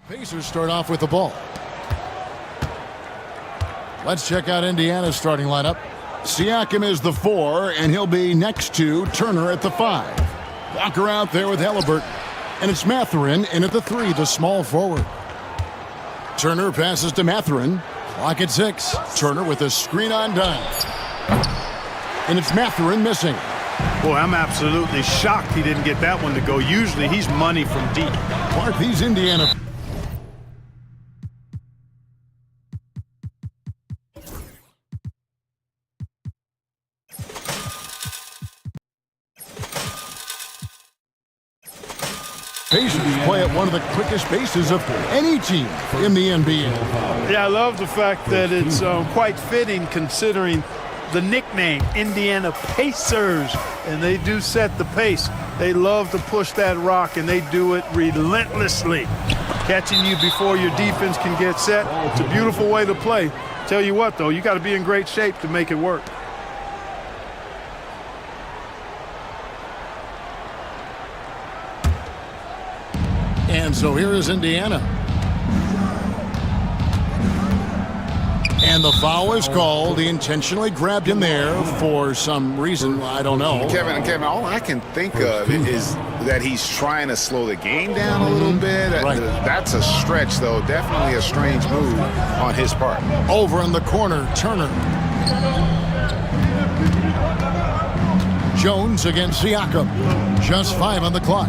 Pacers start off with the ball. Let's check out Indiana's starting lineup. Siakam is the 4, and he'll be next to Turner at the 5. Walker out there with Haliburton. And it's Mathurin in at the 3, the small forward. Turner passes to Mathurin. Clock at 6. Turner with a screen on done. And it's Mathurin missing. Boy, I'm absolutely shocked he didn't get that one to go. Usually he's money from deep. Mark these Indiana. Pacers play at one of the quickest paces of any team in the NBA. Yeah, I love the fact that it's quite fitting considering the nickname, Indiana Pacers. And they do set the pace. They love to push that rock, and they do it relentlessly. Catching you before your defense can get set. It's a beautiful way to play. Tell you what, though, you got to be in great shape to make it work. And so here is Indiana. And the foul is called. He intentionally grabbed him there for some reason. I don't know. Kevin, all I can think of is that he's trying to slow the game down a little bit. Right. That's a stretch, though. Definitely a strange move on his part. Over in the corner, Turner. Jones against Siakam. Just 5 on the clock.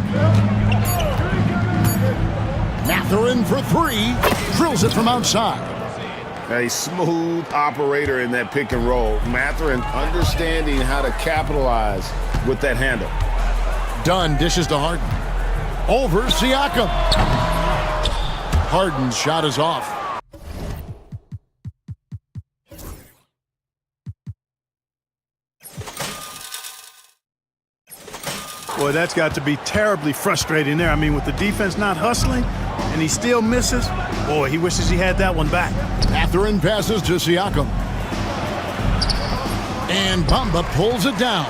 Mathurin for 3. Drills it from outside. A smooth operator in that pick and roll. Mathurin understanding how to capitalize with that handle. Dunn dishes to Harden. Over Siakam. Harden's shot is off. Boy, that's got to be terribly frustrating there. I mean, with the defense not hustling and he still misses, boy, he wishes he had that one back. Mathurin passes to Siakam. And Bamba pulls it down.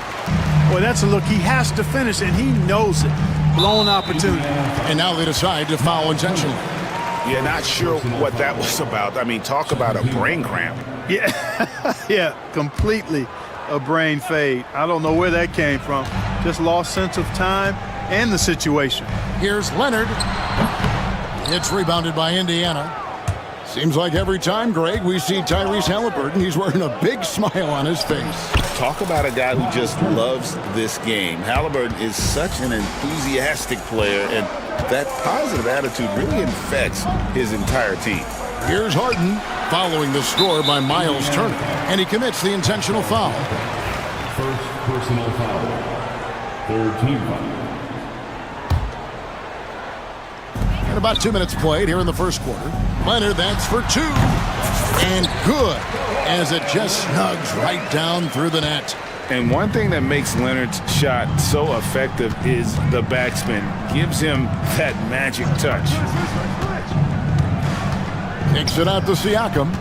Boy, that's a look he has to finish, and he knows it. Blown opportunity. And now they decide to foul intentionally. Yeah, not sure what that was about. I mean, talk about a brain cramp. Yeah, yeah, completely a brain fade. I don't know where that came from. Just lost sense of time and the situation. Here's Leonard. It's rebounded by Indiana. Seems like every time, Greg, we see Tyrese Haliburton, he's wearing a big smile on his face. Talk about a guy who just loves this game. Haliburton is such an enthusiastic player, and that positive attitude really infects his entire team. Here's Harden, following the score by Miles Turner, and he commits the intentional foul. First personal foul. Third team foul. And about 2 minutes played here in the first quarter. Leonard, that's for 2. And good, as it just snugs right down through the net. And one thing that makes Leonard's shot so effective is the backspin. Gives him that magic touch. Kicks it out to Siakam.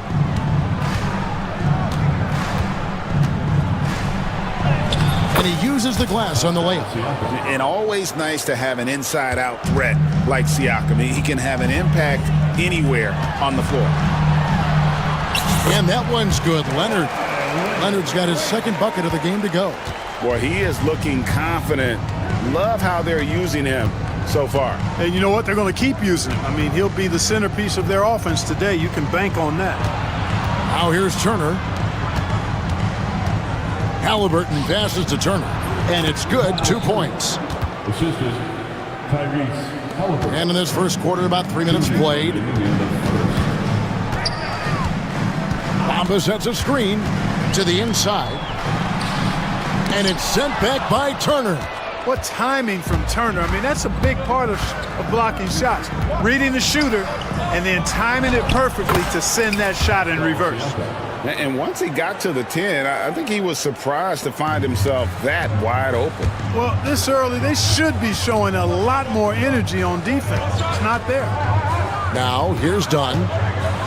And he uses the glass on the layup. And always nice to have an inside-out threat like Siakam. He can have an impact anywhere on the floor. And that one's good. Leonard's got his second bucket of the game to go. Boy, he is looking confident. Love how they're using him so far. And you know what? They're going to keep using him. I mean, he'll be the centerpiece of their offense today. You can bank on that. Now here's Turner. Haliburton passes to Turner. And it's good. 2 points. Assistant, Tyrese Haliburton. And in this first quarter, about 3 minutes played. Bamba sets a screen to the inside. And it's sent back by Turner. What timing from Turner. I mean, that's a big part of blocking shots. Reading the shooter and then timing it perfectly to send that shot in reverse. And once he got to the 10, I think he was surprised to find himself that wide open. Well, this early, they should be showing a lot more energy on defense. It's not there. Now, here's Dunn.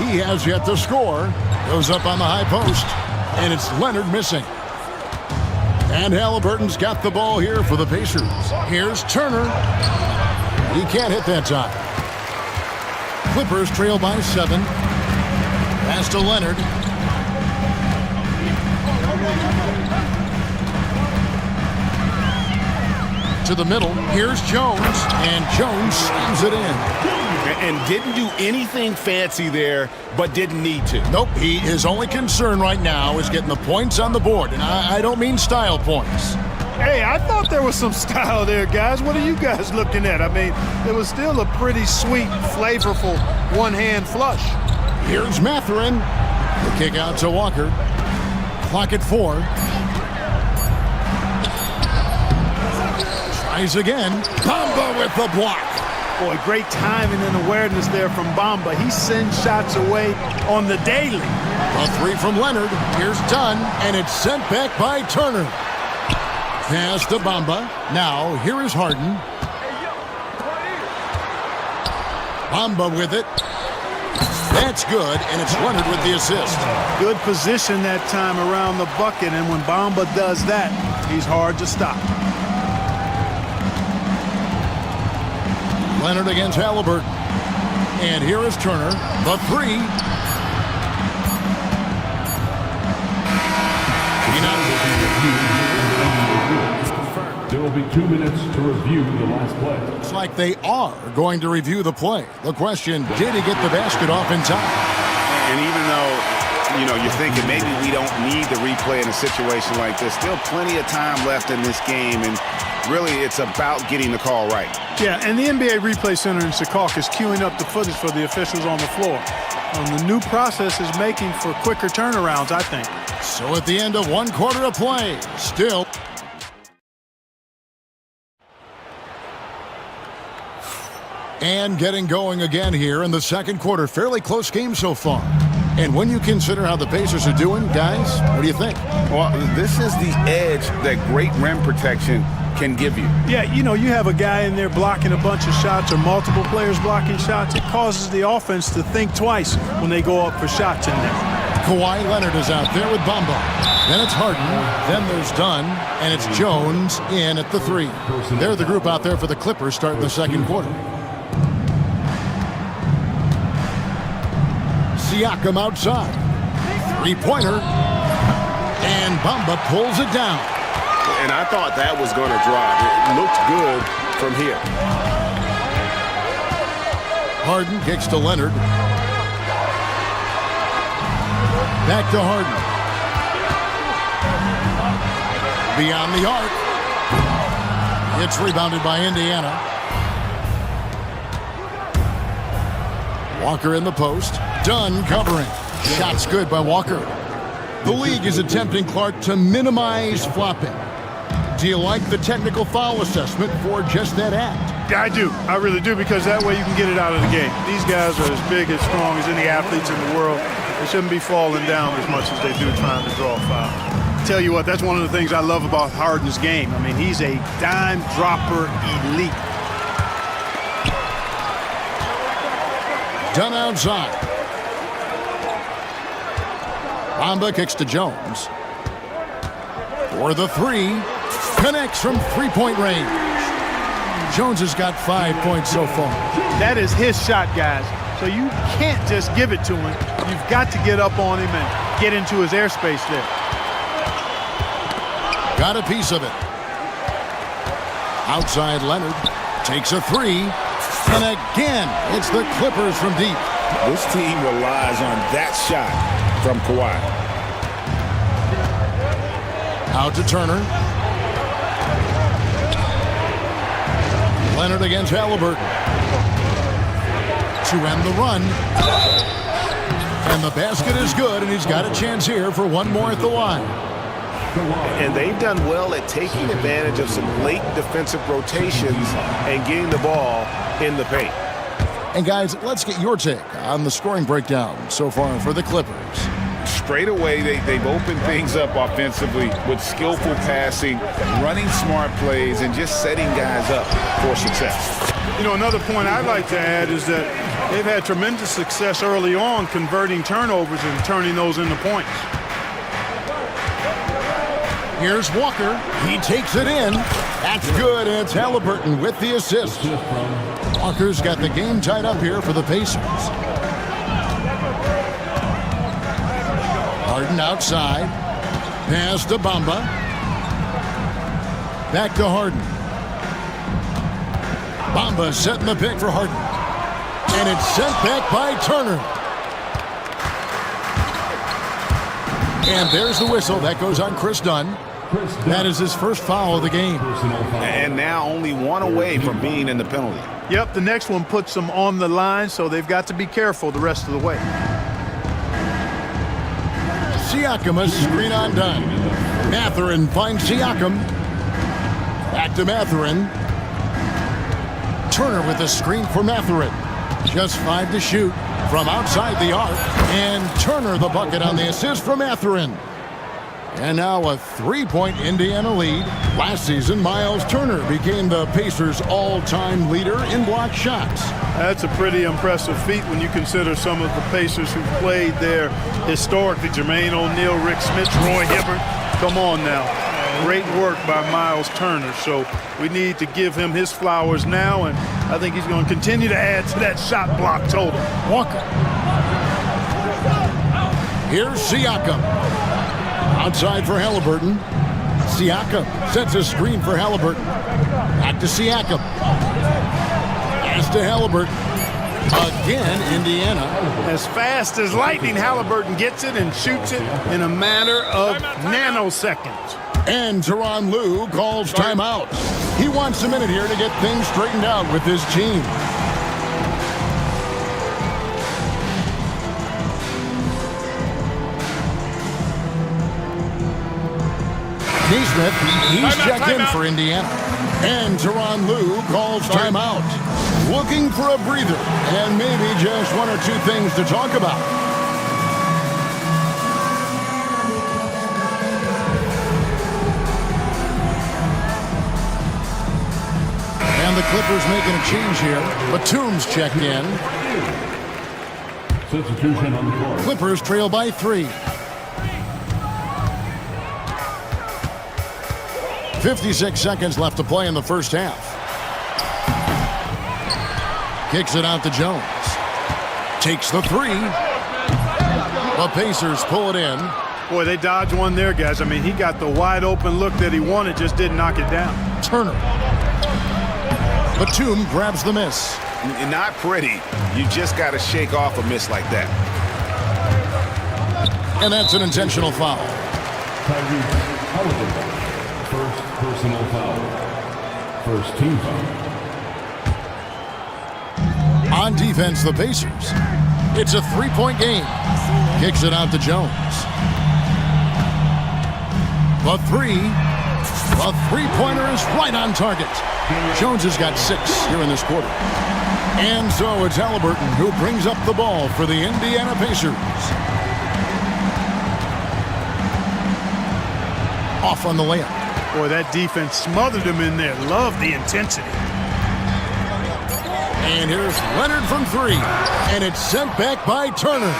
He has yet to score. Goes up on the high post. And it's Leonard missing. And Haliburton's got the ball here for the Pacers. Here's Turner. He can't hit that time. Clippers trail by 7. Pass to Leonard. To the middle. Here's Jones, and Jones slams it in. And didn't do anything fancy there, but didn't need to. Nope, his only concern right now is getting the points on the board, and I don't mean style points. Hey, I thought there was some style there, guys. What are you guys looking at? I mean, it was still a pretty sweet, flavorful one-hand flush. Here's Mathurin. The kick out to Walker. Clock at 4. Tries again. Bamba with the block. Boy, great timing and awareness there from Bamba. He sends shots away on the daily. A 3 from Leonard. Here's Dunn, and it's sent back by Turner. Pass to Bamba. Now, here is Harden. Bamba with it. That's good, and it's Leonard with the assist. Good position that time around the bucket, and when Bamba does that, he's hard to stop. Leonard against Haliburton. And here is Turner. The 3. There will be 2 minutes to review the last play. It's like they are going to review the play. The question, did he get the basket off in time? And even though, you're thinking maybe we don't need the replay in a situation like this, still plenty of time left in this game, and really it's about getting the call right. Yeah, and the NBA Replay Center in Siakam is queuing up the footage for the officials on the floor. The new process is making for quicker turnarounds, I think. So at the end of 1 quarter of play, still... And getting going again here in the second quarter. Fairly close game so far. And when you consider how the Pacers are doing, guys, what do you think? Well, this is the edge that great rim protection can give you. Yeah, you have a guy in there blocking a bunch of shots or multiple players blocking shots. It causes the offense to think twice when they go up for shots in there. Kawhi Leonard is out there with Bamba. Then it's Harden. Then there's Dunn. And it's Jones in at the 3. They're the group out there for the Clippers starting the second quarter. Siakam outside. 3-pointer. And Bamba pulls it down. And I thought that was going to drop. It looked good from here. Harden kicks to Leonard. Back to Harden. Beyond the arc. It's rebounded by Indiana. Walker in the post. Dunn covering. Shots good by Walker. The league is attempting, Clark, to minimize flopping. Do you like the technical foul assessment for just that act? Yeah, I do. I really do, because that way you can get it out of the game. These guys are as big, as strong as any athletes in the world. They shouldn't be falling down as much as they do trying to draw a foul. Tell you what, that's one of the things I love about Harden's game. I mean, he's a dime dropper elite. Dunn outside. Bamba kicks to Jones. For the 3. Connects from 3-point range. Jones has got 5 points so far. That is his shot, guys. So you can't just give it to him. You've got to get up on him and get into his airspace there. Got a piece of it. Outside Leonard. Takes a 3. And again, it's the Clippers from deep. This team relies on that shot from Kawhi. Out to Turner. Leonard against Haliburton. To end the run. And the basket is good, and he's got a chance here for one more at the line. And they've done well at taking advantage of some late defensive rotations and getting the ball in the paint. And guys, let's get your take on the scoring breakdown so far for the Clippers. Straight away, they've opened things up offensively with skillful passing, running smart plays, and just setting guys up for success. Another point I'd like to add is that they've had tremendous success early on converting turnovers and turning those into points. Here's Walker. He takes it in. That's good, and it's Haliburton with the assist. Walker's got the game tied up here for the Pacers. Harden outside. Pass to Bamba. Back to Harden. Bamba setting the pick for Harden. And it's sent back by Turner. And there's the whistle. That goes on Chris Dunn. That is his first foul of the game. And now only one away from being in the penalty. Yep, the next one puts them on the line, so they've got to be careful the rest of the way. Siakam, a screen on Dunn. Mathurin finds Siakam. Back to Mathurin. Turner with a screen for Mathurin. Just 5 to shoot from outside the arc. And Turner the bucket on the assist from Mathurin. And now a 3-point Indiana lead. Last season, Miles Turner became the Pacers' all-time leader in block shots. That's a pretty impressive feat when you consider some of the Pacers who played there historically. Jermaine O'Neal, Rick Smith, Roy Hibbert. Come on now. Great work by Miles Turner. So we need to give him his flowers now, and I think he's going to continue to add to that shot block total. Walker. Here's Siakam. Outside for Haliburton. Siakam sets a screen for Haliburton. Back to Siakam. Pass to Haliburton. Again, Indiana. As fast as lightning, Haliburton gets it and shoots it in a matter of nanoseconds. And Tyronn Lue calls timeout. He wants a minute here to get things straightened out with his team. Neesmith, he's checked in for Indiana. And Tyronn Lue calls timeout. Looking for a breather and maybe just one or two things to talk about. And the Clippers making a change here. Batum's checked in. Substitution on the court. Clippers trail by 3. 56 seconds left to play in the first half. Kicks it out to Jones. Takes the 3. The Pacers pull it in. Boy, they dodged one there, guys. I mean, he got the wide open look that he wanted, just didn't knock it down. Turner. Batum grabs the miss. Not pretty. You just got to shake off a miss like that. And that's an intentional foul. Tyrese Haliburton. First personal foul. First team foul. On defense, the Pacers. It's a 3-point game. Kicks it out to Jones. The 3. The three-pointer is right on target. Jones has got 6 here in this quarter. And so it's Haliburton who brings up the ball for the Indiana Pacers. Off on the layup. Boy, that defense smothered him in there. Love the intensity. And here's Leonard from 3. And it's sent back by Turner.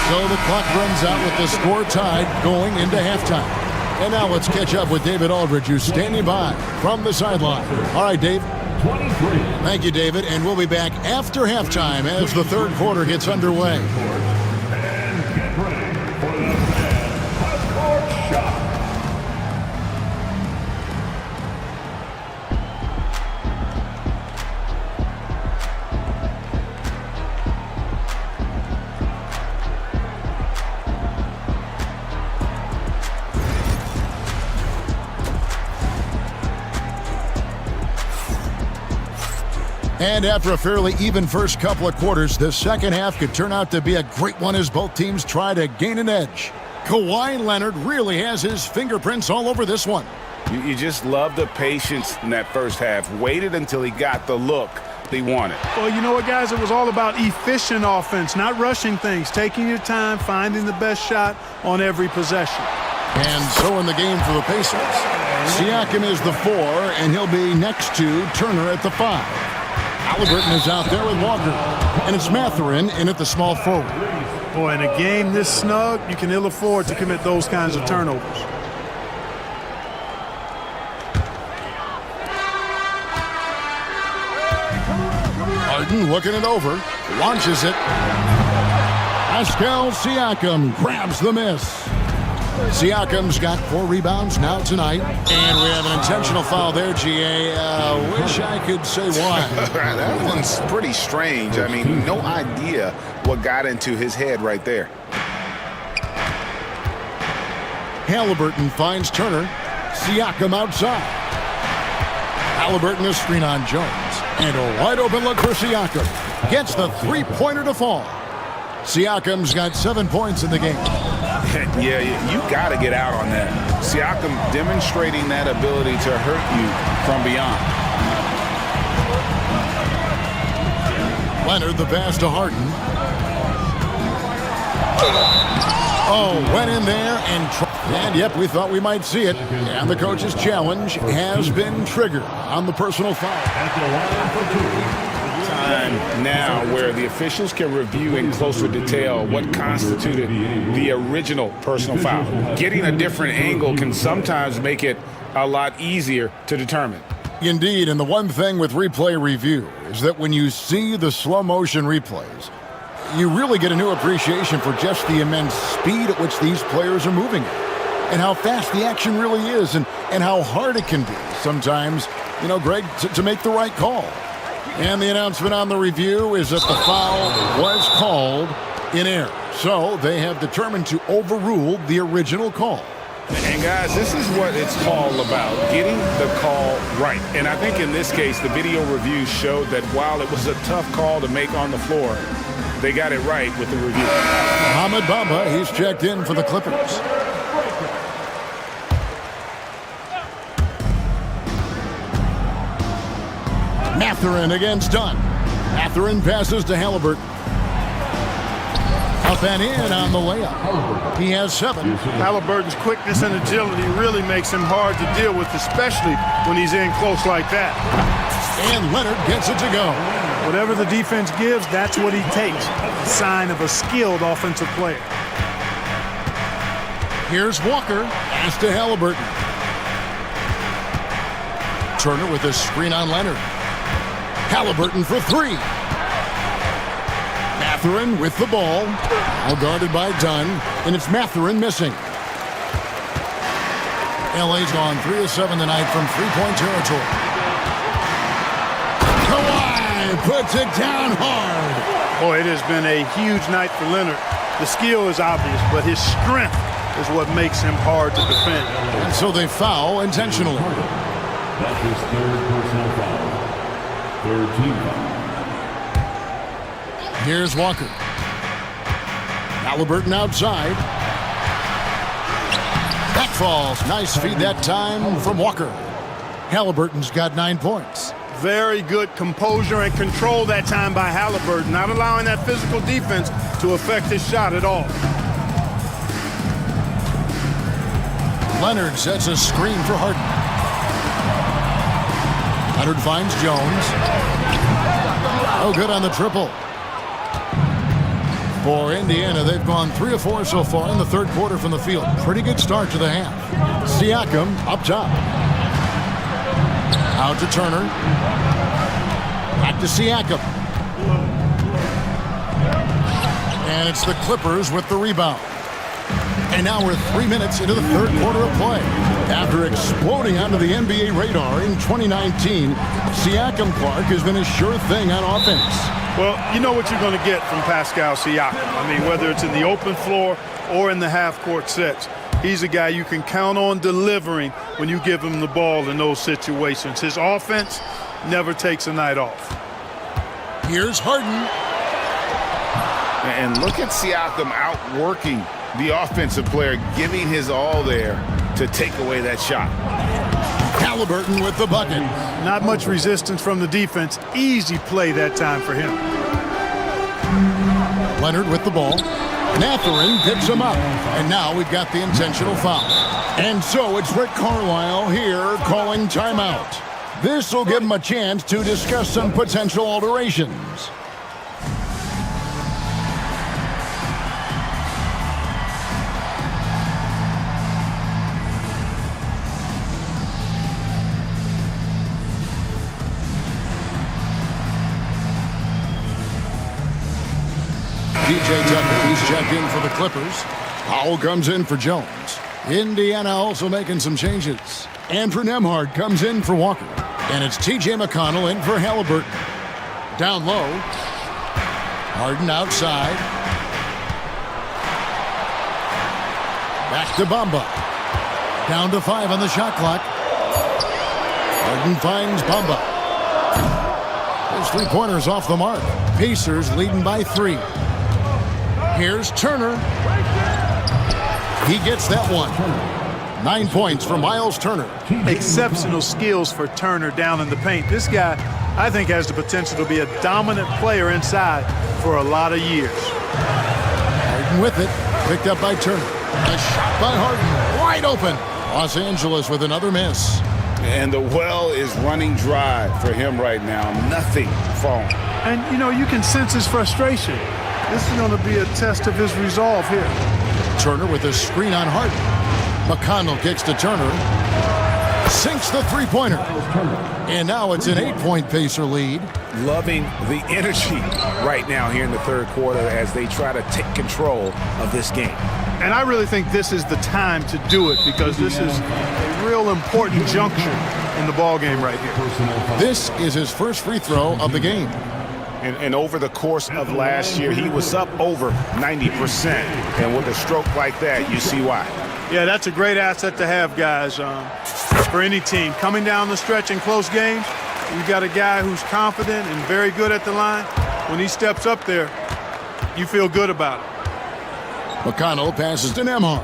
So the clock runs out with the score tied going into halftime. And now let's catch up with David Aldridge, who's standing by from the sideline. All right, Dave. 23. Thank you, David. And we'll be back after halftime as the third quarter gets underway. And get ready for the half-court shot. And after a fairly even first couple of quarters, the second half could turn out to be a great one as both teams try to gain an edge. Kawhi Leonard really has his fingerprints all over this one. You just love the patience in that first half. Waited until he got the look he wanted. Well, you know what, guys? It was all about efficient offense, not rushing things, taking your time, finding the best shot on every possession. And so in the game for the Pacers, Siakam is the 4, and he'll be next to Turner at the 5. Haliburton is out there with Walker, and it's Mathurin in at the small forward. Boy, in a game this snug, you can ill afford to commit those kinds of turnovers. Haliburton looking it over, launches it. Pascal Siakam grabs the miss. Siakam's got 4 rebounds now tonight. And we have an intentional foul there, GA. Wish I could say why. That one's pretty strange. I mean, no idea what got into his head right there. Haliburton finds Turner. Siakam outside. Haliburton is screen on Jones. And a wide open look for Siakam. Gets the three-pointer to fall. Siakam's got 7 points in the game. Yeah, you got to get out on that. Siakam demonstrating that ability to hurt you from beyond. Leonard, the pass to Harden. Oh, went in there and yep, we thought we might see it. And the coach's challenge has been triggered on the personal foul. Time now where the officials can review in closer detail what constituted the original personal foul. Getting a different angle can sometimes make it a lot easier to determine. Indeed, and the one thing with replay review is that when you see the slow motion replays, you really get a new appreciation for just the immense speed at which these players are moving and how fast the action really is and how hard it can be sometimes, you know, Greg, to make the right call. And the announcement on the review is that the foul was called in error. So they have determined to overrule the original call. And guys, this is what it's all about, getting the call right. And I think in this case, the video review showed that while it was a tough call to make on the floor, they got it right with the review. Mohamed Bamba, he's checked in for the Clippers. Mathurin against Dunn. Mathurin passes to Haliburton. Up and in on the layup. He has 7. Haliburton's quickness and agility really makes him hard to deal with, especially when he's in close like that. And Leonard gets it to go. Whatever the defense gives, that's what he takes. A sign of a skilled offensive player. Here's Walker. Pass to Haliburton. Turner with a screen on Leonard. Haliburton for 3. Mathurin with the ball. All guarded by Dunn. And it's Mathurin missing. LA's gone 3 of 7 tonight from three-point territory. Kawhi puts it down hard. Boy, it has been a huge night for Leonard. The skill is obvious, but his strength is what makes him hard to defend. And so they foul intentionally. That's his 3rd personal foul. 3rd team foul. Here's Walker. Haliburton outside. That falls. Nice feed that time from Walker. Haliburton's got 9 points. Very good composure and control that time by Haliburton, not allowing that physical defense to affect his shot at all. Leonard sets a screen for Harden. Leonard finds Jones. Oh, good on the triple. For Indiana, they've gone 3 of 4 so far in the 3rd quarter from the field. Pretty good start to the half. Siakam up top. Out to Turner. Back to Siakam. And it's the Clippers with the rebound. And now we're 3 minutes into the 3rd quarter of play. After exploding onto the NBA radar in 2019, Siakam Clark has been a sure thing on offense. Well, you know what you're going to get from Pascal Siakam. I mean, whether it's in the open floor or in the half-court sets, he's a guy you can count on delivering when you give him the ball in those situations. His offense never takes a night off. Here's Harden. And look at Siakam outworking the offensive player, giving his all there to take away that shot. Haliburton with the bucket. Not much resistance from the defense. Easy play that time for him. Leonard with the ball. Mathurin picks him up. And now we've got the intentional foul. And so it's Rick Carlisle here calling timeout. This will give him a chance to discuss some potential alterations. P.J. Tucker, he's checked in for the Clippers. Powell comes in for Jones. Indiana also making some changes. Andrew Nembhard comes in for Walker. And it's T.J. McConnell in for Haliburton. Down low. Harden outside. Back to Bamba. Down to 5 on the shot clock. Harden finds Bamba. His three-pointers off the mark. Pacers leading by 3. Here's Turner. He gets that one. 9 points for Miles Turner. Exceptional skills for Turner down in the paint. This guy, I think, has the potential to be a dominant player inside for a lot of years. Harden with it. Picked up by Turner. A shot by Harden. Wide open. Los Angeles with another miss. And the well is running dry for him right now. Nothing falling. And, you know, you can sense his frustration. This is going to be a test of his resolve here. Turner with a screen on Harden. McConnell kicks to Turner. Sinks the three-pointer. And now it's an 8-point Pacer lead. Loving the energy right now here in the third quarter as they try to take control of this game. And I really think this is the time to do it because this is a real important juncture in the ball game right here. This is his first free throw of the game. And over the course of last year, he was up over 90%. And with a stroke like that, you see why. Yeah, that's a great asset to have, guys, for any team. Coming down the stretch in close games, you've got a guy who's confident and very good at the line. When he steps up there, you feel good about it. McConnell passes to Nembhard.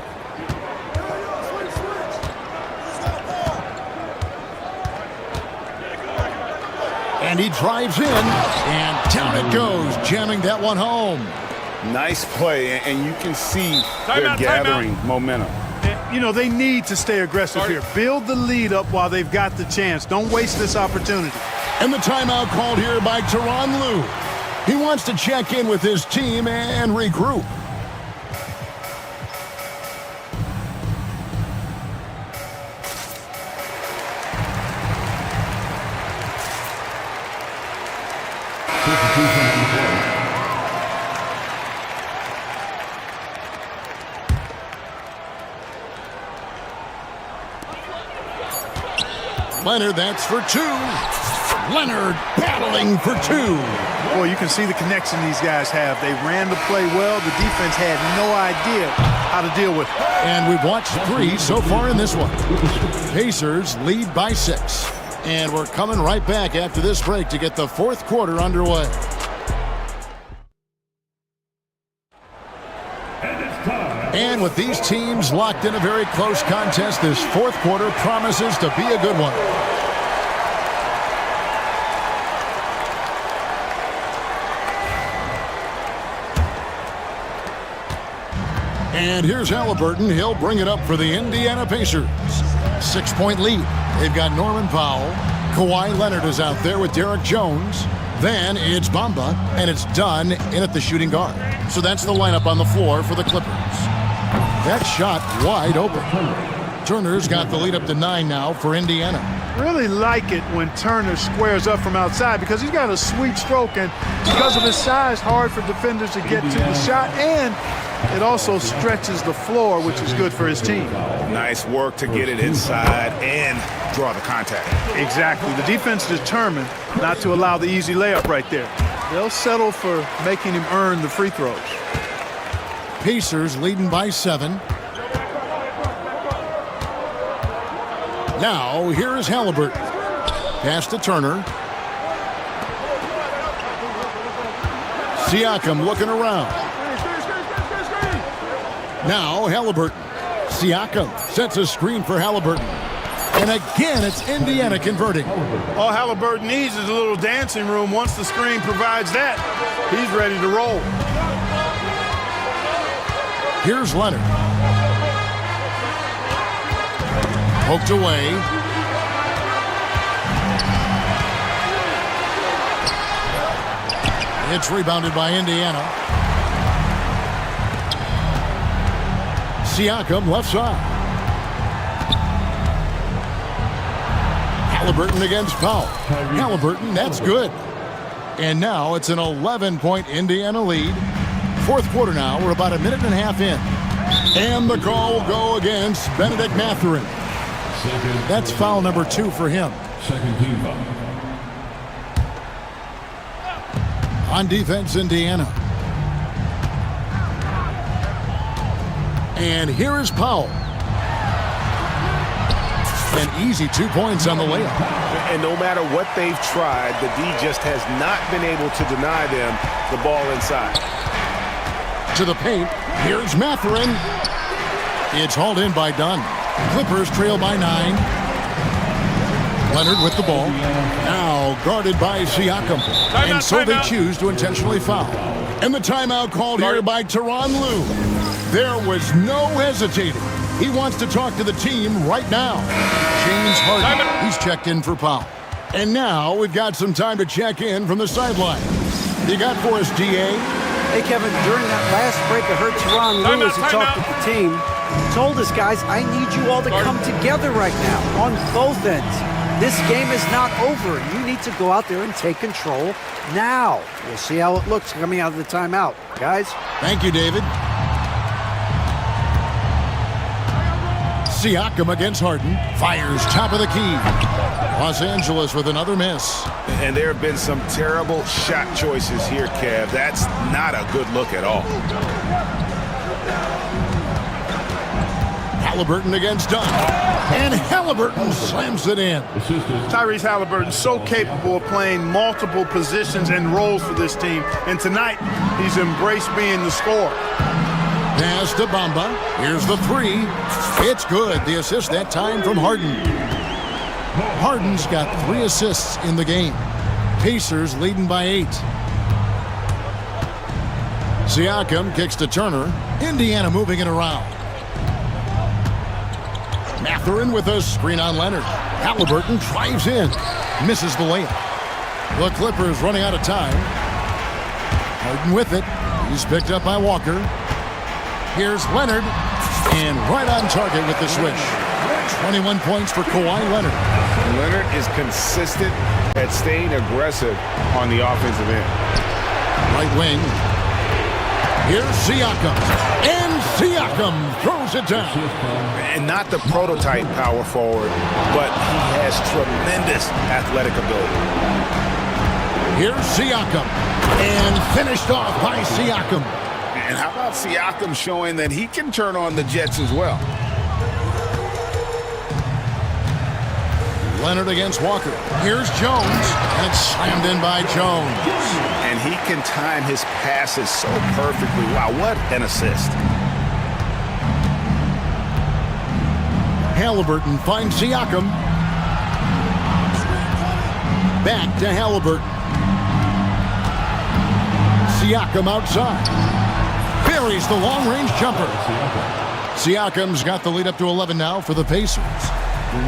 And he drives in, and down it goes, jamming that one home. Nice play, and you can see they're gathering momentum. And, you know, they need to stay aggressive here. Build the lead up while they've got the chance. Don't waste this opportunity. And the timeout called here by Tyronn Lue. He wants to check in with his team and regroup. Leonard, that's for 2. Leonard battling for 2. Boy, you can see the connection these guys have. They ran the play well. The defense had no idea how to deal with it. And we've watched 3 so far in this one. Pacers lead by 6. And we're coming right back after this break to get the fourth quarter underway. And with these teams locked in a very close contest, this fourth quarter promises to be a good one. And here's Haliburton. He'll bring it up for the Indiana Pacers. 6-point lead. They've got Norman Powell. Kawhi Leonard is out there with Derek Jones. Then it's Bamba, and it's Dunn in at the shooting guard. So that's the lineup on the floor for the Clippers. That shot wide open. Turner's got the lead up to 9 now for Indiana. Really like it when Turner squares up from outside because he's got a sweet stroke, and because of his size, hard for defenders to get to the shot, and it also stretches the floor, which is good for his team. Nice work to get it inside and draw the contact. Exactly. The defense determined not to allow the easy layup right there. They'll settle for making him earn the free throws. Pacers leading by 7. Now, here is Haliburton. Pass to Turner. Siakam looking around. Now, Haliburton. Siakam sets a screen for Haliburton. And again, it's Indiana converting. All Haliburton needs is a little dancing room. Once the screen provides that, he's ready to roll. Here's Leonard. Poked away. It's rebounded by Indiana. Siakam left side. Haliburton against Powell. Haliburton, that's good. And now it's an 11-point Indiana lead. Fourth quarter now. We're about a minute and a half in. And the call will go against Benedict Mathurin. That's foul number 2 for him. Second team foul. On defense, Indiana. And here is Powell. An easy 2 points on the layup. And no matter what they've tried, the D just has not been able to deny them the ball inside. To the paint. Here's Mathurin. It's hauled in by Dunn. Clippers trail by 9. Leonard with the ball. Now guarded by Siakam. And so they choose to intentionally foul. And the timeout called here by Tyronn Lue. There was no hesitating. He wants to talk to the team right now. James Harden, he's checked in for Powell. And now we've got some time to check in from the sideline. You got for us, DA? Hey, Kevin, during that last break, I heard Tyronn Lue as he talked with the team. Told us, guys, I need you all to come together right now on both ends. This game is not over. You need to go out there and take control now. We'll see how it looks coming out of the timeout. Guys? Thank you, David. Siakam against Harden. Fires top of the key. Los Angeles with another miss. And there have been some terrible shot choices here, Kev. That's not a good look at all. Haliburton against Dunn. And Haliburton slams it in. Tyrese Haliburton so capable of playing multiple positions and roles for this team. And tonight, he's embraced being the scorer. Pass to Bamba. Here's the 3. It's good. The assist that time from Harden. Harden's got 3 assists in the game. Pacers leading by 8. Siakam kicks to Turner. Indiana moving it around. Mathurin with a screen on Leonard. Haliburton drives in. Misses the layup. The Clippers running out of time. Harden with it. He's picked up by Walker. Here's Leonard. And right on target with the switch. 21 points for Kawhi Leonard. Leonard is consistent at staying aggressive on the offensive end. Right wing. Here's Siakam. And Siakam throws it down. And not the prototype power forward, but he has tremendous athletic ability. Here's Siakam. And finished off by Siakam. And how about Siakam showing that he can turn on the Jets as well? Leonard against Walker. Here's Jones. And it's slammed in by Jones. And he can time his passes so perfectly. Wow, what an assist. Haliburton finds Siakam. Back to Haliburton. Siakam outside. Buries the long-range jumper. Siakam's got the lead up to 11 now for the Pacers.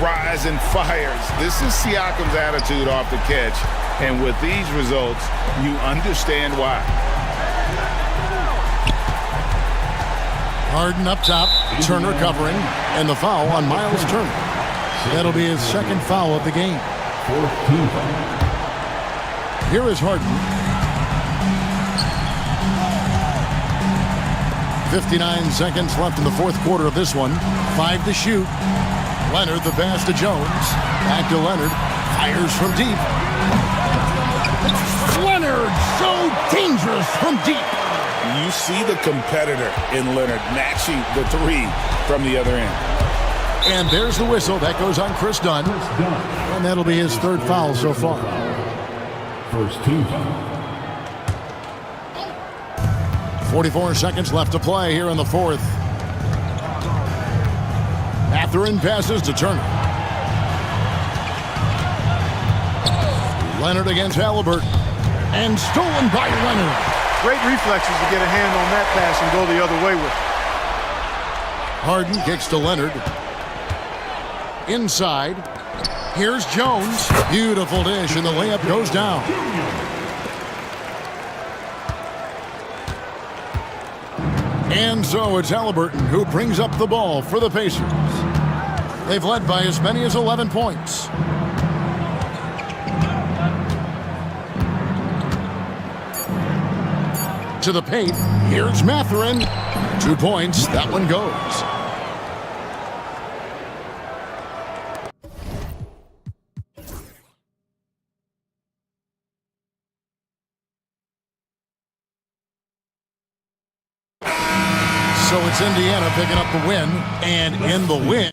Rise and fires. This is Siakam's attitude off the catch. And with these results, you understand why. Harden up top. Turner covering. And the foul on Miles Turner. That'll be his second foul of the game. Here is Harden. 59 seconds left in the fourth quarter of this one. 5 to shoot. Leonard, the pass to Jones. Back to Leonard. Fires from deep. Leonard, so dangerous from deep. You see the competitor in Leonard matching the 3 from the other end. And there's the whistle. That goes on Chris Dunn. And that'll be his 3rd foul so far. First team foul. 44 seconds left to play here in the 4th. Mathurin passes to Turner. Leonard against Haliburton. And stolen by Leonard. Great reflexes to get a hand on that pass and go the other way with it. Harden kicks to Leonard. Inside. Here's Jones. Beautiful dish, and the layup goes down. And so it's Haliburton who brings up the ball for the Pacers. They've led by as many as 11 points. to the paint. Here's Mathurin. 2 points. That one goes. So it's Indiana picking up the win, and in the win.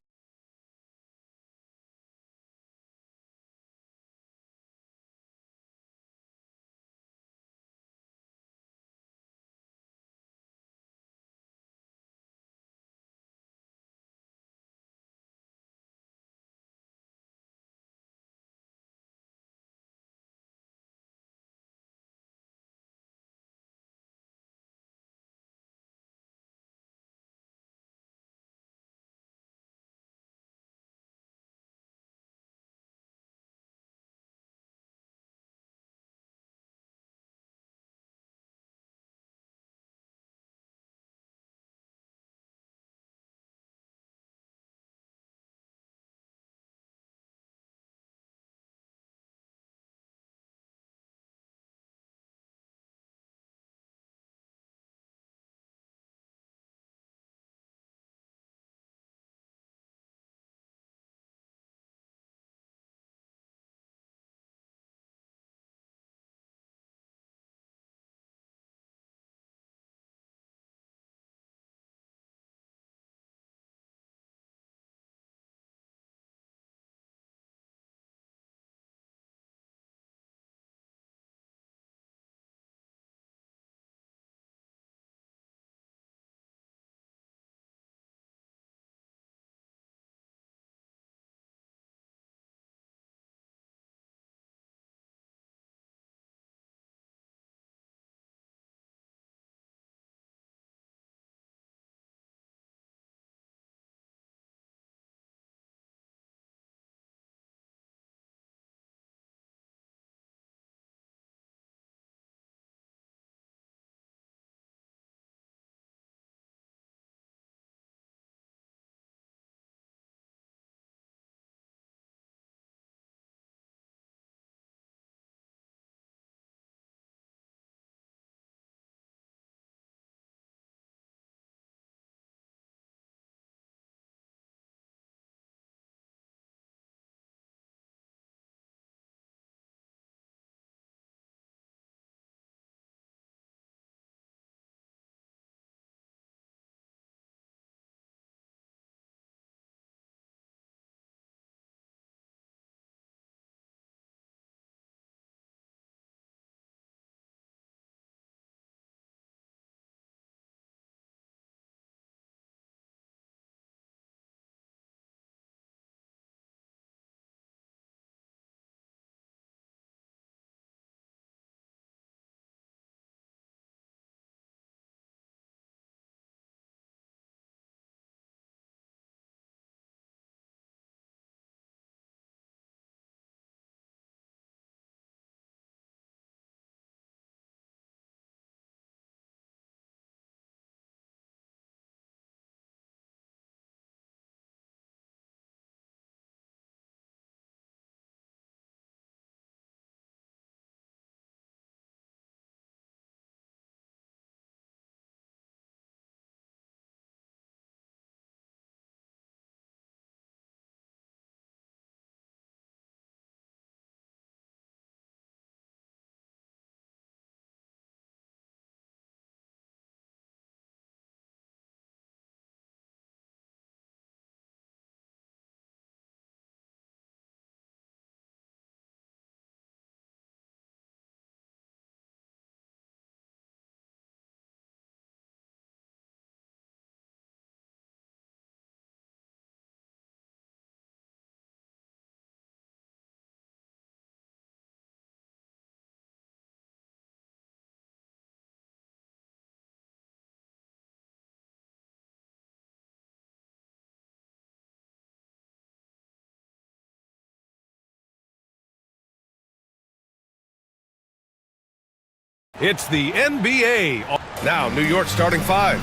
It's the NBA. Now, New York starting five.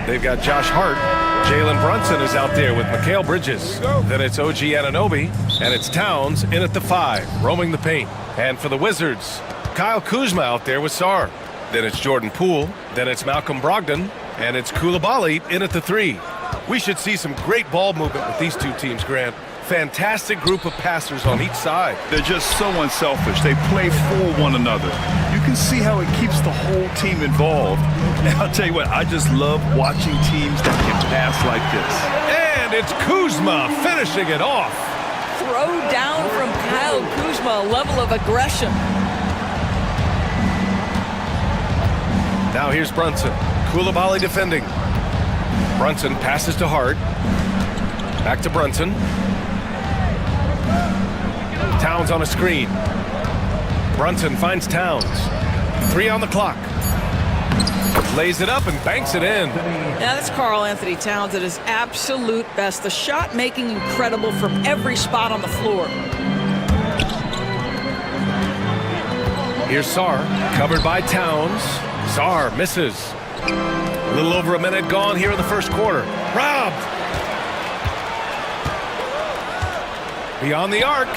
They've got Josh Hart. Jalen Brunson is out there with Mikal Bridges. Then it's OG Anunoby. And it's Towns in at the five, roaming the paint. And for the Wizards, Kyle Kuzma out there with Sarr. then it's Jordan Poole, then it's Malcolm Brogdon, and it's Koulibaly in at the 3. We should see some great ball movement with these two teams, Grant. Fantastic group of passers on each side. They're just so unselfish. They play for one another. You can see how it keeps the whole team involved. And I'll tell you what, I just love watching teams that can pass like this. And it's Kuzma finishing it off. Throw down from Kyle Kuzma, a level of aggression. Now here's Brunson. Koulibaly defending. Brunson passes to Hart. Back to Brunson. Towns on a screen. Brunson finds Towns. 3 on the clock. Lays it up and banks it in. Now that's Karl Anthony Towns at his absolute best. The shot making incredible from every spot on the floor. Here's Sarr, covered by Towns. Sarr misses. A little over a minute gone here in the first quarter. Robbed. Beyond the arc.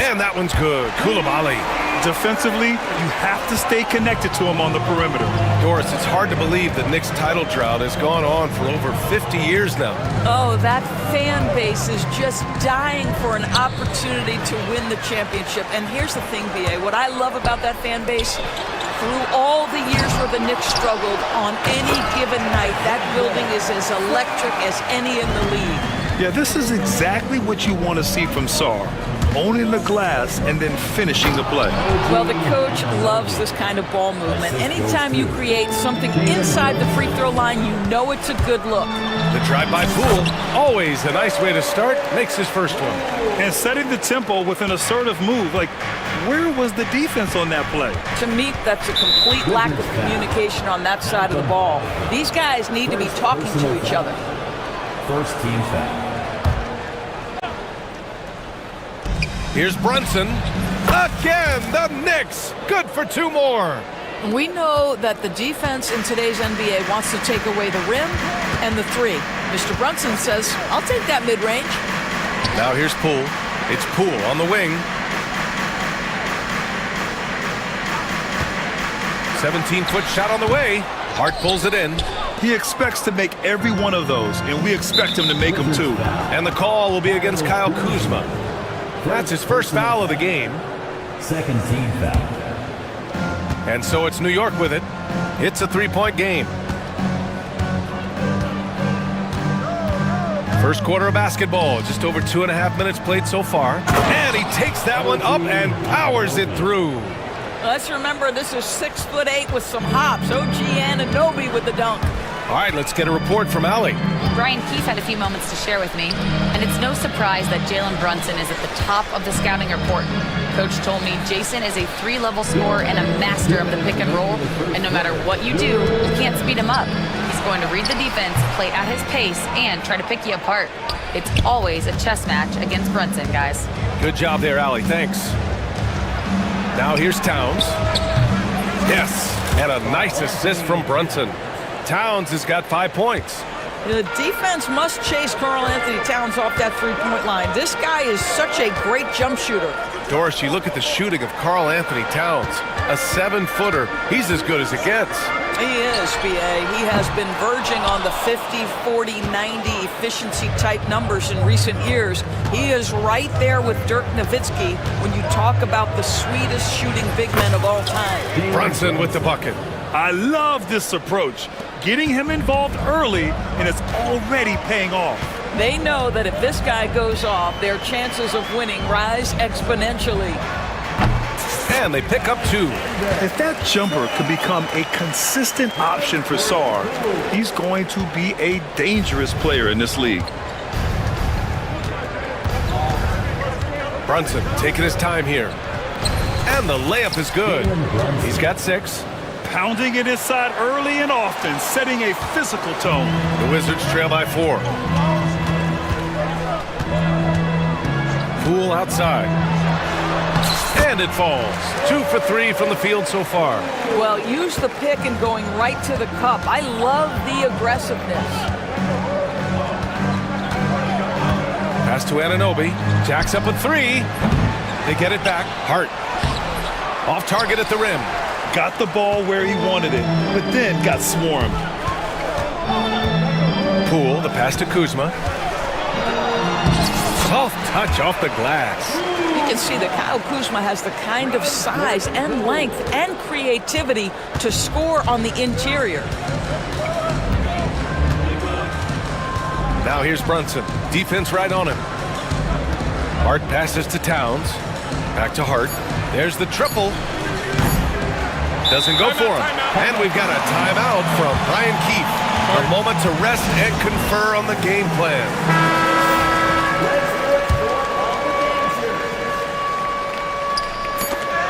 And that one's good. Koulibaly. Defensively, you have to stay connected to him on the perimeter. Doris, it's hard to believe that Knicks' title drought has gone on for over 50 years now. Oh, that fan base is just dying for an opportunity to win the championship. And here's the thing, BA, what I love about that fan base, through all the years where the Knicks struggled, on any given night, that building is as electric as any in the league. Yeah, this is exactly what you want to see from Sarr. Owning the glass and then finishing the play. Well, the coach loves this kind of ball movement. Anytime you create something inside the free throw line, you know it's a good look. The drive-by Poole, always a nice way to start, makes his first one. And setting the tempo with an assertive move. Like, where was the defense on that play? To me, that's a complete lack of communication on that side of the ball. These guys need to be talking to each other. First team foul. Here's Brunson. Again, the Knicks. Good for 2 more. We know that the defense in today's NBA wants to take away the rim and the 3. Mr. Brunson says, I'll take that mid-range. Now here's Poole. It's Poole on the wing. 17-foot shot on the way. Hart pulls it in. He expects to make every one of those, and we expect him to make them too. And the call will be against Kyle Kuzma. That's his first foul of the game. Second team foul. And so it's New York with it. It's a 3-point game. First quarter of basketball, just over 2.5 minutes played so far. And he takes that one up and powers it through. Let's remember this is 6'8" with some hops. OG Anunoby with the dunk. All right, let's get a report from Allie. Brian Keefe had a few moments to share with me, and it's no surprise that Jalen Brunson is at the top of the scouting report. Coach told me Jason is a 3-level scorer and a master of the pick and roll, and no matter what you do, you can't speed him up. He's going to read the defense, play at his pace, and try to pick you apart. It's always a chess match against Brunson, guys. Good job there, Allie. Thanks. Now here's Towns. Yes, and a nice assist from Brunson. Towns has got 5 points. The defense must chase Karl Anthony Towns off that 3-point line. This guy is such a great jump shooter. Doris, you look at the shooting of Karl Anthony Towns. A 7-footer. He's as good as it gets. He is, BA. He has been verging on the 50, 40, 90 efficiency type numbers in recent years. He is right there with Dirk Nowitzki when you talk about the sweetest shooting big men of all time. Brunson with the bucket. I love this approach. Getting him involved early, and it's already paying off. They know that if this guy goes off, their chances of winning rise exponentially. And they pick up 2. If that jumper could become a consistent option for Sarr, he's going to be a dangerous player in this league. Brunson taking his time here. And the layup is good. He's got 6. Pounding it inside early and often, setting a physical tone. The Wizards trail by 4. Poole outside. And it falls. 2 for 3 from the field so far. Well, use the pick and going right to the cup. I love the aggressiveness. Pass to Anunoby. Jacks up a 3. They get it back. Hart. Off target at the rim. got the ball where he wanted it, but then got swarmed. Poole, the pass to Kuzma. Soft touch off the glass. You can see that Kyle Kuzma has the kind of size and length and creativity to score on the interior. Now here's Brunson. Defense right on him. Hart passes to Towns. Back to Hart. There's the triple. Doesn't go for him. And we've got a timeout from Brian Keefe. A moment to rest and confer on the game plan.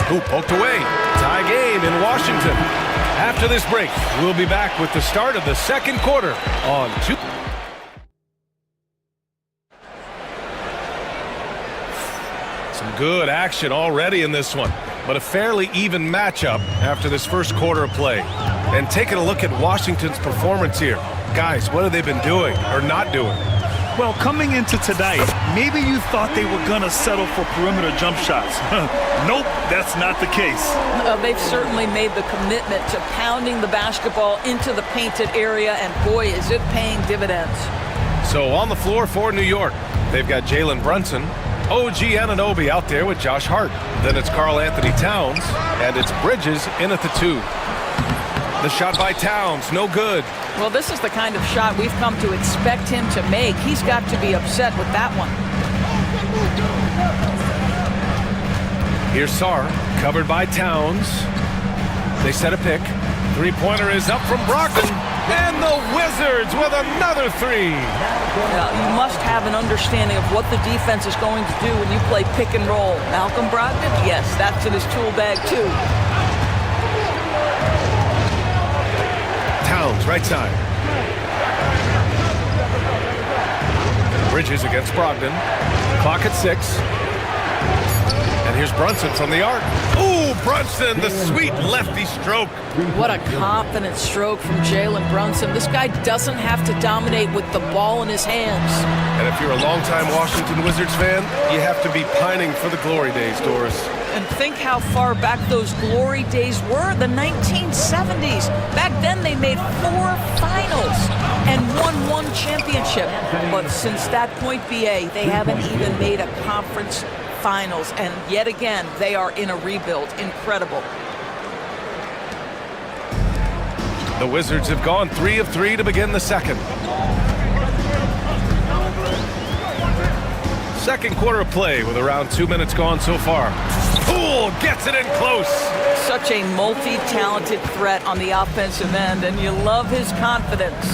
Who poked away? Tie game in Washington. After this break, we'll be back with the start of the second quarter on 2. Some good action already in this one, but a fairly even matchup after this first quarter of play. And taking a look at Washington's performance here. Guys, what have they been doing or not doing? Well, coming into tonight, maybe you thought they were going to settle for perimeter jump shots. Nope, that's not the case. They've certainly made the commitment to pounding the basketball into the painted area, and boy, is it paying dividends. So on the floor for New York, they've got Jalen Brunson, OG Anunoby out there with Josh Hart. Then it's Karl Anthony Towns, and it's Bridges in at the 2. The shot by Towns, no good. Well, this is the kind of shot we've come to expect him to make. He's got to be upset with that one. Here's Sarr, covered by Towns. They set a pick. Three-pointer is up from Brogdon. And the Wizards with another 3. You must have an understanding of what the defense is going to do when you play pick and roll. Malcolm Brogdon? Yes, that's in his tool bag too. Towns, right side. Bridges against Brogdon. Clock at 6. And here's Brunson from the arc. Ooh, Brunson, the sweet lefty stroke. What a confident stroke from Jalen Brunson. This guy doesn't have to dominate with the ball in his hands. And if you're a longtime Washington Wizards fan, you have to be pining for the glory days, Doris. And think how far back those glory days were, the 1970s. Back then they made 4 finals and won 1 championship. But since that point, BA, they haven't even made a conference finals. And yet again, they are in a rebuild. Incredible. The Wizards have gone 3 of 3 to begin the second. Second quarter of play with around 2 minutes gone so far. Poole gets it in close. Such a multi-talented threat on the offensive end, and you love his confidence.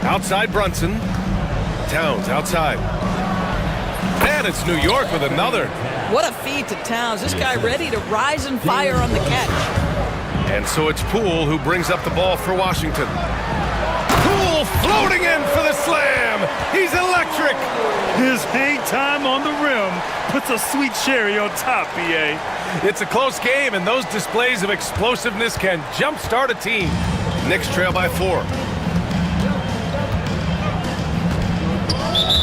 Outside Brunson. Towns outside. And it's New York with another. What a feed to Towns. This guy ready to rise and fire on the catch. And so it's Poole who brings up the ball for Washington. Poole floating in for the slam. He's electric. His hang time on the rim puts a sweet cherry on top, BA. It's a close game, and those displays of explosiveness can jumpstart a team. Knicks trail by 4.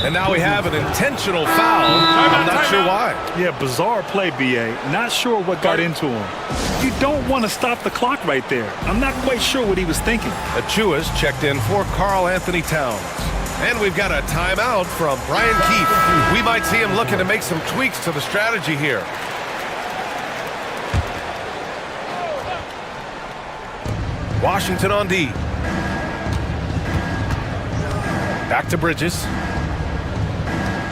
And now we have an intentional foul. I'm not sure why. Yeah, bizarre play, BA. Not sure what got into him. You don't want to stop the clock right there. I'm not quite sure what he was thinking. Achua's checked in for Karl Anthony Towns. And we've got a timeout from Brian Keefe. We might see him looking to make some tweaks to the strategy here. Washington on D. Back to Bridges.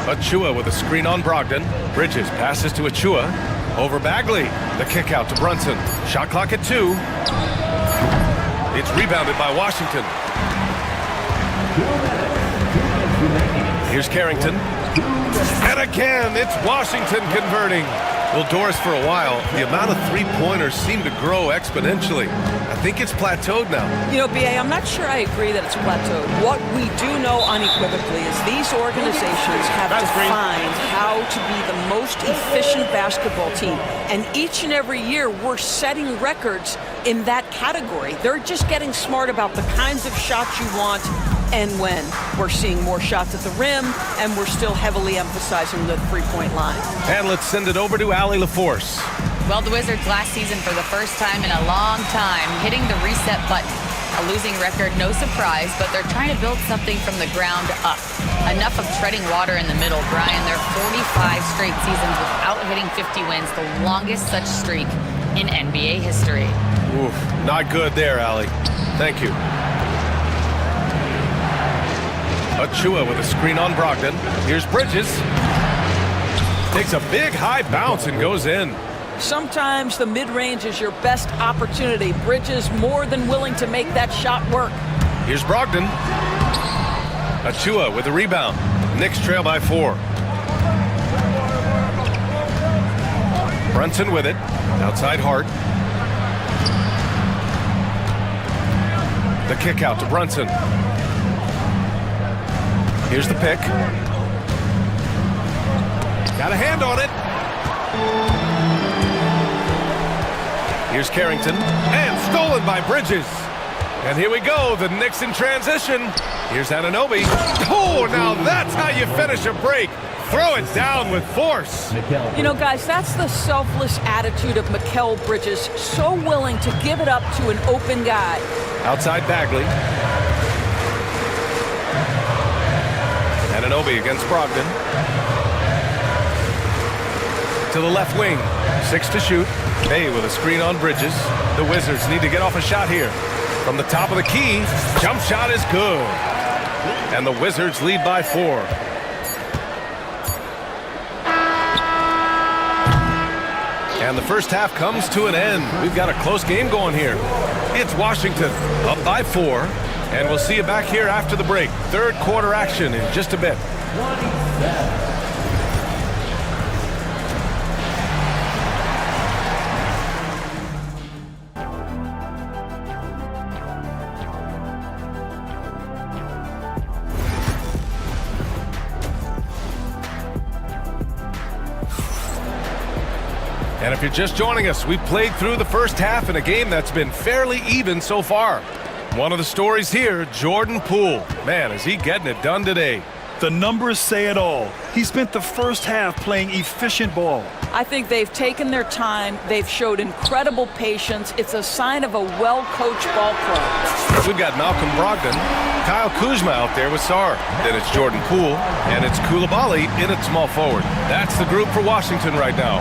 Achua with a screen on Brogdon. Bridges passes to Achua. Over Bagley. The kick out to Brunson. Shot clock at 2. It's rebounded by Washington. Here's Carrington. And again, it's Washington converting. Well, Doris, for a while, the amount of three-pointers seemed to grow exponentially. I think it's plateaued now. You know, BA, I'm not sure I agree that it's plateaued. What we do know unequivocally is these organizations have defined how to be the most efficient basketball team. And each and every year, we're setting records in that category. They're just getting smart about the kinds of shots you want, and when we're seeing more shots at the rim and we're still heavily emphasizing the three-point line. And let's send it over to Allie LaForce. Well, the Wizards last season, for the first time in a long time, hitting the reset button. A losing record, no surprise, but they're trying to build something from the ground up. Enough of treading water in the middle, Brian. They're 45 straight seasons without hitting 50 wins, the longest such streak in NBA history. Oof, not good there, Allie. Thank you. Achua with a screen on Brogdon. Here's Bridges. Takes a big high bounce and goes in. Sometimes the mid-range is your best opportunity. Bridges more than willing to make that shot work. Here's Brogdon. Achua with a rebound. Knicks trail by 4. Brunson with it. Outside Hart. The kick out to Brunson. Here's the pick. Got a hand on it. Here's Carrington. And stolen by Bridges. And here we go, the Knicks in transition. Here's Anunoby. Oh, now that's how you finish a break. Throw it down with force. You know, guys, that's the selfless attitude of Mikal Bridges. So willing to give it up to an open guy. Outside Bagley. Anunoby against Brogdon. To the left wing. 6 to shoot. Bay with a screen on Bridges. The Wizards need to get off a shot here. From the top of the key, jump shot is good. And the Wizards lead by 4. And the first half comes to an end. We've got a close game going here. It's Washington up by 4. And we'll see you back here after the break. Third quarter action in just a bit. And if you're just joining us, we've played through the first half in a game that's been fairly even so far. One of the stories here, Jordan Poole. Man, is he getting it done today. The numbers say it all. He spent the first half playing efficient ball. I think they've taken their time. They've showed incredible patience. It's a sign of a well-coached ball club. We've got Malcolm Brogdon, Kyle Kuzma out there with Sarr. Then it's Jordan Poole, and it's Coulibaly in at small forward. That's the group for Washington right now.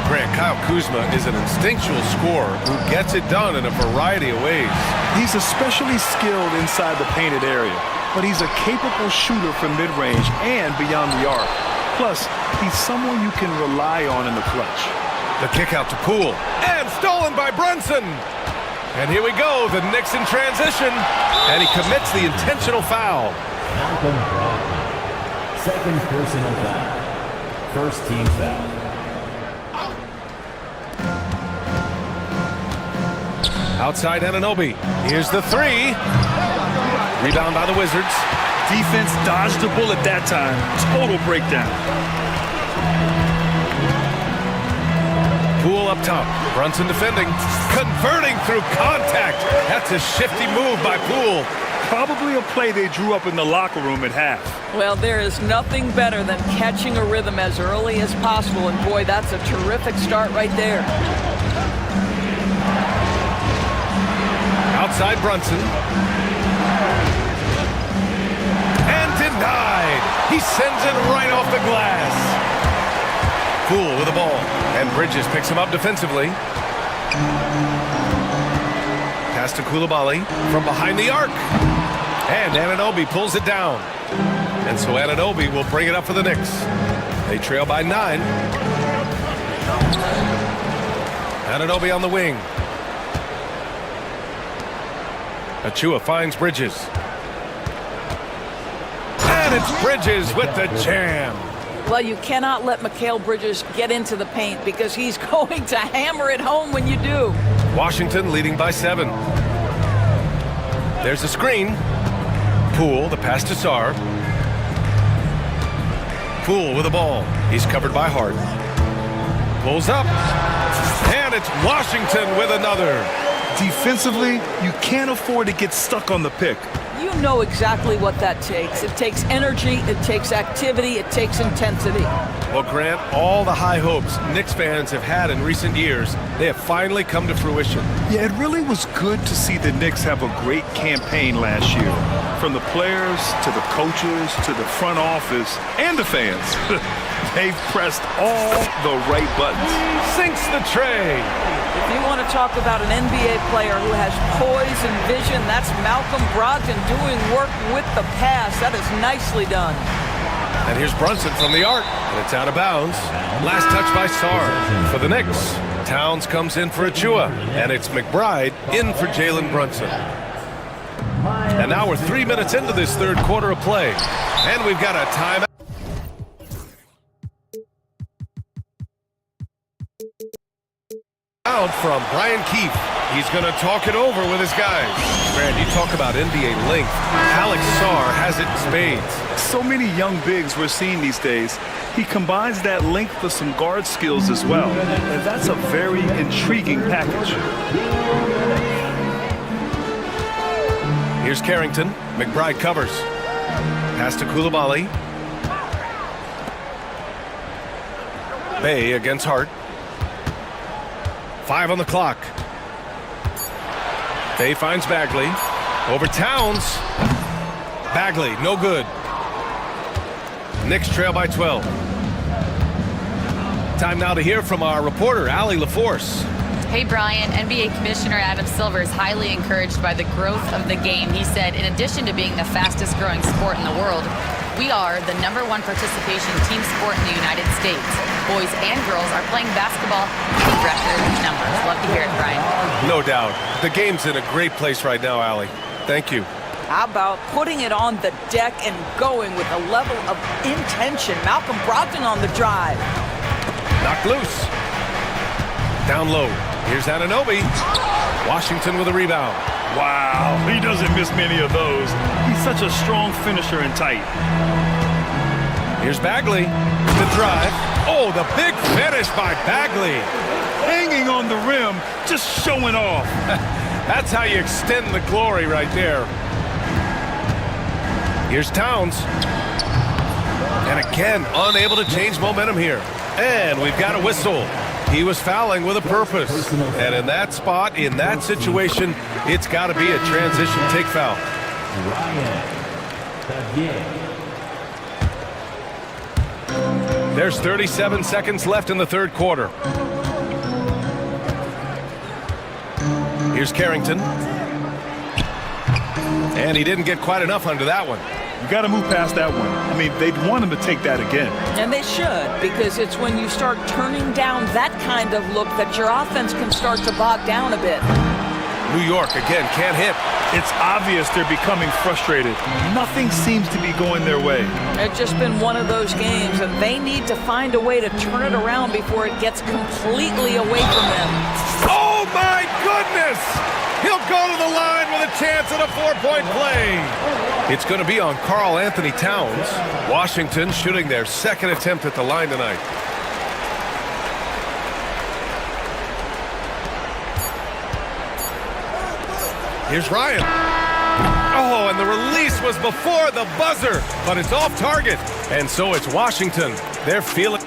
Grant, Kyle Kuzma is an instinctual scorer who gets it done in a variety of ways. He's especially skilled inside the painted area, but he's a capable shooter from mid-range and beyond the arc. Plus, he's someone you can rely on in the clutch. The kick out to Poole, and stolen by Brunson. And here we go, the Knicks in transition, and he commits the intentional foul. Malcolm Brogdon, second personal foul. First team foul. Outside Anunoby. Here's the 3. Rebound by the Wizards. Defense dodged the bullet that time. Total breakdown. Poole up top. Brunson defending. Converting through contact. That's a shifty move by Poole. Probably a play they drew up in the locker room at half. Well, there is nothing better than catching a rhythm as early as possible. And boy, that's a terrific start right there. Outside Brunson. And denied. He sends it right off the glass. Poole with the ball. And Bridges picks him up defensively. Pass to Coulibaly from behind the arc. And Anunoby pulls it down. And so Anunoby will bring it up for the Knicks. They trail by 9. Anunoby on the wing. Achua finds Bridges. And it's Bridges with the jam. Well, you cannot let Mikal Bridges get into the paint because he's going to hammer it home when you do. Washington leading by 7. There's a screen. Poole, the pass to Sarr. Poole with the ball. He's covered by Hart. Pulls up. And it's Washington with another. Defensively, you can't afford to get stuck on the pick. You know exactly what that takes. It takes energy, it takes activity, it takes intensity. Well, Grant, all the high hopes Knicks fans have had in recent years, they have finally come to fruition. Yeah, it really was good to see the Knicks have a great campaign last year. From the players, to the coaches, to the front office, and the fans. They've pressed all the right buttons. Sinks the tray. If you want to talk about an NBA player who has poise and vision, that's Malcolm Brogdon doing work with the pass. That is nicely done. And here's Brunson from the arc, and it's out of bounds. Last touch by Sarr for the Knicks. Towns comes in for Achua, and it's McBride in for Jalen Brunson. And now we're 3 minutes into this third quarter of play, and we've got a timeout. Out from Brian Keefe. He's going to talk it over with his guys. Grant, you talk about NBA length. Alex Sarr has it in spades. So many young bigs we're seeing these days. He combines that length with some guard skills as well. And that's a very intriguing package. Here's Carrington. McBride covers. Pass to Coulibaly. Bay against Hart. 5 on the clock. Bay finds Bagley. Over Towns. Bagley, no good. Knicks trail by 12. Time now to hear from our reporter, Allie LaForce. Hey, Brian. NBA Commissioner Adam Silver is highly encouraged by the growth of the game. He said, in addition to being the fastest growing sport in the world, we are the #1 participation team sport in the United States. Boys and girls are playing basketball in record numbers. Love to hear it, Brian. No doubt. The game's in a great place right now, Allie. Thank you. How about putting it on the deck and going with a level of intention? Malcolm Brogdon on the drive. Knocked loose. Down low. Here's Anunoby. Washington with a rebound. Wow, he doesn't miss many of those. He's such a strong finisher and tight. Here's Bagley. The drive. Oh, the big finish by Bagley. Hanging on the rim, just showing off. That's how you extend the glory right there. Here's Towns. And again, unable to change momentum here. And we've got a whistle. He was fouling with a purpose. And in that spot, in that situation, it's got to be a transition take foul. There's 37 seconds left in the third quarter. Here's Carrington. And he didn't get quite enough under that one. You got to move past that one. I mean, they'd want him to take that again. And they should, because it's when you start turning down that kind of look that your offense can start to bog down a bit. New York, again, can't hit. It's obvious they're becoming frustrated. Nothing seems to be going their way. It's just been one of those games, and they need to find a way to turn it around before it gets completely away from them. Oh, my goodness! He'll go to the line with a chance at a 4-point play. It's going to be on Karl Anthony Towns. Washington shooting their second attempt at the line tonight. Here's Ryan. Oh, and the release was before the buzzer, but it's off target. And so it's Washington. They're feeling...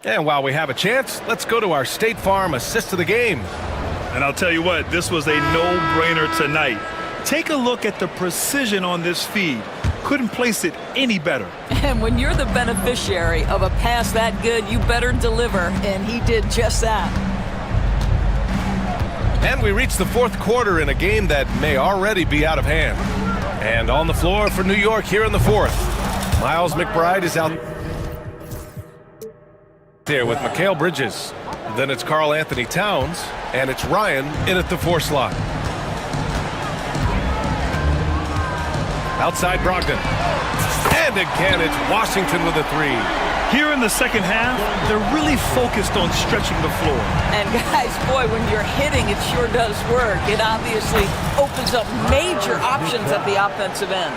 And while we have a chance, let's go to our State Farm assist of the game. And I'll tell you what, this was a no-brainer tonight. Take a look at the precision on this feed. Couldn't place it any better. And when you're the beneficiary of a pass that good, you better deliver, and he did just that. And we reach the fourth quarter in a game that may already be out of hand. And on the floor for New York here in the fourth, Miles McBride is out there with Mikal Bridges. Then it's Karl Anthony Towns, and it's Ryan in at the 4 slot. Outside Brogdon. And again, it's Washington with a 3. Here in the second half, they're really focused on stretching the floor. And guys, boy, when you're hitting, it sure does work. It obviously opens up major options at the offensive end.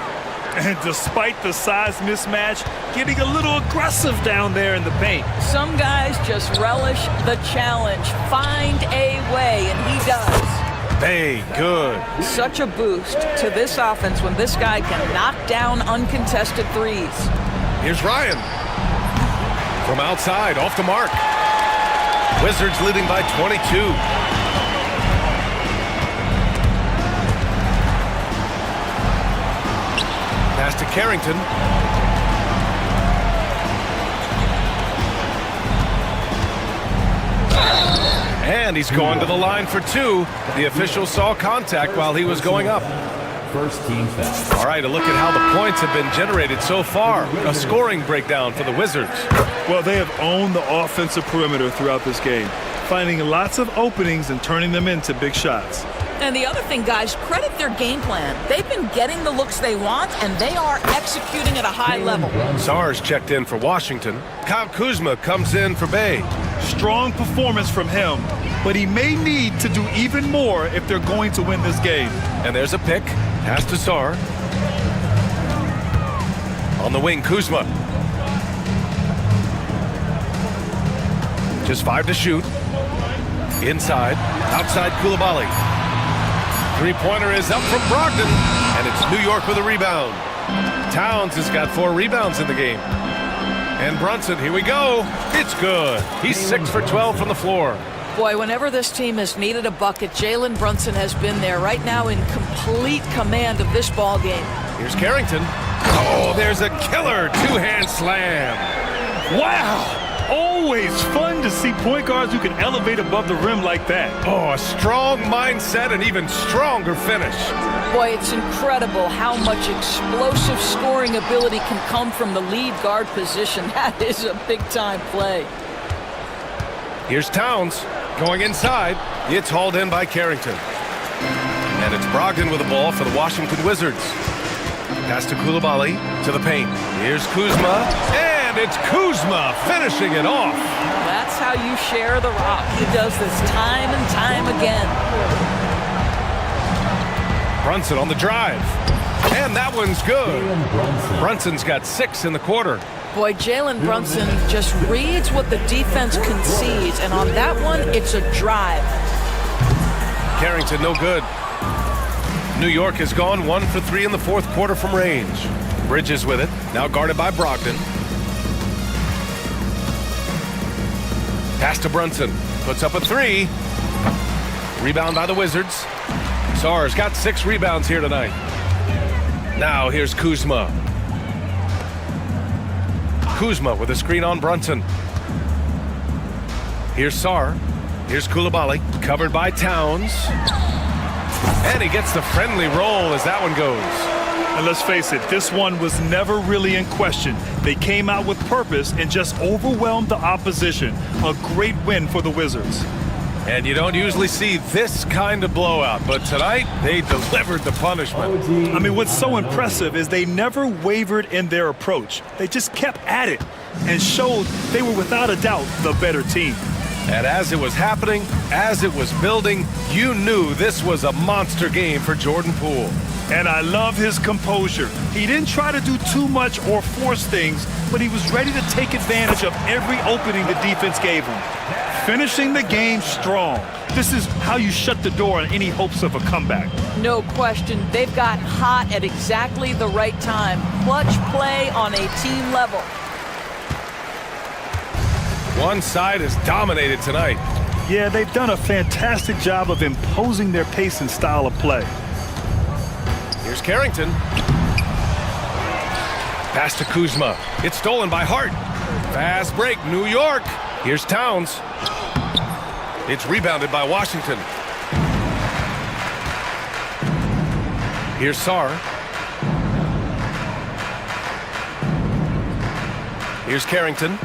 And despite the size mismatch, getting a little aggressive down there in the paint. Some guys just relish the challenge. Find a way, and he does. Bay, good. Such a boost to this offense when this guy can knock down uncontested threes. Here's Ryan. From outside, off the mark. Wizards leading by 22. Pass to Carrington. And he's going to the line for two. The official saw contact while he was going up. First team foul. All right, a look at how the points have been generated so far. A scoring breakdown for the Wizards. Well, they have owned the offensive perimeter throughout this game, finding lots of openings and turning them into big shots. And the other thing, guys, credit their game plan. They've been getting the looks they want, and they are executing at a high level. Sars checked in for Washington. Kyle Kuzma comes in for Bay. Strong performance from him, but he may need to do even more if they're going to win this game. And there's a pick. Pass to Sar. On the wing, Kuzma. Just 5 to shoot. Inside. Outside Koulibaly. Three-pointer is up from Brogdon. And it's New York with a rebound. Towns has got 4 rebounds in the game. And Brunson, here we go. It's good. He's 6 for 12 from the floor. Boy, whenever this team has needed a bucket, Jalen Brunson has been there, right now in complete command of this ball game. Here's Carrington. Oh, there's a killer two-hand slam. Wow! Always fun to see point guards who can elevate above the rim like that. Oh, a strong mindset and even stronger finish. Boy, it's incredible how much explosive scoring ability can come from the lead guard position. That is a big-time play. Here's Towns going inside. It's hauled in by Carrington. And it's Brogdon with the ball for the Washington Wizards. Pass to Koulibaly to the paint. Here's Kuzma. And it's Kuzma finishing it off. That's how you share the rock. He does this time and time again. Brunson on the drive. And that one's good. Brunson's got 6 in the quarter. Boy, Jalen Brunson just reads what the defense concedes, and on that one, it's a drive. Carrington, no good. New York has gone 1 for 3 in the fourth quarter from range. Bridges with it, now guarded by Brogdon. Pass to Brunson, puts up a 3. Rebound by the Wizards. Sars got 6 rebounds here tonight. Now here's Kuzma. Kuzma with a screen on Brunson. Here's Sar. Here's Koulibaly, covered by Towns. And he gets the friendly roll as that one goes. And let's face it, this one was never really in question. They came out with purpose and just overwhelmed the opposition. A great win for the Wizards. And you don't usually see this kind of blowout, but tonight they delivered the punishment. I mean, what's so impressive is they never wavered in their approach. They just kept at it and showed they were without a doubt the better team. And as it was happening, as it was building, you knew this was a monster game for Jordan Poole. And I love his composure. He didn't try to do too much or force things, but he was ready to take advantage of every opening the defense gave him. Finishing the game strong. This is how you shut the door on any hopes of a comeback. No question. They've got hot at exactly the right time. Clutch play on a team level. One side is dominated tonight. Yeah, they've done a fantastic job of imposing their pace and style of play. Here's Carrington. Pass to Kuzma. It's stolen by Hart. Fast break, New York. Here's Towns. It's rebounded by Washington. Here's Sar. Here's Carrington.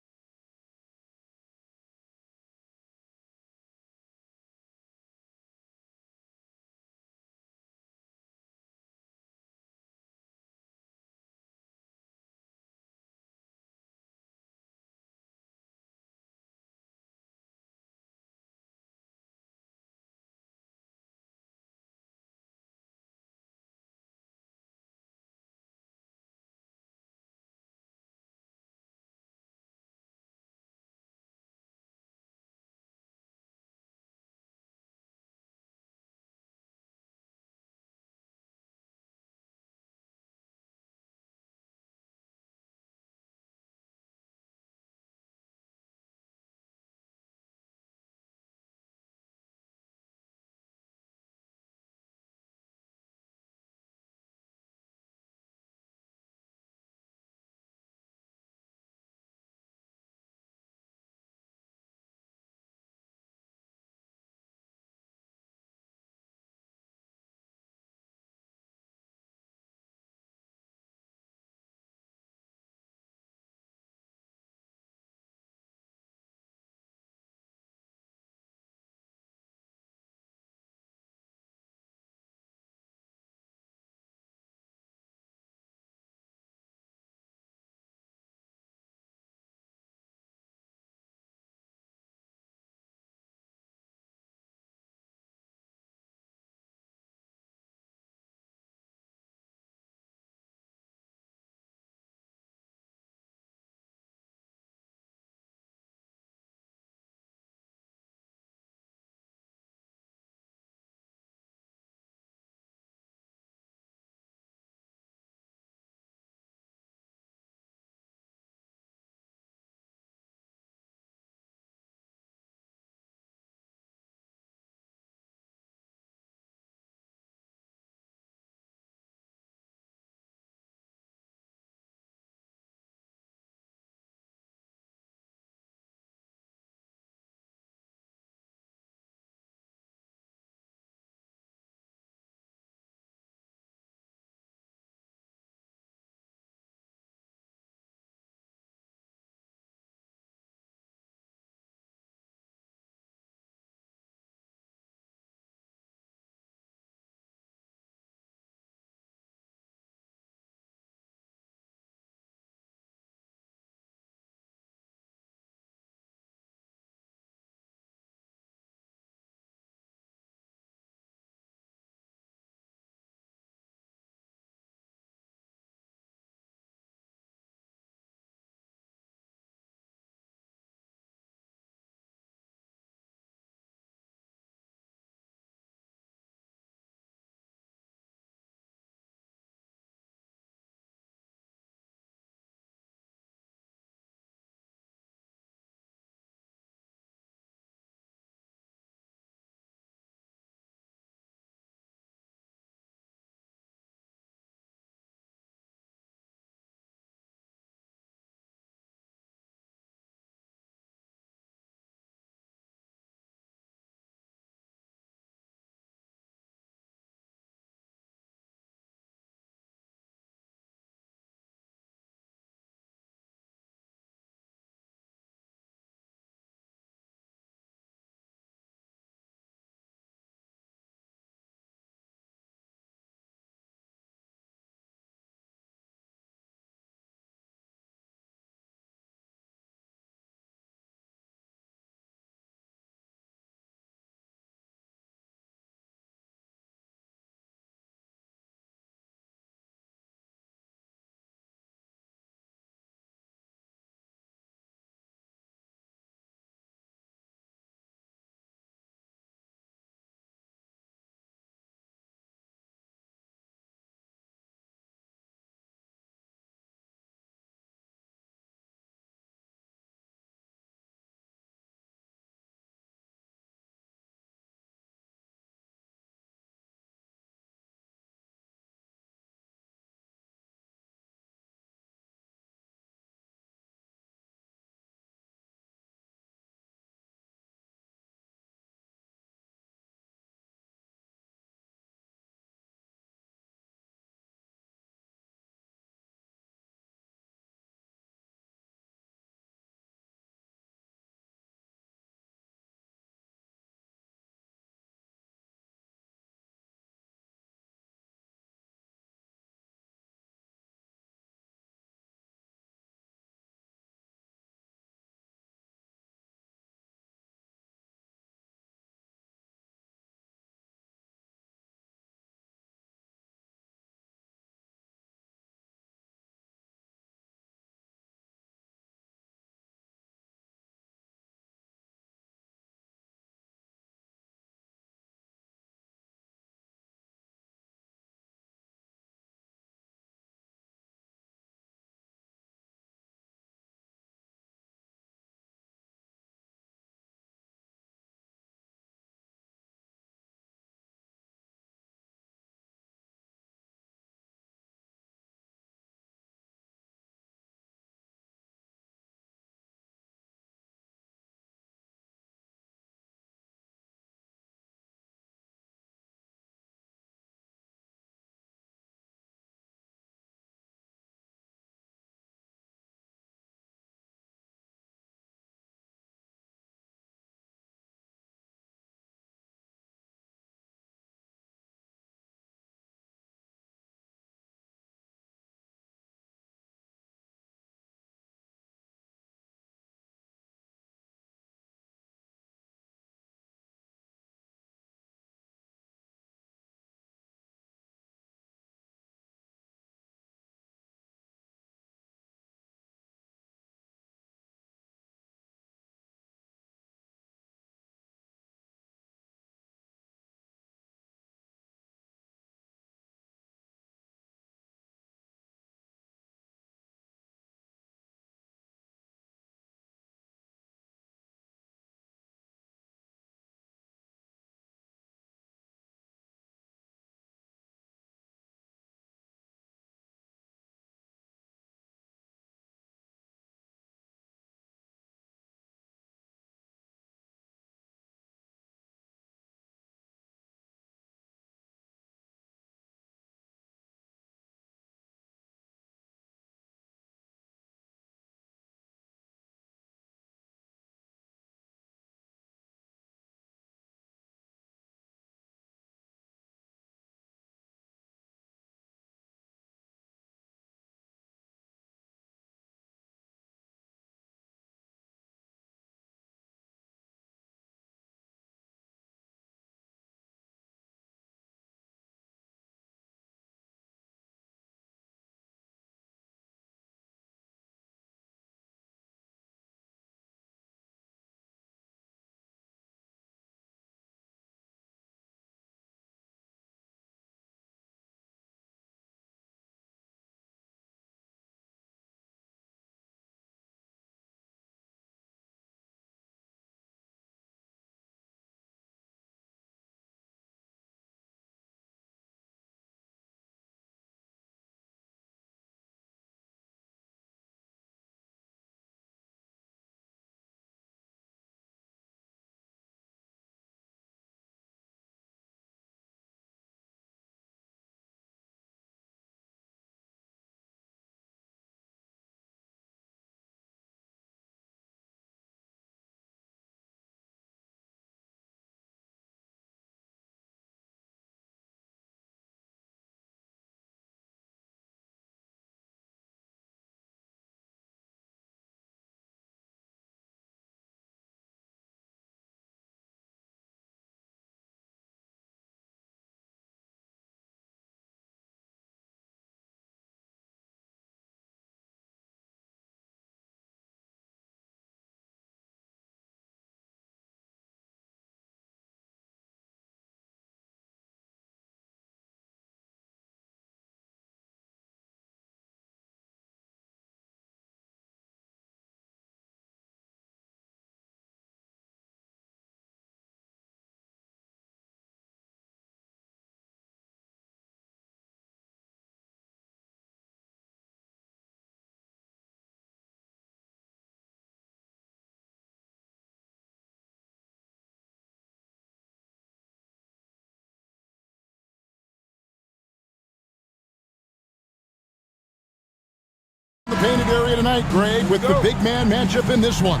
painted area tonight, Greg, with the big man matchup in this one.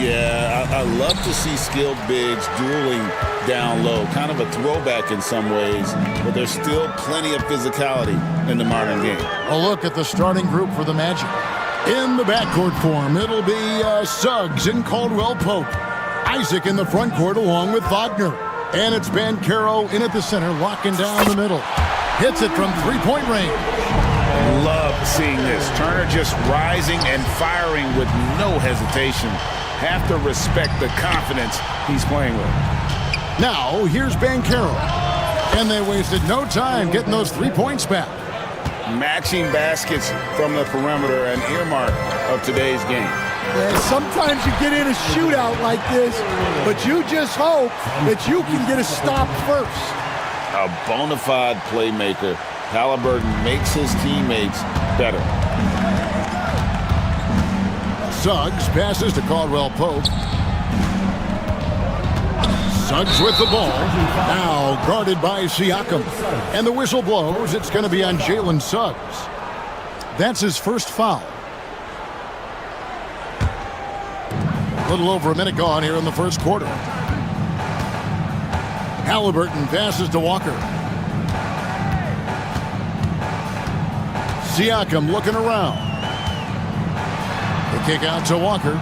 Yeah, I love to see skilled bigs dueling down low. Kind of a throwback in some ways, but there's still plenty of physicality in the modern game. A look at the starting group for the Magic. In the backcourt form, it'll be Suggs and Caldwell Pope. Isaac in the front court along with Wagner. And it's Banchero in at the center, locking down the middle. Hits it from three-point range. Love seeing this. Turner just rising and firing with no hesitation. Have to respect the confidence he's playing with. Now, here's Banchero. And they wasted no time getting those 3 points back. Matching baskets from the perimeter, an earmark of today's game. Yeah, sometimes you get in a shootout like this, but you just hope that you can get a stop first. A bona fide playmaker. Haliburton makes his teammates better. Suggs passes to Caldwell Pope. Suggs with the ball. Now guarded by Siakam. And the whistle blows. It's going to be on Jalen Suggs. That's his first foul. A little over a minute gone here in the first quarter. Haliburton passes to Walker. Siakam looking around. The kick out to Walker.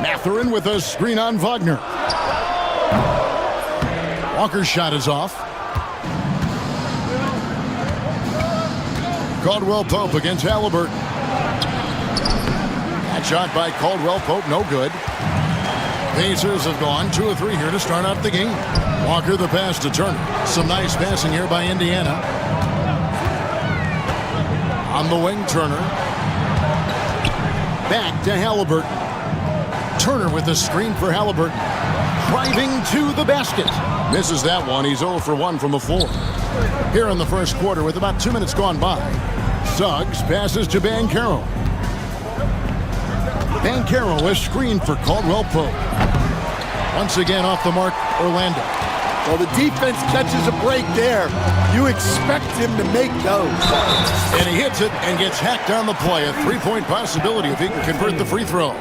Mathurin with a screen on Wagner. Walker's shot is off. Caldwell Pope against Haliburton. That shot by Caldwell Pope, no good. Pacers have gone 2 of 3 here to start out the game. Walker the pass to Turner. Some nice passing here by Indiana. On the wing, Turner. Back to Haliburton. Turner with the screen for Haliburton. Driving to the basket. Misses that one. He's 0 for 1 from the floor. Here in the first quarter with about 2 minutes gone by. Suggs passes to Banchero. Banchero is screened for Caldwell Pope. Once again off the mark, Orlando. Well, the defense catches a break there. You expect him to make those. And he hits it and gets hacked on the play. A 3-point possibility if he can convert the free throw.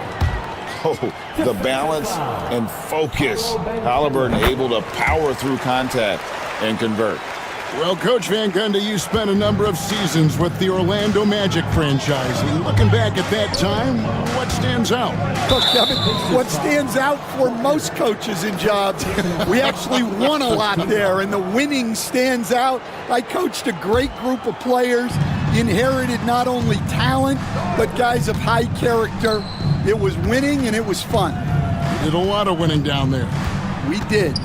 Oh, the balance and focus. Haliburton able to power through contact and convert. Well, Coach Van Gundy, you spent a number of seasons with the Orlando Magic franchise. And looking back at that time, what stands out? Look, Kevin, what stands out for most coaches in jobs, we actually won a lot there, and the winning stands out. I coached a great group of players, inherited not only talent, but guys of high character. It was winning, and it was fun. You did a lot of winning down there. We did.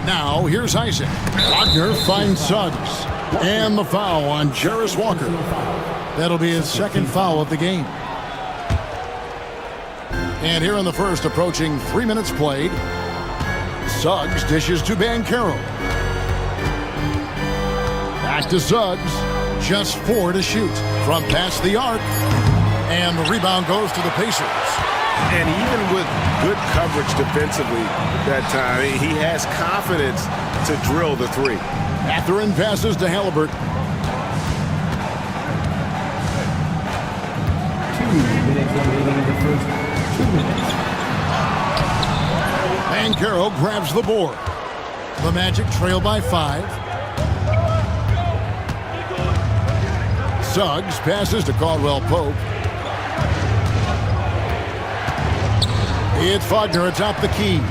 Now, here's Isaac. Wagner finds Suggs. And the foul on Jarris Walker. That'll be his second foul of the game. And here in the first, approaching 3 minutes played. Suggs dishes to Banchero. Back to Suggs. Just 4 to shoot from past the arc. And the rebound goes to the Pacers. And even with good coverage defensively that time, he has confidence to drill the three. Mathurin passes to Haliburton. 2 minutes remaining in the first 2 minutes. Banchero grabs the board. The Magic trail by 5. Suggs passes to Caldwell Pope. It's Wagner atop the key.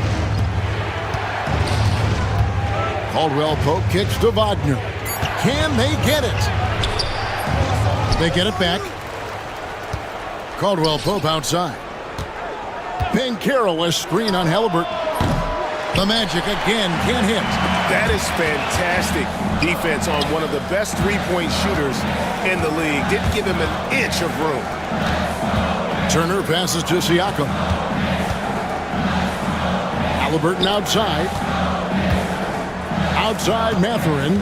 Caldwell Pope kicks to Wagner. Can they get it? They get it back. Caldwell Pope outside. Banchero a screen on Haliburton. The Magic again can't hit. That is fantastic defense on one of the best three-point shooters in the league. Didn't give him an inch of room. Turner passes to Siakam. Haliburton outside. Outside Mathurin.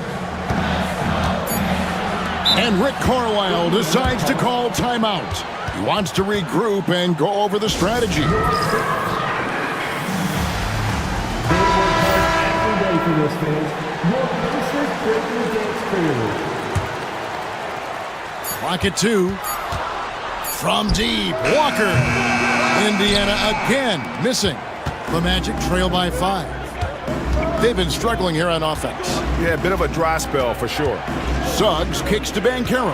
And Rick Carlisle decides to call timeout. He wants to regroup and go over the strategy. Clock at 2. From deep, Walker. Indiana again missing. The Magic trail by 5. They've been struggling here on offense. Yeah, a bit of a dry spell for sure. Suggs kicks to Banchero.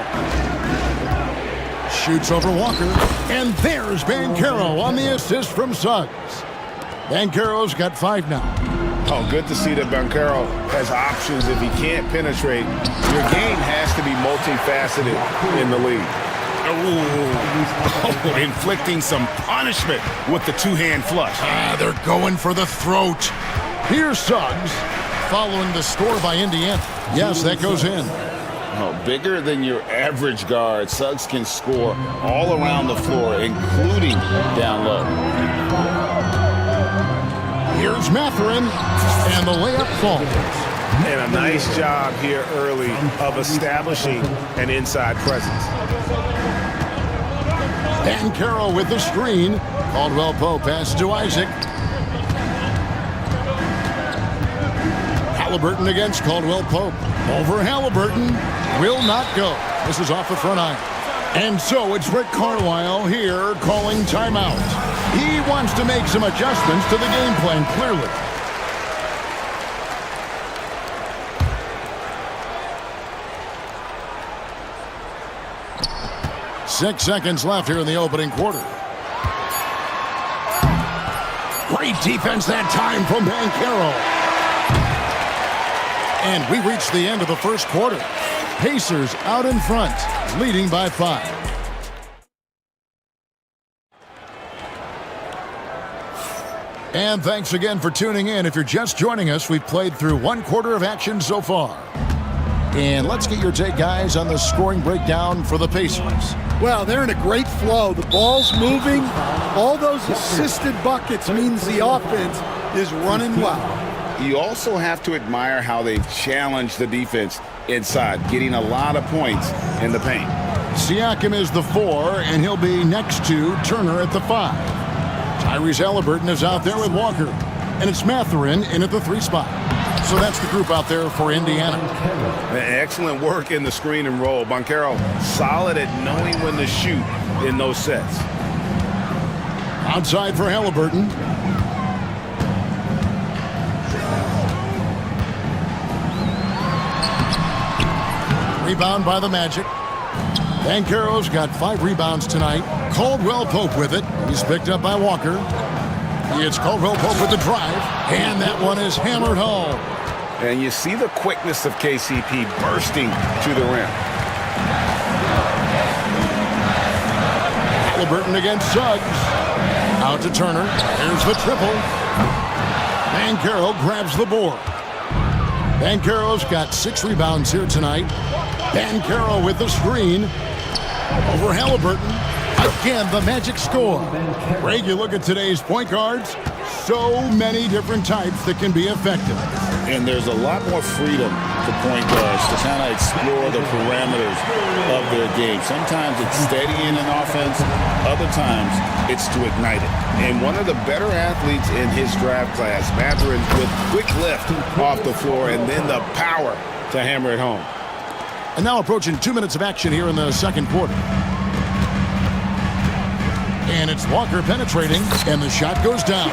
Shoots over Walker. And there's Banchero on the assist from Suggs. Banchero's got 5 now. Oh, good to see that Banchero has options if he can't penetrate. Your game has to be multifaceted in the league. Oh, inflicting some punishment with the two-hand flush. They're going for the throat. Here's Suggs following the score by Indiana. Yes, that goes in. Oh, bigger than your average guard, Suggs can score all around the floor, including down low. Here's Mathurin, and the layup falls. And a nice job here early of establishing an inside presence. Banchero with the screen. Caldwell Pope passes to Isaac. Haliburton against Caldwell Pope. Over Haliburton. Will not go. This is off the front iron. And so it's Rick Carlisle here calling timeout. He wants to make some adjustments to the game plan, clearly. Six seconds left here in the opening quarter. Great defense that time from Banchero. And we reach the end of the first quarter. Pacers out in front, leading by 5. And thanks again for tuning in. If you're just joining us, we've played through one quarter of action so far. And let's get your take, guys, on the scoring breakdown for the Pacers. Well, they're in a great flow. The ball's moving. All those assisted buckets means the offense is running well. You also have to admire how they've challenged the defense inside, getting a lot of points in the paint. Siakam is the 4, and he'll be next to Turner at the 5. Tyrese Haliburton is out there with Walker, and it's Mathurin in at the 3 spot. So that's the group out there for Indiana. Excellent work in the screen and roll. Banchero solid at knowing when to shoot in those sets. Outside for Haliburton. Rebound by the Magic. Banchero's got 5 rebounds tonight. Caldwell Pope with it. He's picked up by Walker. It's Caldwell Pope with the drive, and that one is hammered home. And you see the quickness of KCP bursting to the rim. Haliburton against Suggs. Out to Turner. Here's the triple. Banchero grabs the board. Banchero's got 6 rebounds here tonight. Banchero with the screen. Over Haliburton. Again, the Magic score. Greg, you look at today's point guards. So many different types that can be effective. And there's a lot more freedom to point guards to kind of explore the parameters of their game. Sometimes it's steadying an offense. Other times it's to ignite it. And one of the better athletes in his draft class, Mathurin, with quick lift off the floor and then the power to hammer it home. And now approaching 2 minutes of action here in the second quarter. And it's Walker penetrating, and the shot goes down.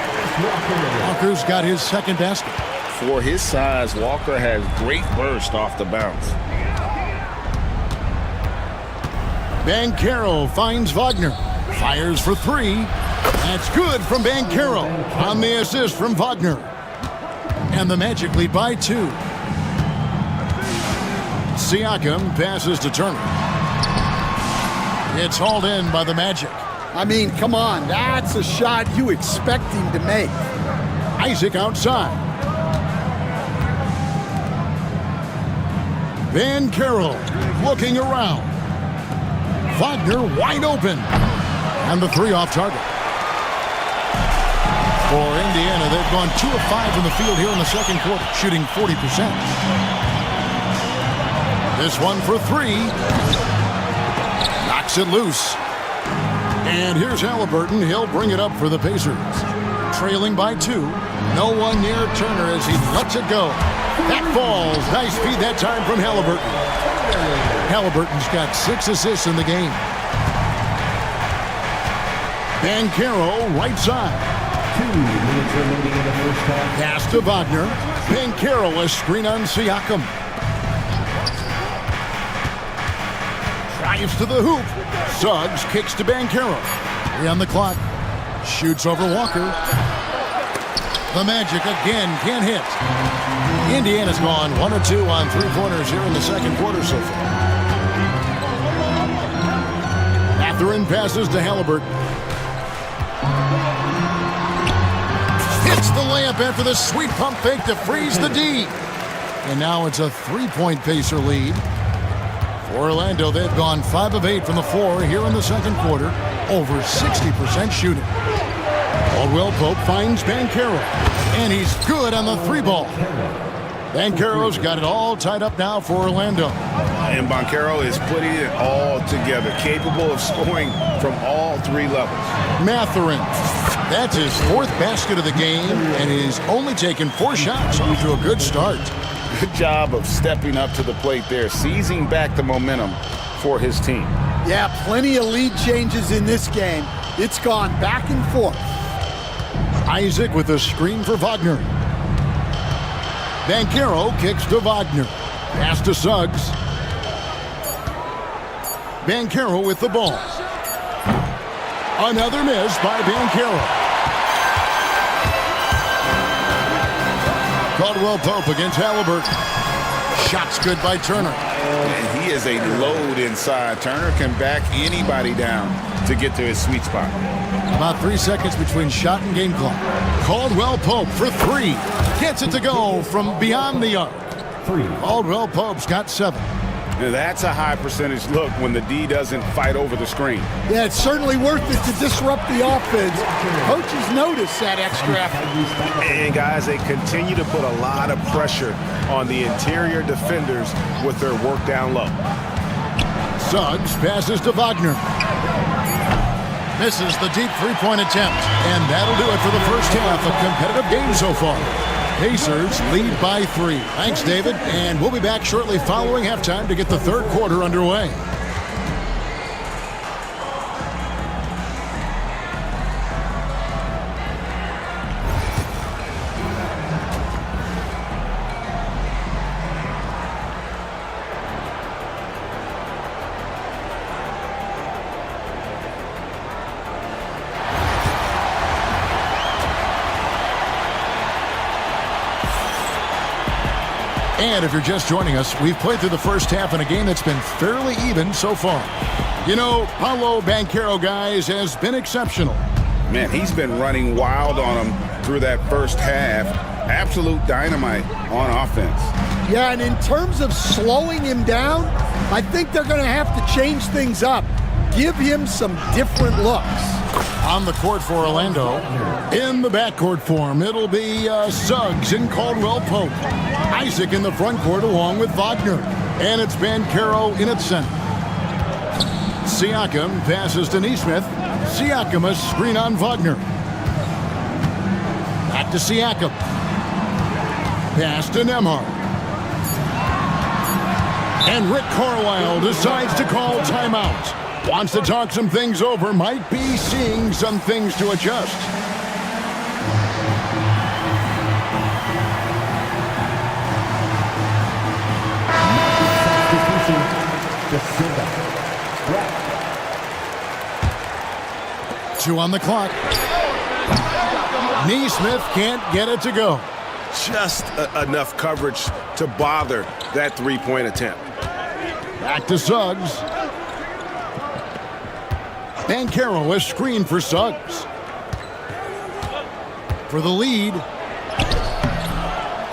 Walker's got his second basket. For his size, Walker has great burst off the bounce. Banchero finds Wagner. Fires for 3. That's good from Banchero on the assist from Wagner. And the Magic lead by 2. Siakam passes to Turner. It's hauled in by the Magic. I mean, come on, that's a shot you expect him to make. Isaac outside. Banchero looking around. Wagner wide open. And the 3 off target. For Indiana, they've gone 2 of 5 from the field here in the second quarter, shooting 40%. This one for 3. Knocks it loose. And here's Haliburton. He'll bring it up for the Pacers. Trailing by 2. No one near Turner as he lets it go. That falls. Nice feed that time from Haliburton. Haliburton's got 6 assists in the game. Banchero, right side. 2 minutes remaining in the first half. Pass to Wagner. Banchero, a screen on Siakam. Drives to the hoop. Suggs kicks to Banchero. 3 on the clock. Shoots over Walker. The Magic again can't hit. Indiana's gone 1 of 2 on 3-pointers here in the second quarter so far. Mathurin passes to Haliburton. Hits the layup after the sweet pump fake to freeze the D. And now it's a 3-point Pacer lead. For Orlando, they've gone 5 of 8 from the floor here in the second quarter. Over 60% shooting. Caldwell Pope finds Banchero. And he's good on the 3-ball. Banchero's got it all tied up now for Orlando. And Banchero is putting it all together, capable of scoring from all 3 levels. Mathurin. That's his 4th basket of the game, and he's only taken 4 shots off to a good start. Good job of stepping up to the plate there, seizing back the momentum for his team. Yeah, plenty of lead changes in this game. It's gone back and forth. Isaac with a screen for Wagner. Banchero kicks to Wagner. Pass to Suggs. Banchero with the ball. Another miss by Banchero. Caldwell Pope against Haliburton. Shots good by Turner. And he is a load inside. Turner can back anybody down to get to his sweet spot. About 3 seconds between shot and game clock. Caldwell Pope for 3. Gets it to go from beyond the arc. Caldwell Pope's got 7. Now that's a high percentage look when the D doesn't fight over the screen. Yeah, it's certainly worth it to disrupt the offense. Coaches notice that extra effort. And guys, they continue to put a lot of pressure on the interior defenders with their work down low. Suggs passes to Wagner. Misses the deep 3-point attempt. And that'll do it for the first half of competitive game so far. Pacers lead by 3. Thanks, David. And we'll be back shortly following halftime to get the third quarter underway. And if you're just joining us, we've played through the first half in a game that's been fairly even so far. You know, Paolo Banchero, guys, has been exceptional. Man, he's been running wild on him through that first half. Absolute dynamite on offense. Yeah, and in terms of slowing him down, I think they're going to have to change things up. Give him some different looks. On the court for Orlando. In the backcourt form, it'll be Suggs and Caldwell Pope. Isaac in the front court along with Wagner. And it's Banchero in its center. Siakam passes to Nesmith. Siakam a screen on Wagner. Back to Siakam. Pass to Nembhard. And Rick Carlisle decides to call timeout. Wants to talk some things over. Might be seeing some things to adjust. Two on the clock. Nesmith can't get it to go. Just enough coverage to bother that 3-point attempt. Back to Suggs. Banchero a screen for Suggs. For the lead.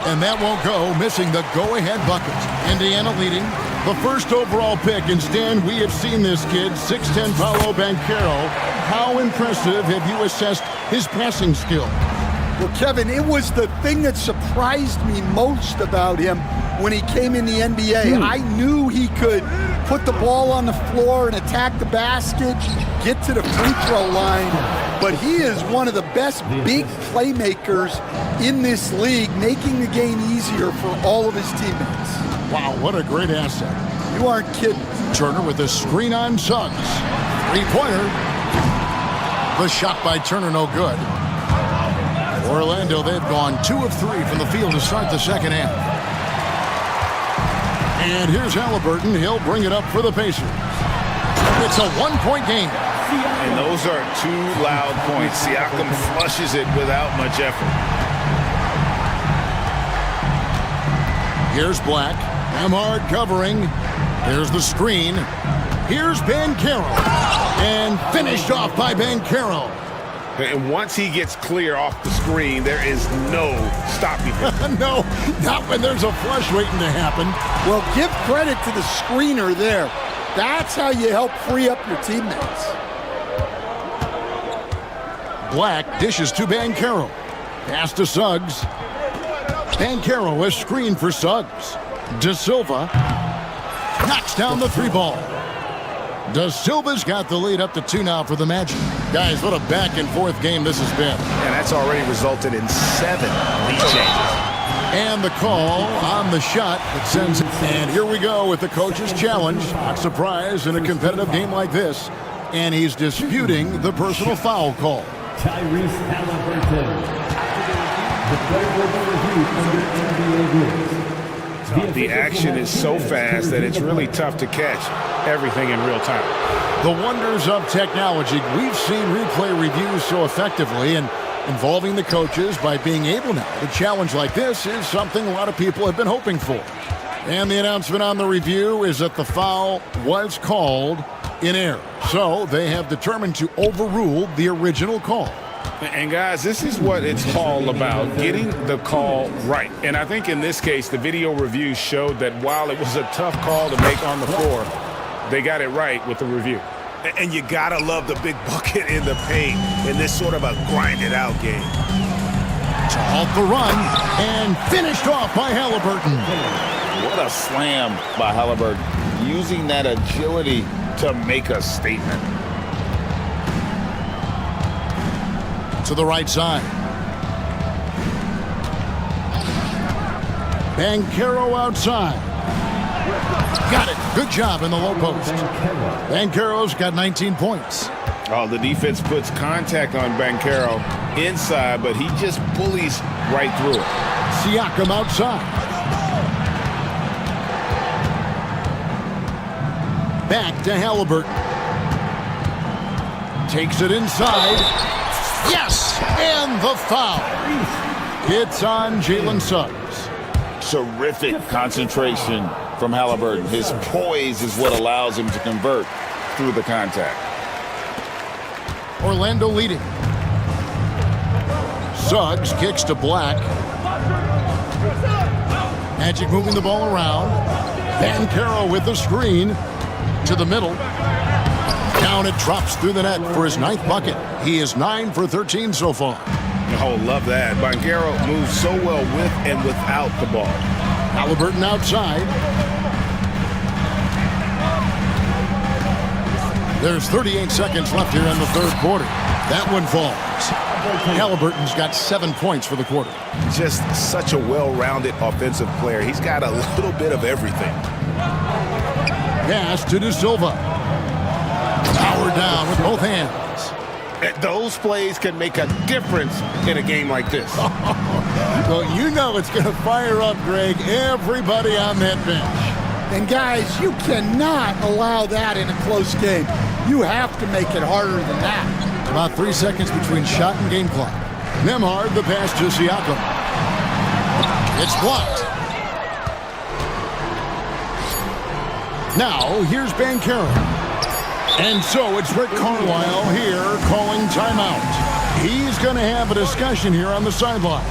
And that won't go, missing the go-ahead bucket. Indiana leading. The first overall pick, and Stan, we have seen this kid, 6'10" Paolo Banchero. How impressive have you assessed his passing skill? Well, Kevin, it was the thing that surprised me most about him when he came in the NBA. I knew he could put the ball on the floor and attack the basket, get to the free throw line, but he is one of the best big playmakers in this league, making the game easier for all of his teammates. Wow, what a great asset. You aren't kidding. Turner with a screen on Suggs. Three-pointer. The shot by Turner, no good. Orlando, they've gone 2 of 3 from the field to start the second half. And here's Haliburton. He'll bring it up for the Pacers. It's a one-point game. And those are 2 loud points. Siakam flushes it without much effort. Here's Black. Amhard covering. Here's the screen. Here's Banchero. And finished off by Banchero. And once he gets clear off the screen, there is no stopping him. No, not when there's a flush waiting to happen. Well, give credit to the screener there. That's how you help free up your teammates. Black dishes to Banchero. Pass to Suggs. Banchero a screen for Suggs. De Silva knocks down the 3-ball. De Silva's got the lead up to 2 now for the Magic. Guys, what a back-and-forth game this has been. And that's already resulted in 7 lead changes. And the call on the shot that sends it. And here we go with the coach's challenge. Not surprised in a competitive game like this. And he's disputing the personal foul call. Tyrese Haliburton. The play will be reviewed under NBA rules. The action is so fast that it's really tough to catch everything in real time. The wonders of technology. We've seen replay reviews so effectively, and involving the coaches by being able now to challenge like this is something a lot of people have been hoping for. And the announcement on the review is that the foul was called in error. So they have determined to overrule the original call. And guys, this is what it's all about, getting the call right. And I think in this case, the video review showed that while it was a tough call to make on the floor, they got it right with the review. And you gotta love the big bucket in the paint in this sort of a grinded-out game. To halt the run, and finished off by Haliburton. What a slam by Haliburton, using that agility to make a statement. To the right side. Banchero outside. Got it. Good job in the low post. Banchero's got 19 points. Oh, the defense puts contact on Banchero inside, but he just bullies right through it. Siakam outside. Back to Haliburton. Takes it inside. Yes! And the foul. It's on Jalen Suggs. Terrific concentration from Haliburton. His poise is what allows him to convert through the contact. Orlando leading. Suggs kicks to Black. Magic moving the ball around. Banchero with the screen to the middle. Down it drops through the net for his 9th bucket. He is 9 for 13 so far. Oh, love that. Banchero moves so well with and without the ball. Haliburton outside. There's 38 seconds left here in the 3rd quarter. That one falls. Haliburton's got 7 points for the quarter. Just such a well-rounded offensive player. He's got a little bit of everything. Pass to De Silva. Power down with both hands. Those plays can make a difference in a game like this. Well, you know it's going to fire up, Greg, everybody on that bench. And guys, you cannot allow that in a close game. You have to make it harder than that. About 3 seconds between shot and game clock. Nembhard, the pass to Siakam. It's blocked. Now, here's Banchero. And so it's Rick Carlisle here calling timeout. He's going to have a discussion here on the sideline.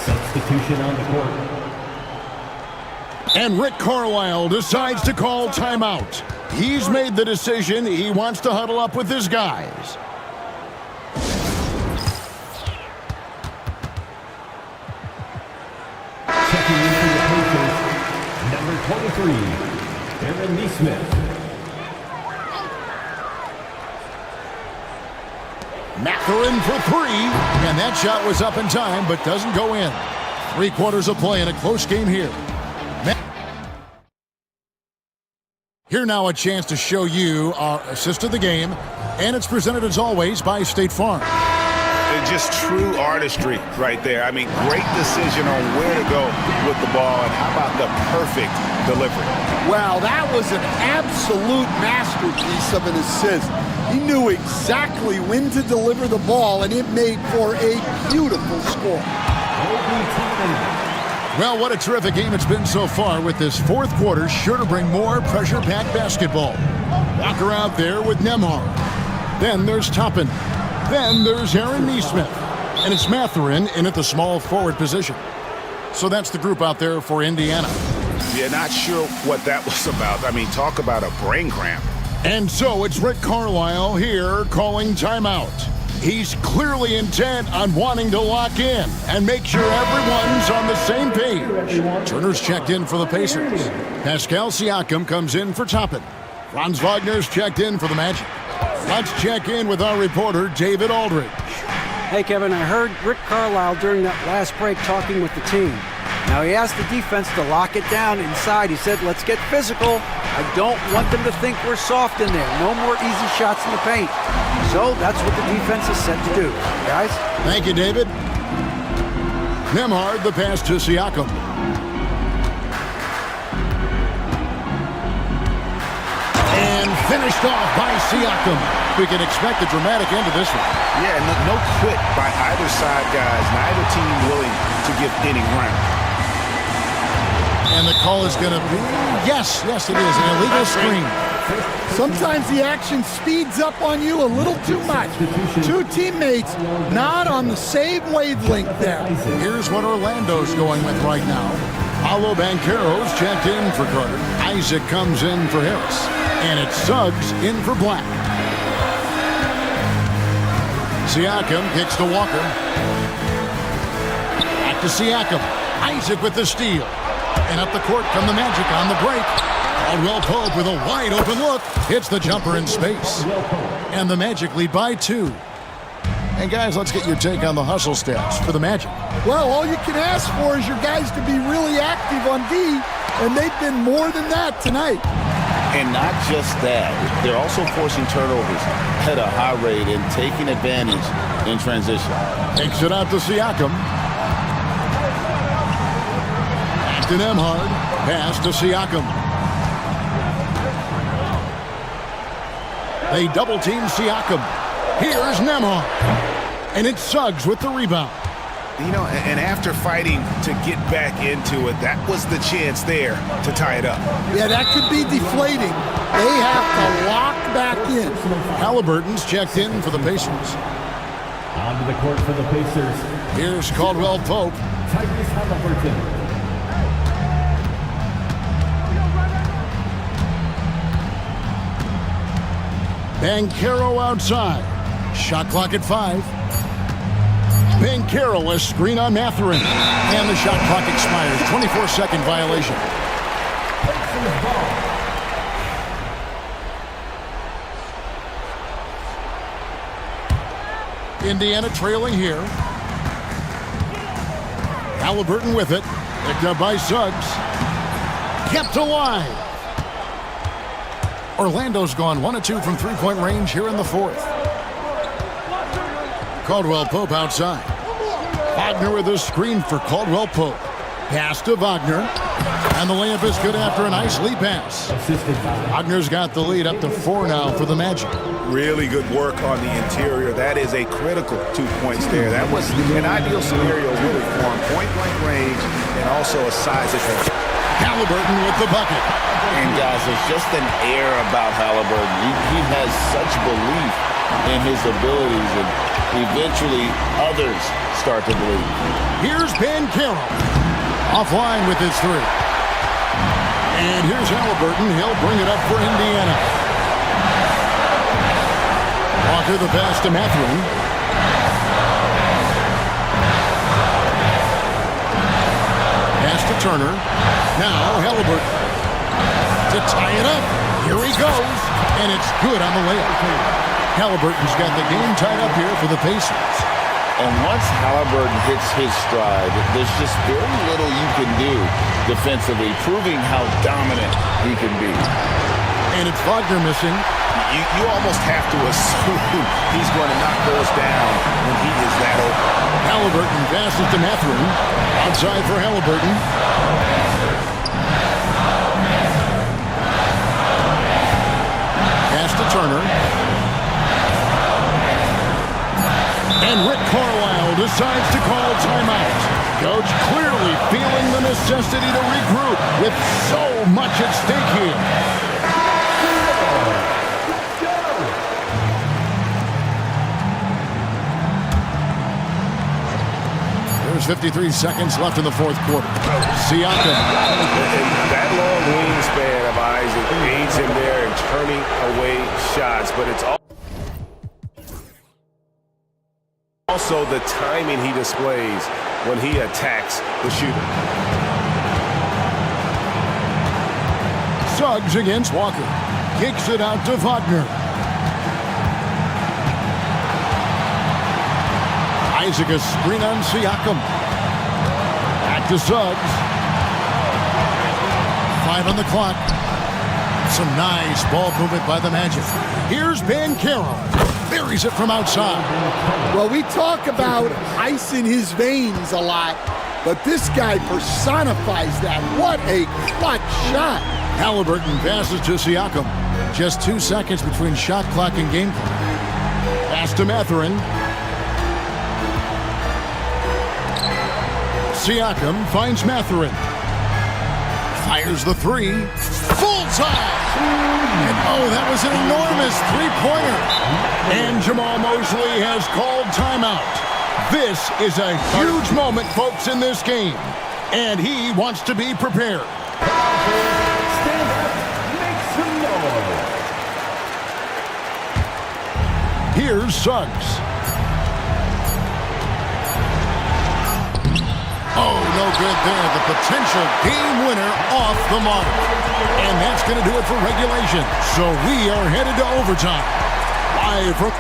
Substitution on the court. And Rick Carlisle decides to call timeout. He's made the decision. He wants to huddle up with his guys. Checking into the Pacers, number 23, Aaron Neesmith. Mathurin for three, and that shot was up in time, but doesn't go in. 3 quarters of play in a close game here. Here now a chance to show you our assist of the game, and it's presented as always by State Farm. Just true artistry right there. I mean, great decision on where to go with the ball, and how about the perfect delivery? Wow, that was an absolute masterpiece of an assist. He knew exactly when to deliver the ball, and it made for a beautiful score. Well, what a terrific game it's been so far, with this fourth quarter sure to bring more pressure-packed basketball. Walker out there with Nembhard. Then there's Toppin. Then there's Aaron Neesmith. And it's Mathurin in at the small forward position. So that's the group out there for Indiana. Yeah, not sure what that was about. I mean, talk about a brain cramp. And so it's Rick Carlisle here calling timeout. He's clearly intent on wanting to lock in and make sure everyone's on the same page. Turner's checked in for the Pacers. Pascal Siakam comes in for Toppin. Franz Wagner's checked in for the Magic. Let's check in with our reporter, David Aldridge. Hey, Kevin, I heard Rick Carlisle during that last break talking with the team. Now, he asked the defense to lock it down inside. He said, let's get physical. I don't want them to think we're soft in there. No more easy shots in the paint. So that's what the defense is set to do. Guys? Thank you, David. Nembhard, the pass to Siakam. And finished off by Siakam. We can expect a dramatic end to this one. Yeah, no quit by either side, guys. Neither team willing to give any ground. And the call is going to be, yes, it is, an illegal screen. Sometimes the action speeds up on you a little too much. Two teammates not on the same wavelength there. Here's what Orlando's going with right now. Paolo Banchero's checked in for Carter. Isaac comes in for Harris. And it's Suggs in for Black. Siakam kicks to Walker. Back to Siakam. Isaac with the steal. And up the court come the Magic on the break. Caldwell Pope with a wide open look. Hits the jumper in space. And the Magic lead by 2. And guys, let's get your take on the hustle stats for the Magic. Well, all you can ask for is your guys to be really active on D, and they've been more than that tonight. And not just that, they're also forcing turnovers at a high rate and taking advantage in transition. Takes it out to Siakam. Back to Nembhard. Pass to Siakam. They double team Siakam. Here's Nembhard. And it's Suggs with the rebound. You know, and after fighting to get back into it, that was the chance there to tie it up. Yeah, that could be deflating. They have to lock back in. Haliburton's checked in for the Pacers. Onto the court for the Pacers. Here's Caldwell Pope. Tyrese Haliburton. Banchero outside. Shot clock at 5. Banchero, a screen on Mathurin. And the shot clock expires. 24-second violation. Indiana trailing here. Haliburton with it. Picked up by Suggs. Kept alive. Orlando's gone 1 of 2 from three-point range here in the fourth. Caldwell Pope outside. Wagner with a screen for Caldwell Pope. Pass to Wagner. And the layup is good after a nice lead pass. Wagner's got the lead up to 4 now for the Magic. Really good work on the interior. That is a critical 2 points there. That was an ideal scenario really for him. Point-blank range and also a size advantage. Haliburton with the bucket. And guys, there's just an air about Haliburton. He has such belief in his abilities, and eventually others start to believe. Here's Banchero. Offline with his 3. And here's Haliburton. He'll bring it up for Indiana. Walker the pass to Mathurin. Pass to Turner. Now Haliburton. to tie it up. Here he goes, and it's good on the layup. Haliburton's got the game tied up here for the Pacers. And once Haliburton hits his stride, there's just very little you can do defensively, proving how dominant he can be. And it's Wagner missing. You almost have to assume he's going to knock those down when he is that open. Haliburton passes to Mathurin. Outside for Haliburton. Pass to Turner. And Rick Carlisle decides to call timeout. Coach clearly feeling the necessity to regroup with so much at stake here. There's 53 seconds left in the fourth quarter. Siakam. That long wingspan of Isaac aids him there in turning away shots, but it's also the timing he displays when he attacks the shooter. Suggs against Walker. Kicks it out to Wagner. Isaac a screen on Siakam. Back to Suggs. 5 on the clock. Some nice ball movement by the Magic. Here's Banchero. Buries it from outside. Well, we talk about ice in his veins a lot, but this guy personifies that. What a clutch shot. Haliburton passes to Siakam. Just 2 seconds between shot clock and game clock. Pass to Mathurin. Siakam finds Mathurin. Fires the three. Full time! And oh, that was an enormous three-pointer. And Jamal Mosley has called timeout. This is a huge moment, folks, in this game. And he wants to be prepared. Stand up, make some noise. Here's Suggs. Oh, no good there. The potential game winner off the mark. And that's going to do it for regulation. So we are headed to overtime. Live from...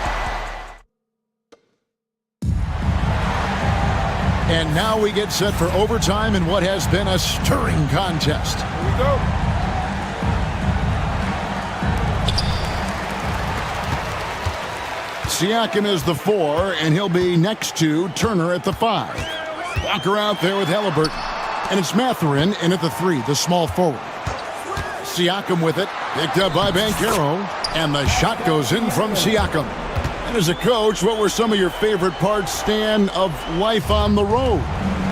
And now we get set for overtime in what has been a stirring contest. Here we go. Siakam is the 4, and he'll be next to Turner at the 5. Walker out there with Haliburton. And it's Mathurin in at the 3, the small forward. Siakam with it, picked up by Banchero, and the shot goes in from Siakam. And as a coach, what were some of your favorite parts, Stan, of life on the road?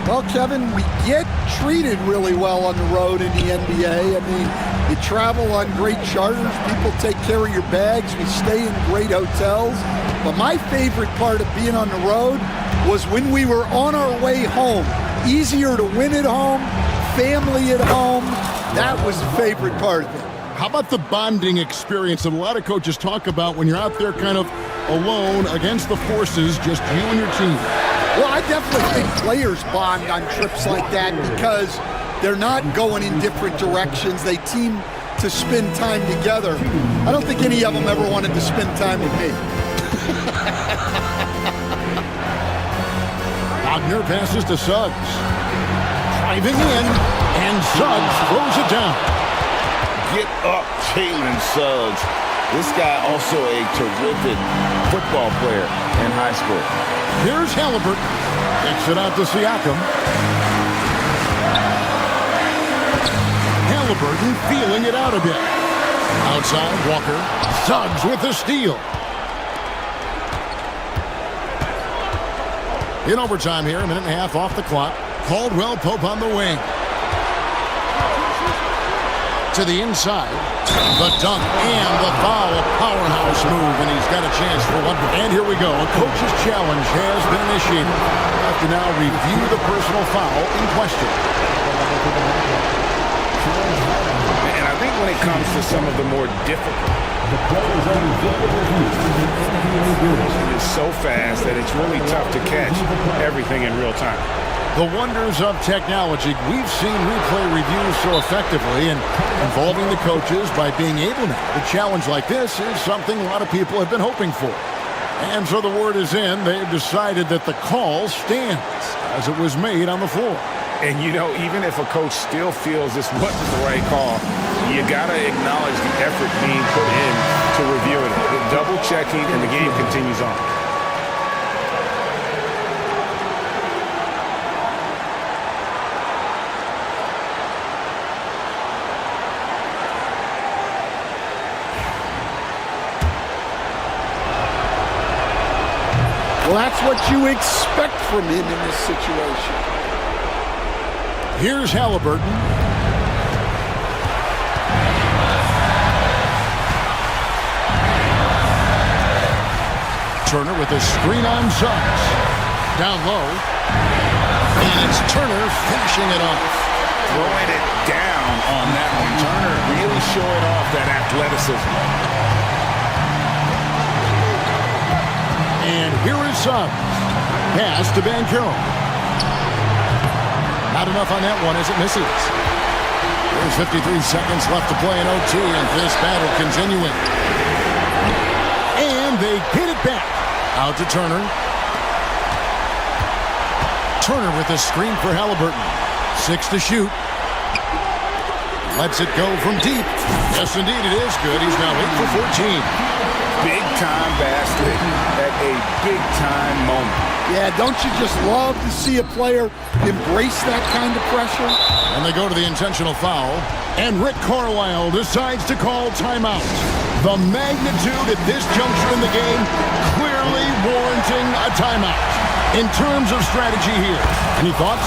Well, Kevin, we get treated really well on the road in the NBA. I mean, you travel on great charters, people take care of your bags, we stay in great hotels. But my favorite part of being on the road was when we were on our way home. Easier to win at home, family at home. That was the favorite part of it. How about the bonding experience that a lot of coaches talk about when you're out there kind of alone against the forces, just you and your team? Well, I definitely think players bond on trips like that because they're not going in different directions. They team to spend time together. I don't think any of them ever wanted to spend time with me. Wagner passes to Suggs. Driving in, and Suggs throws it down. Get up, Jalen Suggs. This guy also a terrific football player in high school. Here's Haliburton. Kicks it out to Siakam. Haliburton feeling it out a bit. Outside, Walker. Suggs with the steal. In overtime here, a minute and a half off the clock. Caldwell Pope on the wing. To the inside. The dunk and the foul. A powerhouse move, and he's got a chance for one. And here we go. A coach's challenge has been initiated. We have to now review the personal foul in question. And I think when it comes to some of the more difficult, it is so fast that it's really tough to catch everything in real time. The wonders of technology. We've seen replay reviews so effectively, and involving the coaches by being able now to challenge like this is something a lot of people have been hoping for. And so the word is in. They've decided that the call stands as it was made on the floor. And, you know, even if a coach still feels this wasn't the right call, you got to acknowledge the effort being put in to reviewing it. Double-checking, and the game continues on. Well, that's what you expect from him in this situation. Here's Haliburton. Turner with a screen on Suggs. Down low. And it's Turner finishing it off. Throwing it down on that one. Turner really showing off that athleticism. And here is Suggs. Pass to Banchero. Not enough on that one as it misses. There's 53 seconds left to play in OT, and this battle continuing. And they get it back. Out to Turner. Turner with a screen for Haliburton. 6 to shoot. Lets it go from deep. Yes, indeed, it is good. He's now 8 for 14. Big-time basket at a big-time moment. Yeah, don't you just love to see a player embrace that kind of pressure? And they go to the intentional foul. And Rick Carlisle decides to call timeout. The magnitude at this juncture in the game clearly warranting a timeout. In terms of strategy here, any thoughts?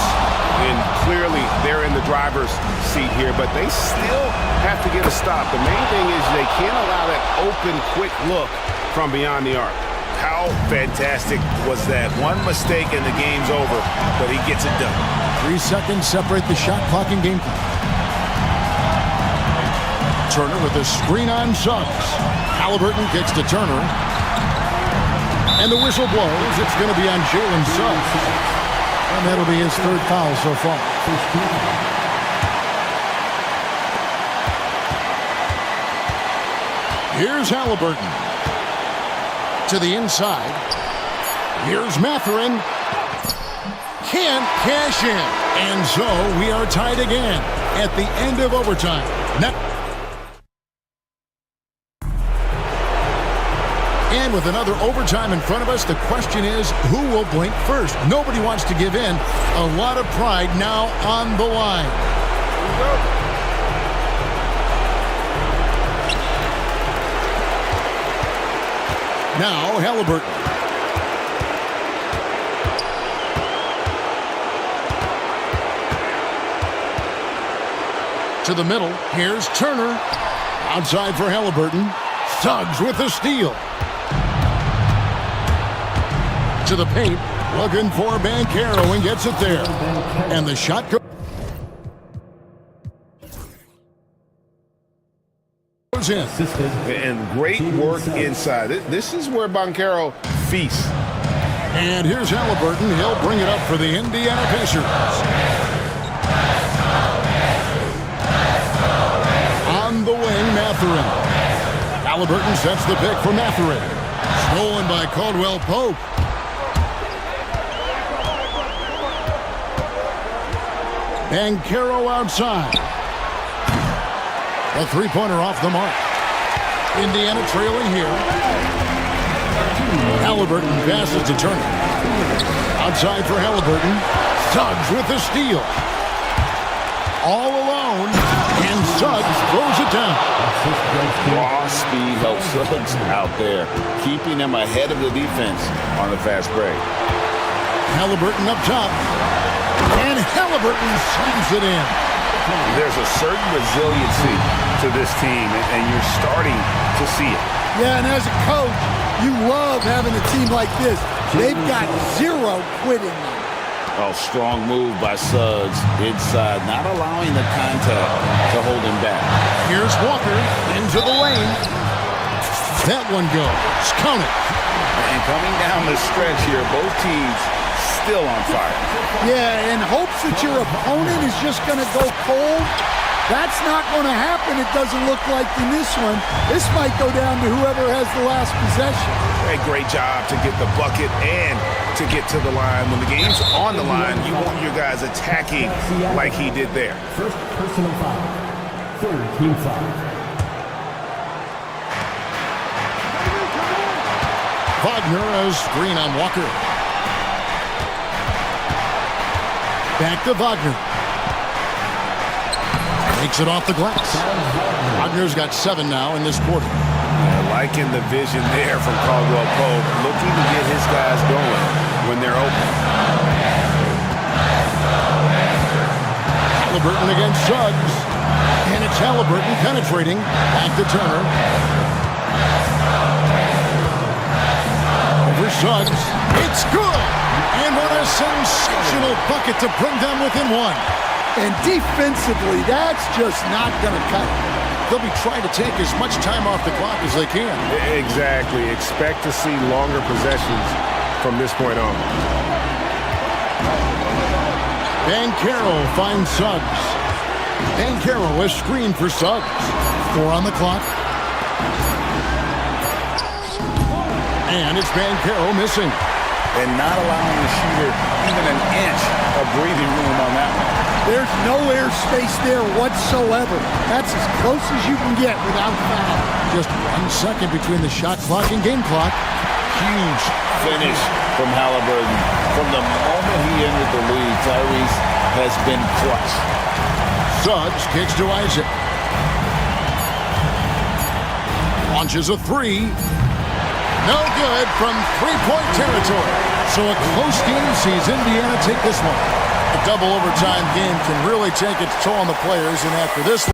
And clearly they're in the driver's seat here, but they still have to get a stop. The main thing is they can't allow that open, quick look from beyond the arc. How fantastic was that? One mistake and the game's over, but he gets it done. 3 seconds separate the shot clock and game clock. Turner with a screen on Suggs. Haliburton kicks to Turner. And the whistle blows. It's going to be on Jalen Suggs. And that'll be his 3rd foul so far. Here's Haliburton. To the inside. Here's Mathurin. Can't cash in. And so we are tied again at the end of overtime. And with another overtime in front of us, the question is, who will blink first? Nobody wants to give in. A lot of pride now on the line. Now, Haliburton. To the middle. Here's Turner. Outside for Haliburton. Suggs with the steal. To the paint, looking for Banchero and gets it there. And the shot goes in. And great work inside. This is where Banchero feasts. And here's Haliburton. He'll bring it up for the Indiana Pacers. On the wing, Mathurin. Haliburton sets the pick for Mathurin. Stolen by Caldwell Pope. Banchero outside. A three-pointer off the mark. Indiana trailing here. Haliburton passes to Turner. Outside for Haliburton. Suggs with the steal. All alone. And Suggs throws it down. Raw speed helps Suggs out there, keeping him ahead of the defense on the fast break. Haliburton up top. And Haliburton slams it in. There's a certain resiliency to this team, and you're starting to see it. Yeah, and as a coach, you love having a team like this. They've got zero quitting. Oh, strong move by Suggs inside, not allowing the contact to hold him back. Here's Walker into the lane. That one goes. Count it. And coming down the stretch here, both teams still on fire. Yeah, in hopes that your opponent is just going to go cold. That's not going to happen, it doesn't look like in this one. This might go down to whoever has the last possession. A great job to get the bucket and to get to the line. When the game's on the line, you want your guys attacking like he did there. First personal foul. Third team foul. Wagner as screen on Walker. Back to Wagner. Takes it off the glass. Wagner's got 7 now in this quarter. Yeah, liking the vision there from Caldwell Pope, looking to get his guys going when they're open. Haliburton against Suggs. And it's Haliburton penetrating. Back to Turner. Over Suggs. It's good! And what a sensational bucket to bring them within 1. And defensively, that's just not going to cut it. They'll be trying to take as much time off the clock as they can. Exactly. Expect to see longer possessions from this point on. Banchero finds Suggs. Banchero is screened for Suggs. 4 on the clock. And it's Banchero missing. And not allowing the shooter even an inch of breathing room on that one. There's no airspace there whatsoever. That's as close as you can get without foul. Just 1 second between the shot clock and game clock. Huge finish from Haliburton. From the moment he entered the league, Tyrese has been crushed. Suggs kicks to Isaac. Launches a 3. No good from three-point territory. So a close game sees Indiana take this one. A double overtime game can really take its toll on the players, and after this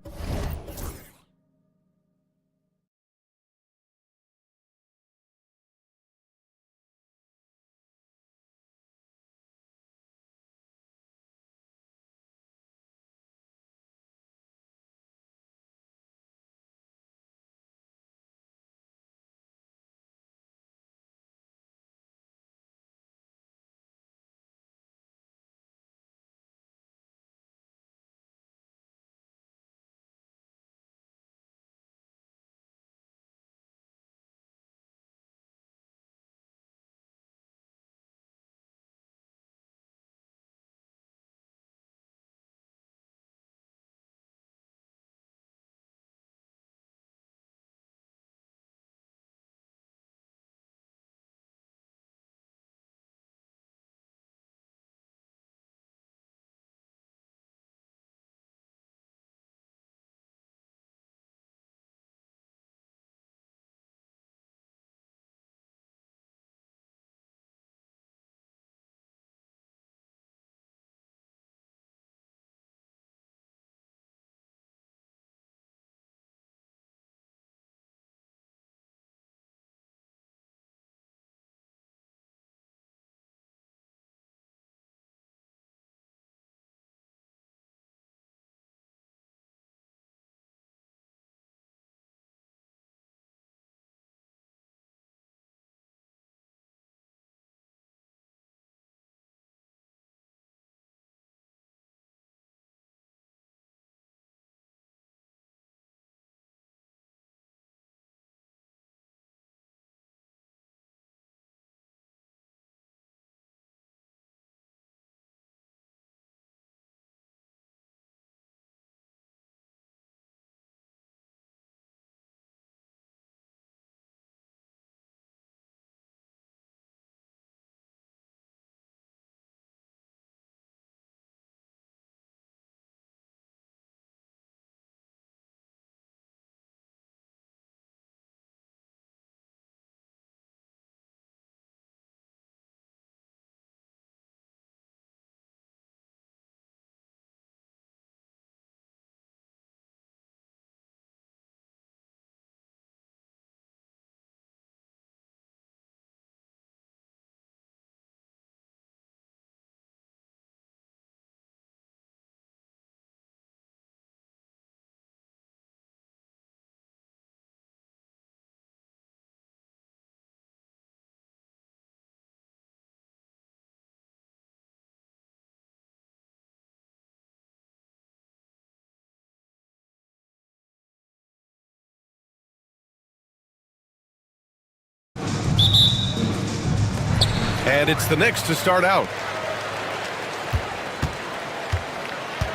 And it's the Knicks to start out.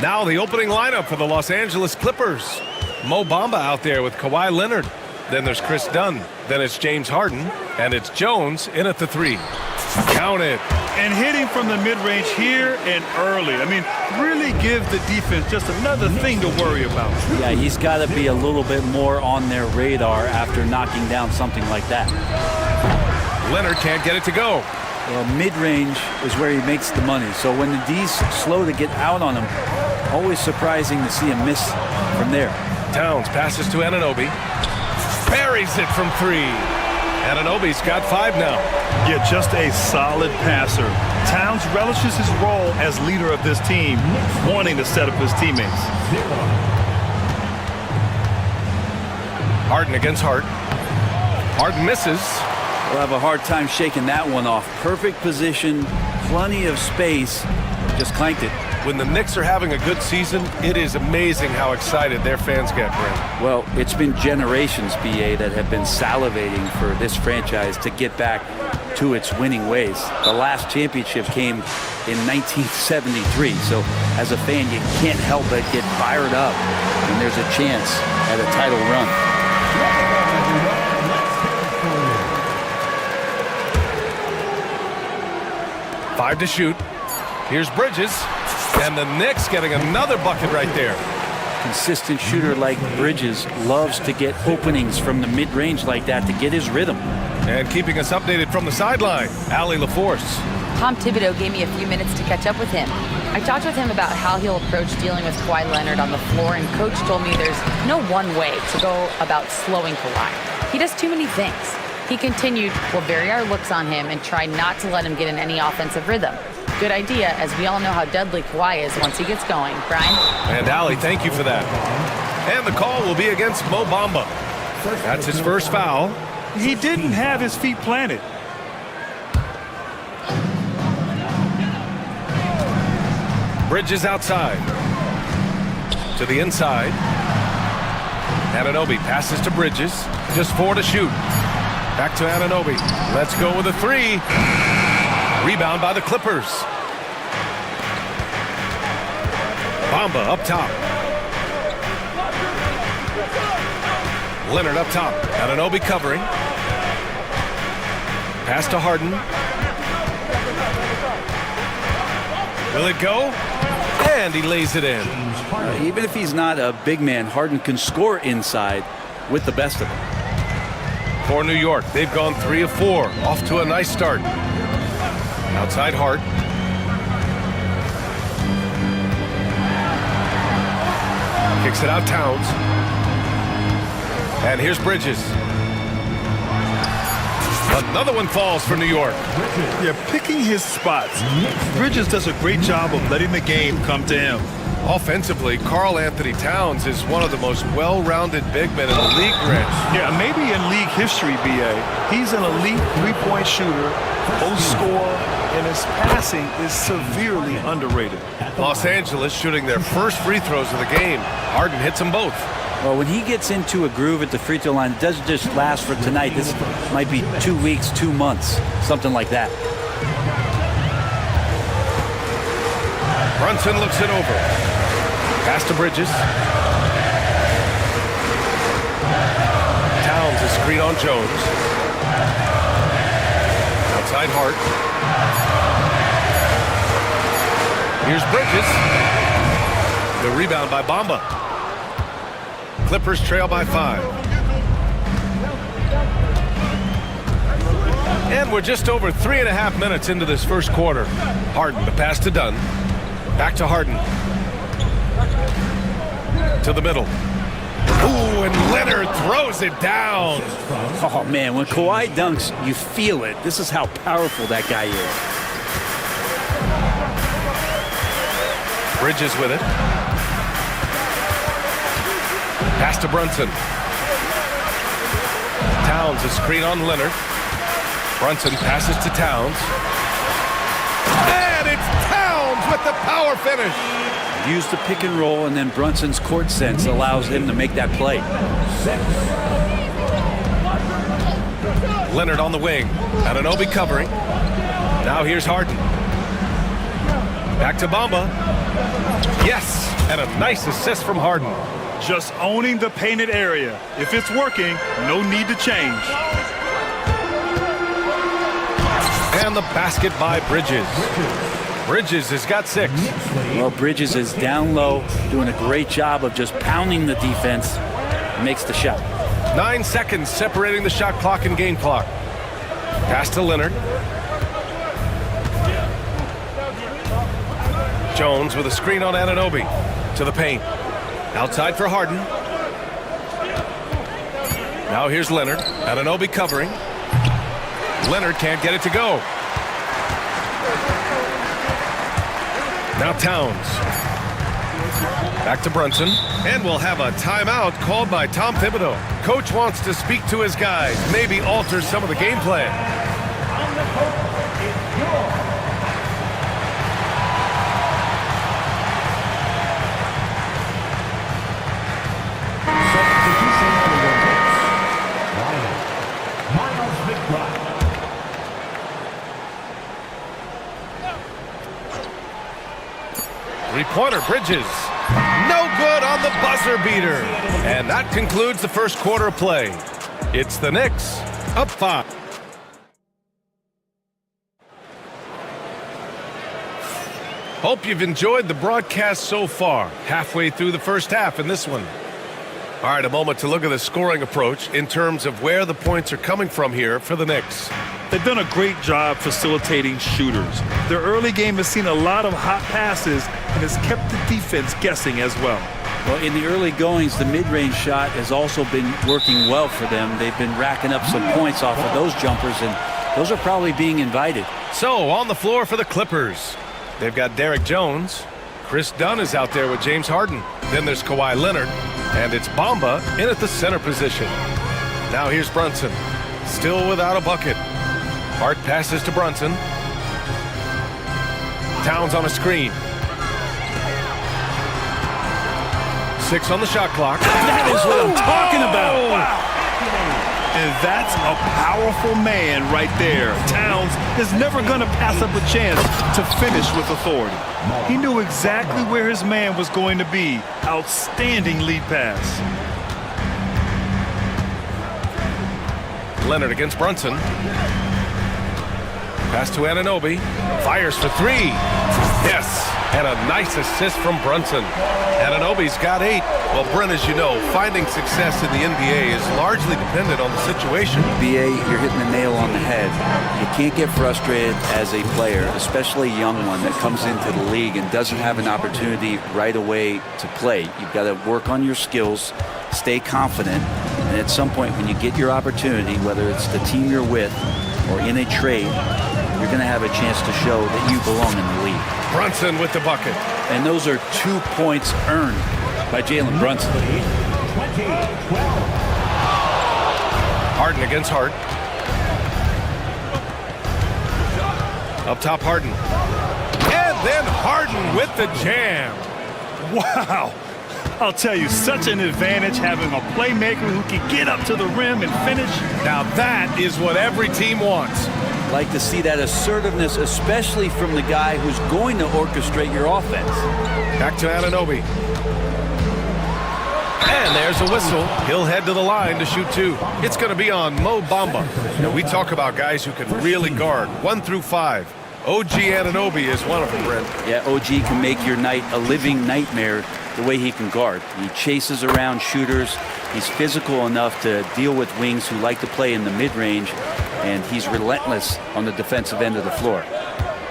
Now the opening lineup for the Los Angeles Clippers. Mo Bamba out there with Kawhi Leonard. Then there's Chris Dunn. Then it's James Harden. And it's Jones in at the 3. Count it. And hitting from the mid-range here and early. I mean, really give the defense just another thing to worry about. Yeah, he's got to be a little bit more on their radar after knocking down something like that. Leonard can't get it to go. Well, mid-range is where he makes the money. So when the D's slow to get out on him, always surprising to see him miss from there. Towns passes to Anunoby. Buries it from 3. Anunoby's got 5 now. Yeah, just a solid passer. Towns relishes his role as leader of this team, wanting to set up his teammates. Harden against Hart. Harden misses. We'll have a hard time shaking that one off. Perfect position, plenty of space, just clanked it. When the Knicks are having a good season, it is amazing how excited their fans get, Brent. Well, it's been generations, BA, that have been salivating for this franchise to get back to its winning ways. The last championship came in 1973, so as a fan, you can't help but get fired up when there's a chance at a title run. 5 to shoot. Here's Bridges. And the Knicks getting another bucket right there. Consistent shooter like Bridges loves to get openings from the mid-range like that to get his rhythm. And keeping us updated from the sideline, Allie LaForce. Tom Thibodeau gave me a few minutes to catch up with him. I talked with him about how he'll approach dealing with Kawhi Leonard on the floor, and Coach told me there's no one way to go about slowing Kawhi. He does too many things. He continued, we'll vary our looks on him and try not to let him get in any offensive rhythm. Good idea, as we all know how deadly Kawhi is once he gets going. Brian? And Allie, thank you for that. And the call will be against Mo Bamba. That's his first foul. He didn't have his feet planted. Bridges outside. To the inside. Anunoby passes to Bridges. Just 4 to shoot. Back to Anunoby. Let's go with a 3. Rebound by the Clippers. Bamba up top. Leonard up top. Anunoby covering. Pass to Harden. Will it go? And he lays it in. Even if he's not a big man, Harden can score inside with the best of them. For New York, they've gone 3 of 4. Off to a nice start. Outside Hart. Kicks it out Towns. And here's Bridges. Another one falls for New York. Yeah, picking his spots. Bridges does a great job of letting the game come to him. Offensively, Karl Anthony Towns is one of the most well-rounded big men in the league, Rich. Yeah, maybe in league history, BA. He's an elite three-point shooter, post scorer, and his passing is severely underrated. Los Angeles shooting their first free throws of the game. Harden hits them both. Well, when he gets into a groove at the free throw line, it doesn't just last for tonight. This might be 2 weeks, 2 months, something like that. Brunson looks it over. Pass to Bridges. Towns is screen on Jones. Outside Hart. Here's Bridges. The rebound by Bamba. Clippers trail by 5. And we're just over 3.5 minutes into this first quarter. Harden, the pass to Dunn. Back to Harden. To the middle. Ooh, and Leonard throws it down. Oh, man, when Kawhi dunks, you feel it. This is how powerful that guy is. Bridges with it. Pass to Brunson. Towns a screen on Leonard. Brunson passes to Towns. And it's Towns with the power finish. Use the pick and roll, and then Brunson's court sense allows him to make that play. Leonard on the wing. Anunoby covering. Now here's Harden. Back to Bamba. Yes, and a nice assist from Harden. Just owning the painted area. If it's working, no need to change. And the basket by Bridges. Bridges has got 6. Well, Bridges is down low, doing a great job of just pounding the defense. Makes the shot. 9 seconds separating the shot clock and game clock. Pass to Leonard. Jones with a screen on Anunoby. To the paint. Outside for Harden. Now here's Leonard. Anunoby covering. Leonard can't get it to go. Now Towns. Back to Brunson. And we'll have a timeout called by Tom Thibodeau. Coach wants to speak to his guys, maybe alter some of the game plan. Three-pointer, Bridges. No good on the buzzer beater. And that concludes the first quarter of play. It's the Knicks, up 5. Hope you've enjoyed the broadcast so far. Halfway through the first half in this one. All right, a moment to look at the scoring approach in terms of where the points are coming from here for the Knicks. They've done a great job facilitating shooters. Their early game has seen a lot of hot passes and has kept the defense guessing as well. Well, in the early goings, the mid-range shot has also been working well for them. They've been racking up some points off of those jumpers, and those are probably being invited. So, on the floor for the Clippers, they've got Derek Jones. Chris Dunn is out there with James Harden. Then there's Kawhi Leonard, and it's Bamba in at the center position. Now here's Brunson, still without a bucket. Hart passes to Brunson. Towns on a screen. 6 on the shot clock. That is what I'm talking about. Wow. And that's a powerful man right there. Towns is never going to pass up a chance to finish with authority. He knew exactly where his man was going to be. Outstanding lead pass. Leonard against Brunson. Pass to Anunoby. Fires for 3. Yes, and a nice assist from Brunson. Anunoby's got 8. Well, Brent, as you know, finding success in the NBA is largely dependent on the situation. BA, you're hitting the nail on the head. You can't get frustrated as a player, especially a young one that comes into the league and doesn't have an opportunity right away to play. You've got to work on your skills, stay confident, and at some point when you get your opportunity, whether it's the team you're with or in a trade, you're going to have a chance to show that you belong in the league. Brunson with the bucket. And those are 2 points earned by Jalen Brunson. Harden against Hart. Up top, Harden. And then Harden with the jam. Wow. I'll tell you, such an advantage having a playmaker who can get up to the rim and finish. Now that is what every team wants. Like to see that assertiveness, especially from the guy who's going to orchestrate your offense. Back to Anunoby. And there's a whistle. He'll head to the line to shoot 2. It's going to be on Mo Bamba. Now, we talk about guys who can really guard 1 through 5. OG Anunoby is one of them, Brent. Yeah, OG can make your night a living nightmare the way he can guard. He chases around shooters. He's physical enough to deal with wings who like to play in the mid-range, and he's relentless on the defensive end of the floor.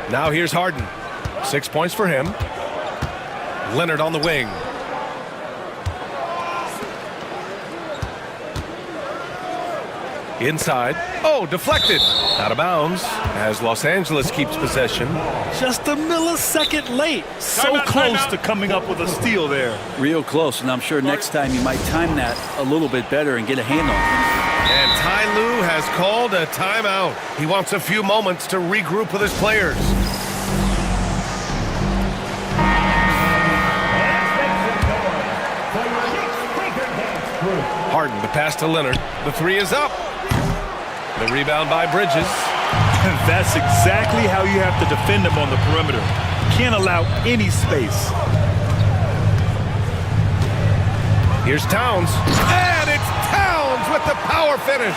Now here's Harden. 6 points for him. Leonard on the wing. Inside. Oh, deflected. Out of bounds as Los Angeles keeps possession. Just a millisecond late. So close to coming up with a steal there. Real close, and I'm sure next time you might time that a little bit better and get a hand on it. And Ty Lue has called a timeout. He wants a few moments to regroup with his players. Harden, the pass to Leonard. The 3 is up. The rebound by Bridges. That's exactly how you have to defend them on the perimeter. Can't allow any space. Here's Towns. And it's Towns with the power finish.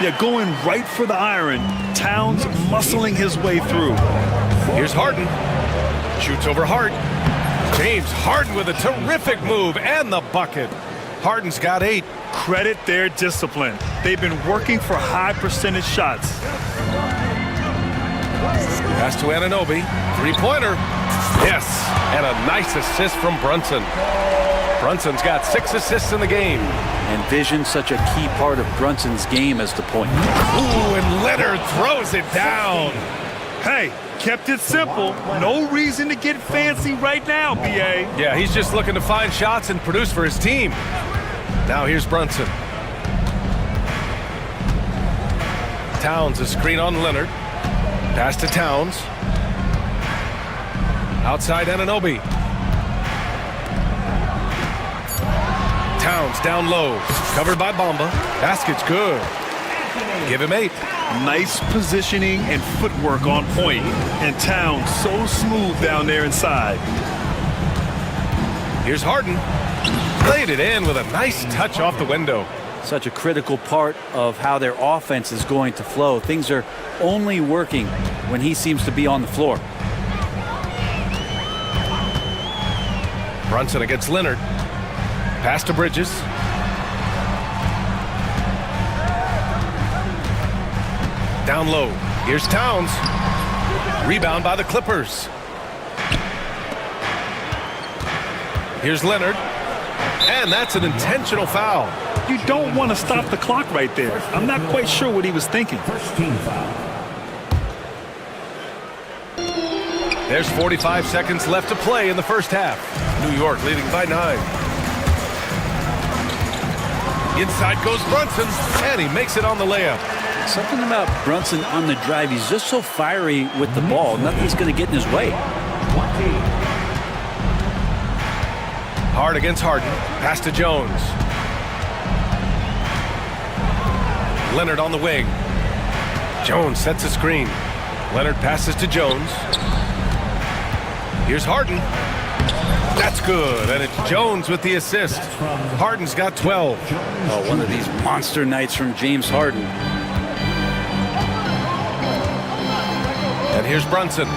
Yeah, going right for the iron. Towns muscling his way through. Here's Harden. Shoots over Hart. James Harden with a terrific move and the bucket. Harden's got 8. Credit their discipline. They've been working for high percentage shots. Pass to Anunoby. Three-pointer. Yes, and a nice assist from Brunson. Brunson's got 6 assists in the game. And vision, such a key part of Brunson's game as the point. Ooh, and Leonard throws it down. Hey, kept it simple. No reason to get fancy right now, B.A. Yeah, he's just looking to find shots and produce for his team. Now here's Brunson. Towns, a screen on Leonard. Pass to Towns. Outside Anunoby. Towns down low. Covered by Bamba. Basket's good. Give him 8. Nice positioning and footwork on point. And Towns so smooth down there inside. Here's Harden. Laid it in with a nice touch off the window. Such a critical part of how their offense is going to flow. Things are only working when he seems to be on the floor. Brunson against Leonard. Pass to Bridges. Down low. Here's Towns. Rebound by the Clippers. Here's Leonard. And that's an intentional foul. You don't want to stop the clock right there. I'm not quite sure what he was thinking. First team foul. There's 45 seconds left to play in the first half. New York leading by 9. Inside goes Brunson, and he makes it on the layup. Something about Brunson on the drive. He's just so fiery with the ball. Nothing's going to get in his way. Hard against Harden. Pass to Jones. Leonard on the wing. Jones sets a screen. Leonard passes to Jones. Here's Harden. That's good, and it's Jones with the assist. Harden's got 12. Oh, one of these monster nights from James Harden. And here's Brunson.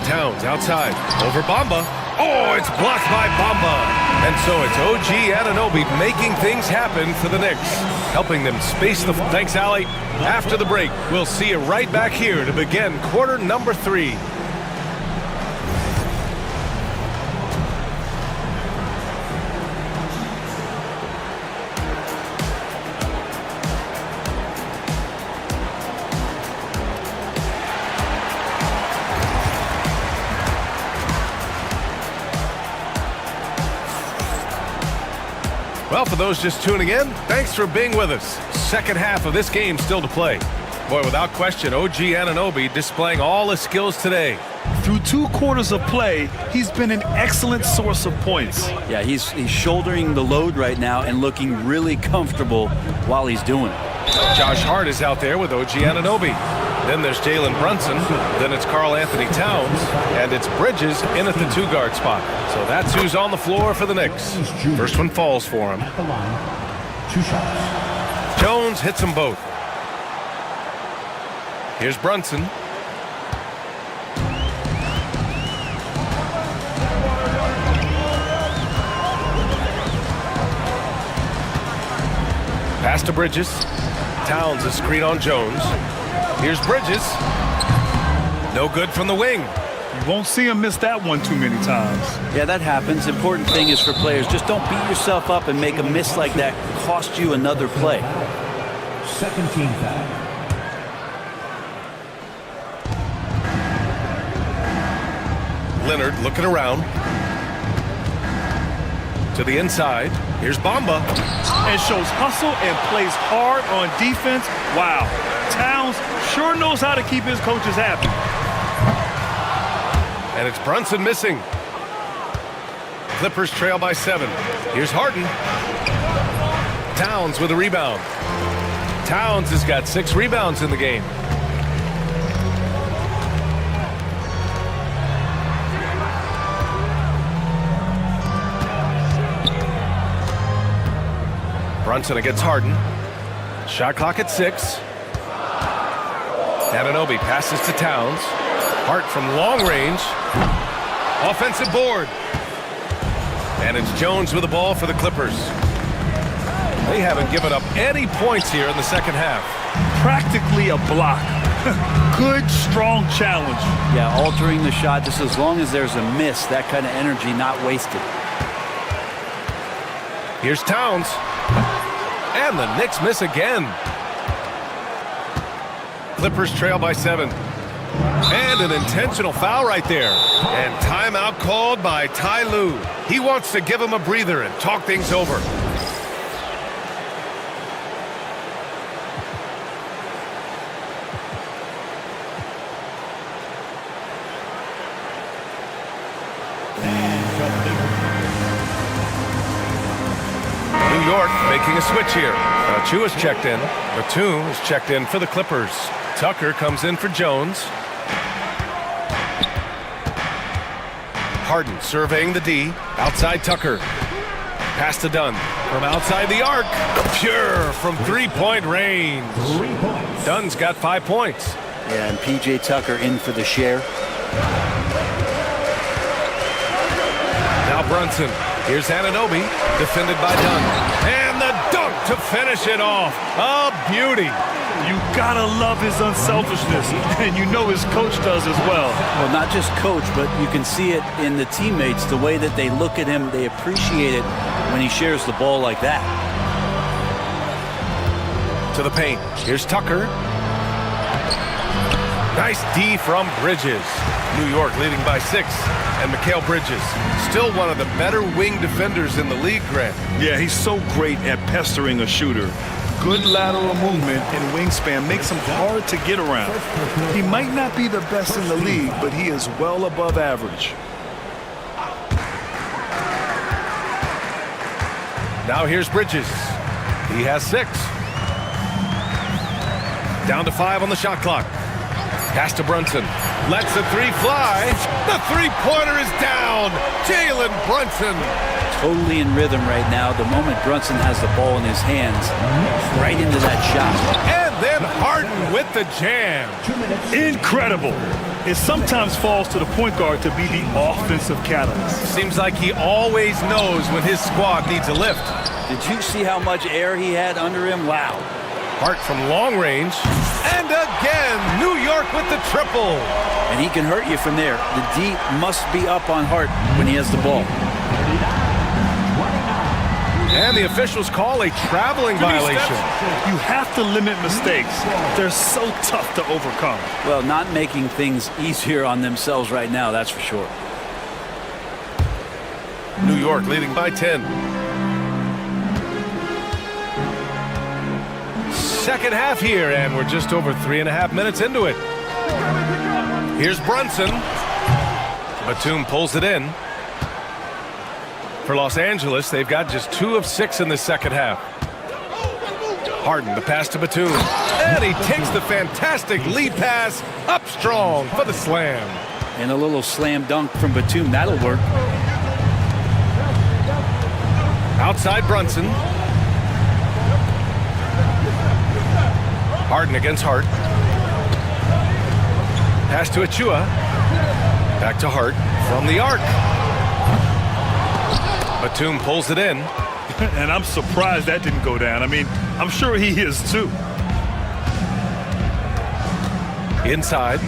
Towns outside. Over Bamba. Oh, it's blocked by Bamba. And so it's OG Anunoby making things happen for the Knicks, helping them space the... Thanks, Allie. After the break, we'll see you right back here to begin quarter number 3. Well, for those just tuning in, thanks for being with us. Second half of this game still to play. Boy, without question, OG Anunoby displaying all his skills today. Through 2 quarters of play, he's been an excellent source of points. Yeah, he's shouldering the load right now and looking really comfortable while he's doing it. Josh Hart is out there with OG Anunoby. Then there's Jalen Brunson. Then it's Karl Anthony Towns. And it's Bridges in at the 2-guard spot. So that's who's on the floor for the Knicks. First one falls for him. At the line, 2 shots. Jones hits them both. Here's Brunson. Pass to Bridges. Towns a screen on Jones. Here's Bridges. No good from the wing. You won't see him miss that one too many times. Yeah, that happens. Important thing is for players, just don't beat yourself up and make a miss like that cost you another play. Second team foul. Leonard looking around. To the inside. Here's Bamba. And shows hustle and plays hard on defense. Wow. Towns sure knows how to keep his coaches happy. And it's Brunson missing. Clippers trail by 7. Here's Harden. Towns with a rebound. Towns has got 6 rebounds in the game. Brunson against Harden. Shot clock at 6. Anunoby passes to Towns. Hart from long range. Offensive board. And it's Jones with the ball for the Clippers. They haven't given up any points here in the second half. Practically a block. Good, strong challenge. Yeah, altering the shot just as long as there's a miss, that kind of energy not wasted. Here's Towns. And the Knicks miss again. Clippers trail by 7. And an intentional foul right there. And timeout called by Ty Lue. He wants to give him a breather and talk things over. New York making a switch here. Achua's checked in. Batum is checked in for the Clippers. Tucker comes in for Jones. Harden surveying the D. Outside Tucker. Pass to Dunn. From outside the arc. Pure from three-point range. Dunn's got 5 points. Yeah, and P.J. Tucker in for the share. Now Brunson. Here's Anunoby. Defended by Dunn. And the dunk to finish it off. A beauty. You gotta love his unselfishness, and you know his coach does as well. Well, not just coach, but you can see it in the teammates, the way that they look at him, they appreciate it when he shares the ball like that. To the paint. Here's Tucker. Nice D from Bridges. New York leading by 6. And Mikal Bridges, still one of the better wing defenders in the league, Grant. Yeah, he's so great at pestering a shooter. Good lateral movement and wingspan makes him hard to get around. He might not be the best in the league, but he is well above average. Now here's Bridges. He has 6. Down to 5 on the shot clock. Pass to Brunson. Lets the 3 fly. The three-pointer is down. Jalen Brunson. Totally in rhythm right now. The moment Brunson has the ball in his hands, right into that shot. And then Harden with the jam. Incredible. It sometimes falls to the point guard to be the offensive catalyst. Seems like he always knows when his squad needs a lift. Did you see how much air he had under him? Wow. Hart from long range. And again, New York with the triple. And he can hurt you from there. The D must be up on Hart when he has the ball. And the officials call a traveling violation. You have to limit mistakes. They're so tough to overcome. Well, not making things easier on themselves right now, that's for sure. New York leading by 10. Second half here, and we're just over 3.5 minutes into it. Here's Brunson. Batum pulls it in. For Los Angeles, they've got just 2 of 6 in the second half. Harden, the pass to Batum. And he takes the fantastic lead pass up strong for the slam. And a little slam dunk from Batum, that'll work. Outside Brunson. Harden against Hart. Pass to Achua. Back to Hart from the arc. Batum pulls it in. And I'm surprised that didn't go down. I mean, I'm sure he is too. Inside.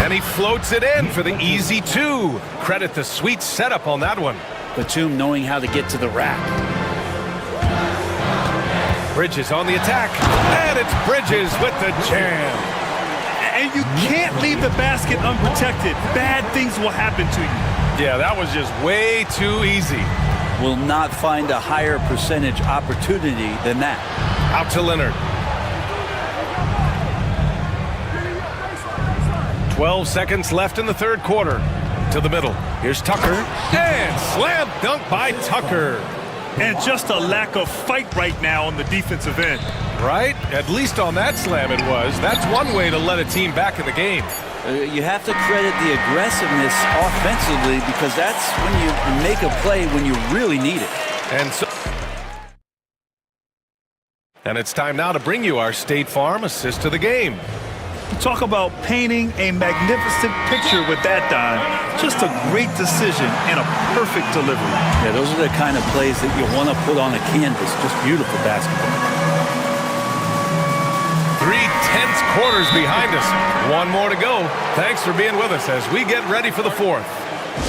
And he floats it in for the easy 2. Credit the sweet setup on that one. Batum knowing how to get to the rack. Bridges on the attack. And it's Bridges with the jam. And you can't leave the basket unprotected. Bad things will happen to you. Yeah, that was just way too easy. Will not find a higher percentage opportunity than that. Out to Leonard. 12 seconds left in the third quarter. To the middle. Here's Tucker. And slam dunk by Tucker. And just a lack of fight right now on the defensive end. Right? At least on that slam it was. That's one way to let a team back in the game. You have to credit the aggressiveness offensively because that's when you make a play when you really need it. And it's time now to bring you our State Farm assist to the game. Talk about painting a magnificent picture with that dime. Just a great decision and a perfect delivery. Yeah, those are the kind of plays that you want to put on a canvas. Just beautiful basketball. 3 tense quarters behind us. One more to go. Thanks for being with us as we get ready for the fourth.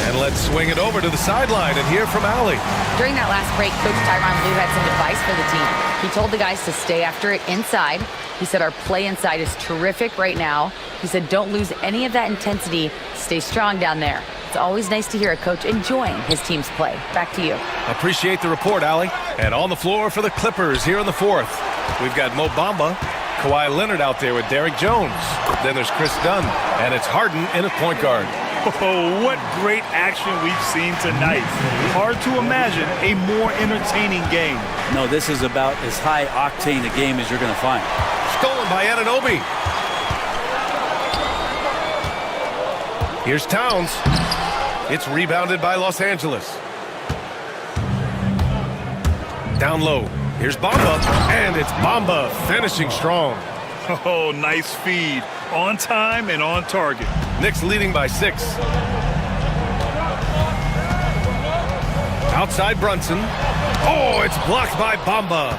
And let's swing it over to the sideline and hear from Allie. During that last break, Coach Tyronn Lue had some advice for the team. He told the guys to stay after it inside. He said our play inside is terrific right now. He said don't lose any of that intensity. Stay strong down there. It's always nice to hear a coach enjoying his team's play. Back to you. Appreciate the report, Allie. And on the floor for the Clippers here in the fourth. We've got Mo Bamba, Kawhi Leonard out there with Derrick Jones. Then there's Chris Dunn, and it's Harden in at point guard. Oh, what great action we've seen tonight. Hard to imagine a more entertaining game. No, this is about as high octane a game as you're going to find. Stolen by Anunoby. Here's Towns. It's rebounded by Los Angeles. Down low. Here's Bamba, and it's Bamba finishing strong. Oh, nice feed. On time and on target. Knicks leading by 6. Outside Brunson. Oh, it's blocked by Bamba.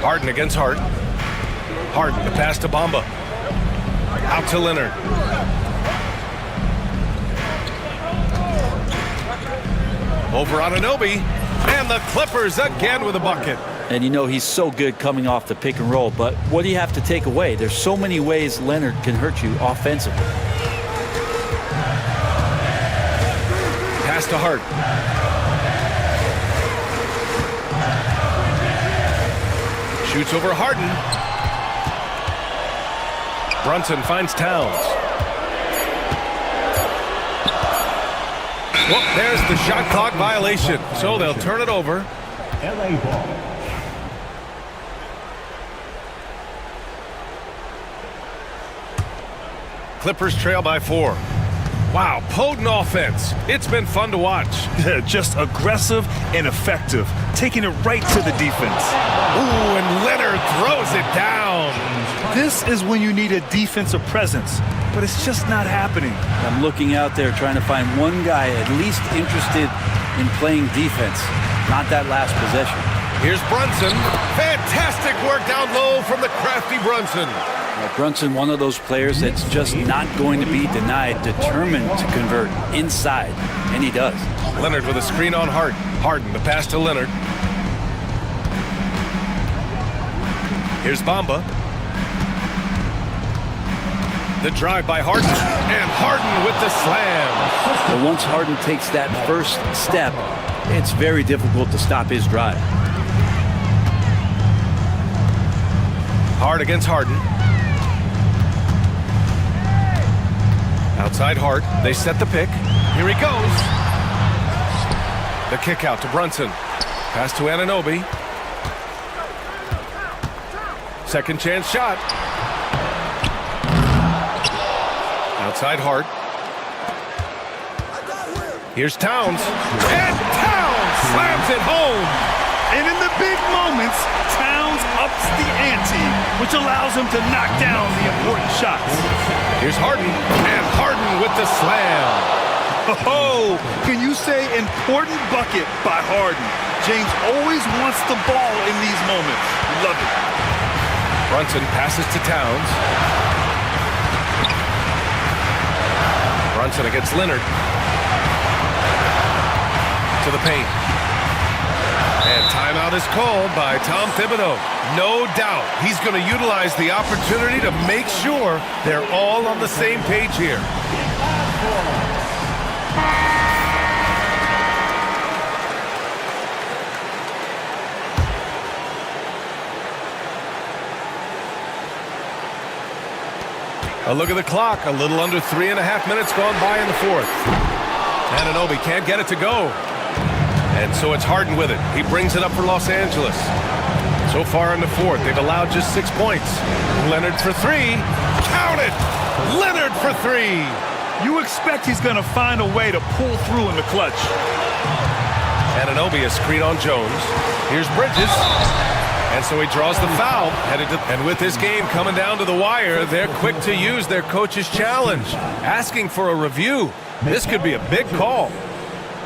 Harden against Hart. Harden to pass to Bamba. Out to Leonard. Over Anunoby. And the Clippers again with a bucket. And you know he's so good coming off the pick and roll, but what do you have to take away? There's so many ways Leonard can hurt you offensively. Pass to Hart. Shoots over Harden. Brunson finds Towns. Well, there's the shot clock violation, so they'll turn it over. LA ball. Clippers trail by 4. Wow, potent offense. It's been fun to watch. Just aggressive and effective, taking it right to the defense. Ooh, and Leonard throws it down. This is when you need a defensive presence, but it's just not happening. I'm looking out there trying to find one guy at least interested in playing defense, not that last possession. Here's Brunson. Fantastic work down low from the crafty Brunson. Brunson, one of those players that's just not going to be denied, determined to convert inside, and he does. Leonard with a screen on Hart. Harden, the pass to Leonard. Here's Bamba. The drive by Harden, and Harden with the slam. But once Harden takes that first step, it's very difficult to stop his drive. Hart against Harden. Outside Hart, they set the pick. Here he goes. The kick out to Brunson. Pass to Anunoby. Second chance shot. Outside Hart. Here's Towns. And Towns slams it home. And in the big moments, Towns ups the ante, which allows him to knock down the important shots. Here's Harden, and Harden with the slam. Oh, can you say important bucket by Harden? James always wants the ball in these moments. Love it. Brunson passes to Towns. Brunson against Leonard. To the paint. And timeout is called by Tom Thibodeau. No doubt he's going to utilize the opportunity to make sure they're all on the same page here. A look at the clock. A little under 3.5 minutes gone by in the fourth. Anunoby can't get it to go. And so it's Harden with it. He brings it up for Los Angeles. So far in the fourth, they've allowed just 6 points. Leonard for three. Count it! Leonard for three! You expect he's going to find a way to pull through in the clutch. Anunoby a screen on Jones. Here's Bridges. And so he draws the foul. And with this game coming down to the wire, they're quick to use their coach's challenge. Asking for a review. This could be a big call.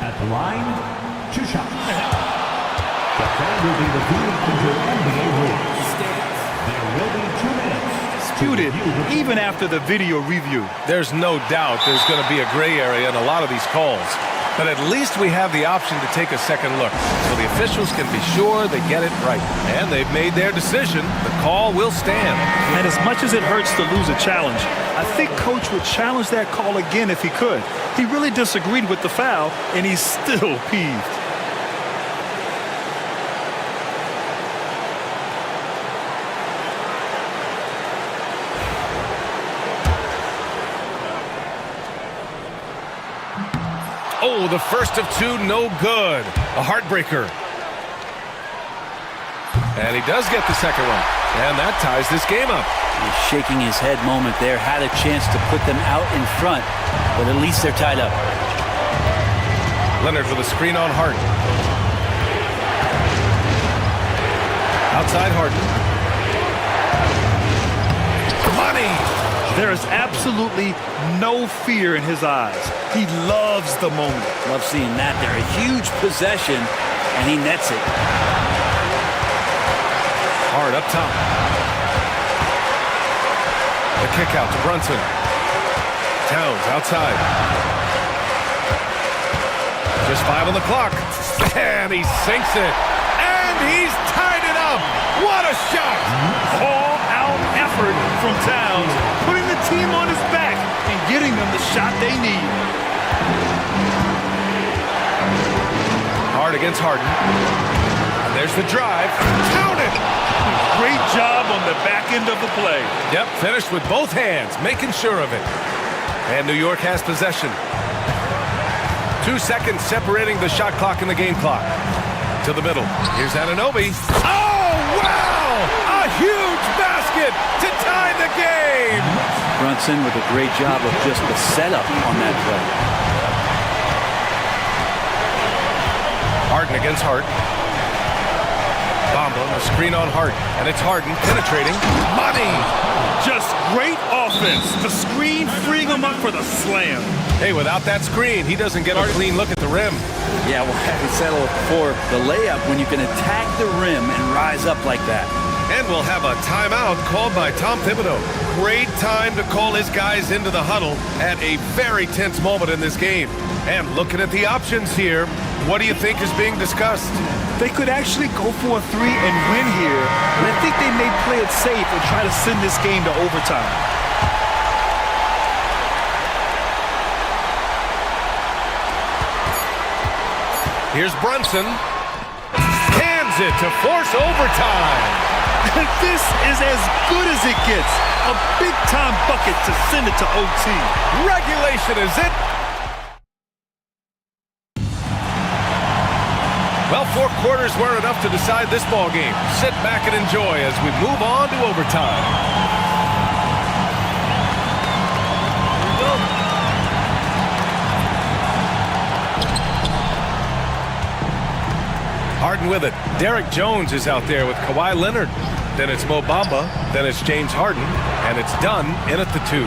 At the line, 2 shots. The play will be reviewed under NBA rules. There will be 2 minutes. Disputed even after the video review. There's no doubt there's going to be a gray area in a lot of these calls. But at least we have the option to take a second look, so the officials can be sure they get it right. And they've made their decision. The call will stand. And as much as it hurts to lose a challenge, I think Coach would challenge that call again if he could. He really disagreed with the foul, and he's still peeved. Oh, the first of 2, no good. A heartbreaker. And he does get the second one. And that ties this game up. He's shaking his head moment there. Had a chance to put them out in front, but at least they're tied up. Leonard with a screen on Harden. Outside Harden. Money! There is absolutely no fear in his eyes. He loves the moment. Love seeing that there. A huge possession, and he nets it. Hard up top. The kick out to Brunson. Towns outside. Just 5 on the clock. And he sinks it. And he's tied it up. What a shot! All-out effort from Towns, putting the team on his back and getting them the shot they need. Hard against Harden. And there's the drive. Count it! Great job on the back end of the play. Yep, finished with both hands, making sure of it. And New York has possession. 2 seconds separating the shot clock and the game clock. To the middle. Here's Anunoby. Oh, wow! A huge basket to tie the game! Brunson with a great job of just the setup on that play. Harden against Hart. Bamba, a screen on Hart. And it's Harden penetrating. Money! Just great offense. The screen freeing him up for the slam. Hey, without that screen, he doesn't get a clean look at the rim. Yeah, well, I said it before, the layup, when you can attack the rim and rise up like that. And we'll have a timeout called by Tom Thibodeau. Great time to call his guys into the huddle at a very tense moment in this game. And looking at the options here, what do you think is being discussed? They could actually go for a 3 and win here, but I think they may play it safe and try to send this game to overtime. Here's Brunson. Hands it to force overtime. This is as good as it gets. A big-time bucket to send it to OT. Regulation is it. Well, 4 quarters weren't enough to decide this ball game. Sit back and enjoy as we move on to overtime. Here we go. Harden with it. Derek Jones is out there with Kawhi Leonard. Then it's Mo Bamba. Then it's James Harden. And it's done in at the 2.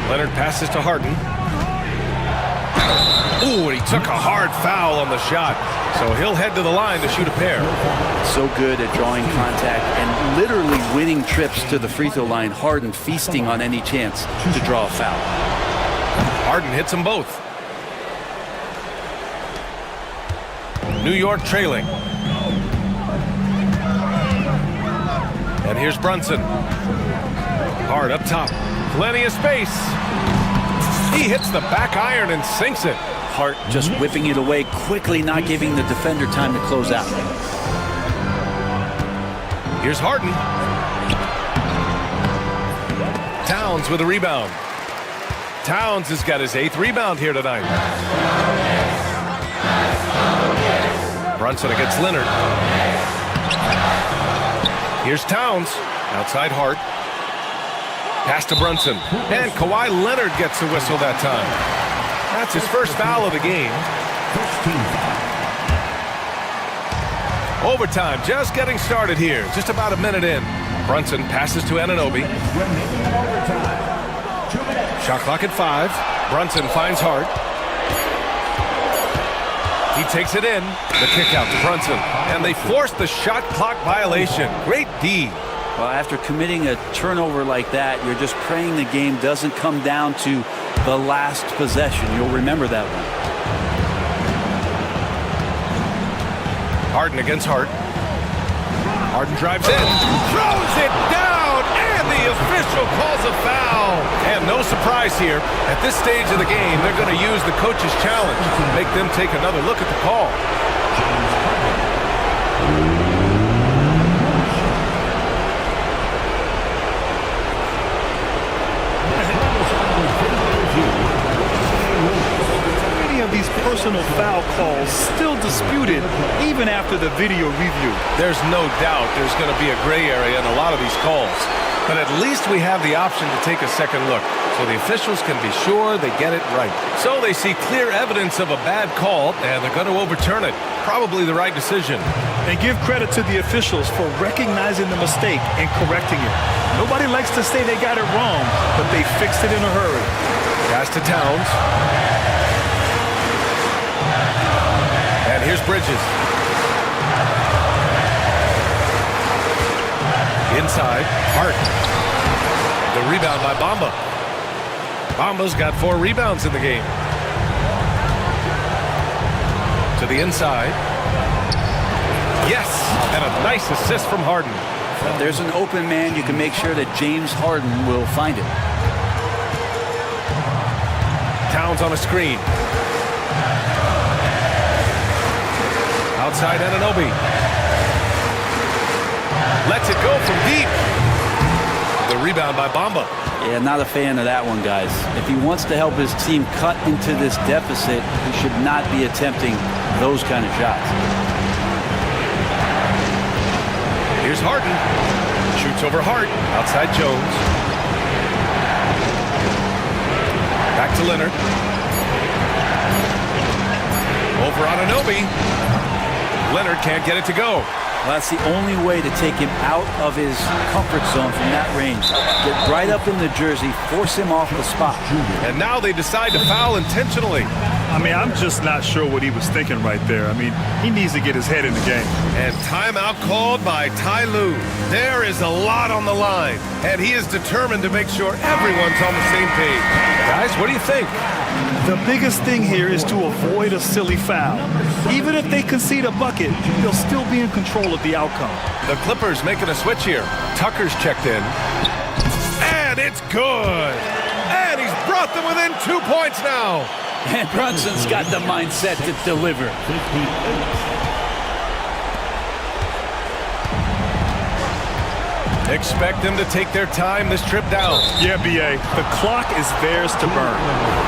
Leonard passes to Harden. Ooh, and he took a hard foul on the shot. So he'll head to the line to shoot a pair. So good at drawing contact and literally winning trips to the free throw line. Harden feasting on any chance to draw a foul. Harden hits them both. New York trailing. And here's Brunson. Hard up top. Plenty of space. He hits the back iron and sinks it. Hart just whipping it away quickly, not giving the defender time to close out. Here's Harden. Towns with a rebound. Towns has got his 8th rebound here tonight. Brunson against Leonard. Here's Towns. Outside Hart. Pass to Brunson. And Kawhi Leonard gets the whistle that time. That's his first foul of the game. Overtime just getting started here. Just about a minute in. Brunson passes to Anunoby. Shot clock at 5. Brunson finds Hart. He takes it in. The kick out to Brunson. And they force the shot clock violation. Great D. Well, after committing a turnover like that, you're just praying the game doesn't come down to the last possession. You'll remember that one. Harden against Hart. Harden drives in, throws it down, and the official calls a foul. And no surprise here, at this stage of the game, they're going to use the coach's challenge, make them take another look at the call. These personal foul calls still disputed even after the video review. There's no doubt there's going to be a gray area in a lot of these calls, but at least we have the option to take a second look so the officials can be sure they get it right. So they see clear evidence of a bad call and they're going to overturn it. Probably the right decision. And give credit to the officials for recognizing the mistake and correcting it. Nobody likes to say they got it wrong, but they fixed it in a hurry. Pass to Towns. And here's Bridges. Inside, Hart. The rebound by Bamba. Bamba's got 4 rebounds in the game. To the inside. Yes, and a nice assist from Harden. If there's an open man, you can make sure that James Harden will find it. Towns on a screen. Outside Anunoby. Lets it go from deep. The rebound by Bamba. Yeah, not a fan of that one, guys. If he wants to help his team cut into this deficit, he should not be attempting those kind of shots. Here's Harden. Shoots over Hart. Outside Jones. Back to Leonard. Over Anunoby. Leonard can't get it to go. Well, that's the only way to take him out of his comfort zone from that range. Get right up in the jersey, force him off the spot. And now they decide to foul intentionally. I mean, I'm just not sure what he was thinking right there. I mean, he needs to get his head in the game. And timeout called by Ty Lue. There is a lot on the line, and he is determined to make sure everyone's on the same page. Guys, what do you think? The biggest thing here is to avoid a silly foul. Even if they concede a bucket, they'll still be in control of the outcome. The Clippers making a switch here. Tucker's checked in. And it's good. And he's brought them within 2 points now. And Brunson's got the mindset to deliver. Expect them to take their time this trip down. Yeah, B.A. The clock is theirs to burn.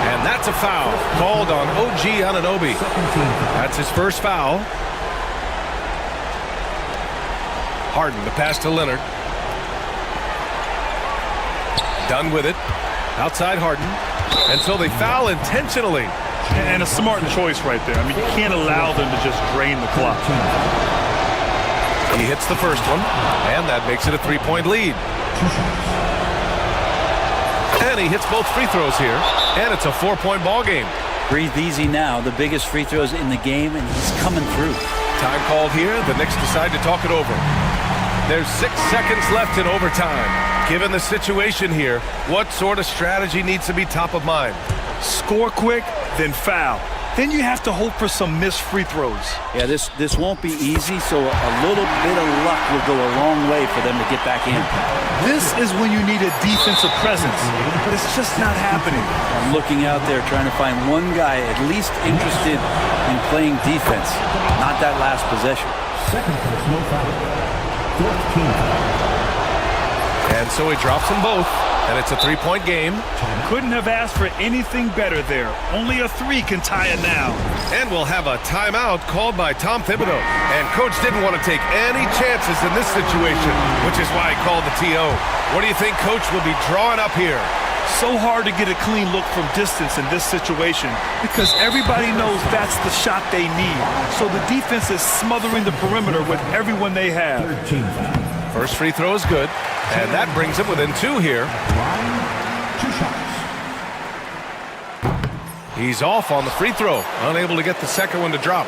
And that's a foul called on OG Anunoby. That's his first foul. Harden, the pass to Leonard. Done with it. Outside Harden. And so they foul intentionally. And a smart choice right there. I mean, you can't allow them to just drain the clock. He hits the first one, and that makes it a 3-point lead. And he hits both free throws here, and it's a 4-point ball game. Breathe easy now. The biggest free throws in the game, and he's coming through. Time called here. The Knicks decide to talk it over. There's 6 seconds left in overtime. Given the situation here, what sort of strategy needs to be top of mind? Score quick, then foul. Then you have to hope for some missed free throws. Yeah, this won't be easy, so a little bit of luck will go a long way for them to get back in. This is when you need a defensive presence, but it's just not happening. I'm looking out there trying to find one guy at least interested in playing defense, not that last possession. Second personal foul. 14 foul. And so he drops them both. And it's a three-point game. Couldn't have asked for anything better there. Only a three can tie it now. And we'll have a timeout called by Tom Thibodeau. And Coach didn't want to take any chances in this situation, which is why he called the TO. What do you think Coach will be drawing up here? So hard to get a clean look from distance in this situation because everybody knows that's the shot they need. So the defense is smothering the perimeter with everyone they have. First free throw is good, and that brings him within two here. He's off on the free throw, unable to get the second one to drop.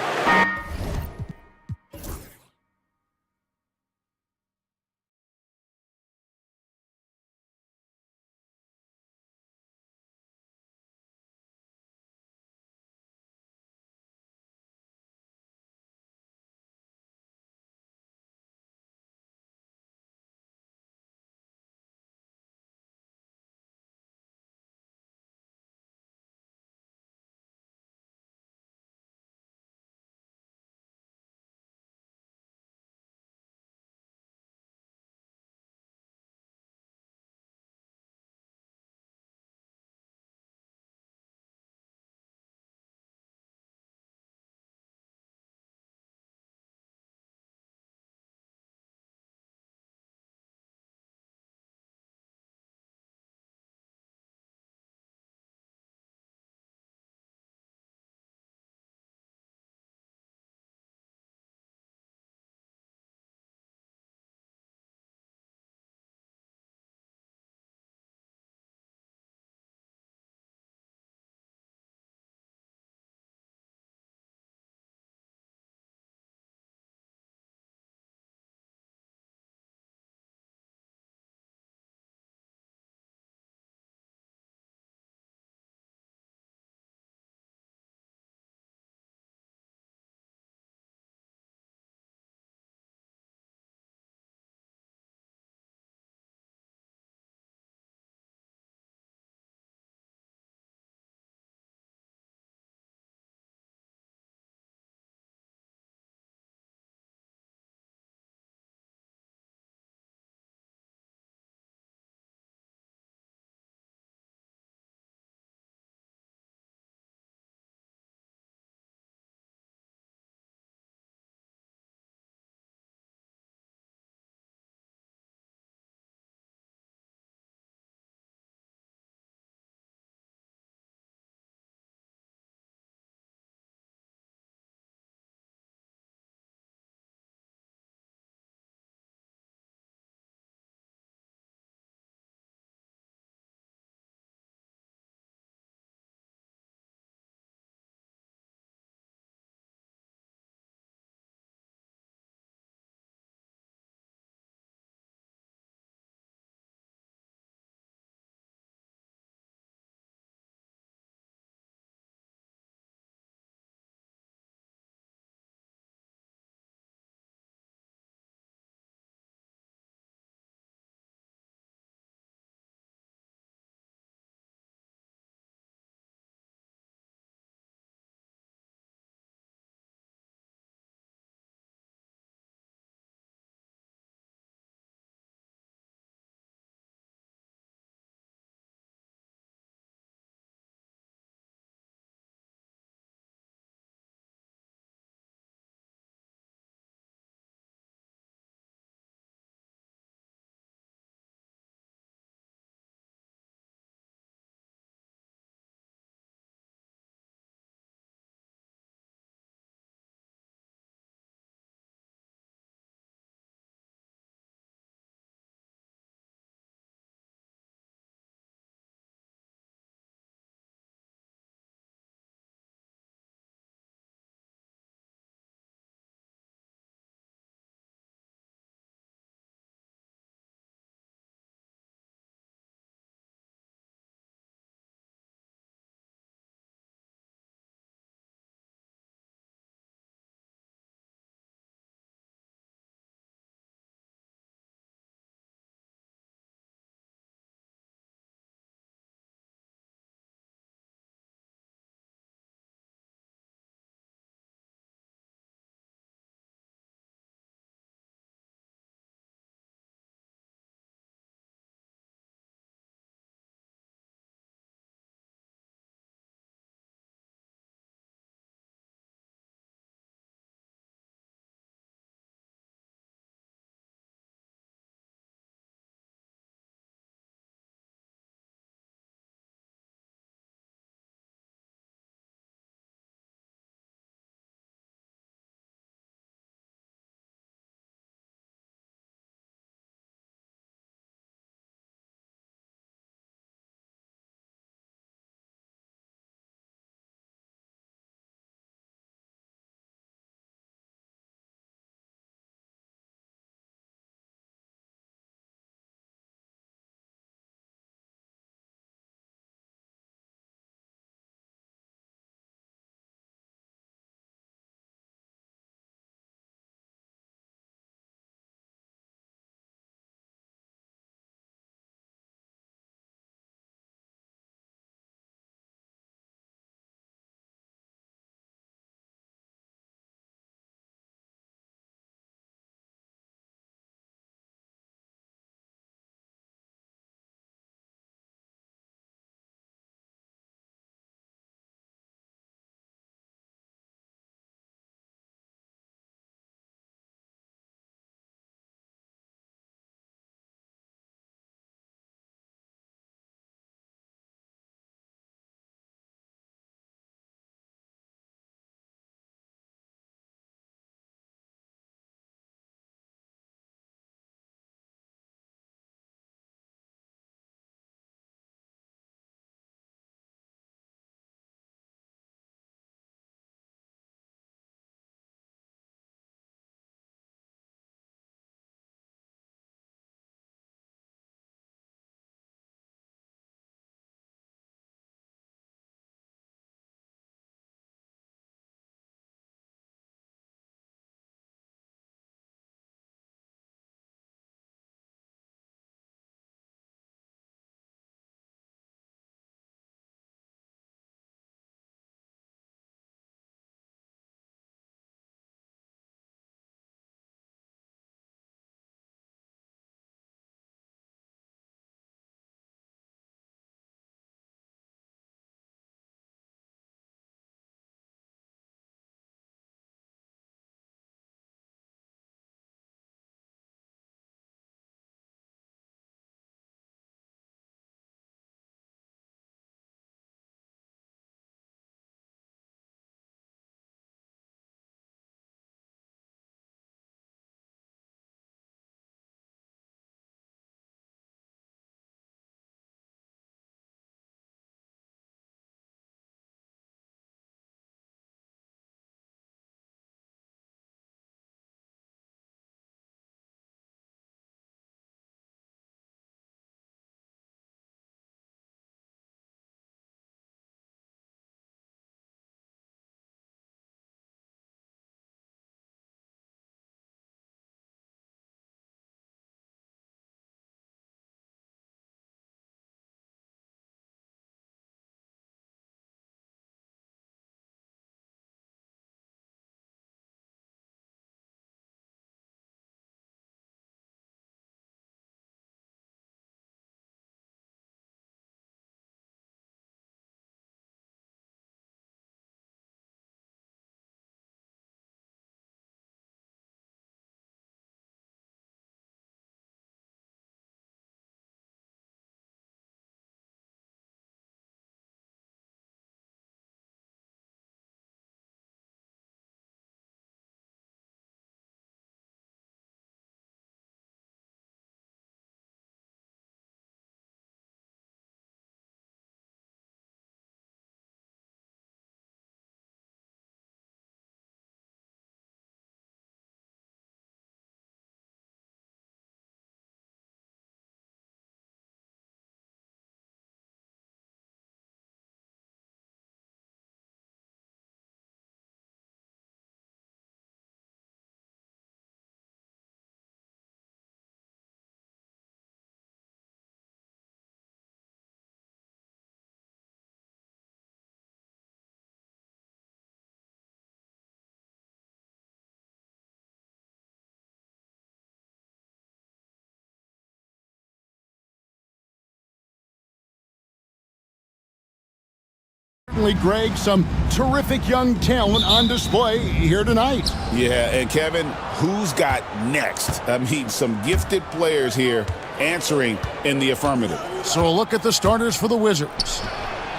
Certainly, Greg, some terrific young talent on display here tonight. Yeah, and Kevin, who's got next? I mean, some gifted players here answering in the affirmative. So a look at the starters for the Wizards.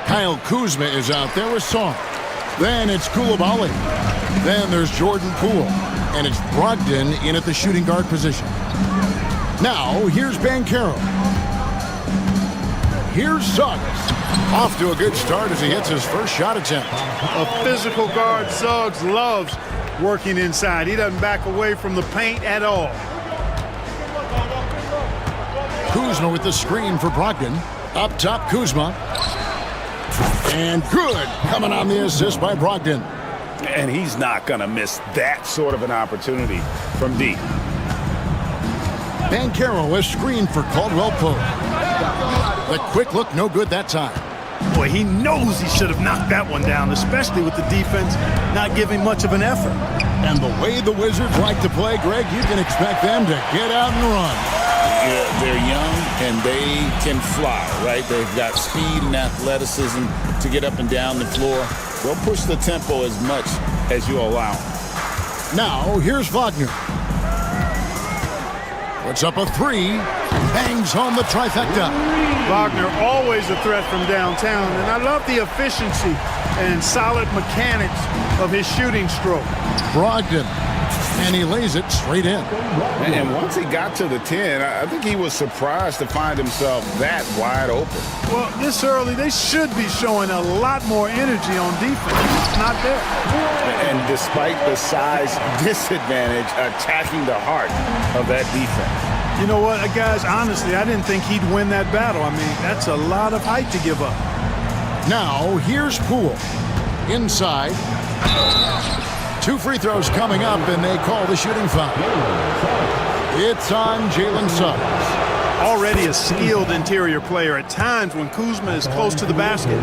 Kyle Kuzma is out there with Song. Then it's Coulibaly. Then there's Jordan Poole. And it's Brogdon in at the shooting guard position. Now, here's Banchero. Here's Suggs. Off to a good start as he hits his first shot attempt. A physical guard, Suggs, loves working inside. He doesn't back away from the paint at all. Kuzma with the screen for Brogdon. Up top, Kuzma. And good, coming on the assist by Brogdon. And he's not going to miss that sort of an opportunity from deep. Banchero, a screen for Caldwell Pope. The quick look, no good that time. Boy, he knows he should have knocked that one down, especially with the defense not giving much of an effort. And the way the Wizards like to play, Greg, you can expect them to get out and run. Yeah, they're young and they can fly, right? They've got speed and athleticism to get up and down the floor. They'll push the tempo as much as you allow. Now, here's Wagner. Puts up a three, bangs home the trifecta. Wagner always a threat from downtown, and I love the efficiency and solid mechanics of his shooting stroke. Brogdon, and he lays it straight in. And once he got to the 10, I think he was surprised to find himself that wide open. Well, this early, they should be showing a lot more energy on defense. It's not there. And despite the size disadvantage, attacking the heart of that defense. You know what, guys, honestly, I didn't think he'd win that battle. I mean, that's a lot of height to give up. Now, here's Poole. Inside. 2 free throws coming up, and they call the shooting foul. It's on Jalen Suggs. Already a skilled interior player. At times, when Kuzma is close to the basket,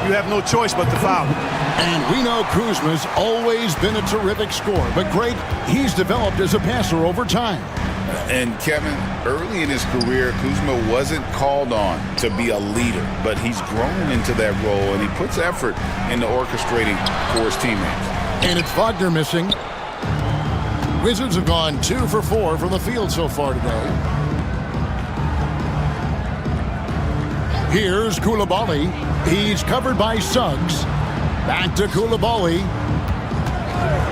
you have no choice but to foul. And we know Kuzma's always been a terrific scorer, but Greg, he's developed as a passer over time. And Kevin, early in his career, Kuzma wasn't called on to be a leader, but he's grown into that role, and he puts effort into orchestrating for his teammates. And it's Wagner missing. Wizards have gone 2 for 4 from the field so far today. Here's Coulibaly. He's covered by Suggs. Back to Coulibaly.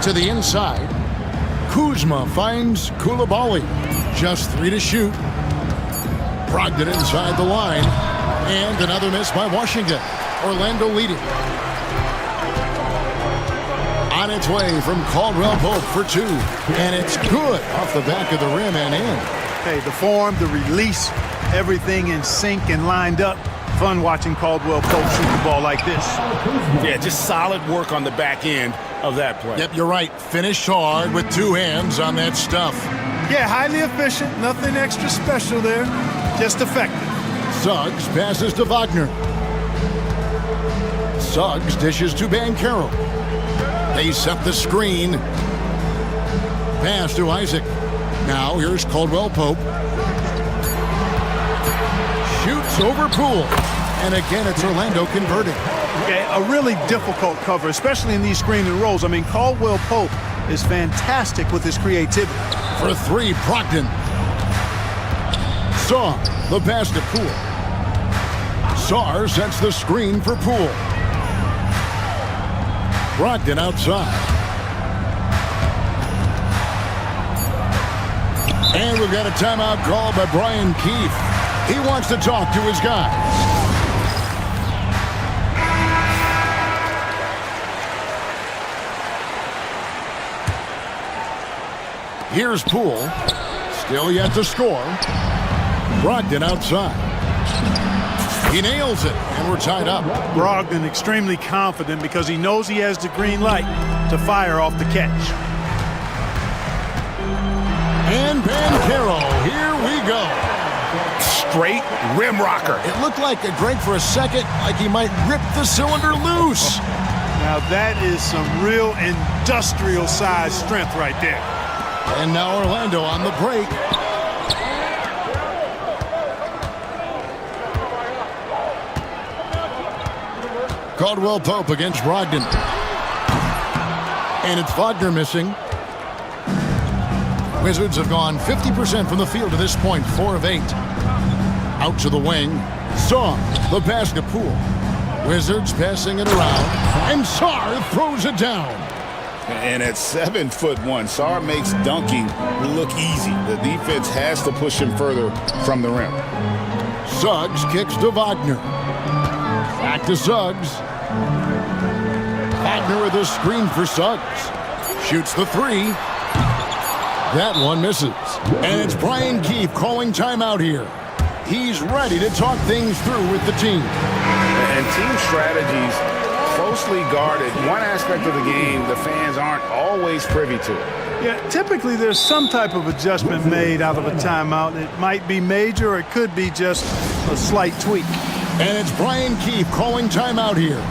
To the inside. Kuzma finds Coulibaly. Just 3 to shoot. Brogdon inside the line. And another miss by Washington. Orlando leading. On its way from Caldwell Pope for 2. And it's good off the back of the rim and in. Hey, the form, the release, everything in sync and lined up. Fun watching Caldwell Pope shoot the ball like this. Yeah, just solid work on the back end of that play. Yep, you're right. Finished hard with 2 hands on that stuff. Yeah, highly efficient. Nothing extra special there. Just effective. Suggs passes to Wagner. Suggs dishes to Banchero. They set the screen. Pass to Isaac. Now here's Caldwell Pope. Shoots over Poole. And again, it's Orlando converting. Okay, a really difficult cover, especially in these screen and rolls. I mean, Caldwell Pope is fantastic with his creativity. For 3, Brogdon. Saw the pass to Poole. Sarr sets the screen for Poole. Brogdon outside. And we've got a timeout called by Brian Keefe. He wants to talk to his guys. Here's Poole. Still yet to score. Brogdon outside. He nails it, and we're tied up. Brogdon extremely confident because he knows he has the green light to fire off the catch. And Banchero, here we go. Straight rim rocker. It looked like, Greg, for a second, like he might rip the cylinder loose. Now that is some real industrial size strength right there. And now Orlando on the break. Caldwell Pope against Brogdon. And it's Wagner missing. Wizards have gone 50% from the field to this point, 4 of 8. Out to the wing. Saw the pass to Poole. Wizards passing it around. And Sarr throws it down. And at 7'1", Sarr makes dunking look easy. The defense has to push him further from the rim. Suggs kicks to Wagner. Back to Suggs. Wagner with a screen for Suggs. Shoots the 3. That one misses. And it's Brian Keefe calling timeout here. He's ready to talk things through with the team. And team strategies closely guarded. One aspect of the game the fans aren't always privy to. Yeah, typically there's some type of adjustment made out of a timeout. It might be major or it could be just a slight tweak. And it's Brian Keefe calling timeout here.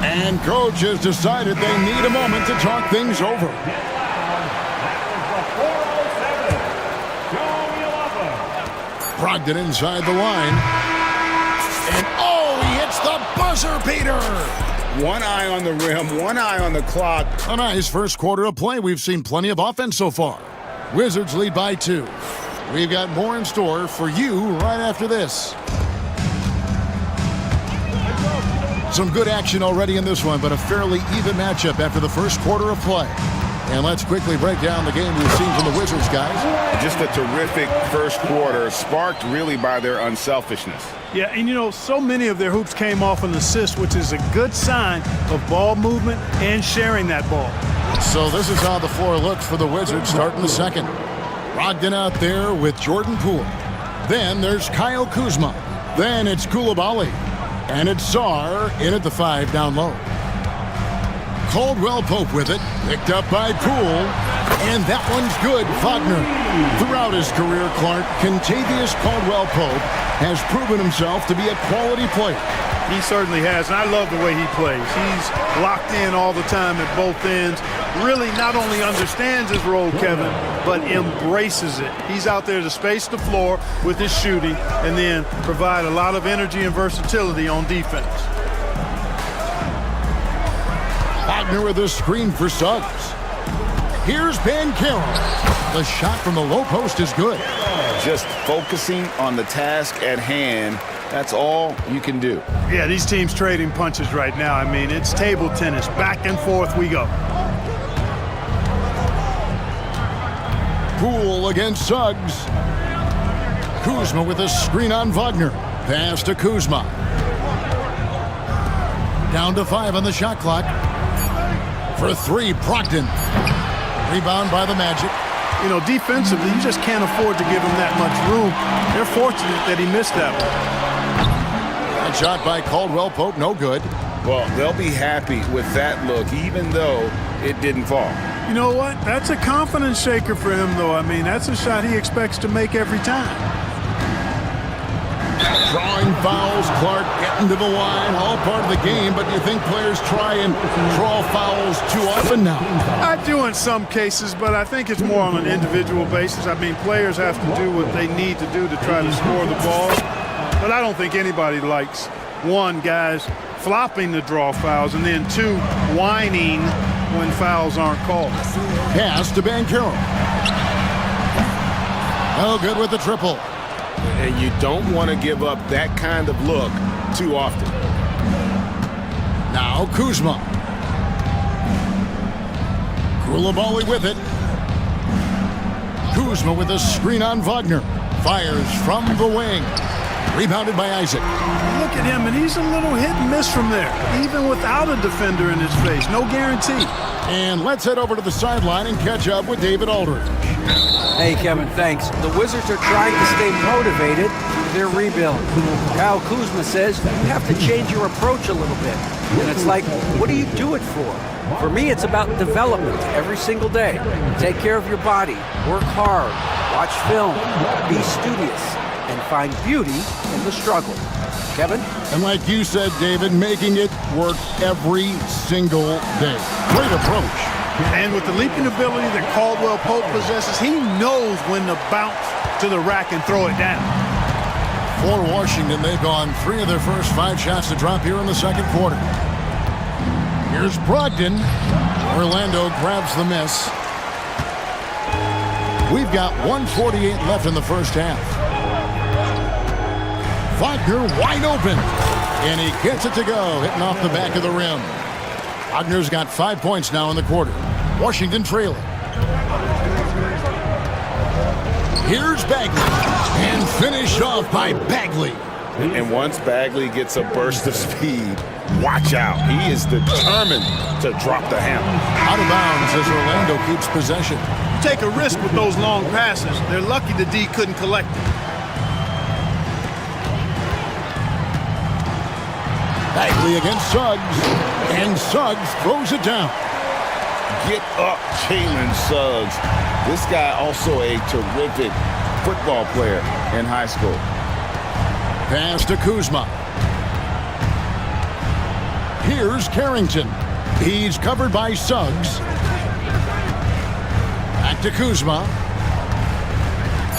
And coach has decided they need a moment to talk things over. Brogdon inside the line. And he hits the buzzer beater. One eye on the rim, one eye on the clock. A nice first quarter of play. We've seen plenty of offense so far. Wizards lead by 2. We've got more in store for you right after this. Some good action already in this one, but a fairly even matchup after the first quarter of play. And let's quickly break down the game we've seen from the Wizards, guys. Just a terrific first quarter, sparked really by their unselfishness. Yeah, and so many of their hoops came off an assist, which is a good sign of ball movement and sharing that ball. So this is how the floor looks for the Wizards starting the second. Brogdon out there with Jordan Poole. Then there's Kyle Kuzma. Then it's Koulibaly. And it's Sarr in at the 5 down low. Caldwell Pope with it, picked up by Poole, and that one's good. Wagner. Throughout his career, Clark, Kentavious Caldwell Pope has proven himself to be a quality player. He certainly has, and I love the way he plays. He's locked in all the time at both ends. Really not only understands his role, Kevin, but embraces it. He's out there to space the floor with his shooting and then provide a lot of energy and versatility on defense. Wagner with a screen for Suggs. Here's Banchero. The shot from the low post is good. Just focusing on the task at hand, that's all you can do. Yeah, these teams trading punches right now. I mean, it's table tennis. Back and forth we go. Poole against Suggs. Kuzma with a screen on Wagner. Pass to Kuzma. Down to 5 on the shot clock. For 3, Brogdon. Rebound by the Magic. Defensively, you just can't afford to give him that much room. They're fortunate that he missed that one. That shot by Caldwell Pope, no good. Well, they'll be happy with that look, even though it didn't fall. You know what? That's a confidence shaker for him, though. I mean, that's a shot he expects to make every time. Drawing fouls, Clark getting to the line, all part of the game, but do you think players try and draw fouls too often now? I do in some cases, but I think it's more on an individual basis. I mean, players have to do what they need to do to try to score the ball, but I don't think anybody likes, 1, guys flopping to draw fouls, and then 2, whining when fouls aren't called. Pass to Banchero. Oh, good with the triple. And you don't want to give up that kind of look too often. Now Kuzma. Koulibaly with it. Kuzma with a screen on Wagner. Fires from the wing. Rebounded by Isaac. Look at him, and he's a little hit and miss from there, even without a defender in his face. No guarantee. And let's head over to the sideline and catch up with David Aldridge. Hey, Kevin, thanks. The Wizards are trying to stay motivated through their rebuild. Kyle Kuzma says you have to change your approach a little bit. And it's like, what do you do it for? For me, it's about development every single day. Take care of your body, work hard, watch film, be studious, and find beauty in the struggle. Kevin? And like you said, David, making it work every single day. Great approach. And with the leaping ability that Caldwell Pope possesses, he knows when to bounce to the rack and throw it down. For Washington, they've gone 3 of their first 5 shots to drop here in the second quarter. Here's Brogdon. Orlando grabs the miss. We've got 1:48 left in the first half. Wagner wide open. And he gets it to go, hitting off the back of the rim. Wagner's got 5 points now in the quarter. Washington trailing. Here's Bagley. And finished off by Bagley. And once Bagley gets a burst of speed, watch out. He is determined to drop the hammer. Out of bounds as Orlando keeps possession. Take a risk with those long passes. They're lucky the D couldn't collect it. Bagley against Suggs. And Suggs throws it down. Get up, Jalen Suggs. This guy also a terrific football player in high school. Pass to Kuzma. Here's Carrington. He's covered by Suggs. Back to Kuzma.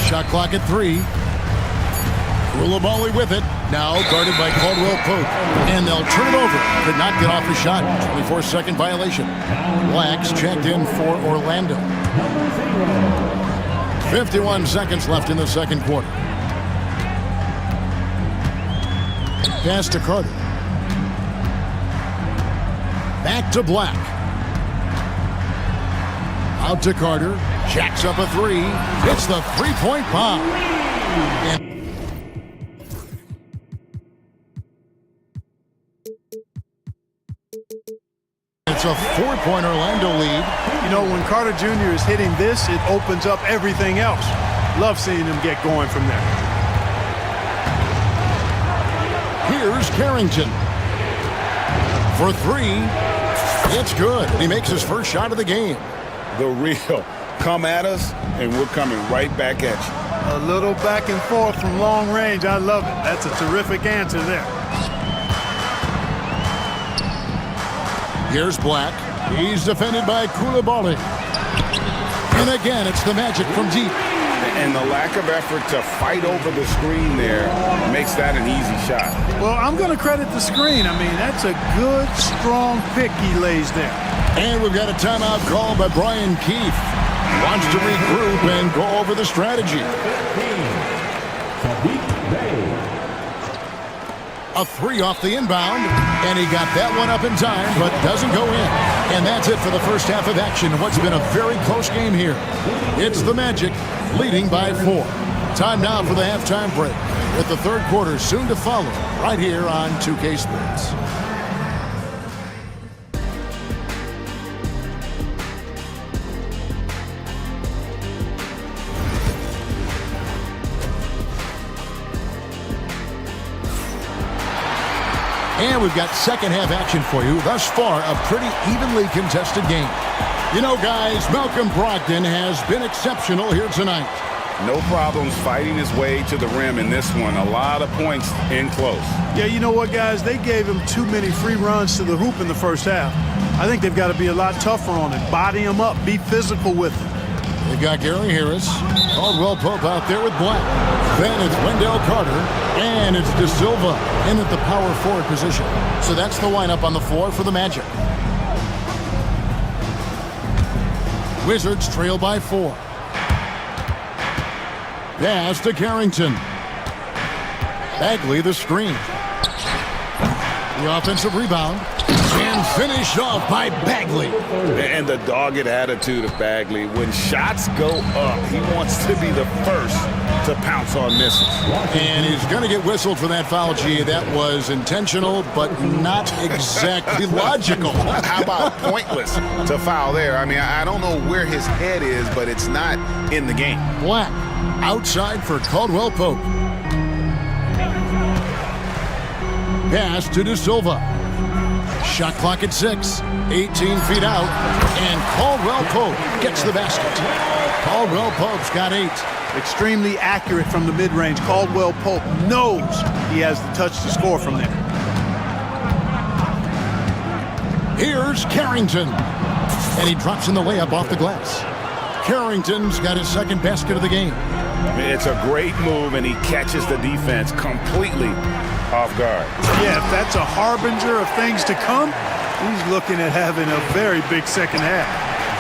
Shot clock at 3. Koulibaly with it. Now guarded by Caldwell Pope. And they'll turn it over. Could not get off the shot. 24-second violation. Blacks checked in for Orlando. 51 seconds left in the second quarter. Pass to Carter. Back to Black. Out to Carter. Jacks up a 3. Hits the three-point bomb. And it's a 4-point Orlando lead. You know, when Carter Jr. is hitting this, it opens up everything else. Love seeing him get going from there. Here's Carrington. For 3. It's good. And he makes his first shot of the game. The real. Come at us, and we're coming right back at you. A little back and forth from long range. I love it. That's a terrific answer there. Here's Black. He's defended by Koulibaly. And again, it's the Magic from deep. And the lack of effort to fight over the screen there makes that an easy shot. Well, I'm going to credit the screen. I mean, that's a good, strong pick he lays there. And we've got a timeout called by Brian Keefe. Wants to regroup and go over the strategy. A 3 off the inbound, and he got that one up in time, but doesn't go in. And that's it for the first half of action in what's been a very close game here. It's the Magic leading by 4. Time now for the halftime break, with the third quarter soon to follow right here on 2K Sports. And we've got second half action for you. Thus far, a pretty evenly contested game. You know, guys, Malcolm Brogdon has been exceptional here tonight. No problems fighting his way to the rim in this one. A lot of points in close. Yeah, you know what, guys? They gave him too many free runs to the hoop in the first half. I think they've got to be a lot tougher on him. Body him up. Be physical with him. They've got Gary Harris. Caldwell Pope out there with Black. Then it's Wendell Carter. And it's De Silva in at the power forward position. So that's the lineup on the floor for the Magic. Wizards trail by 4. Pass to Carrington. Bagley the screen. The offensive rebound. And finished off by Bagley. And the dogged attitude of Bagley. When shots go up, he wants to be the first to pounce on misses. And he's going to get whistled for that foul, G. That was intentional, but not exactly logical. How about pointless to foul there? I mean, I don't know where his head is, but it's not in the game. Black outside for Caldwell Pope. Pass to De Silva. Shot clock at 6. 18 feet out. And Caldwell Pope gets the basket. Caldwell Pope's got 8. Extremely accurate from the mid-range. Caldwell Pope knows he has the touch to score from there. Here's Carrington. And he drops in the layup off the glass. Carrington's got his second basket of the game. It's a great move, and he catches the defense completely off guard. Yeah, if that's a harbinger of things to come, He's looking at having a very big second half.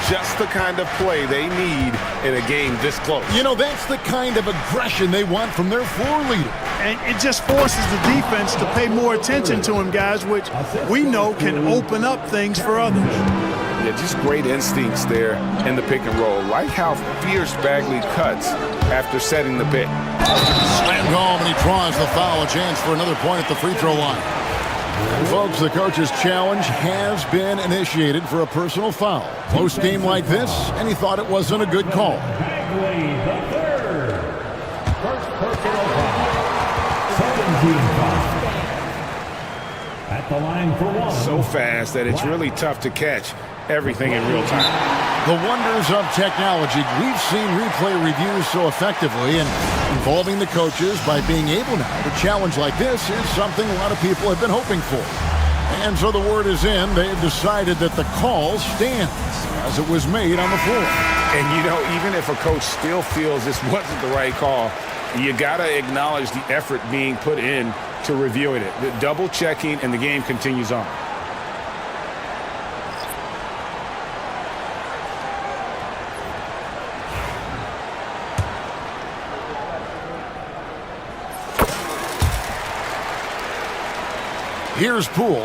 Just the kind of play they need in a game this close. You know, that's the kind of aggression they want from their floor leader. And it just forces the defense to pay more attention to him, guys, which we know can open up things for others. Yeah, just great instincts there in the pick and roll. Like how fierce Bagley cuts after setting the pick. Slammed home, and he draws the foul. A chance for another point at the free throw line. And folks, the coach's challenge has been initiated for a personal foul. Close game like this, and he thought it wasn't a good call. Bagley, the third. First personal foul. 17-5. At the line for one. So fast that it's really tough to catch everything in real time. The wonders of technology. We've seen replay reviews so effectively, and involving the coaches by being able now to challenge like this is something a lot of people have been hoping for. And so the word is in. They've decided that the call stands as it was made on the floor. And, you know, even if a coach still feels this wasn't the right call, you got to acknowledge the effort being put in to reviewing it. The double checking, and the game continues on. Here's Poole.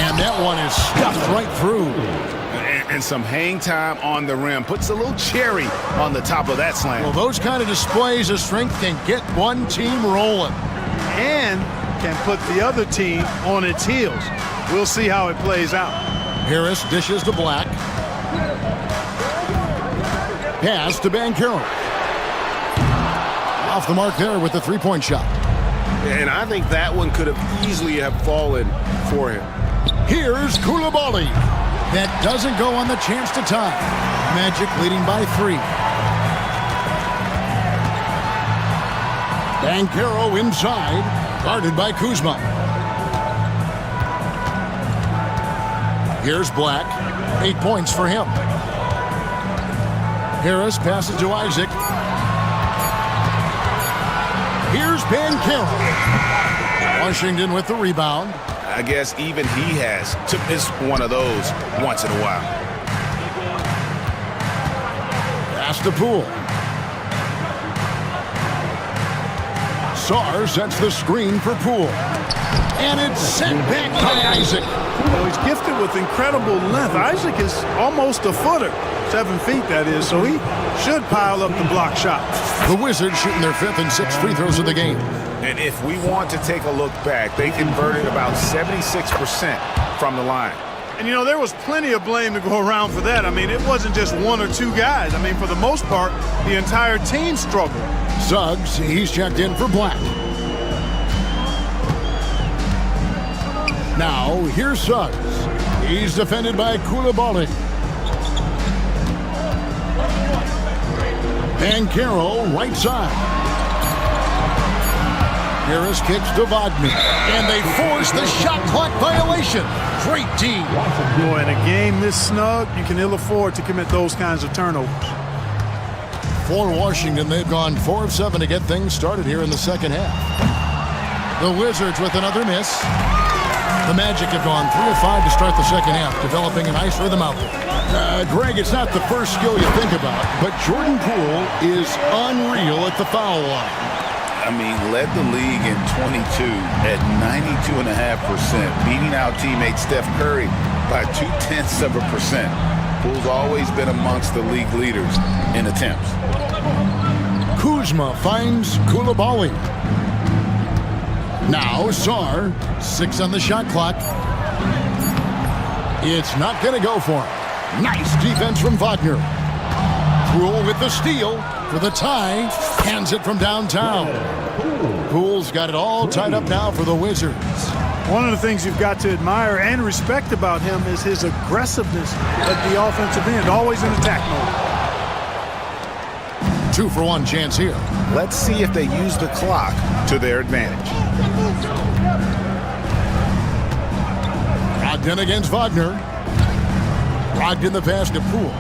And that one is stuffed right through. And some hang time on the rim. Puts a little cherry on the top of that slam. Well, those kind of displays of strength can get one team rolling. And can put the other team on its heels. We'll see how it plays out. Harris dishes to Black. Pass to Banchero. Off the mark there with the three-point shot. And I think that one could have easily have fallen for him. Here's Koulibaly. That doesn't go on the chance to tie. Magic leading by 3. Banchero inside, guarded by Kuzma. Here's Black. 8 points for him. Harris passes to Isaac. Here's Banchero. Washington with the rebound. I guess even he has to miss one of those once in a while. Pass to Poole. Sarr sets the screen for Poole. And it's sent back by Isaac. Well, he's gifted with incredible length. Isaac is almost a footer. 7 feet, that is, so he should pile up the block shots. The Wizards shooting their 5th and 6th free throws of the game. And if we want to take a look back, they converted about 76% from the line. And, you know, there was plenty of blame to go around for that. I mean, it wasn't just 1 or 2 guys. I mean, for the most part, the entire team struggled. Suggs, he's checked in for Black. Now, here's Suggs. He's defended by Koulibaly. Banchero, right side. Harris kicks to Wagner. And they force the shot clock violation. Great D. Boy, in a game this snug, you can ill afford to commit those kinds of turnovers. For Washington, they've gone 4 of 7 to get things started here in the second half. The Wizards with another miss. The Magic have gone 3 of 5 to start the second half, developing a nice rhythm out there. Greg, it's not the first skill you think about, but Jordan Poole is unreal at the foul line. I mean, led the league in 22 at 92.5%, beating out teammate Steph Curry by 0.2%. Poole's always been amongst the league leaders in attempts. Kuzma finds Koulibaly. Now Sarr, 6 on the shot clock. It's not going to go for him. Nice defense from Wagner. Poole with the steal for the tie. Hands it from downtown. Poole's got it all tied up now for the Wizards. One of the things you've got to admire and respect about him is his aggressiveness at the offensive end, always in attack mode. 2 for 1 chance here. Let's see if they use the clock to their advantage. Brogdon against Wagner. Brogdon the pass to Poole.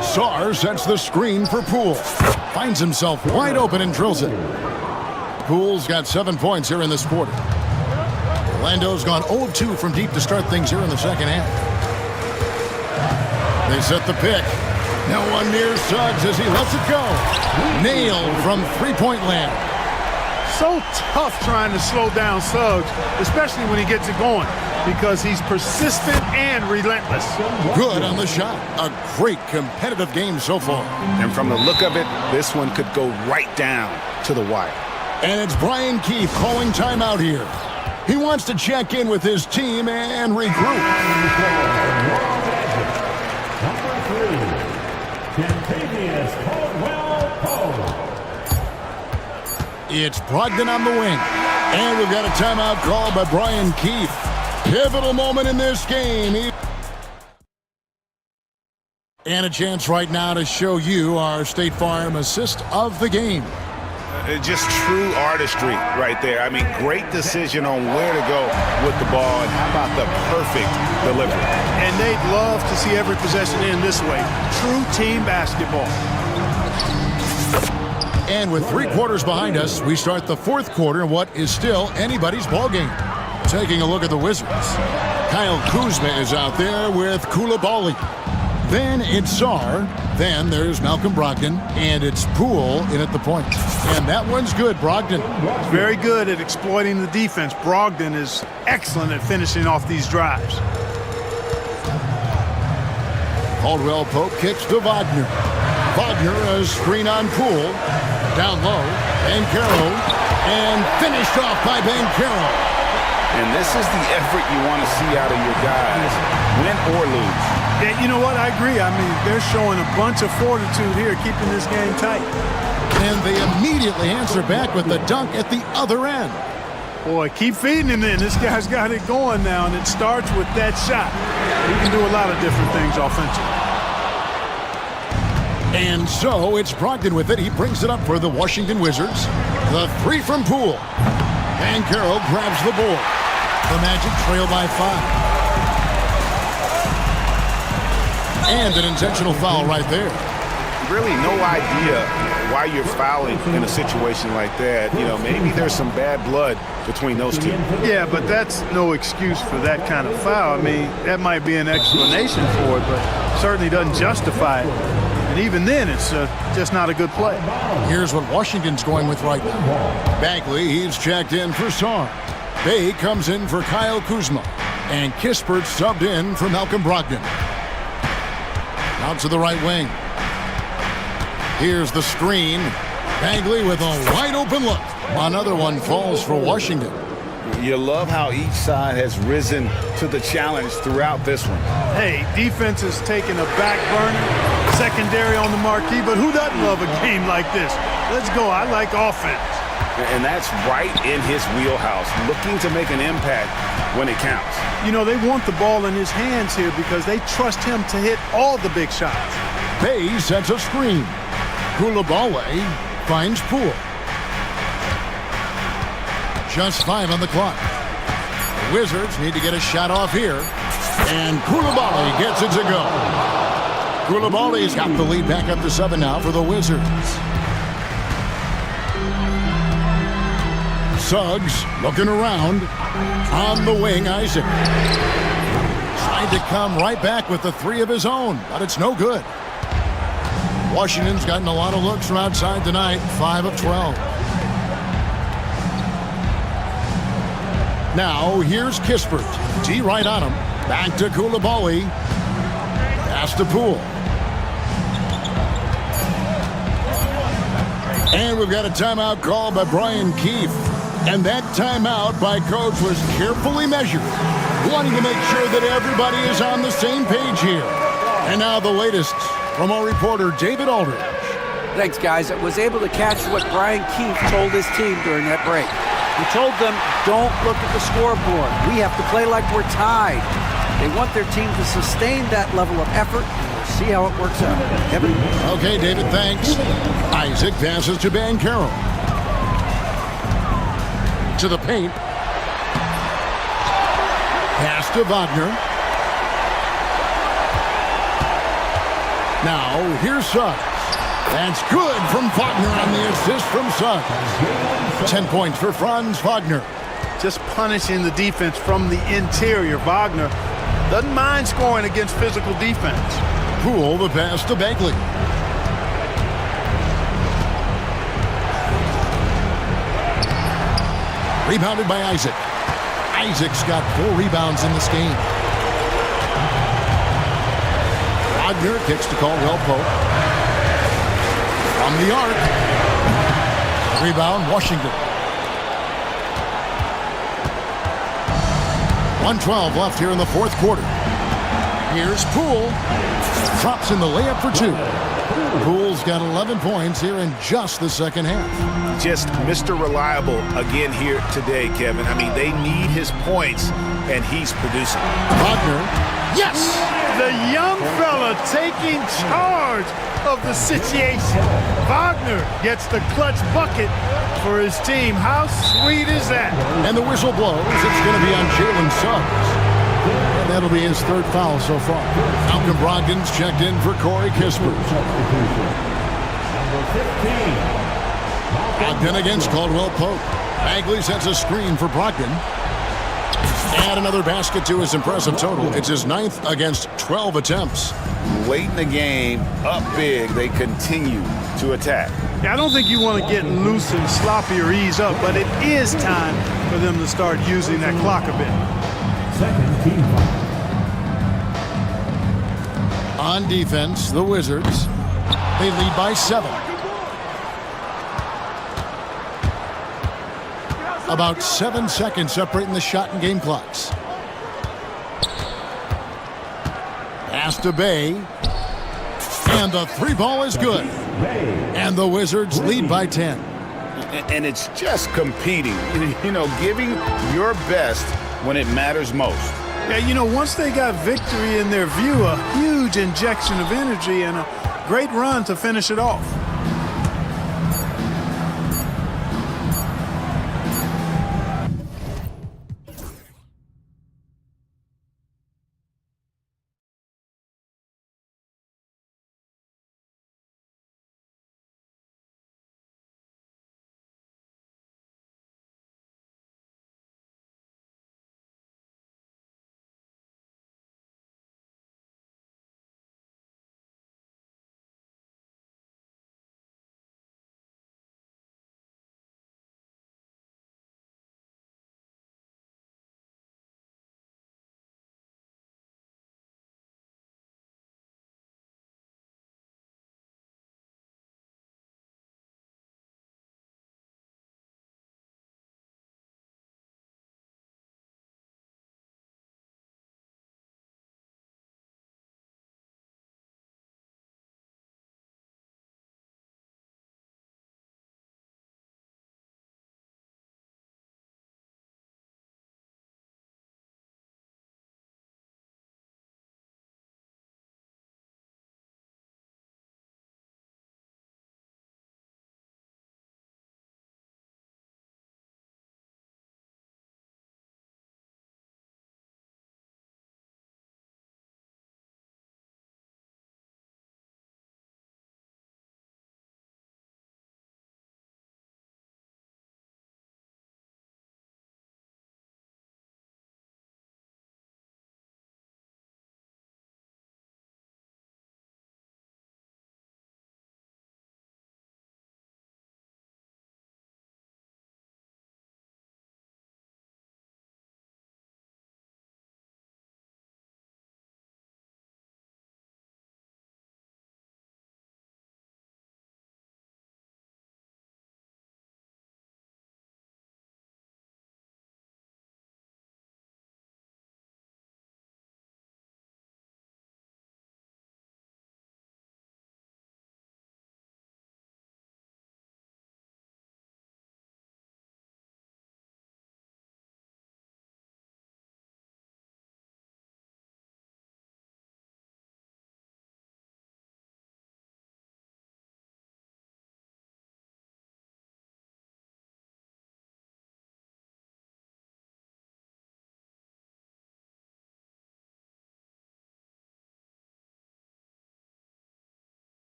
Sarr sets the screen for Poole. finds himself wide open and drills it. Poole's got 7 points here in this quarter. Orlando's gone 0-2 from deep to start things here in the second half. They set the pick. Now one near Suggs as he lets it go. Nailed from three-point land. So tough trying to slow down Suggs, especially when he gets it going, because he's persistent and relentless. Good on the shot. A great competitive game so far. And from the look of it, this one could go right down to the wire. And it's Brian Keefe calling timeout here. He wants to check in with his team and regroup. It's Brogdon on the wing. And we've got a timeout called by Brian Keefe. Pivotal moment in this game. And a chance right now to show you our State Farm assist of the game. Just true artistry right there. I mean, great decision on where to go with the ball, and how about the perfect delivery. And they'd love to see every possession end this way. True team basketball. And with 3 quarters behind us, we start the 4th quarter in what is still anybody's ball game. Taking a look at the Wizards. Kyle Kuzma is out there with Coulibaly. Then it's Sarr. Then there's Malcolm Brogdon. And it's Poole in at the point. And that one's good, Brogdon. Very good at exploiting the defense. Brogdon is excellent at finishing off these drives. Caldwell Pope kicks to Wagner. Wagner, a screen on Poole. Down low. Banchero. And finished off by Banchero. And this is the effort you want to see out of your guys, win or lose. Yeah, you know what? I agree. I mean, they're showing a bunch of fortitude here, keeping this game tight. And they immediately answer back with the dunk at the other end. Boy, keep feeding him in. This guy's got it going now, and it starts with that shot. He can do a lot of different things offensively. And so it's Brogdon with it. He brings it up for the Washington Wizards. The 3 from Poole. Banchero grabs the board. The Magic trail by 5. And an intentional foul right there. Really no idea why you're fouling in a situation like that. You know, maybe there's some bad blood between those two. Yeah, but that's no excuse for that kind of foul. I mean, that might be an explanation for it, but certainly doesn't justify it. And even then, it's just not a good play. Here's what Washington's going with right now. Bagley, he's checked in for Sarr. Bay comes in for Kyle Kuzma. And Kispert subbed in for Malcolm Brogdon. Out to the right wing. Here's the screen. Bagley with a wide open look. Another one falls for Washington. You love how each side has risen to the challenge throughout this one. Hey, defense is taking a back burner, secondary on the marquee, but who doesn't love a game like this? Let's go. I like offense. And that's right in his wheelhouse, looking to make an impact when it counts. You know, they want the ball in his hands here because they trust him to hit all the big shots. Bay sets a screen. Coulibaly finds Poole. Just 5 on the clock. The Wizards need to get a shot off here. And Coulibaly gets it to go. Coulibaly's got the lead back up to 7 now for the Wizards. Suggs looking around. On the wing, Isaac. Tried to come right back with the 3 of his own, but it's no good. Washington's gotten a lot of looks from outside tonight, 5 of 12. Now, here's Kispert. T right on him. Back to Coulibaly. Pass to Poole. And we've got a timeout called by Brian Keefe. And that timeout by Coach was carefully measured, wanting to make sure that everybody is on the same page here. And now the latest from our reporter, David Aldridge. Thanks, guys. I was able to catch what Brian Keefe told his team during that break. He told them, don't look at the scoreboard. We have to play like we're tied. They want their team to sustain that level of effort. We'll see how it works out. Kevin? Okay, David, thanks. Isaac passes to Banchero. To the paint. Pass to Wagner. Now, here's Suggs. That's good from Wagner on the assist from Suggs. 10 points for Franz Wagner. Just punishing the defense from the interior. Wagner doesn't mind scoring against physical defense. Poole the pass to Bagley. Rebounded by Isaac. Isaac's got 4 rebounds in this game. Wagner kicks to Caldwell Pope. From the arc. Rebound, Washington. 1:12 left here in the fourth quarter. Here's Poole. Drops in the layup for 2. Poole's got 11 points here in just the second half. Just Mr. Reliable again here today, Kevin. I mean, they need his points, and he's producing. Wagner. Yes! The young fella taking charge of the situation. Wagner gets the clutch bucket for his team. How sweet is that? And the whistle blows. It's going to be on Jalen Suggs. And that'll be his 3rd foul so far. Malcolm Brogdon's checked in for Corey Kispert. Number 15. Brogdon against Caldwell Pope. Bagley sets a screen for Brogdon. Add another basket to his impressive total. It's his 9th against 12 attempts. Late in the game, up big, they continue to attack. I don't think you want to get loose and sloppy or ease up, but it is time for them to start using that clock a bit. Second team foul. On defense, the Wizards. They lead by 7. About 7 seconds separating the shot and game clocks. Pass to Bay. And the 3-ball is good. And the Wizards lead by 10. And it's just competing, you know, giving your best when it matters most. Yeah, you know, once they got victory in their view, a huge injection of energy and a great run to finish it off.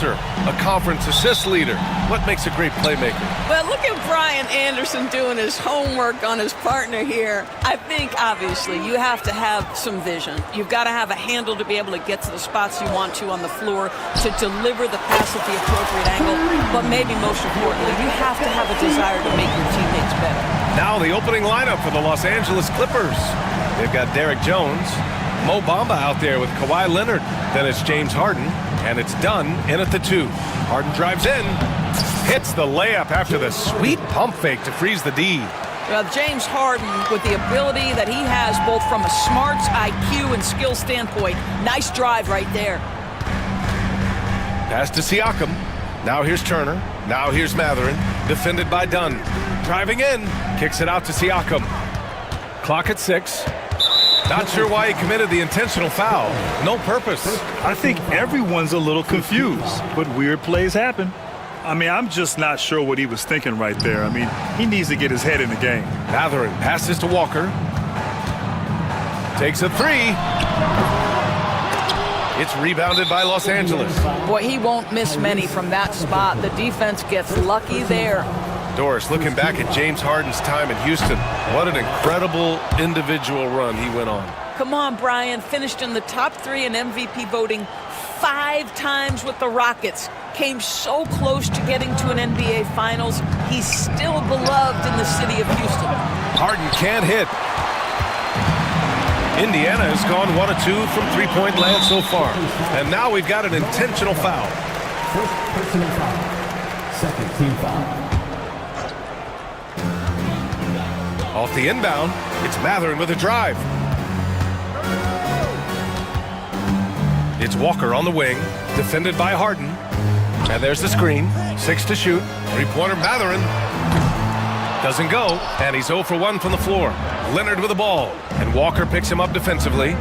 A conference assist leader. What makes a great playmaker? Well, look at Brian Anderson doing his homework on his partner here. I think, obviously, you have to have some vision. You've got to have a handle to be able to get to the spots you want to on the floor, to deliver the pass at the appropriate angle, but maybe most importantly, you have to have a desire to make your teammates better. Now the opening lineup for the Los Angeles Clippers. They've got Derek Jones, Mo Bamba out there with Kawhi Leonard. Then it's James Harden, and it's done in at the 2. Harden drives in, hits the layup after the sweet pump fake to freeze the D. Well, James Harden, with the ability that he has both from a smarts, IQ, and skill standpoint, nice drive right there. Pass to Siakam. Now here's Turner. Now here's Matherin, defended by Dunn. Driving in, kicks it out to Siakam. Clock at 6. Not sure why he committed the intentional foul. No purpose. I think everyone's a little confused, but weird plays happen. I mean, I'm just not sure what he was thinking right there. I mean, he needs to get his head in the game. Matherin passes to Walker. Takes a 3. It's rebounded by Los Angeles. Boy, he won't miss many from that spot. The defense gets lucky there. Doris, looking back at James Harden's time in Houston, what an incredible individual run he went on. Come on, Brian. Finished in the top 3 in MVP voting 5 times with the Rockets. Came so close to getting to an NBA Finals. He's still beloved in the city of Houston. Harden can't hit. Indiana has gone 1 of 2 from three-point land so far. And now we've got an intentional foul. First personal foul. Second team foul. Off the inbound, it's Matherin with a drive. It's Walker on the wing, defended by Harden. And there's the screen. 6 to shoot. Three-pointer Matherin. Doesn't go, and he's 0 for 1 from the floor. Leonard with the ball, and Walker picks him up defensively.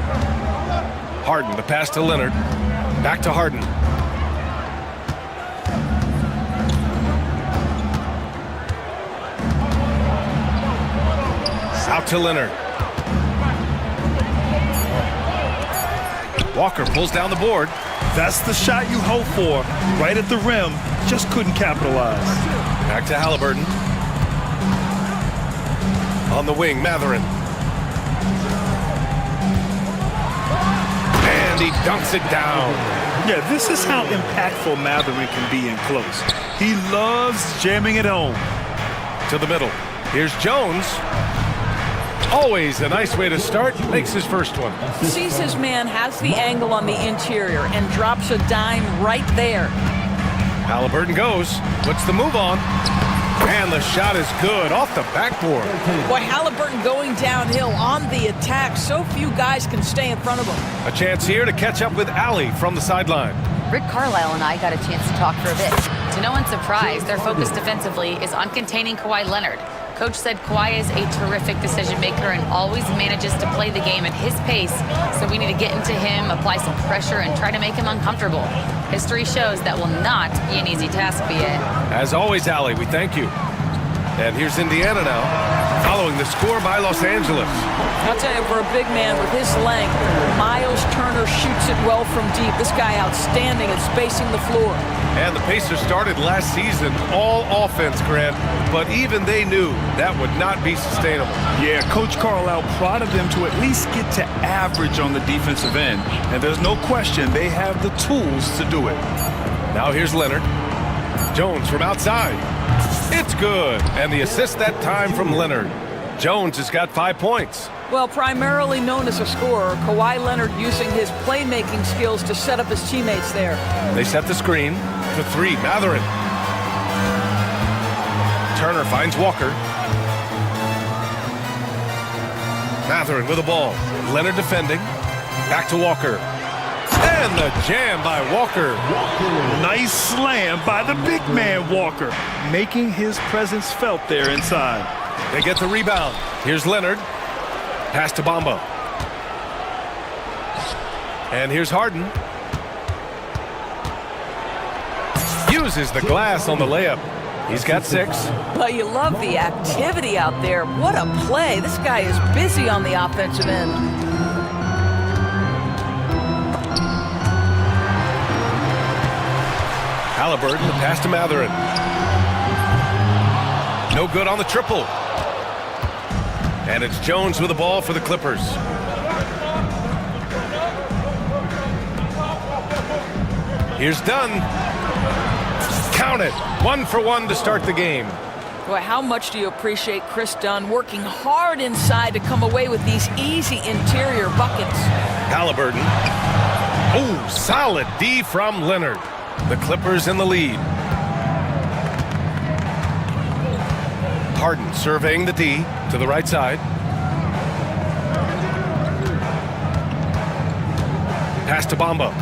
Harden, the pass to Leonard. Back to Harden. Out to Leonard. Walker pulls down the board. That's the shot you hope for. Right at the rim, just couldn't capitalize. Back to Haliburton. On the wing, Matherin. And he dunks it down. Yeah, this is how impactful Matherin can be in close. He loves jamming it home. To the middle. Here's Jones. Always a nice way to start. Makes his first one. Sees his man, has the angle on the interior, and drops a dime right there. Haliburton goes. Puts the move on. And the shot is good off the backboard. Boy, Haliburton going downhill on the attack. So few guys can stay in front of him. A chance here to catch up with Allie from the sideline. Rick Carlisle and I got a chance to talk for a bit. To no one's surprise, their focus defensively is on containing Kawhi Leonard. Coach said Kawhi is a terrific decision maker and always manages to play the game at his pace, so we need to get into him, apply some pressure, and try to make him uncomfortable. History shows that will not be an easy task, B.A. As always, Allie, we thank you. And here's Indiana now, following the score by Los Angeles. I'll tell you, for a big man with his length, Miles Turner shoots it well from deep. This guy outstanding at spacing the floor. And the Pacers started last season all offense, Grant, but even they knew that would not be sustainable. Yeah, Coach Carlisle prodded them to at least get to average on the defensive end. And there's no question they have the tools to do it. Now here's Leonard. Jones from outside. It's good. And the assist that time from Leonard. Jones has got 5 points. Well, primarily known as a scorer, Kawhi Leonard using his playmaking skills to set up his teammates there. They set the screen for 3. Matherin. Turner finds Walker. Matherin with the ball. Leonard defending. Back to Walker. And the jam by Walker. Nice slam by the big man Walker, making his presence felt there inside. They get the rebound. Here's Leonard. Pass to Bamba. And here's Harden. Uses the glass on the layup. He's got 6. Well, you love the activity out there. What a play. This guy is busy on the offensive end. Haliburton, the pass to Mathurin. No good on the triple. And it's Jones with the ball for the Clippers. Here's Dunn. Count it. 1 for 1 to start the game. Boy, how much do you appreciate Chris Dunn working hard inside to come away with these easy interior buckets? Haliburton. Oh, solid D from Leonard. The Clippers in the lead. Harden surveying the D to the right side. Pass to Bamba.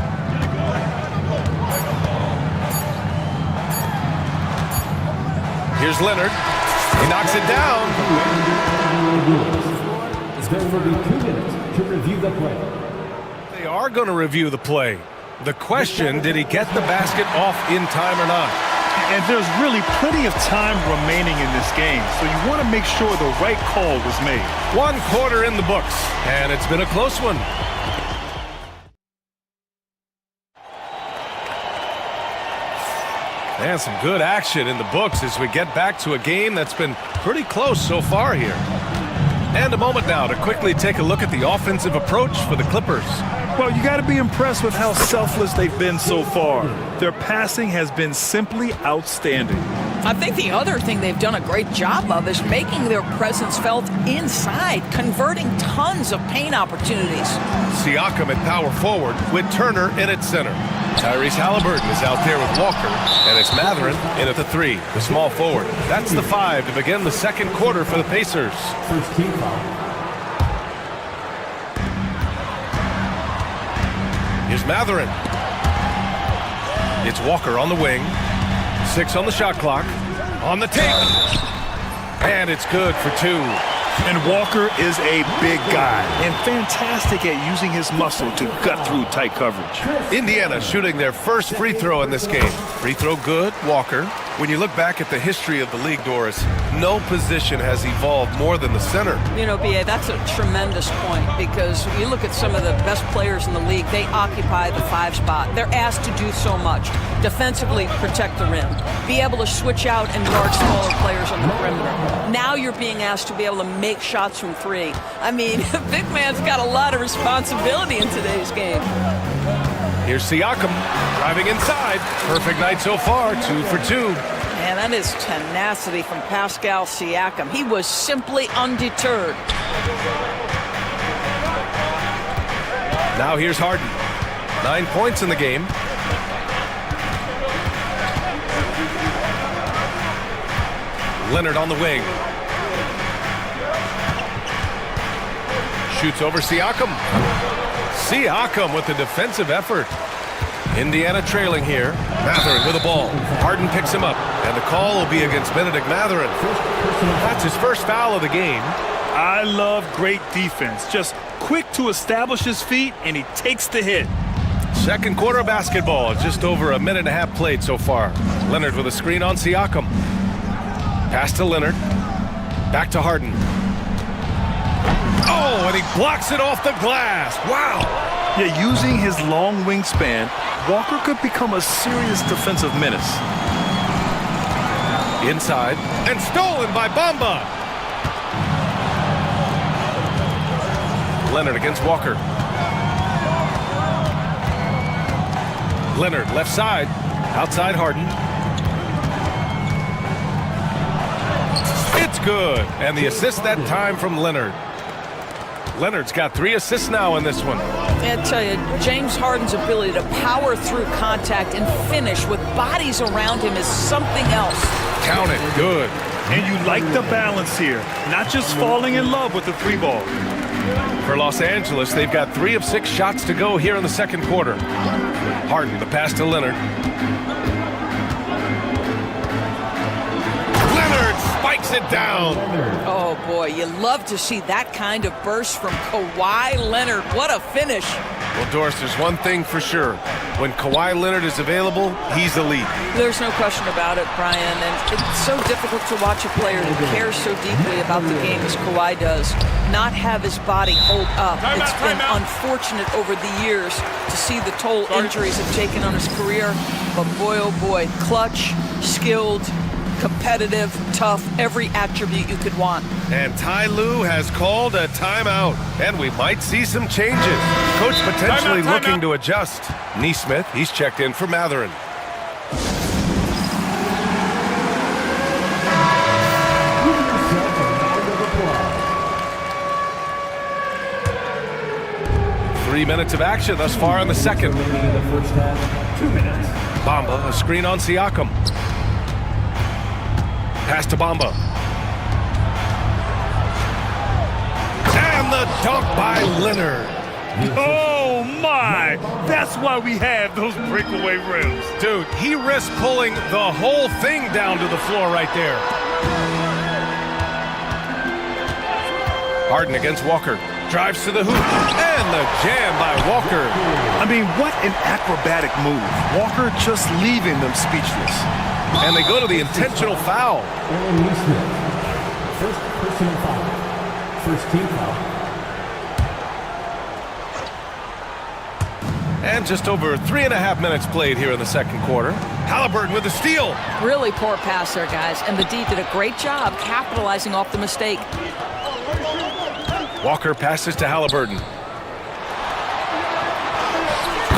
Here's Leonard. He knocks it down. There will be 2 minutes to review the play. They are going to review the play. The question, did he get the basket off in time or not? And there's really plenty of time remaining in this game, so you want to make sure the right call was made. 1 quarter in the books, and it's been a close one. And some good action in the books as we get back to a game that's been pretty close so far here. And a moment now to quickly take a look at the offensive approach for the Clippers. Well, you got to be impressed with how selfless they've been so far. Their passing has been simply outstanding. I think the other thing they've done a great job of is making their presence felt inside, converting tons of paint opportunities. Siakam at power forward with Turner in at center. Tyrese Haliburton is out there with Walker, and it's Mathurin in at the 3, the small forward. That's the 5 to begin the second quarter for the Pacers. First team foul. Here's Mathurin. It's Walker on the wing. 6 on the shot clock. On the tape. And it's good for 2. And Walker is a big guy and fantastic at using his muscle to gut through tight coverage. Indiana shooting their first free throw in this game. Free throw good, Walker. When you look back at the history of the league, Doris, no position has evolved more than the center. You know, B.A., that's a tremendous point because you look at some of the best players in the league, they occupy the 5 spot. They're asked to do so much. Defensively, protect the rim. Be able to switch out and guard smaller players on the perimeter. Now you're being asked to be able to make shots from 3. I mean, big man's got a lot of responsibility in today's game. Here's Siakam driving inside. Perfect night so far, 2 for 2. Man, that is tenacity from Pascal Siakam. He was simply undeterred. Now here's Harden. 9 points in the game. Leonard on the wing. Shoots over Siakam. Siakam with the defensive effort. Indiana trailing here. Mathurin with the ball. Harden picks him up. And the call will be against Benedict Mathurin. That's his first foul of the game. I love great defense. Just quick to establish his feet, and he takes the hit. Second quarter of basketball. Just over a minute and a half played so far. Leonard with a screen on Siakam. Pass to Leonard. Back to Harden. Oh, and he blocks it off the glass. Wow. Yeah, using his long wingspan, Walker could become a serious defensive menace. Inside, and stolen by Bamba. Leonard against Walker. Leonard, left side. Outside Harden. It's good. And the assist that time from Leonard. Leonard's got 3 assists now in this one. I tell you, James Harden's ability to power through contact and finish with bodies around him is something else. Count it. Good. And you like the balance here. Not just falling in love with the 3 ball. For Los Angeles, they've got 3 of 6 shots to go here in the second quarter. Harden, the pass to Leonard. Leonard spikes it down. Oh, boy, you love to see that kind of burst from Kawhi Leonard. What a finish. Well, Doris, there's one thing for sure. When Kawhi Leonard is available, he's elite. There's no question about it, Brian. And it's so difficult to watch a player who cares so deeply about the game as Kawhi does not have his body hold up. It's been unfortunate over the years to see the toll injuries have taken on his career. But boy, oh boy, clutch, skilled, competitive, tough, every attribute you could want. And Ty Lue has called a timeout, and we might see some changes. Coach potentially looking to adjust. Neesmith, he's checked in for Matherin. Three minutes of action thus far in the second. Bamba, a screen on Siakam. Pass to Bamba. And the dunk by Leonard. Oh my! That's why we have those breakaway rims. Dude, he risked pulling the whole thing down to the floor right there. Harden against Walker. Drives to the hoop. And the jam by Walker. I mean, what an acrobatic move. Walker just leaving them speechless. And they go to the intentional foul. First personal foul. First team foul. And just over 3.5 minutes played here in the second quarter. Haliburton with the steal. Really poor pass there, guys. And the D did a great job capitalizing off the mistake. Walker passes to Haliburton.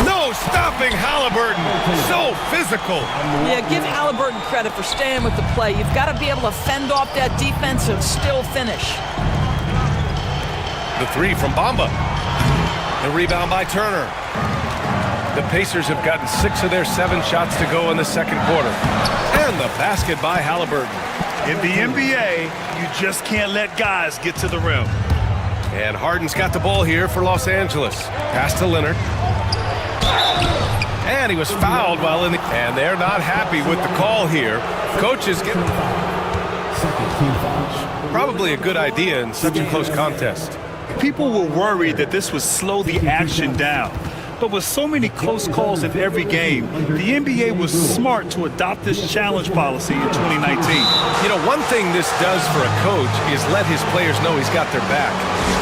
No stopping Haliburton. So physical. Yeah, give Haliburton credit for staying with the play. You've got to be able to fend off that defense and still finish. The three from Bamba. The rebound by Turner. The Pacers have gotten 6 of their 7 shots to go in the second quarter. And the basket by Haliburton. In the NBA, you just can't let guys get to the rim. And Harden's got the ball here for Los Angeles. Pass to Leonard. And he was fouled while in the... And they're not happy with the call here. Coaches get... Probably a good idea in such a close contest. People were worried that this would slow the action down. But with so many close calls in every game, the NBA was smart to adopt this challenge policy in 2019. You know, one thing this does for a coach is let his players know he's got their back.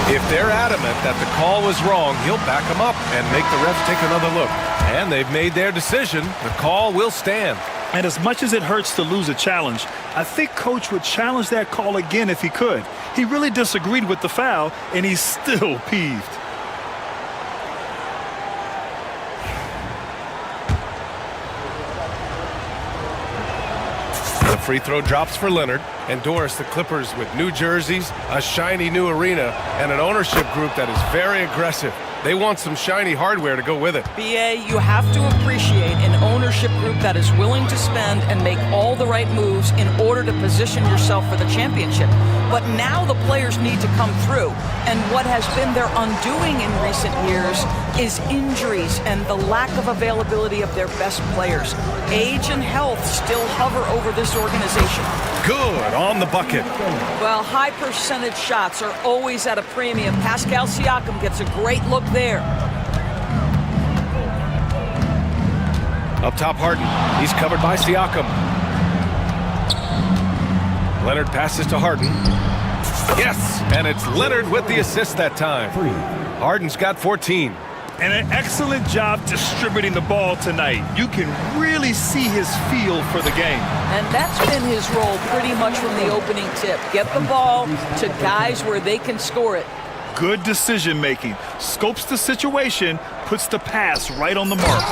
If they're adamant that the call was wrong, he'll back them up and make the refs take another look. And they've made their decision. The call will stand. And as much as it hurts to lose a challenge, I think Coach would challenge that call again if he could. He really disagreed with the foul, and he's still peeved. The free throw drops for Leonard. And Doris, the Clippers with new jerseys, a shiny new arena, and an ownership group that is very aggressive. They want some shiny hardware to go with it. BA, you have to appreciate an ownership group that is willing to spend and make all the right moves in order to position yourself for the championship. But now the players need to come through. And what has been their undoing in recent years is injuries and the lack of availability of their best players. Age and health still hover over this organization. Good on the bucket. Well, high percentage shots are always at a premium. Pascal Siakam gets a great look there. Up top, Harden. He's covered by Siakam. Leonard passes to Harden. Yes, and it's Leonard with the assist that time. Harden's got 14. And an excellent job distributing the ball tonight. You can really see his feel for the game. And that's been his role pretty much from the opening tip. Get the ball to guys where they can score it. Good decision making. Scopes the situation, puts the pass right on the mark.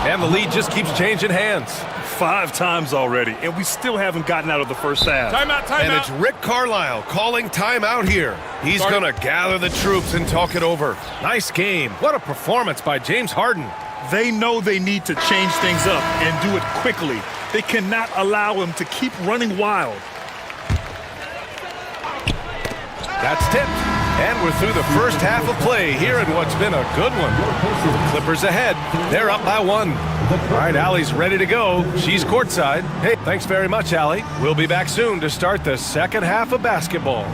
And the lead just keeps changing hands. 5 times already, and we still haven't gotten out of the first half. Timeout. And it's Rick Carlisle calling timeout here. He's going to gather the troops and talk it over. Nice game. What a performance by James Harden. They know they need to change things up and do it quickly. They cannot allow him to keep running wild. That's tipped. And we're through the first half of play here in what's been a good one. Clippers ahead. They're up by 1. All right, Allie's ready to go. She's courtside. Hey, thanks very much, Allie. We'll be back soon to start the second half of basketball.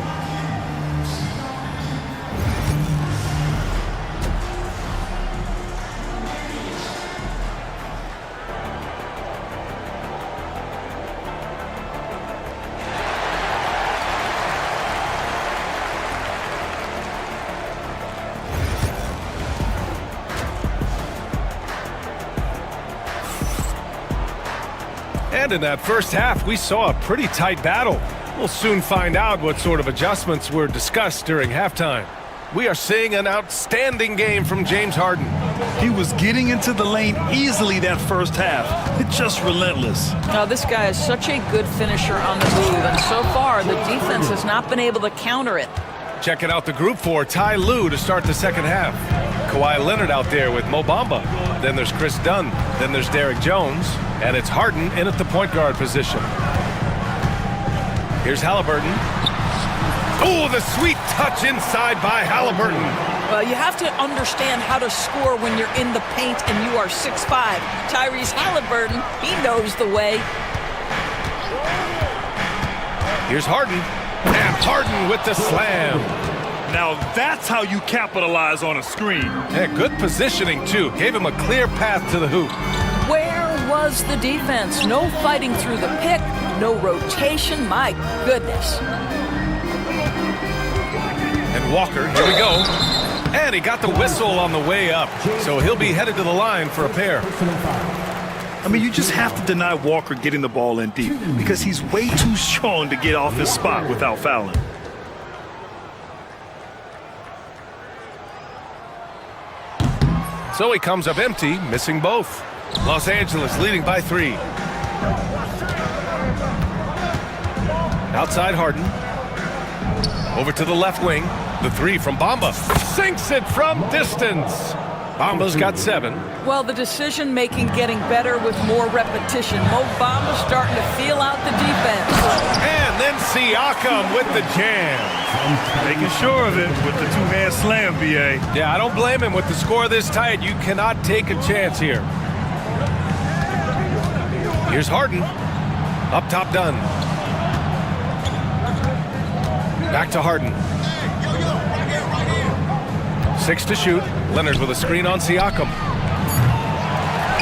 And in that first half, we saw a pretty tight battle. We'll soon find out what sort of adjustments were discussed during halftime. We are seeing an outstanding game from James Harden. He was getting into the lane easily that first half. It's just relentless. Now, this guy is such a good finisher on the move, and so far, the defense has not been able to counter it. Checking out the group for Ty Lue to start the second half. Kawhi Leonard out there with Mo Bamba. Then there's Chris Dunn. Then there's Derek Jones. And it's Harden in at the point guard position. Here's Haliburton. Oh, the sweet touch inside by Haliburton. Well, you have to understand how to score when you're in the paint and you are 6'5". Tyrese Haliburton, he knows the way. Here's Harden. And Harden with the slam. Now that's how you capitalize on a screen. Yeah, good positioning, too. Gave him a clear path to the hoop. Where was the defense? No fighting through the pick, no rotation. My goodness. And Walker, here we go. And he got the whistle on the way up. So he'll be headed to the line for a pair. I mean, you just have to deny Walker getting the ball in deep because he's way too strong to get off his spot without fouling. So he comes up empty, missing both. Los Angeles leading by 3. Outside Harden. Over to the left wing. The 3 from Bamba. Sinks it from distance. Bamba's got 7. Well, the decision-making getting better with more repetition. Mo Bamba starting to feel out the defense. And then Siakam with the jam. Making sure of it with the two-hand slam, B.A. Yeah, I don't blame him with the score this tight. You cannot take a chance here. Here's Harden. Up top, Dunn. Back to Harden. 6 to shoot. Leonard with a screen on Siakam.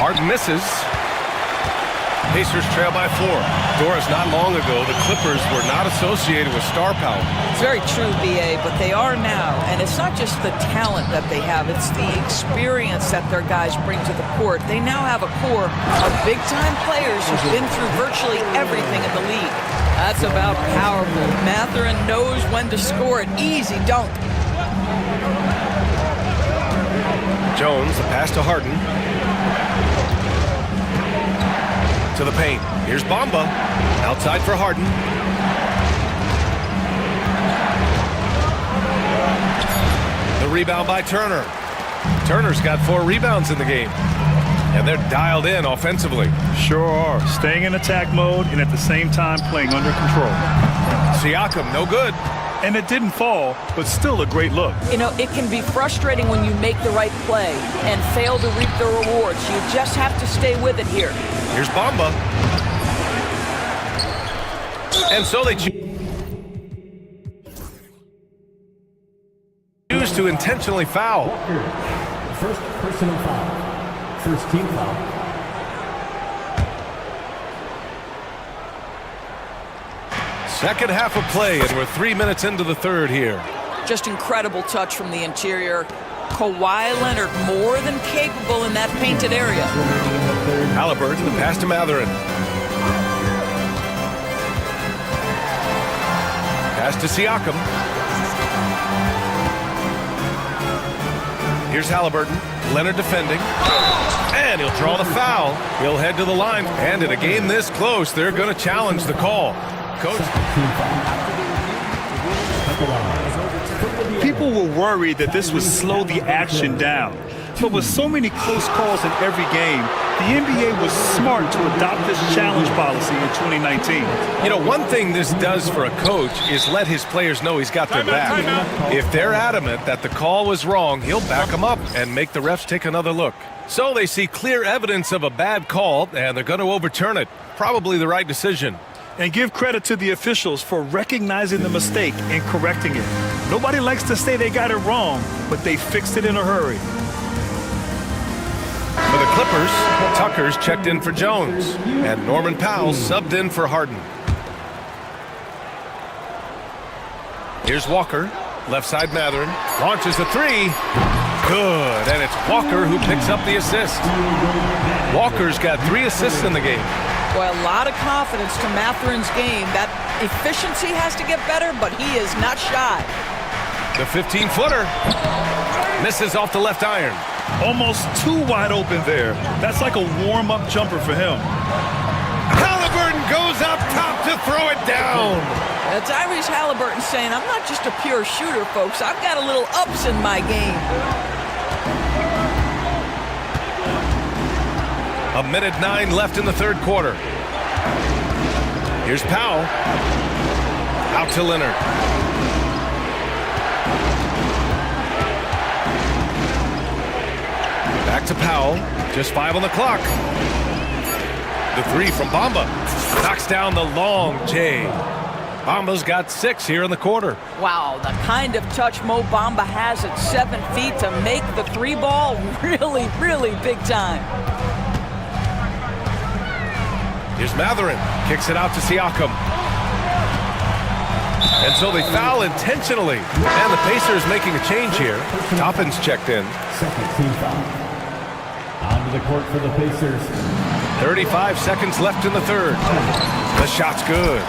Harden misses. Pacers trail by 4. Doris, not long ago, the Clippers were not associated with star power. It's very true, B.A., but they are now. And it's not just the talent that they have, it's the experience that their guys bring to the court. They now have a core of big-time players who've been through virtually everything in the league. That's about powerful. Mathurin knows when to score it. Easy dunk. Jones, the pass to Harden. To the paint. Here's Bamba. Outside for Harden. The rebound by Turner. Turner's got 4 rebounds in the game. And they're dialed in offensively. Sure are. Staying in attack mode and at the same time playing under control. Siakam, no good. And it didn't fall, but still a great look. You know, it can be frustrating when you make the right play and fail to reap the rewards. You just have to stay with it here. Here's Bamba. And so they choose to intentionally foul. First personal foul. First team foul. Second half of play, and we're 3 minutes into the third here. Just incredible touch from the interior. Kawhi Leonard more than capable in that painted area. Haliburton, the pass to Mathurin. Pass to Siakam. Here's Haliburton. Leonard defending. And he'll draw the foul. He'll head to the line. And in a game this close, they're going to challenge the call. Coach. People were worried that this would slow the action down. But with so many close calls in every game, the NBA was smart to adopt this challenge policy in 2019. You know, one thing this does for a coach is let his players know he's got their back. If they're adamant that the call was wrong, he'll back them up and make the refs take another look. So they see clear evidence of a bad call, and they're going to overturn it. Probably the right decision. And give credit to the officials for recognizing the mistake and correcting it. Nobody likes to say they got it wrong, but they fixed it in a hurry. For the Clippers, Tucker's checked in for Jones, and Norman Powell subbed in for Harden. Here's Walker, left side Mathurin, launches the 3. Good, and it's Walker who picks up the assist. Walker's got 3 assists in the game. Boy, a lot of confidence to Matherin's game. That efficiency has to get better, but he is not shy. The 15-footer misses off the left iron. Almost too wide open there. That's like a warm-up jumper for him. Haliburton goes up top to throw it down. Tyrese Haliburton saying, I'm not just a pure shooter, folks. I've got a little ups in my game. A minute 9 left in the third quarter. Here's Powell. Out to Leonard. Back to Powell. Just 5 on the clock. The 3 from Bamba. Knocks down the long J. Bamba's got 6 here in the quarter. Wow, the kind of touch Mo Bamba has at 7 feet to make the 3 ball really, really big time. Here's Matherin. Kicks it out to Siakam. And so they foul intentionally. And the Pacers making a change here. Toppin's checked in. Second team foul. Onto the court for the Pacers. 35 seconds left in the third. The shot's good.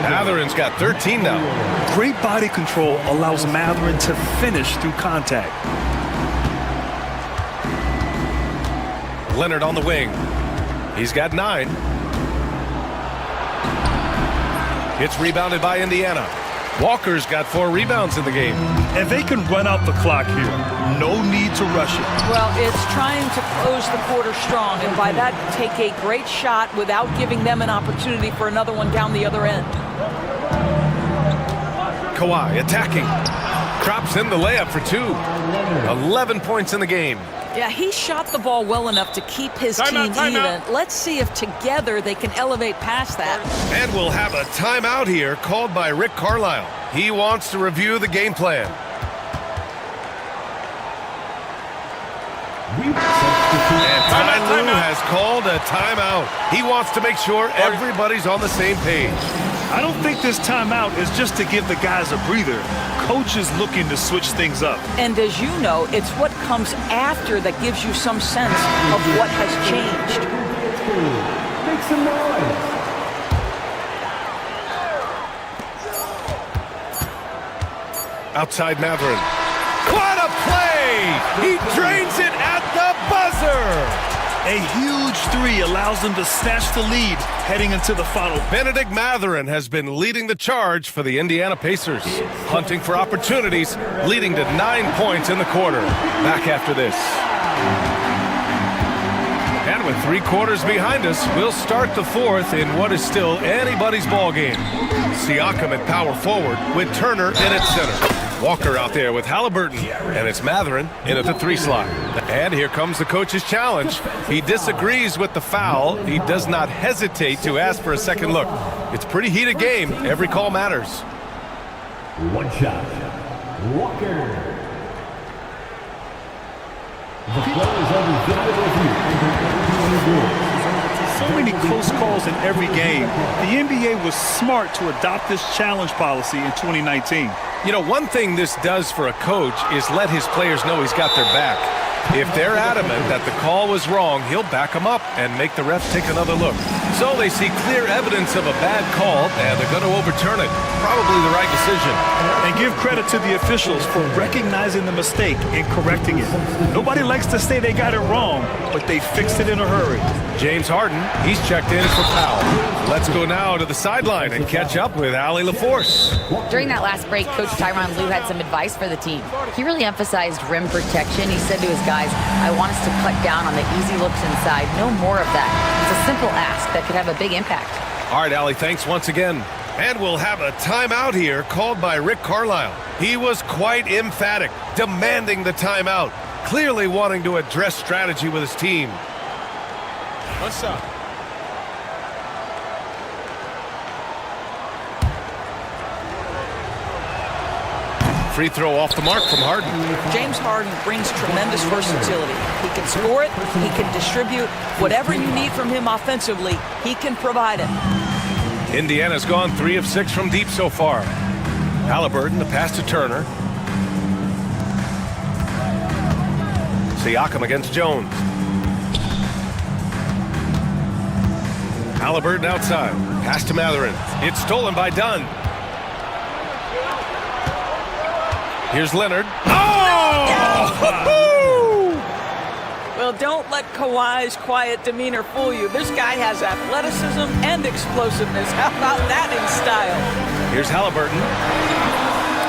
Matherin's got 13 now. Great body control allows Matherin to finish through contact. Leonard on the wing. He's got 9. It's rebounded by Indiana. Walker's got 4 rebounds in the game. And they can run out the clock here. No need to rush it. Well, it's trying to close the quarter strong, and by that, take a great shot without giving them an opportunity for another one down the other end. Kawhi attacking. Drops in the layup for 2. 11 points in the game. Yeah, he shot the ball well enough to keep his team even. Let's see if together they can elevate past that. And we'll have a timeout here called by Rick Carlisle. He wants to review the game plan. And Ty Lue has called a timeout. He wants to make sure everybody's on the same page. I don't think this timeout is just to give the guys a breather. Coach is looking to switch things up. And as you know, it's what comes after that gives you some sense of what has changed. Make some noise. Outside Matherin. What a play! He drains it at the buzzer! A huge 3 allows them to snatch the lead heading into the final. Benedict Matherin has been leading the charge for the Indiana Pacers. Hunting for opportunities, leading to 9 points in the quarter. Back after this. And with 3 quarters behind us, we'll start the fourth in what is still anybody's ball game. Siakam at power forward with Turner in at center. Walker out there with Haliburton, and it's Matherin in at the 3 slot. And here comes the coach's challenge. He disagrees with the foul. He does not hesitate to ask for a second look. It's a pretty heated game. Every call matters. 1 shot. Walker. The play is under video review. So many close calls in every game. The NBA was smart to adopt this challenge policy in 2019. You know, one thing this does for a coach is let his players know he's got their back. If they're adamant that the call was wrong, he'll back them up and make the refs take another look. So they see clear evidence of a bad call, and they're going to overturn it. Probably the right decision. And give credit to the officials for recognizing the mistake and correcting it. Nobody likes to say they got it wrong, but they fixed it in a hurry. James Harden, he's checked in for Powell. Let's go now to the sideline and catch up with Allie LaForce. During that last break, Coach Tyronn Lue had some advice for the team. He really emphasized rim protection. He said to his guys, I want us to cut down on the easy looks inside. No more of that. It's a simple ask that could have a big impact. All right, Allie, thanks once again. And we'll have a timeout here called by Rick Carlisle. He was quite emphatic, demanding the timeout, clearly wanting to address strategy with his team. What's up? Free throw off the mark from Harden. James Harden brings tremendous versatility. He can score it, he can distribute. Whatever you need from him offensively, he can provide it. Indiana's gone 3 of 6 from deep so far. Haliburton, the pass to Turner. Siakam against Jones. Haliburton outside. Pass to Mathurin. It's stolen by Dunn. Here's Leonard. Oh! Well, don't let Kawhi's quiet demeanor fool you. This guy has athleticism and explosiveness. How about that in style? Here's Haliburton.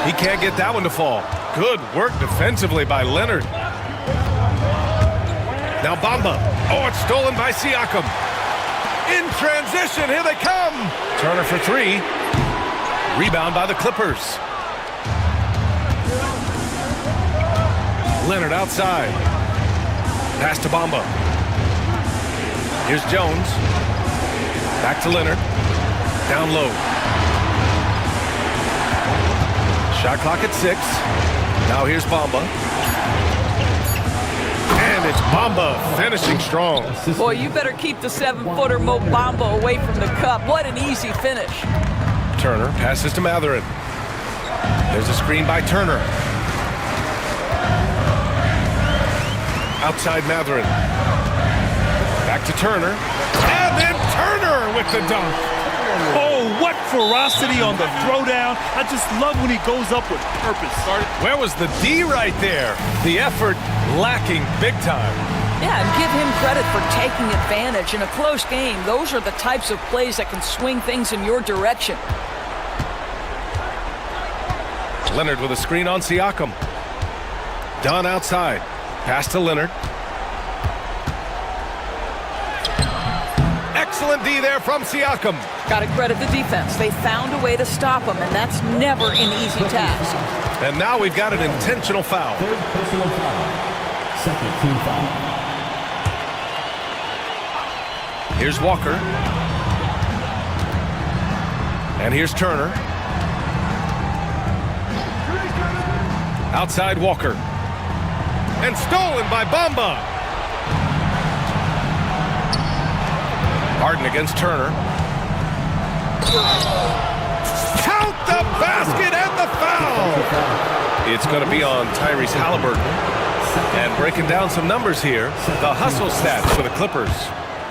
He can't get that one to fall. Good work defensively by Leonard. Now Bamba. Oh, it's stolen by Siakam. In transition, here they come. Turner for three. Rebound by the Clippers. Leonard outside. Pass to Bamba. Here's Jones. Back to Leonard. Down low. Shot clock at 6. Now here's Bamba. And it's Bamba finishing strong. Boy, you better keep the 7-footer Mo Bamba away from the cup. What an easy finish. Turner passes to Mathurin. There's a screen by Turner. Outside Mathurin. Back to Turner. And then Turner with the dunk. Oh, what ferocity on the throwdown. I just love when he goes up with purpose. Where was the D right there? The effort lacking big time. Yeah, and give him credit for taking advantage in a close game. Those are the types of plays that can swing things in your direction. Leonard with a screen on Siakam. Dunn outside. Pass to Leonard. Excellent D there from Siakam. Got to credit the defense. They found a way to stop him, and that's never an easy task. And now we've got an intentional foul. Third personal foul. Second team foul. Here's Walker. And here's Turner. Outside Walker. And stolen by Bamba. Harden against Turner. Count the basket and the foul. It's going to be on Tyrese Haliburton. And breaking down some numbers here, the hustle stats for the Clippers.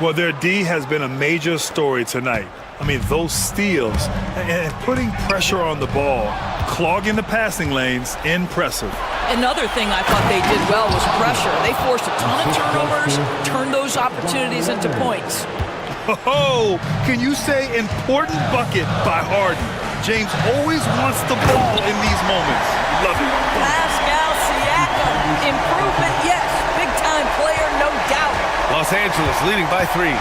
Well, their D has been a major story tonight. I mean, those steals and putting pressure on the ball, clogging the passing lanes, impressive. Another thing I thought they did well was pressure. They forced a ton of turnovers, turned those opportunities into points. Oh, can you say important bucket by Harden? James always wants the ball in these moments. Love it. Pascal Siakam. Improvement, yes. Big-time player, no doubt. Los Angeles leading by 3.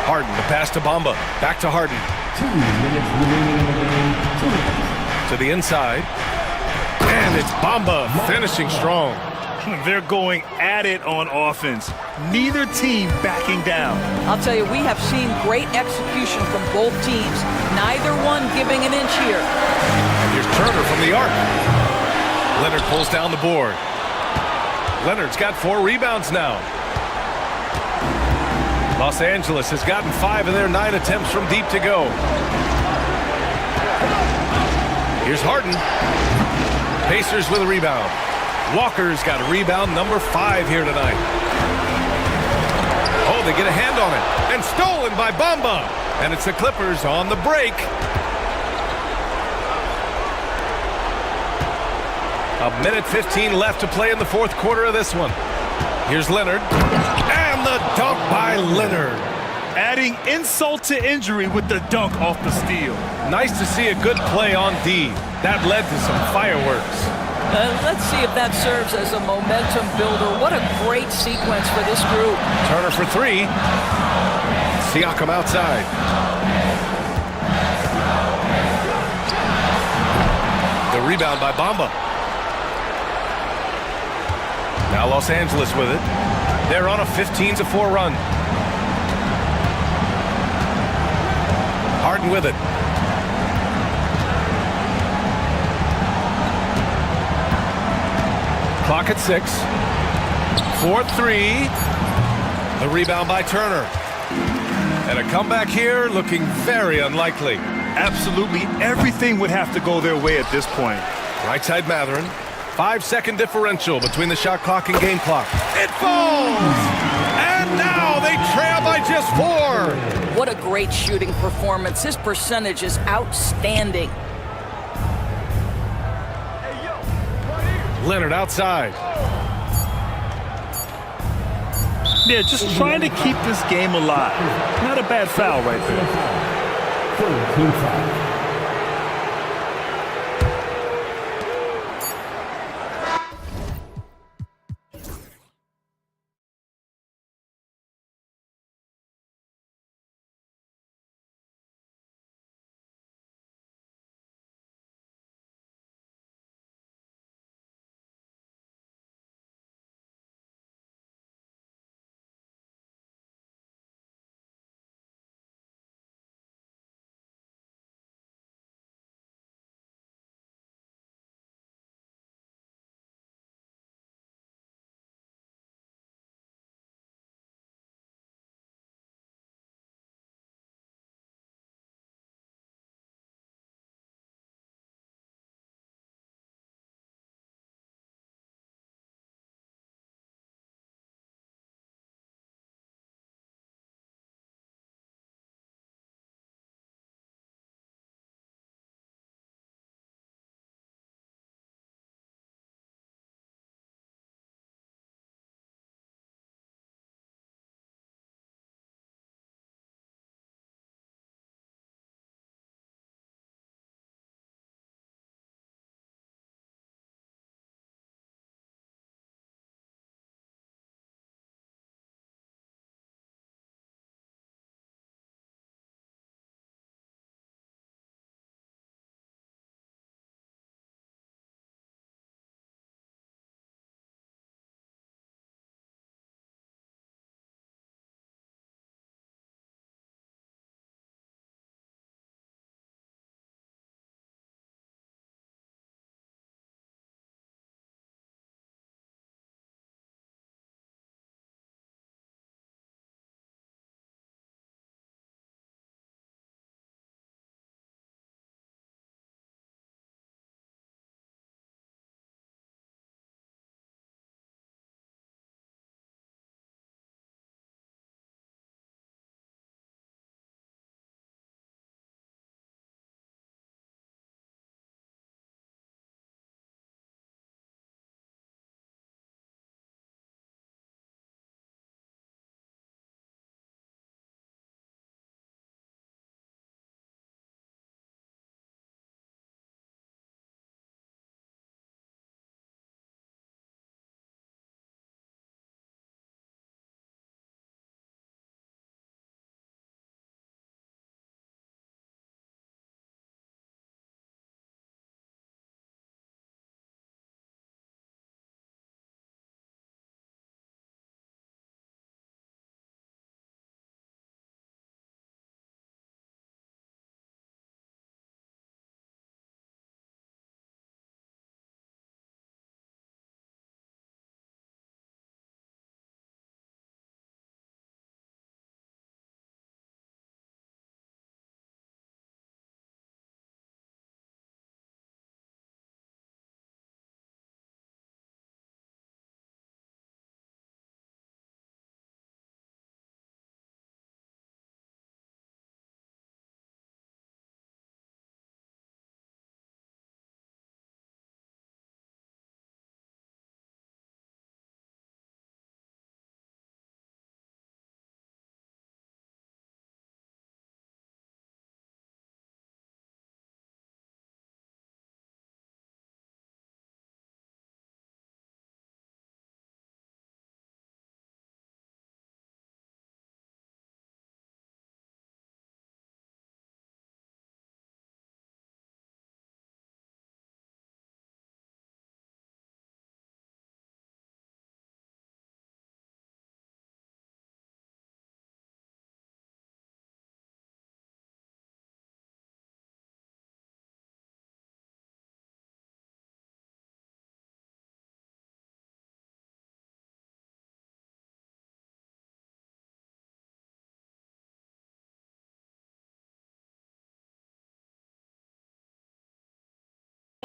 Harden, the pass to Bamba. Back to Harden. 2 minutes remaining in the game. To the inside. And it's Bamba finishing strong. They're going at it on offense. Neither team backing down. I'll tell you, we have seen great execution from both teams. Neither one giving an inch here. And here's Turner from the arc. Leonard pulls down the board. Leonard's got 4 rebounds now. Los Angeles has gotten 5 of their 9 attempts from deep to go. Here's Harden. Pacers with a rebound. Walker's got a rebound, number 5 here tonight. Oh, they get a hand on it. And stolen by Bamba. And it's the Clippers on the break. A minute 15 left to play in the 4th quarter of this one. Here's Leonard. And the dunk by Leonard. Adding insult to injury with the dunk off the steal. Nice to see a good play on D. That led to some fireworks. Let's see if that serves as a momentum builder. What a great sequence for this group. Turner for 3. Siakam outside. The rebound by Bamba. Now Los Angeles with it. They're on a 15-4 run. Harden with it. Clock at 6. 4-3. The rebound by Turner. And a comeback here looking very unlikely. Absolutely everything would have to go their way at this point. Right side Mathurin. 5-second differential between the shot clock and game clock. It falls! And now they trail by just 4. What a great shooting performance. His percentage is outstanding. Leonard outside. Yeah, just trying to keep this game alive. Not a bad foul right there. 13 foul.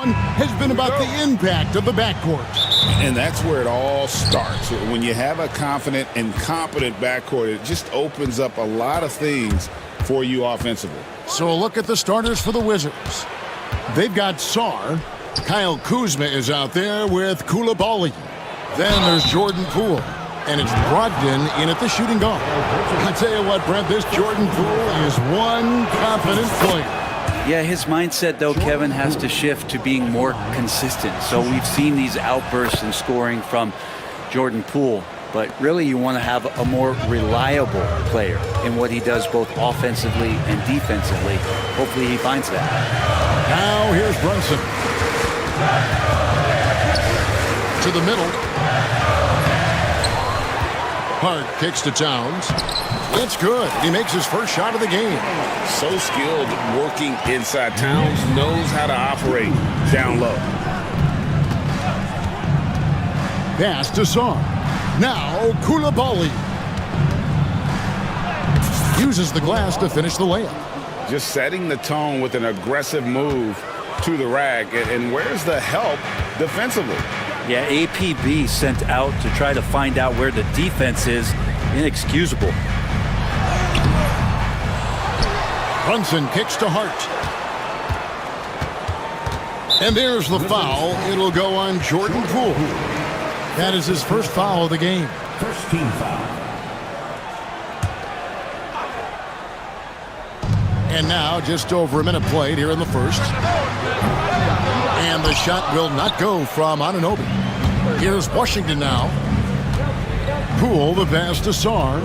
one has been about the impact of the backcourt. And that's where it all starts. When you have a confident and competent backcourt, it just opens up a lot of things for you offensively. So a look at the starters for the Wizards. They've got Sarr. Kyle Kuzma is out there with Koulibaly. Then there's Jordan Poole. And it's Brogdon in at the shooting guard. I tell you what, Brent, this Jordan Poole is one confident player. Yeah, his mindset, though, Kevin, has to shift to being more consistent. So we've seen these outbursts in scoring from Jordan Poole, but really you want to have a more reliable player in what he does both offensively and defensively. Hopefully he finds that. Now here's Brunson. To the middle. Hart kicks to Towns. It's good. He makes his first shot of the game. So skilled working inside. Towns knows how to operate down low. Pass to Sarr. Now Koulibaly. Uses the glass to finish the layup. Just setting the tone with an aggressive move to the rack. And where's the help defensively? Yeah, APB sent out to try to find out where the defense is. Inexcusable. Brunson kicks to Hart. And there's the foul. It'll go on Jordan Poole. That is his first foul of the game. First team foul. And now just over a minute played here in the first. And the shot will not go from Anunoby. Here's Washington now. Poole, the pass to Sarr.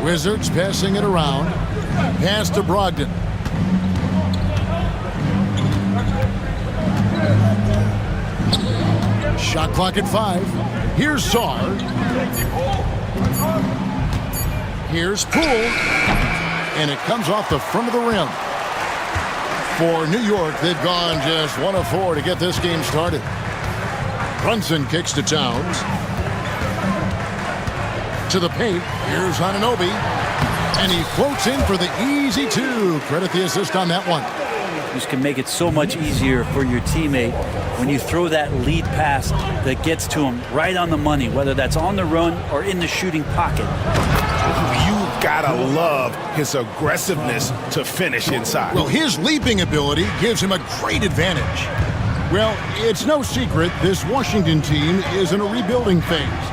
Wizards passing it around. Pass to Brogdon. Shot clock at 5. Here's Sarr. Here's Poole. And it comes off the front of the rim. For New York, they've gone just 1 of 4 to get this game started. Brunson kicks to Towns. To the paint. Here's Anunoby. And he floats in for the easy 2. Credit the assist on that one. This can make it so much easier for your teammate when you throw that lead pass that gets to him right on the money, whether that's on the run or in the shooting pocket. You've got to love his aggressiveness to finish inside. Well, his leaping ability gives him a great advantage. Well, it's no secret this Washington team is in a rebuilding phase.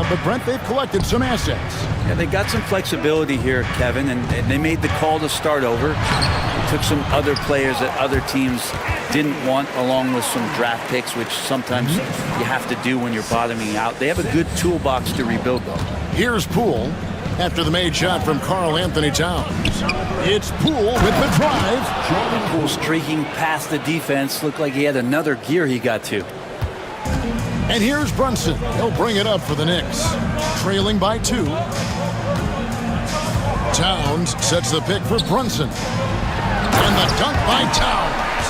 But, Brent, they've collected some assets. Yeah, they got some flexibility here, Kevin, and they made the call to start over. They took some other players that other teams didn't want, along with some draft picks, which sometimes you have to do when you're bottoming out. They have a good toolbox to rebuild, though. Here's Poole after the made shot from Karl Anthony Towns. It's Poole with the drive. Jordan Poole streaking past the defense. Looked like he had another gear he got to. And here's Brunson. He'll bring it up for the Knicks. Trailing by 2. Towns sets the pick for Brunson. And the dunk by Towns.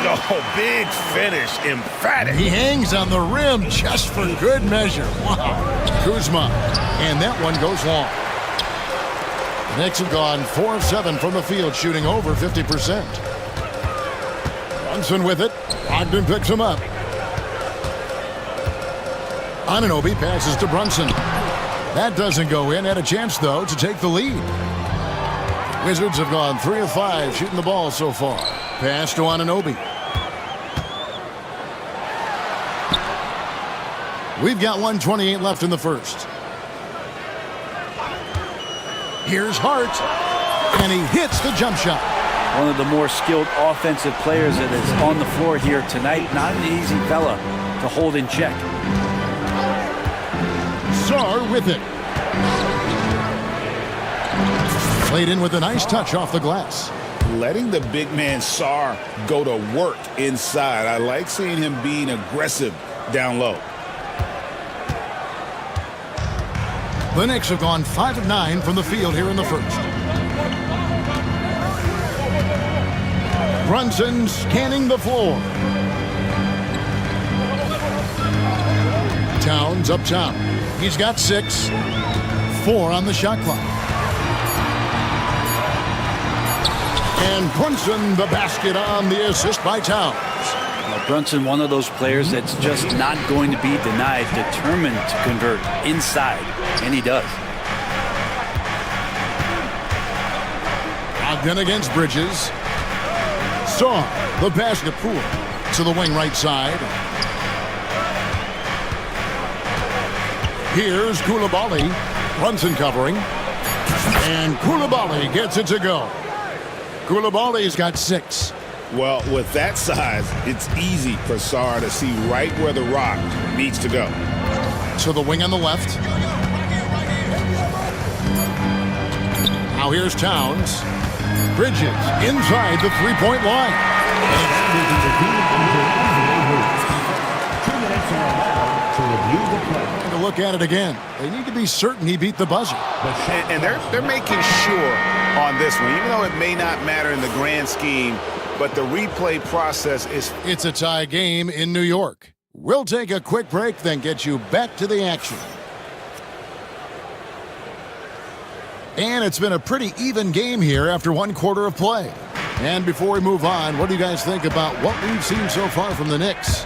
Oh, big finish. Emphatic. He hangs on the rim just for good measure. Wow. Kuzma. And that one goes long. The Knicks have gone 4 of 7 from the field, shooting over 50%. Brunson with it. Brogdon picks him up. Anunoby passes to Brunson. That doesn't go in. Had a chance, though, to take the lead. Wizards have gone 3 of 5 shooting the ball so far. Pass to Anunoby. We've got 1:28 left in the first. Here's Hart. And he hits the jump shot. One of the more skilled offensive players that is on the floor here tonight. Not an easy fella to hold in check. Sarr with it. Played in with a nice touch off the glass. Letting the big man Sarr go to work inside. I like seeing him being aggressive down low. The Knicks have gone 5 of 9 from the field here in the first. Brunson scanning the floor. Towns up top. He's got 6. 4 on the shot clock. And Brunson, the basket on the assist by Towns. Brunson, one of those players that's just not going to be denied, determined to convert inside, and he does. Ogden against Bridges. Saw the pass to Poole to the wing right side. Here's Koulibaly. Brunson covering. And Koulibaly gets it to go. Koulibaly's got 6. Well, with that size, it's easy for Sarr to see right where the rock needs to go. To the wing on the left. Now here's Towns. Bridges inside the three-point line. 2 minutes to review the play. To look at it again. They need to be certain he beat the buzzer. And they're making sure on this one, even though it may not matter in the grand scheme, but the replay process is... It's a tie game in New York. We'll take a quick break, then get you back to the action. And it's been a pretty even game here after 1 quarter of play. And before we move on, what do you guys think about what we've seen so far from the Knicks?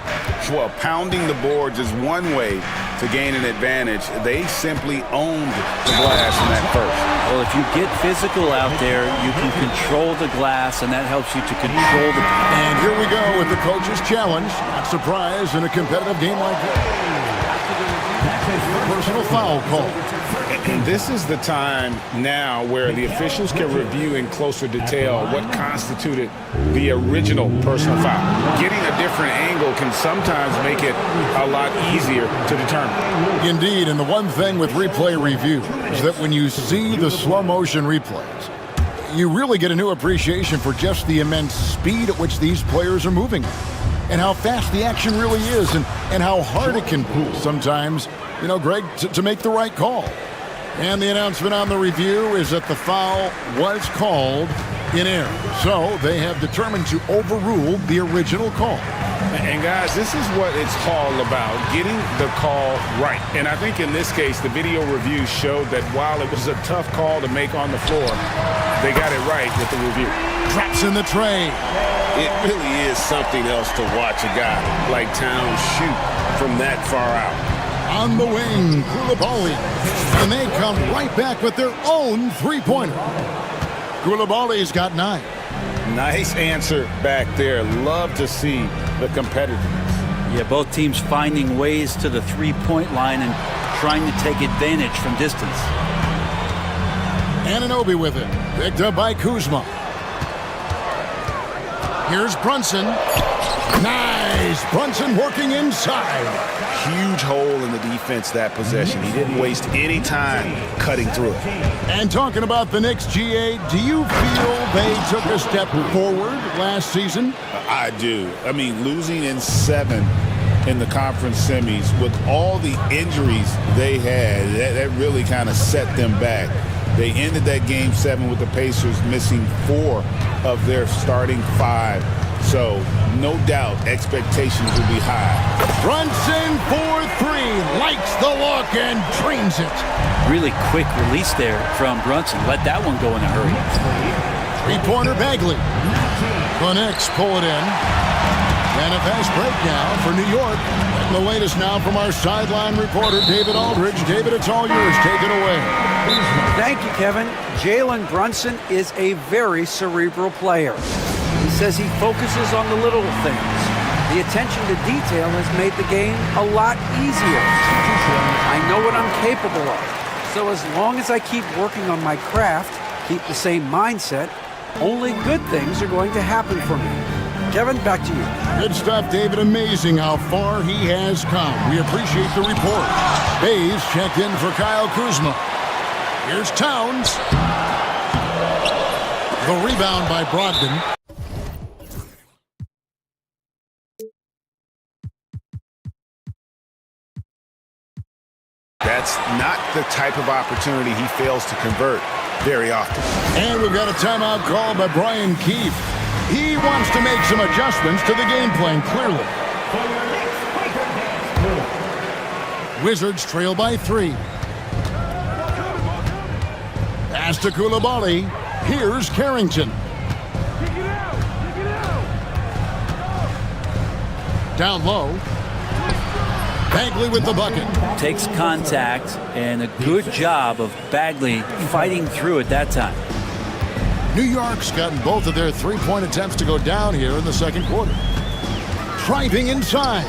Well, pounding the boards is one way to gain an advantage. They simply owned the glass in that first. Well, if you get physical out there, you can control the glass, and that helps you to control the... And here we go with the coach's challenge. Not surprised in a competitive game like this. Personal foul call. And this is the time now where the officials can review in closer detail what constituted the original personal foul. Getting a different angle can sometimes make it a lot easier to determine. Indeed, and the one thing with replay review is that when you see the slow motion replays, you really get a new appreciation for just the immense speed at which these players are moving and how fast the action really is and how hard it can be sometimes, you know, Greg, to make the right call. And the announcement on the review is that the foul was called in error. So they have determined to overrule the original call. And guys, this is what it's all about, getting the call right. And I think in this case, the video review showed that while it was a tough call to make on the floor, they got it right with the review. Drops in the tray. It really is something else to watch a guy like Towns shoot from that far out. On the wing, Koulibaly. And they come right back with their own three-pointer. Koulibaly's got 9. Nice answer back there. Love to see the competitiveness. Yeah, both teams finding ways to the three-point line and trying to take advantage from distance. Anunoby with it. Picked up by Kuzma. Here's Brunson. Nice! Brunson working inside. Huge hole in the defense that possession. He didn't waste any time cutting through it. And talking about the Knicks, GA, do you feel they took a step forward last season? I do. I mean, losing in 7 in the conference semis with all the injuries they had, that really kind of set them back. They ended that game 7 with the Pacers missing 4 of their starting 5. So, no doubt, expectations will be high. Brunson for 3, likes the look and drains it. Really quick release there from Brunson. Let that one go in a hurry. Three-pointer Bagley. The Knicks pull it in. And a fast break now for New York. And the latest now from our sideline reporter, David Aldridge. David, it's all yours. Take it away. Thank you, Kevin. Jalen Brunson is a very cerebral player. He says he focuses on the little things. The attention to detail has made the game a lot easier. I know what I'm capable of. So as long as I keep working on my craft, keep the same mindset, only good things are going to happen for me. Kevin, back to you. Good stuff, David. Amazing how far he has come. We appreciate the report. Hayes checked in for Kyle Kuzma. Here's Towns. The rebound by Brogdon. That's not the type of opportunity he fails to convert very often. And we've got a timeout call by Brian Keefe. He wants to make some adjustments to the game plan, clearly. Wizards trail by 3. Pass to Koulibaly. Here's Carrington. Down low. Bagley with the bucket. Takes contact, and a good job of Bagley fighting through at that time. New York's gotten both of their three-point attempts to go down here in the second quarter. Driving inside.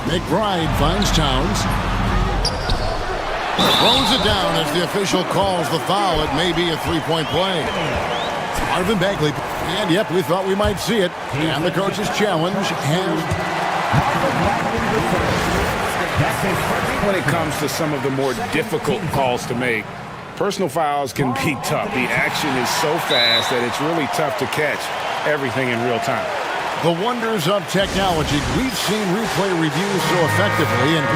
McBride finds Towns. Throws it down as the official calls the foul. It may be a three-point play. Marvin Bagley. And yep, we thought we might see it. And the coach's challenge has... When it comes to some of the more difficult calls to make, personal fouls can be tough. The action is so fast that it's really tough to catch everything in real time. The wonders of technology. We've seen replay reviews so effectively, and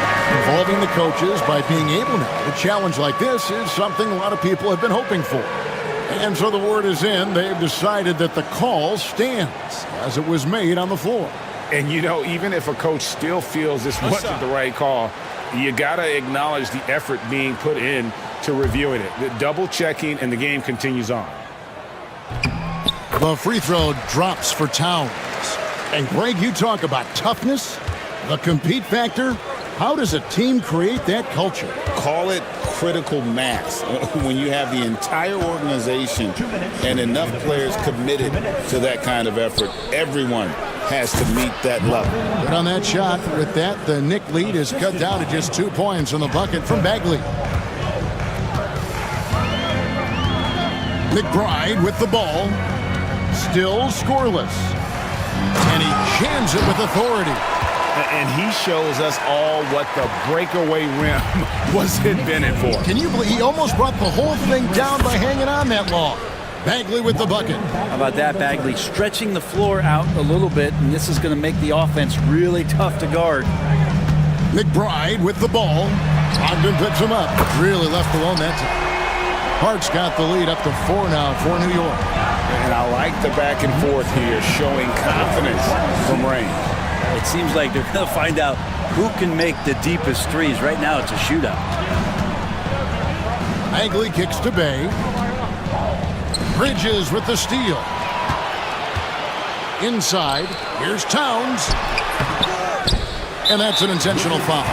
involving the coaches by being able to a challenge like this is something a lot of people have been hoping for. And so the word is in. They've decided that the call stands as it was made on the floor. And, you know, even if a coach still feels this wasn't the right call, you got to acknowledge the effort being put in to reviewing it. The double checking, and the game continues on. The free throw drops for Towns. And, Greg, you talk about toughness, the compete factor. How does a team create that culture? Call it critical mass. When you have the entire organization and enough players committed to that kind of effort, everyone has to meet that level. Good on that shot. With that, the Knick lead is cut down to just 2 points on the bucket from Bagley. McBride with the ball. Still scoreless. And he jams it with authority. And he shows us all what the breakaway rim was invented for. Can you believe he almost brought the whole thing down by hanging on that long? Bagley with the bucket. How about that, Bagley? Stretching the floor out a little bit, and this is going to make the offense really tough to guard. McBride with the ball. Ogden picks him up. Really left alone that time. Hart's got the lead up to 4 now for New York. And I like the back and forth here, showing confidence from Rain. It seems like they're going to find out who can make the deepest threes. Right now, it's a shootout. Bagley kicks to Bay. Bridges with the steal. Inside, here's Towns. And that's an intentional foul.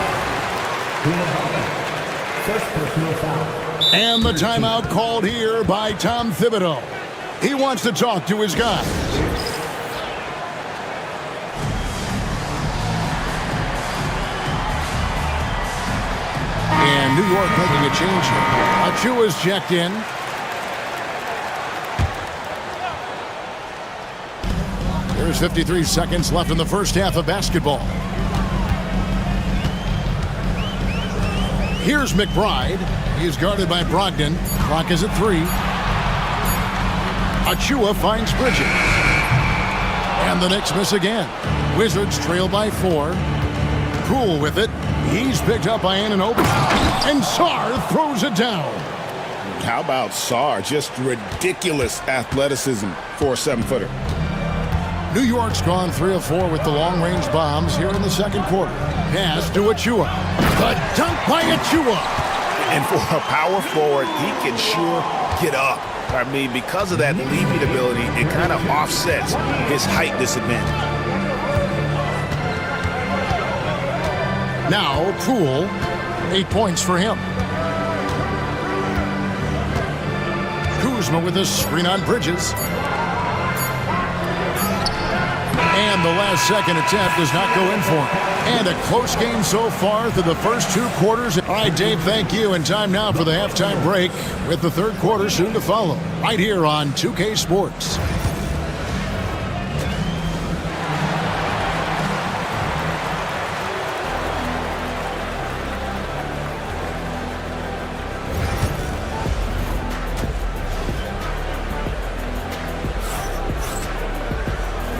And the timeout called here by Tom Thibodeau. He wants to talk to his guys. And New York making a change here. Achua's checked in. There's 53 seconds left in the first half of basketball. Here's McBride. He's guarded by Brogdon. Clock is at 3. Achua finds Bridges. And the Knicks miss again. Wizards trail by 4. Poole with it. He's picked up by Anunoby. And Sarr throws it down. How about Sarr? Just ridiculous athleticism for a 7-footer. New York's gone 3 of 4 with the long-range bombs here in the second quarter. Pass to Achua. The dunk by Achua. And for a power forward, he can sure get up. I mean, because of that leaping ability, it kind of offsets his height disadvantage. Now, Poole, 8 points for him. Kuzma with a screen on Bridges. And the last second attempt does not go in for him. And a close game so far through the first 2 quarters. All right, Dave, thank you. And time now for the halftime break with the third quarter soon to follow. Right here on 2K Sports.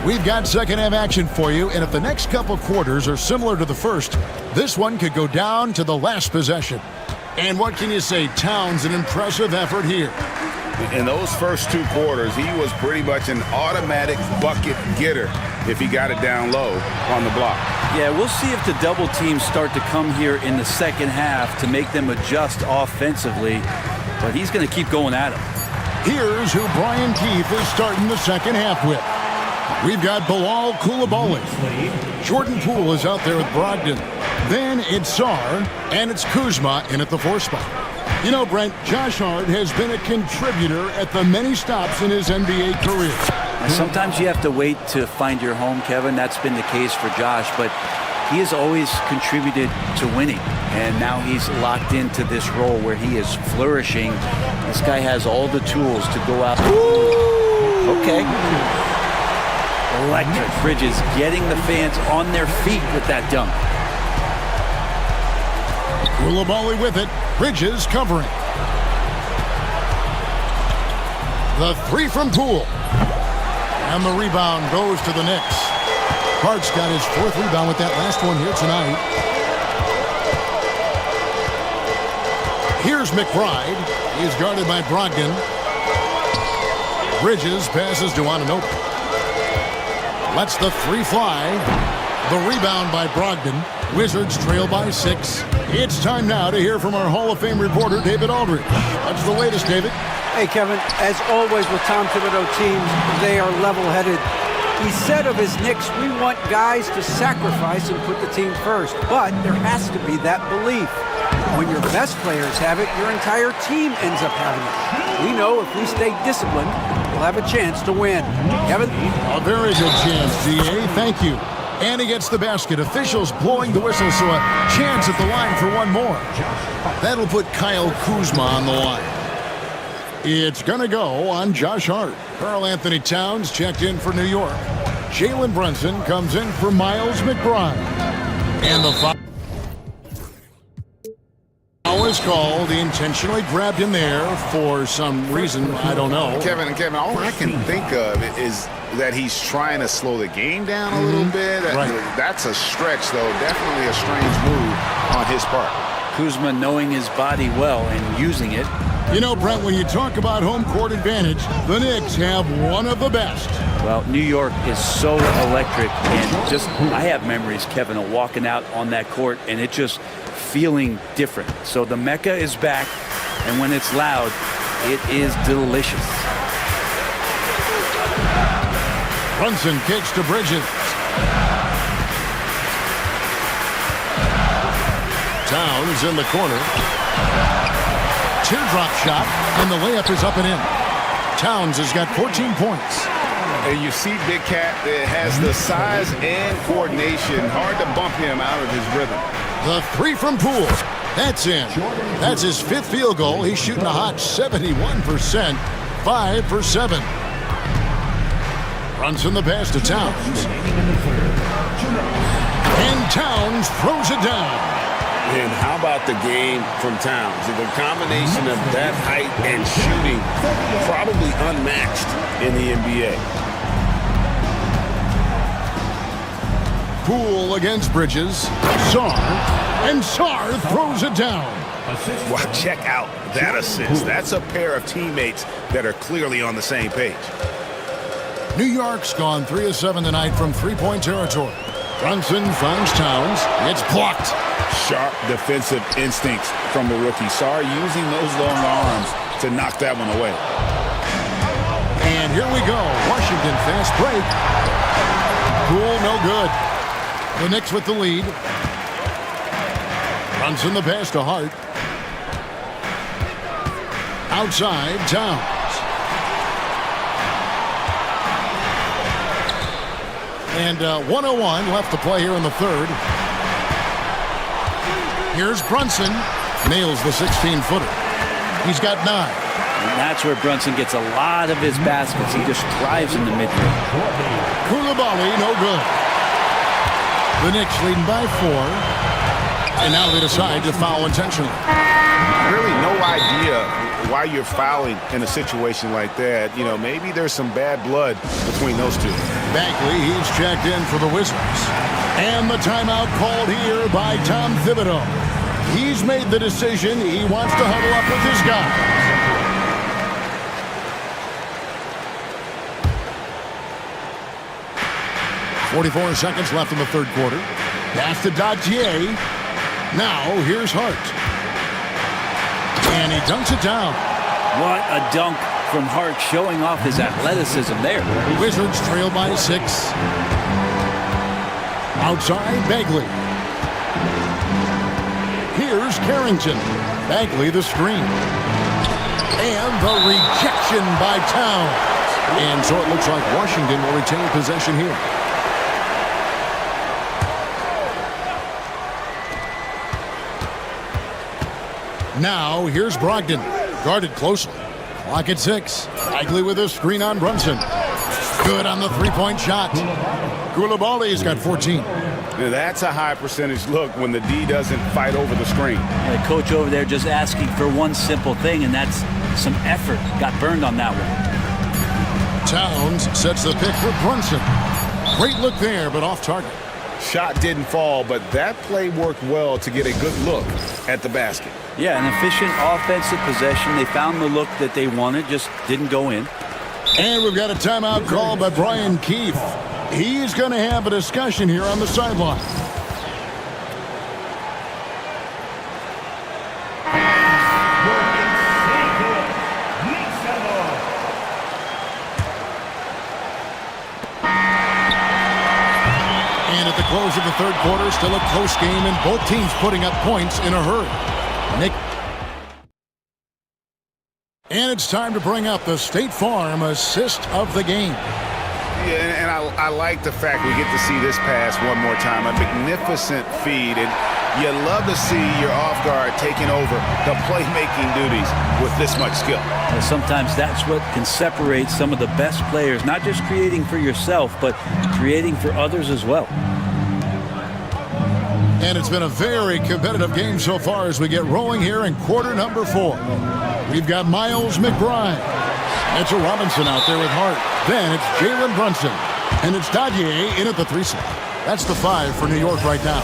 We've got second half action for you, and if the next couple quarters are similar to the first, this one could go down to the last possession. And what can you say? Towns, an impressive effort here. In those first 2 quarters, he was pretty much an automatic bucket getter if he got it down low on the block. Yeah, we'll see if the double teams start to come here in the second half to make them adjust offensively, but he's going to keep going at him. Here's who Brian Keefe is starting the second half with. We've got Bilal Coulibaly. Jordan Poole is out there with Brogdon. Then it's Sarr, and it's Kuzma in at the 4 spot. You know, Brent, Josh Hart has been a contributor at the many stops in his NBA career. Sometimes you have to wait to find your home, Kevin. That's been the case for Josh, but he has always contributed to winning, and now he's locked into this role where he is flourishing. This guy has all the tools to go out. Okay. Electric. Bridges getting the fans on their feet with that dunk. Coulibaly with it. Bridges covering. The 3 from Poole. And the rebound goes to the Knicks. Hart's got his 4th rebound with that last one here tonight. Here's McBride. He's guarded by Brogdon. Bridges passes to Anunoby. Lets the 3 fly. The rebound by Brogdon. Wizards trail by 6. It's time now to hear from our Hall of Fame reporter, David Aldridge. What's the latest, David? Hey, Kevin, as always with Tom Thibodeau teams, they are level-headed. He said of his Knicks, we want guys to sacrifice and put the team first. But there has to be that belief. When your best players have it, your entire team ends up having it. We know if we stay disciplined, we'll have a chance to win. Kevin? A very good chance, D.A. Thank you. And he gets the basket. Officials blowing the whistle, so a chance at the line for one more. That'll put Kyle Kuzma on the line. It's going to go on Josh Hart. Karl Anthony Towns checked in for New York. Jalen Brunson comes in for Miles McBride. And the foul is called. He intentionally grabbed him there for some reason. I don't know. Kevin, all I can think of is that he's trying to slow the game down a little bit. Right. That's a stretch, though. Definitely a strange move on his part. Kuzma knowing his body well and using it. You know, Brent, when you talk about home court advantage, the Knicks have one of the best. Well, New York is so electric, and just I have memories, Kevin, of walking out on that court and it just feeling different. So the Mecca is back, and when it's loud, it is delicious. Brunson kicks to Bridges. Towns in the corner. Teardrop shot, and the layup is up and in. Towns has got 14 points. And you see Big Cat that has the size and coordination. Hard to bump him out of his rhythm. The 3 from Poole. That's in. That's his 5th field goal. He's shooting a hot 71%. 5 for 7. Brunson the pass to Towns. And Towns throws it down. And how about the game from Towns? The combination of that height and shooting, probably unmatched in the NBA. Poole against Bridges. Sarr. And Sarr throws it down. Well, check out that assist. That's a pair of teammates that are clearly on the same page. New York's gone 3 of 7 tonight from 3-point territory. Brunson finds Towns. It's blocked. Sharp defensive instincts from the rookie. Sarr using those long arms to knock that one away. And here we go. Washington fast break. Poole no good. The Knicks with the lead. Brunson the pass to Hart. Outside, Towns. And 1:01 left to play here in the third. Here's Brunson. Nails the 16-footer. He's got 9. And that's where Brunson gets a lot of his baskets. He just thrives in the mid-range. Coulibaly, no good. The Knicks leading by 4. And now they decide to foul intentionally. Really no idea why you're fouling in a situation like that. You know, maybe there's some bad blood between those two. Bagley, he's checked in for the Wizards. And the timeout called here by Tom Thibodeau. He's made the decision. He wants to huddle up with his guys. .44 seconds left in the third quarter. Pass to Datier. Now here's Hart. And he dunks it down. What a dunk from Hart showing off his athleticism there. Wizards trail by 6. Outside, Bagley. Here's Carrington. Bagley the screen. And the rejection by Towns. And so it looks like Washington will retain possession here. Now, here's Brogdon. Guarded closely. Clock at 6. Bagley with a screen on Brunson. Good on the three-point shot. Koulibaly's got 14. That's a high percentage look when the D doesn't fight over the screen. The coach over there just asking for one simple thing, and that's some effort. Got burned on that one. Towns sets the pick for Brunson. Great look there, but off target. Shot didn't fall, but that play worked well to get a good look at the basket. Yeah, an efficient offensive possession. They found the look that they wanted, just didn't go in. And we've got a timeout called by Brian Keefe. He's going to have a discussion here on the sideline. And at the close of the third quarter, still a close game, and both teams putting up points in a hurry. And it's time to bring up the State Farm assist of the game. Yeah, and I like the fact we get to see this pass one more time. A magnificent feed, and you love to see your off guard taking over the playmaking duties with this much skill. Well, sometimes that's what can separate some of the best players, not just creating for yourself, but creating for others as well. And it's been a very competitive game so far as we get rolling here in quarter number 4. We've got Miles McBride. Mitchell Robinson out there with Hart. Then it's Jalen Brunson. And it's Dadier in at the 3 slot. That's the 5 for New York right now.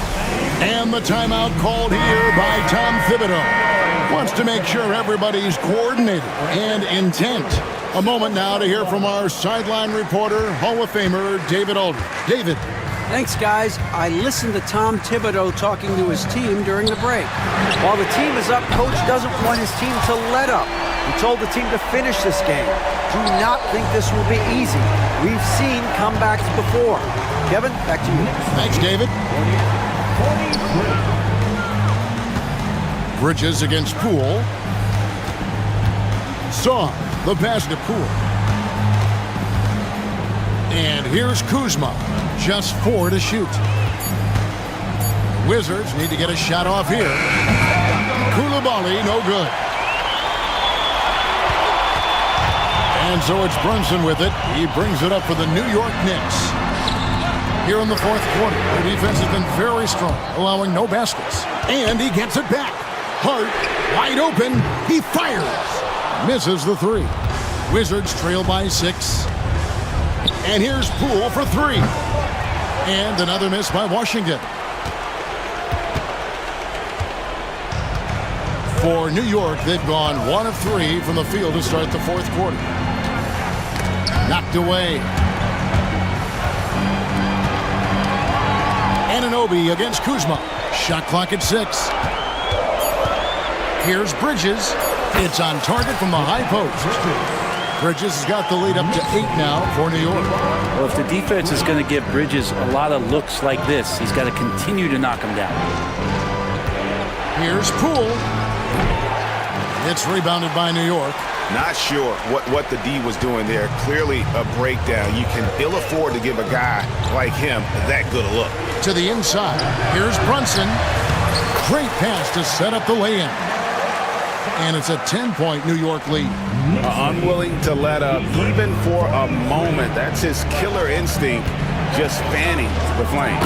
And the timeout called here by Tom Thibodeau. Wants to make sure everybody's coordinated and intent. A moment now to hear from our sideline reporter, Hall of Famer David Aldridge. David. Thanks, guys. I listened to Tom Thibodeau talking to his team during the break. While the team is up, Coach doesn't want his team to let up. He told the team to finish this game. Do not think this will be easy. We've seen comebacks before. Kevin, back to you. Thanks, David. Bridges against Poole. Saw the pass to Poole. And here's Kuzma. Just 4 to shoot. Wizards need to get a shot off here. Koulibaly, no good. And so it's Brunson with it. He brings it up for the New York Knicks. Here in the fourth quarter, the defense has been very strong, allowing no baskets. And he gets it back. Hart, wide open. He fires. Misses the 3. Wizards trail by 6. And here's Poole for 3. And another miss by Washington. For New York, they've gone 1 of 3 from the field to start the fourth quarter. Knocked away. Anunoby against Kuzma. Shot clock at 6. Here's Bridges. It's on target from the high post. Bridges has got the lead up to 8 now for New York. Well, if the defense is going to give Bridges a lot of looks like this, he's got to continue to knock him down. Here's Poole. It's rebounded by New York. Not sure what the D was doing there. Clearly a breakdown. You can ill afford to give a guy like him that good a look. To the inside. Here's Brunson. Great pass to set up the lay-in. And it's a 10-point New York lead. Unwilling to let up even for a moment. That's his killer instinct, just fanning the flame.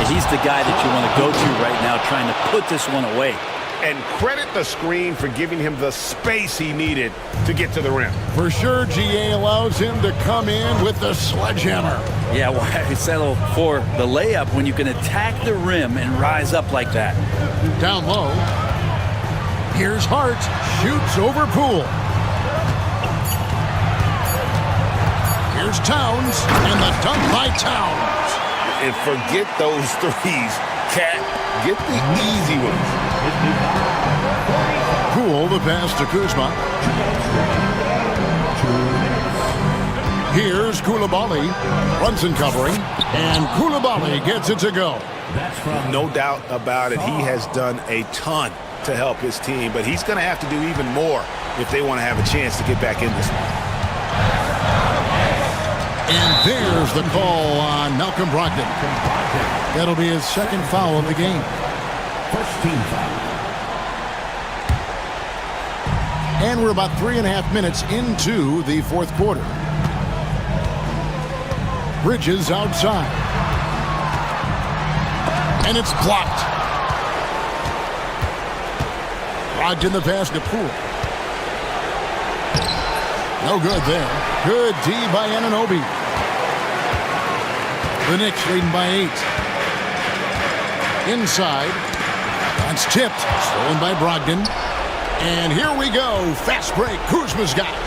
He's the guy that you want to go to right now, trying to put this one away. And credit the screen for giving him the space he needed to get to the rim. For sure, GA allows him to come in with the sledgehammer. Yeah, why settle for the layup when you can attack the rim and rise up like that? Down low. Here's Hart. Shoots over Poole. Here's Towns. And the dunk by Towns. And forget those threes, Cat. Get the easy ones. Poole, the pass to Kuzma. Here's Koulibaly. Brunson covering. And Koulibaly gets it to go. No doubt about it. He has done a ton to help his team, but he's going to have to do even more if they want to have a chance to get back in this one. And there's the call on Malcolm Brogdon. That'll be his second foul of the game. First team foul. And we're about 3.5 minutes into the fourth quarter. Bridges outside. And it's blocked. Brogdon the pass to Poole. No good there. Good D by Anunoby. The Knicks leading by 8. Inside. That's tipped. Stolen by Brogdon. And here we go. Fast break. Kuzma's got it.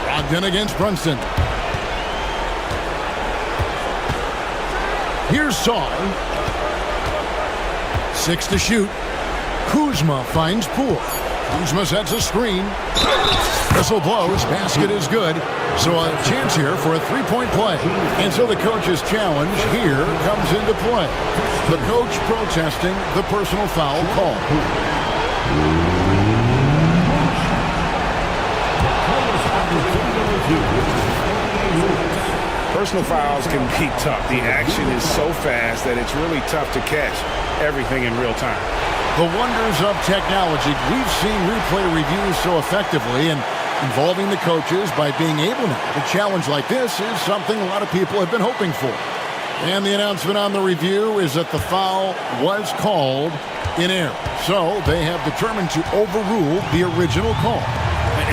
Brogdon against Brunson. Here's Saw. 6 to shoot. Kuzma finds Poole. Kuzma sets a screen. Whistle blows. Basket is good. So a chance here for a three-point play. And so the coach's challenge here comes into play. The coach protesting the personal foul call. Personal fouls can be tough. The action is so fast that it's really tough to catch everything in real time. The wonders of technology. We've seen replay reviews so effectively and involving the coaches by being able to challenge like this is something a lot of people have been hoping for. And the announcement on the review is that the foul was called in error. So they have determined to overrule the original call.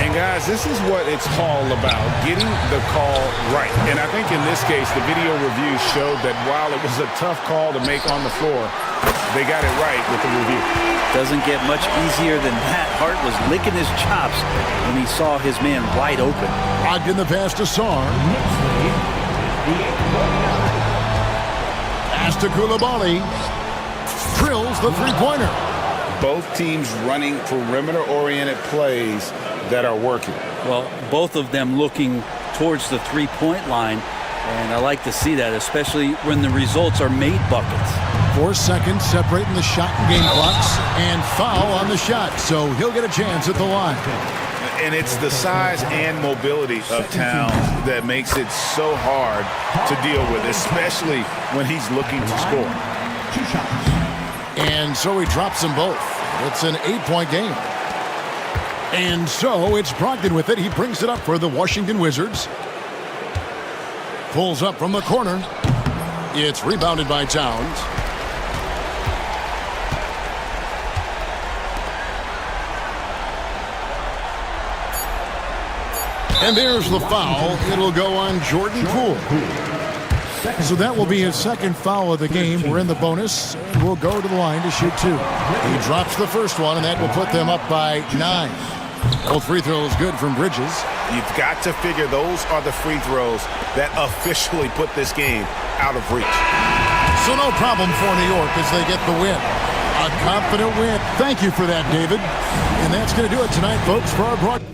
And guys, this is what it's all about, getting the call right. And I think in this case, the video review showed that while it was a tough call to make on the floor, they got it right with the review. Doesn't get much easier than that. Hart was licking his chops when he saw his man wide open. Brogdon the pass to Sarr. Pass to Koulibaly. Drills the three-pointer. Both teams running perimeter-oriented plays that are working. Well, both of them looking towards the three-point line, and I like to see that, especially when the results are made buckets. 4 seconds separating the shot and game clocks, and foul on the shot, so he'll get a chance at the line. And it's the size and mobility of Towns that makes it so hard to deal with, especially when he's looking to score. And so he drops them both. It's an 8-point game. And so it's Brogdon with it. He brings it up for the Washington Wizards. Pulls up from the corner. It's rebounded by Towns. And there's the foul. It'll go on Jordan Poole. So that will be his second foul of the game. We're in the bonus. We'll go to the line to shoot 2. He drops the first one, and that will put them up by 9. Both free throws good from Bridges. You've got to figure those are the free throws that officially put this game out of reach. So no problem for New York as they get the win. A confident win. Thank you for that, David. And that's going to do it tonight, folks, for our broadcast.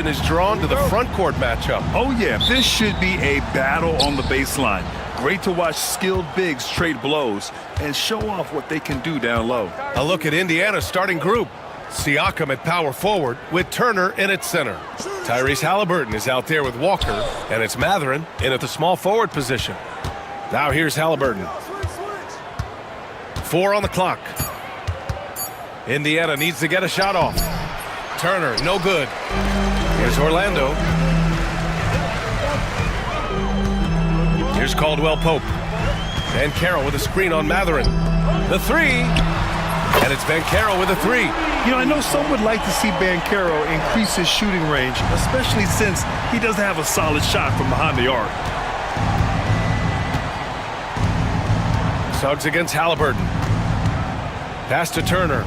is drawn to the front court matchup. Oh, yeah, this should be a battle on the baseline. Great to watch skilled bigs trade blows and show off what they can do down low. A look at Indiana's starting group. Siakam at power forward with Turner in at center. Tyrese Haliburton is out there with Walker, and it's Matherin in at the small forward position. Now here's Haliburton. 4 on the clock. Indiana needs to get a shot off. Turner, no good. Here's Orlando. Here's Caldwell Pope. Banchero with a screen on Matherin. The three. And it's Banchero with a three. You know, I know some would like to see Banchero increase his shooting range, especially since he doesn't have a solid shot from behind the arc. Suggs against Haliburton. Pass to Turner.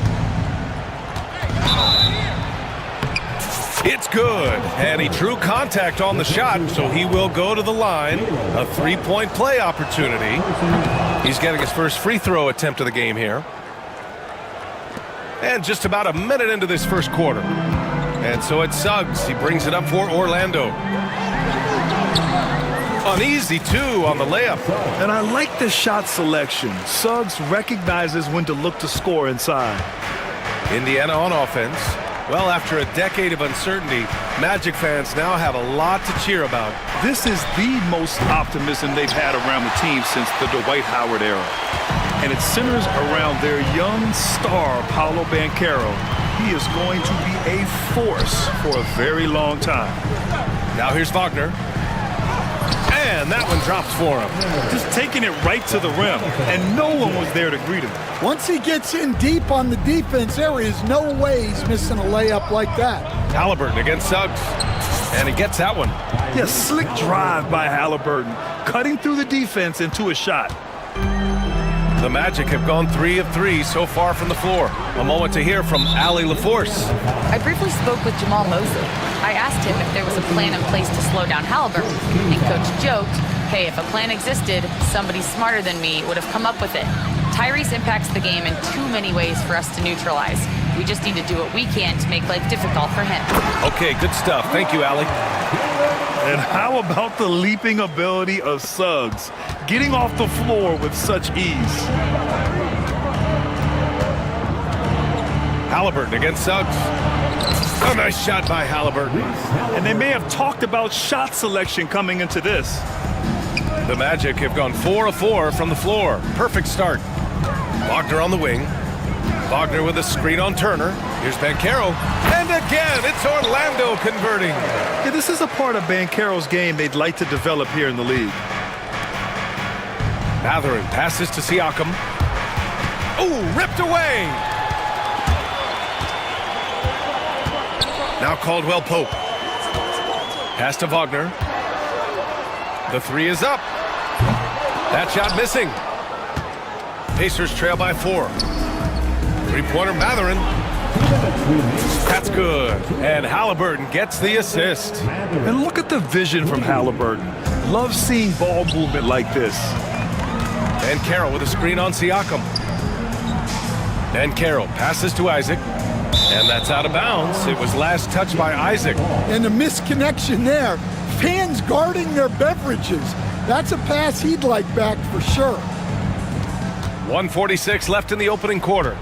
It's good. And he drew contact on the shot, so he will go to the line. A three-point play opportunity. He's getting his first free throw attempt of the game here. And just about a minute into this first quarter. And so it's Suggs. He brings it up for Orlando. An easy two on the layup. And I like the shot selection. Suggs recognizes when to look to score inside. Indiana on offense. Well, after a decade of uncertainty, Magic fans now have a lot to cheer about. This is the most optimism they've had around the team since the Dwight Howard era. And it centers around their young star, Paolo Banchero. He is going to be a force for a very long time. Now here's Wagner. And that one drops for him. Just taking it right to the rim, and no one was there to greet him. Once he gets in deep on the defense, there is no way he's missing a layup like that. Haliburton against Suggs. And he gets that one. Yeah, slick drive by Haliburton, cutting through the defense into a shot. The Magic have gone 3 of 3 so far from the floor. A moment to hear from Allie LaForce. I briefly spoke with Jamal Mosley. I asked him if there was a plan in place to slow down Haliburton, and Coach joked, hey, if a plan existed, somebody smarter than me would have come up with it. Tyrese impacts the game in too many ways for us to neutralize. We just need to do what we can to make life difficult for him. Okay, good stuff. Thank you, Allie. And how about the leaping ability of Suggs, getting off the floor with such ease? Haliburton against Suggs. A nice shot by Haliburton. And they may have talked about shot selection coming into this. The Magic have gone 4 of 4 from the floor. Perfect start. Wagner on the wing. Wagner with a screen on Turner. Here's Banchero. And again, it's Orlando converting. Yeah, this is a part of Banchero's game they'd like to develop here in the league. Matherin passes to Siakam. Oh, ripped away. Now Caldwell Pope. Pass to Wagner. The three is up. That shot missing. Pacers trail by 4. Three-pointer Matherin. That's good. And Haliburton gets the assist. And look at the vision from Haliburton. Love seeing ball movement like this. Banchero with a screen on Siakam. Banchero passes to Isaac. And that's out of bounds. It was last touched by Isaac. And the misconnection there. Fans guarding their beverages. That's a pass he'd like back for sure. 1:46 left in the opening quarter.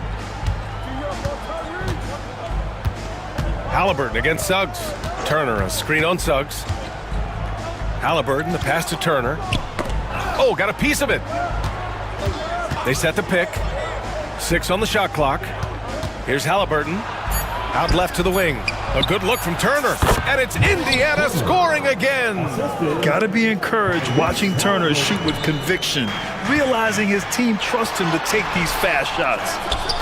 Haliburton against Suggs. Turner, a screen on Suggs. Haliburton, the pass to Turner. Oh, got a piece of it. They set the pick. 6 on the shot clock. Here's Haliburton. Out left to the wing. A good look from Turner. And it's Indiana scoring again. Gotta be encouraged watching Turner shoot with conviction, realizing his team trusts him to take these fast shots.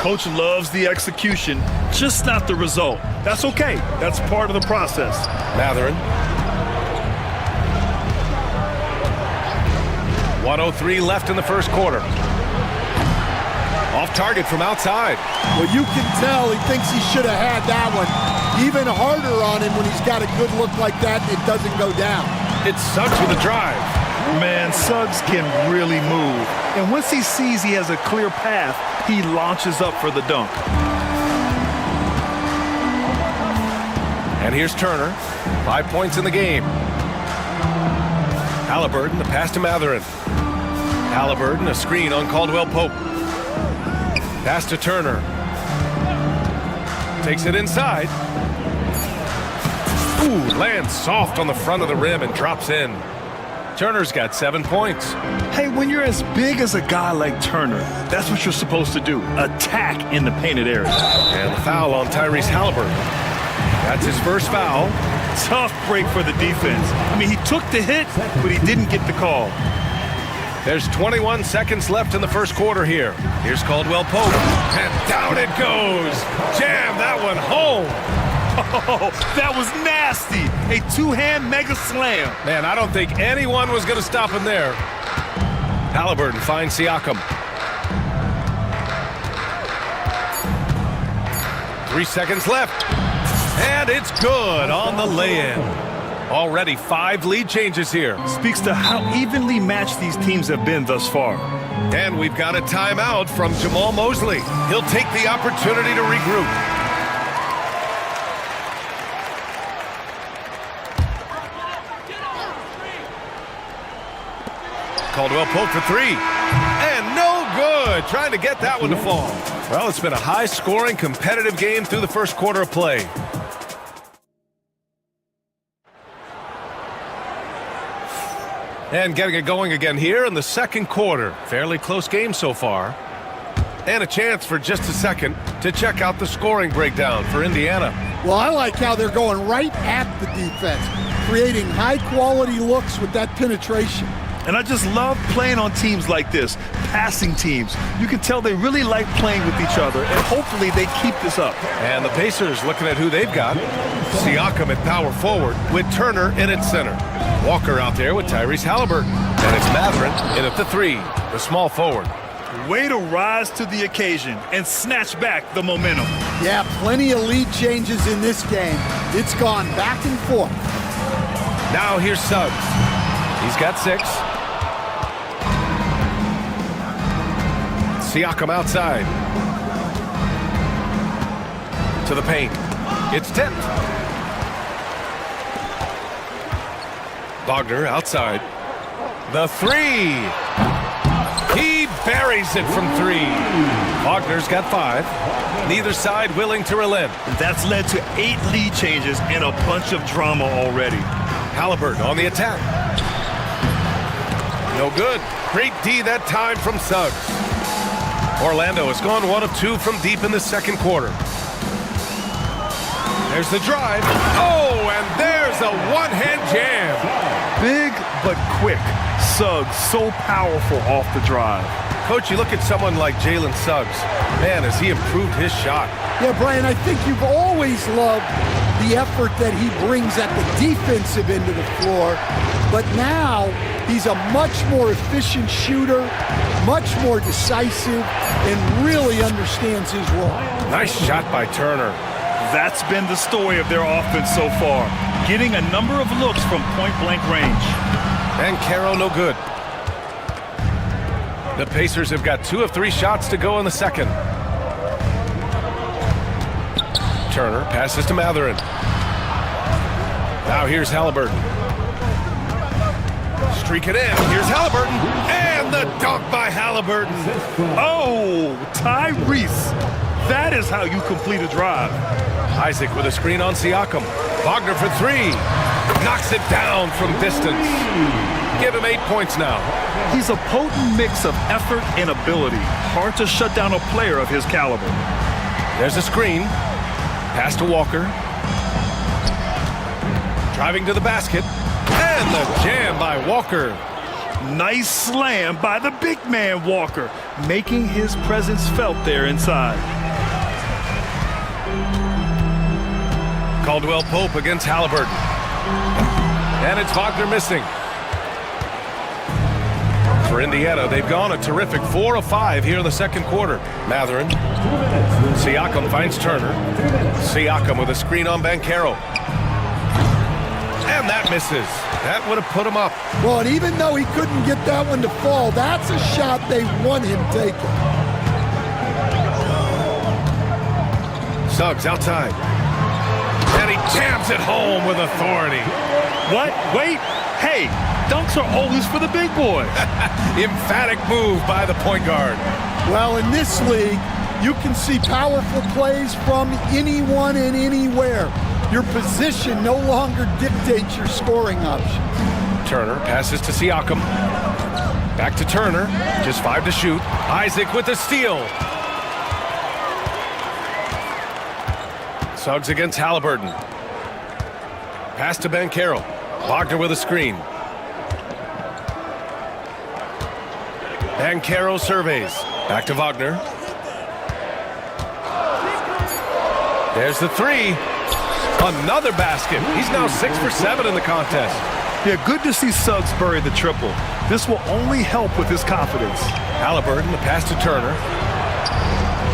Coach loves the execution, just not the result. That's okay. That's part of the process. Matherin. 1:03 left in the first quarter. Off target from outside. Well, you can tell he thinks he should have had that one. Even harder on him when he's got a good look like that and it doesn't go down. It's Suggs with a drive. Man, Suggs can really move. And once he sees he has a clear path, he launches up for the dunk. And here's Turner. 5 points in the game. Haliburton, the pass to Mathurin. Haliburton, a screen on Caldwell Pope. Pass to Turner. Takes it inside. Ooh, lands soft on the front of the rim and drops in. Turner's got 7 points. Hey, when you're as big as a guy like Turner, that's what you're supposed to do. Attack in the painted area. And the foul on Tyrese Haliburton. That's his first foul. Tough break for the defense. I mean, he took the hit, but he didn't get the call. There's 21 seconds left in the first quarter here. Here's Caldwell Pope. And down it goes. Jam that one home. Oh, that was nasty. A two-hand mega slam. Man, I don't think anyone was going to stop him there. Haliburton finds Siakam. 3 seconds left. And it's good on the lay-in. Already 5 lead changes here. Speaks to how evenly matched these teams have been thus far. And we've got a timeout from Jamal Mosley. He'll take the opportunity to regroup. Caldwell Pope for 3. And no good. Trying to get that one to fall. Well, it's been a high-scoring, competitive game through the first quarter of play. And getting it going again here in the second quarter. Fairly close game so far. And a chance for just a second to check out the scoring breakdown for Indiana. Well, I like how they're going right at the defense, creating high-quality looks with that penetration. And I just love playing on teams like this, passing teams. You can tell they really like playing with each other, and hopefully they keep this up. And the Pacers looking at who they've got. Siakam at power forward with Turner in at center. Walker out there with Tyrese Haliburton. And it's Mathurin in at the 3, the small forward. Way to rise to the occasion and snatch back the momentum. Yeah, plenty of lead changes in this game. It's gone back and forth. Now here's Suggs. He's got 6. Siakam outside. To the paint. It's tipped. Wagner outside. The 3. He buries it from 3. Wagner's got 5. Neither side willing to relent. That's led to 8 lead changes and a bunch of drama already. Haliburton on the attack. No good. Great D that time from Suggs. Orlando has gone 1 of 2 from deep in the second quarter. There's the drive. Oh, and there's a one-hand jam. Big but quick. Suggs so powerful off the drive. Coach, you look at someone like Jalen Suggs. Man, has he improved his shot. Yeah, Brian, I think you've always loved the effort that he brings at the defensive end of the floor. But now he's a much more efficient shooter, much more decisive, and really understands his role. Nice shot by Turner. That's been the story of their offense so far. Getting a number of looks from point-blank range. And Caro no good. The Pacers have got 2 of 3 shots to go in the second. Turner passes to Mathurin. Now here's Haliburton. Streak it in. Here's Haliburton. And the dunk by Haliburton. Oh, Tyrese. That is how you complete a drive. Isaac with a screen on Siakam. Wagner for 3. Knocks it down from distance. Give him 8 points now. He's a potent mix of effort and ability. Hard to shut down a player of his caliber. There's a screen. Pass to Walker. Driving to the basket. And the jam by Walker. Nice slam by the big man Walker, making his presence felt there inside. Caldwell Pope against Haliburton. And it's Wagner missing. For Indiana, they've gone a terrific 4 of 5 here in the second quarter. Mathurin. Siakam finds Turner. Siakam with a screen on Banchero. And that misses. That would have put him up. Well, and even though he couldn't get that one to fall, that's a shot they want him taking. Suggs outside. And he jams it home with authority. What? Wait. Hey, dunks are always for the big boy. Emphatic move by the point guard. Well, in this league, you can see powerful plays from anyone and anywhere. Your position no longer dictates your scoring options. Turner passes to Siakam. Back to Turner. Just 5 to shoot. Isaac with the steal. Suggs against Haliburton. Pass to Banchero. Wagner with a screen. Banchero surveys. Back to Wagner. There's the three. Another basket. He's now 6 for 7 in the contest. Yeah, good to see Suggs bury the triple. This will only help with his confidence. Haliburton, the pass to Turner.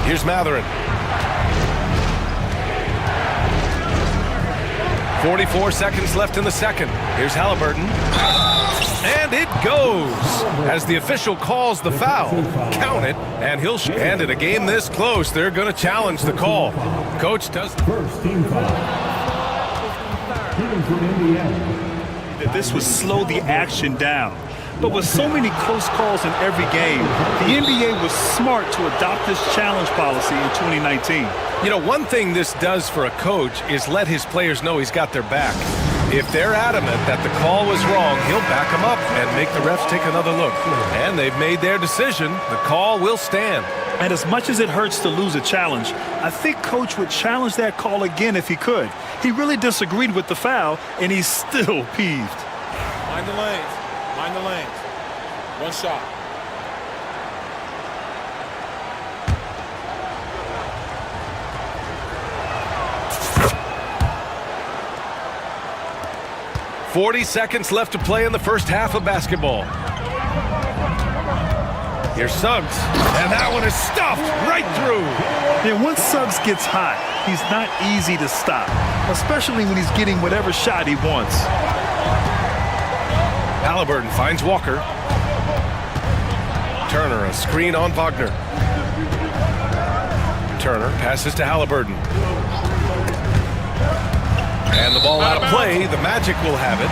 Here's Mathurin. 44 seconds left in the second. Here's Haliburton. And it goes. As the official calls the foul, count it, and he'll and in a game this close, they're going to challenge the call. Coach does. First team foul. Team from Indiana. That this would slow the action down. But with so many close calls in every game, the NBA was smart to adopt this challenge policy in 2019. You know, one thing this does for a coach is let his players know he's got their back. If they're adamant that the call was wrong, he'll back them up and make the refs take another look. And they've made their decision. The call will stand. And as much as it hurts to lose a challenge, I think Coach would challenge that call again if he could. He really disagreed with the foul, and he's still peeved. Mind the lanes. Mind the lanes. One shot. .40 seconds left to play in the first half of basketball. Here's Suggs, and that one is stuffed right through. Yeah, once Suggs gets hot, he's not easy to stop, especially when he's getting whatever shot he wants. Haliburton finds Walker. Turner, a screen on Wagner. Turner passes to Haliburton. And the ball out of play. The Magic will have it.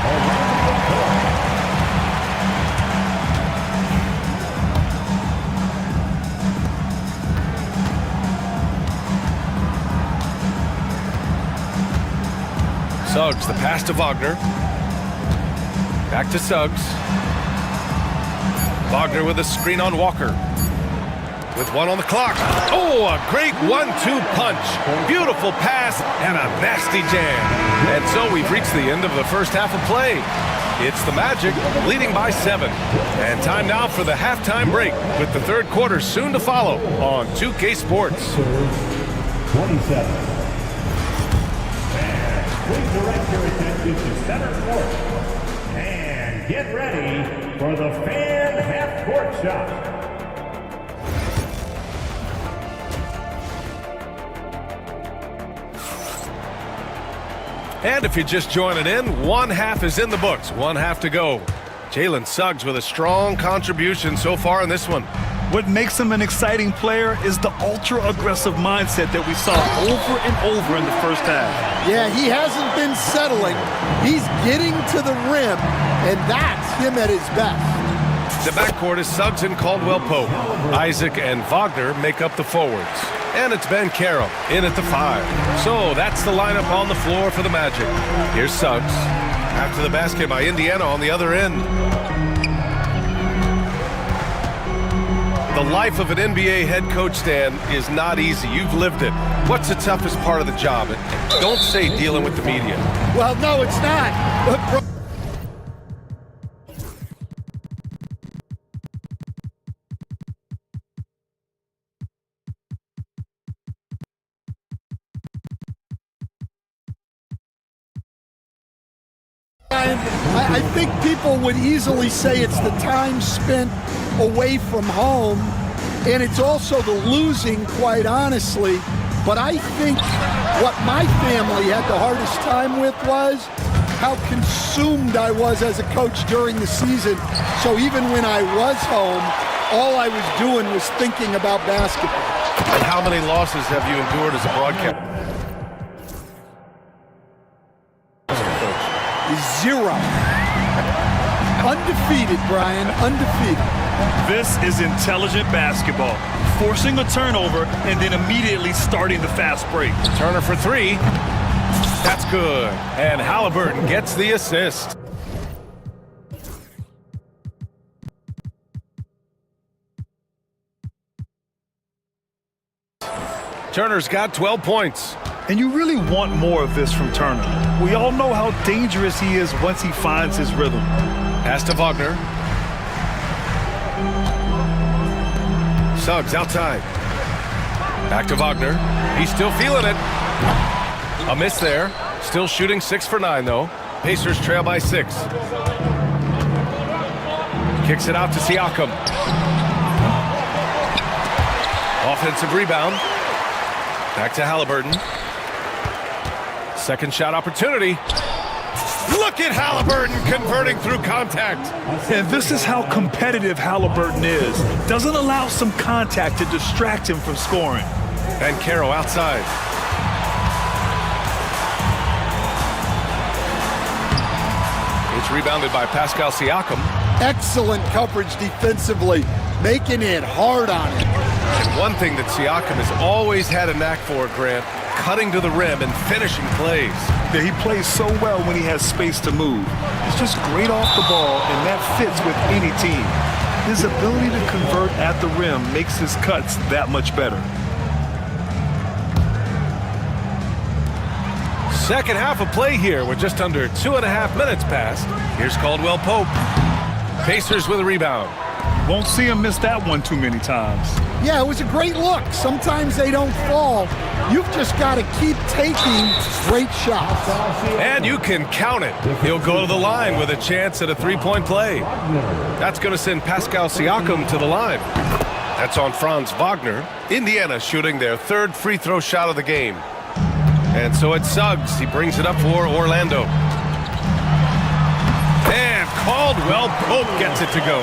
Suggs, the pass to Wagner. Back to Suggs. Wagner with a screen on Walker. With 1 on the clock. Oh, a great 1-2 punch. Beautiful pass and a nasty jam. And so we've reached the end of the first half of play. It's the Magic leading by 7. And time now for the halftime break with the third quarter soon to follow on 2K Sports. 27. And please direct your attention to center court. And get ready for the fan half-court shot. And if you're just joining in, one half is in the books, one half to go. Jalen Suggs with a strong contribution so far in this one. What makes him an exciting player is the ultra-aggressive mindset that we saw over and over in the first half. Yeah, he hasn't been settling. He's getting to the rim, and that's him at his best. The backcourt is Suggs and Caldwell-Pope. Isaac and Wagner make up the forwards. And it's Banchero in at the 5. So that's the lineup on the floor for the Magic. Here's Suggs. After the basket by Indiana on the other end. The life of an NBA head coach, Stan, is not easy. You've lived it. What's the toughest part of the job? Don't say dealing with the media. Well, no, it's not. I think people would easily say it's the time spent away from home, and it's also the losing, quite honestly. But I think what my family had the hardest time with was how consumed I was as a coach during the season. So even when I was home, all I was doing was thinking about basketball. And how many losses have you endured as a broadcaster? 0. Undefeated, Brian, undefeated. This is intelligent basketball. Forcing a turnover and then immediately starting the fast break. Turner for three. That's good. And Haliburton gets the assist. Turner's got 12 points. And you really want more of this from Turner. We all know how dangerous he is once he finds his rhythm. Pass to Wagner. Suggs outside. Back to Wagner. He's still feeling it. A miss there. Still shooting 6 for 9, though. Pacers trail by 6. Kicks it out to Siakam. Offensive rebound. Back to Haliburton. Second shot opportunity. Look at Haliburton converting through contact. And this is how competitive Haliburton is. Doesn't allow some contact to distract him from scoring. Banchero outside. It's rebounded by Pascal Siakam. Excellent coverage defensively, making it hard on him. And one thing that Siakam has always had a knack for, Grant, cutting to the rim and finishing plays. Yeah, he plays so well when he has space to move. He's just great off the ball, and that fits with any team. His ability to convert at the rim makes his cuts that much better. Second half of play here with just under 2.5 minutes passed. Here's Caldwell Pope. Pacers with a rebound. Won't see him miss that one too many times. Yeah, it was a great look. Sometimes they don't fall. You've just got to keep taking great shots. And you can count it. He'll go to the line with a chance at a three-point play. That's going to send Pascal Siakam to the line. That's on Franz Wagner. Indiana shooting their third free throw shot of the game. And so it's Suggs. He brings it up for Orlando. And Caldwell Pope gets it to go.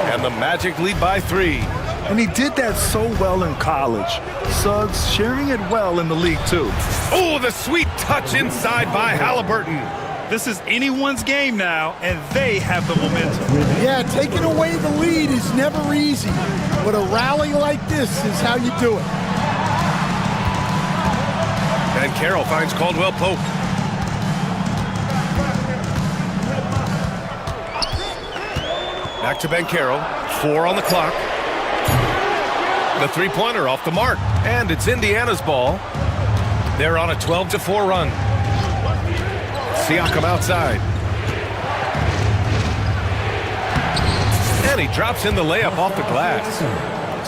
And the Magic lead by 3. And he did that so well in college. Suggs sharing it well in the league, too. Oh, the sweet touch inside by Haliburton. This is anyone's game now, and they have the momentum. Yeah, taking away the lead is never easy. But a rally like this is how you do it. Banchero finds Caldwell Pope. Back to Banchero. 4 on the clock. The three-pointer off the mark. And it's Indiana's ball. They're on a 12-4 run. Siakam outside. And he drops in the layup off the glass.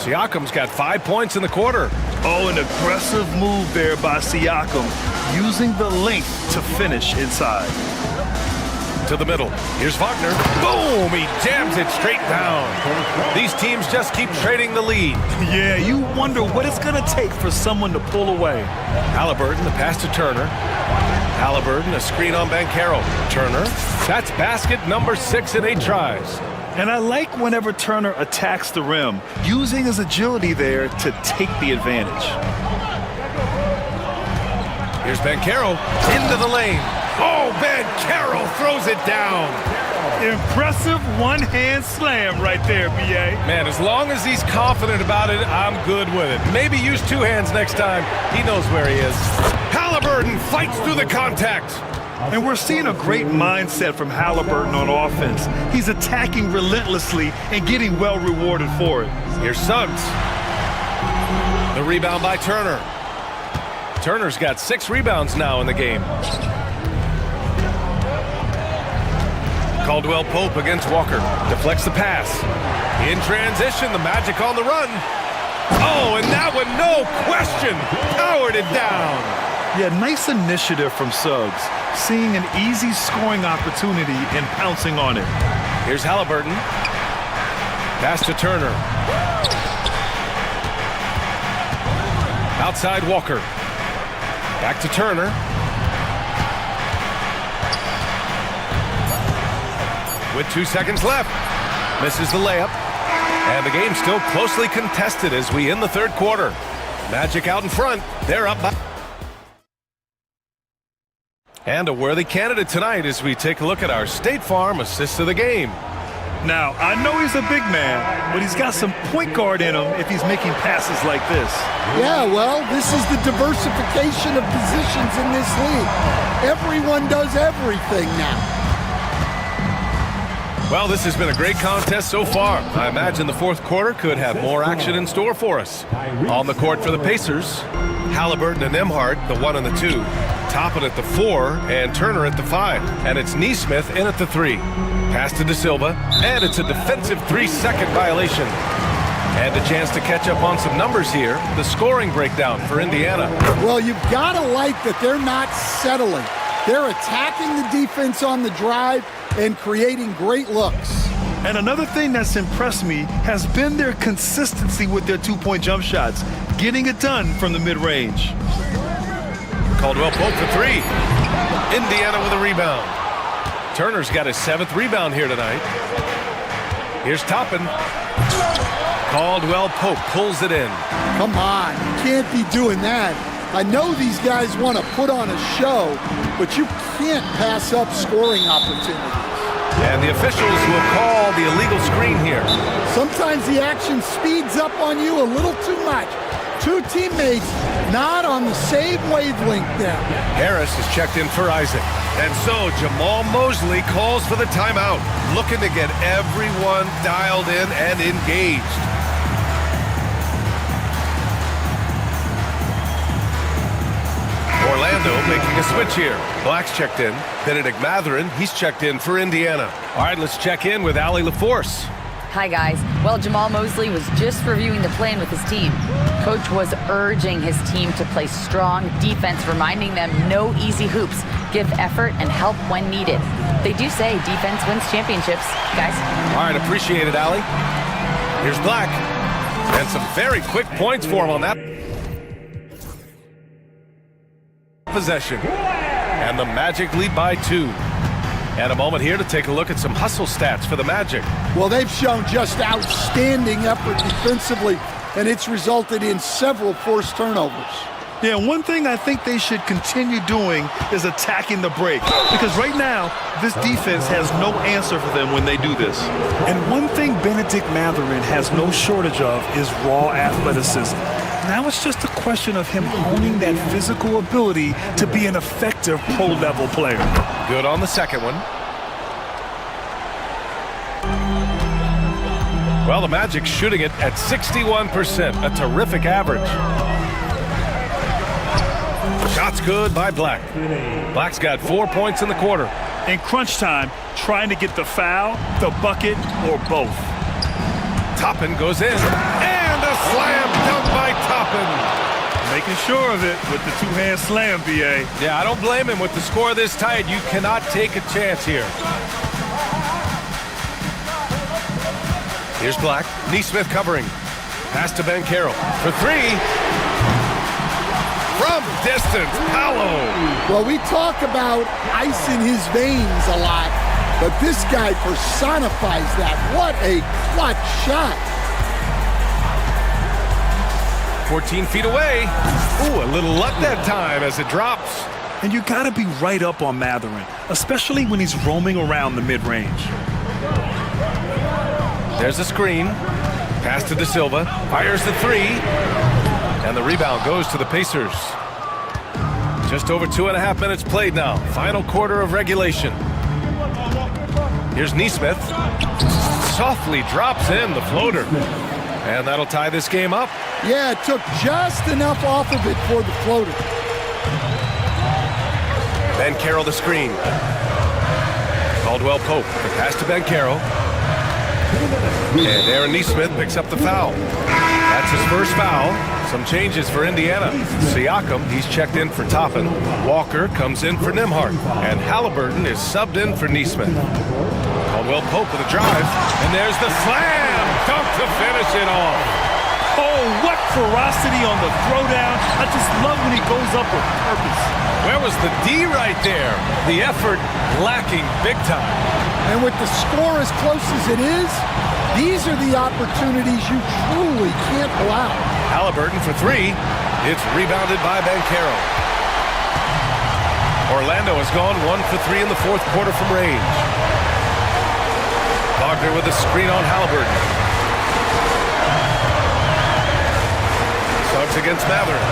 Siakam's got 5 points in the quarter. Oh, an aggressive move there by Siakam, using the length to finish inside. To the middle. Here's Wagner. Boom! He jams it straight down. These teams just keep trading the lead. Yeah, you wonder what it's going to take for someone to pull away. Haliburton, the pass to Turner. Haliburton, a screen on Banchero. Turner. That's basket number 6 in 8 tries. And I like whenever Turner attacks the rim, using his agility there to take the advantage. Here's Banchero into the lane. Oh, Banchero throws it down. Impressive one-hand slam right there, B.A. Man, as long as he's confident about it, I'm good with it. Maybe use 2 hands next time. He knows where he is. Haliburton fights through the contact. And we're seeing a great mindset from Haliburton on offense. He's attacking relentlessly and getting well rewarded for it. Here's Suggs. The rebound by Turner. Turner's got 6 rebounds now in the game. Caldwell Pope against Walker. Deflects the pass. In transition, the Magic on the run. Oh, and that one, no question, powered it down. Yeah, nice initiative from Suggs, seeing an easy scoring opportunity and pouncing on it. Here's Haliburton. Pass to Turner. Outside Walker. Back to Turner. With 2 seconds left. Misses the layup. And the game's still closely contested as we end the third quarter. Magic out in front. They're up by... And a worthy candidate tonight as we take a look at our State Farm assist of the game. Now, I know he's a big man, but he's got some point guard in him if he's making passes like this. Yeah, well, this is the diversification of positions in this league. Everyone does everything now. Well, this has been a great contest so far. I imagine the fourth quarter could have more action in store for us. On the court for the Pacers, Haliburton and Nembhard, the 1 and the 2. Toppin at the 4 and Turner at the 5. And it's Nesmith in at the 3. Pass to De Silva, and it's a defensive 3-second violation. And a chance to catch up on some numbers here. The scoring breakdown for Indiana. Well, you've got to like that they're not settling. They're attacking the defense on the drive and creating great looks. And another thing that's impressed me has been their consistency with their two-point jump shots, getting it done from the mid-range. Caldwell Pope for 3. Indiana with a rebound. Turner's got his 7th rebound here tonight. Here's Toppin. Caldwell Pope pulls it in. Come on, you can't be doing that. I know these guys want to put on a show, but you can't pass up scoring opportunities. And the officials will call the illegal screen here. Sometimes the action speeds up on you a little too much. Two teammates not on the same wavelength there. Harris is checked in for Isaac. And so Jamal Mosley calls for the timeout, looking to get everyone dialed in and engaged. Orlando making a switch here. Black's checked in. Benedict Mathurin, he's checked in for Indiana. All right, let's check in with Allie LaForce. Hi, guys. Well, Jamal Mosley was just reviewing the plan with his team. Coach was urging his team to play strong defense, reminding them no easy hoops, give effort, and help when needed. They do say defense wins championships, guys. All right, appreciate it, Allie. Here's Black. And some very quick points for him on that possession. And the Magic lead by 2. And a moment here to take a look at some hustle stats for the Magic. Well, they've shown just outstanding effort defensively, and it's resulted in several forced turnovers. Yeah, one thing I think they should continue doing is attacking the break. Because right now, this defense has no answer for them when they do this. And one thing Benedict Mathurin has no shortage of is raw athleticism. Now it's just a question of him honing that physical ability to be an effective pro-level player. Good on the second one. Well, the Magic shooting it at 61%, a terrific average. Shots good by Black. Black's got 4 points in the quarter. In crunch time, trying to get the foul, the bucket, or both. Toppin goes in, and a slam dunk by Toppin. Making sure of it with the two-hand slam, B.A. Yeah, I don't blame him. With the score this tight, you cannot take a chance here. Here's Black. Nesmith covering. Pass to Ben Carroll for 3. From distance, Paolo. Well, we talk about ice in his veins a lot, but this guy personifies that. What a clutch shot. 14 feet away. Ooh, a little luck that time as it drops. And you got to be right up on Mathurin, especially when he's roaming around the mid-range. There's a screen. Pass to De Silva. Fires the 3. And the rebound goes to the Pacers. Just over 2.5 minutes played now. Final quarter of regulation. Here's Nesmith. Softly drops in the floater. And that'll tie this game up. Yeah, it took just enough off of it for the floater. Ben Carroll the screen. Caldwell Pope. The pass to Ben Carroll. And Aaron Nesmith picks up the foul. That's his first foul. Some changes for Indiana. Siakam, he's checked in for Toppin. Walker comes in for Nembhard. And Haliburton is subbed in for Nesmith. Caldwell Pope with a drive. And there's the slam dunk to finish it off. Oh, what ferocity on the throwdown. I just love when he goes up with purpose. Where was the D right there? The effort lacking big time. And with the score as close as it is, these are the opportunities you truly can't allow. Haliburton for 3. It's rebounded by Ben Carroll. Orlando has gone 1 for 3 in the fourth quarter from range. Wagner with a screen on Haliburton. Suggs against Matherin.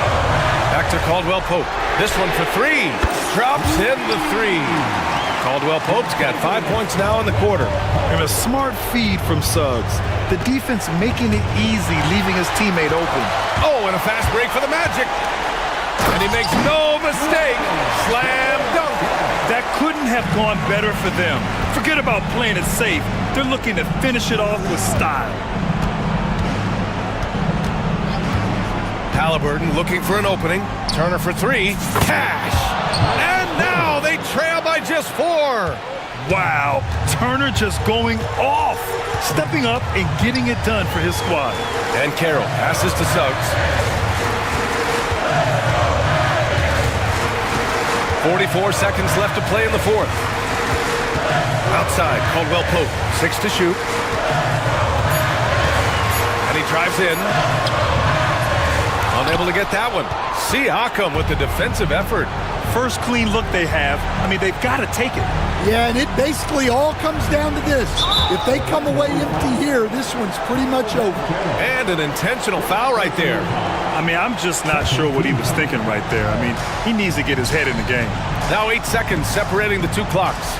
Back to Caldwell Pope. This one for 3. Drops in the 3. Caldwell Pope's got 5 points now in the quarter. And a smart feed from Suggs. The defense making it easy, leaving his teammate open. Oh, and a fast break for the Magic. And he makes no mistake. Slam dunk. That couldn't have gone better for them. Forget about playing it safe. They're looking to finish it off with style. Haliburton looking for an opening. Turner for 3. Cash. And now they trail by just 4. Wow, Turner just going off, stepping up and getting it done for his squad. And Carroll passes to Suggs. 44 seconds left to play in the fourth. Outside, Caldwell Pope, 6 to shoot. And he drives in. Unable to get that one. Siakam with the defensive effort. First clean look they have. I mean, they've got to take it. Yeah, and it basically all comes down to this. If they come away empty here, this one's pretty much over. And an intentional foul right there. I mean, I'm just not sure what he was thinking right there. I mean, he needs to get his head in the game. Now 8 seconds separating the two clocks.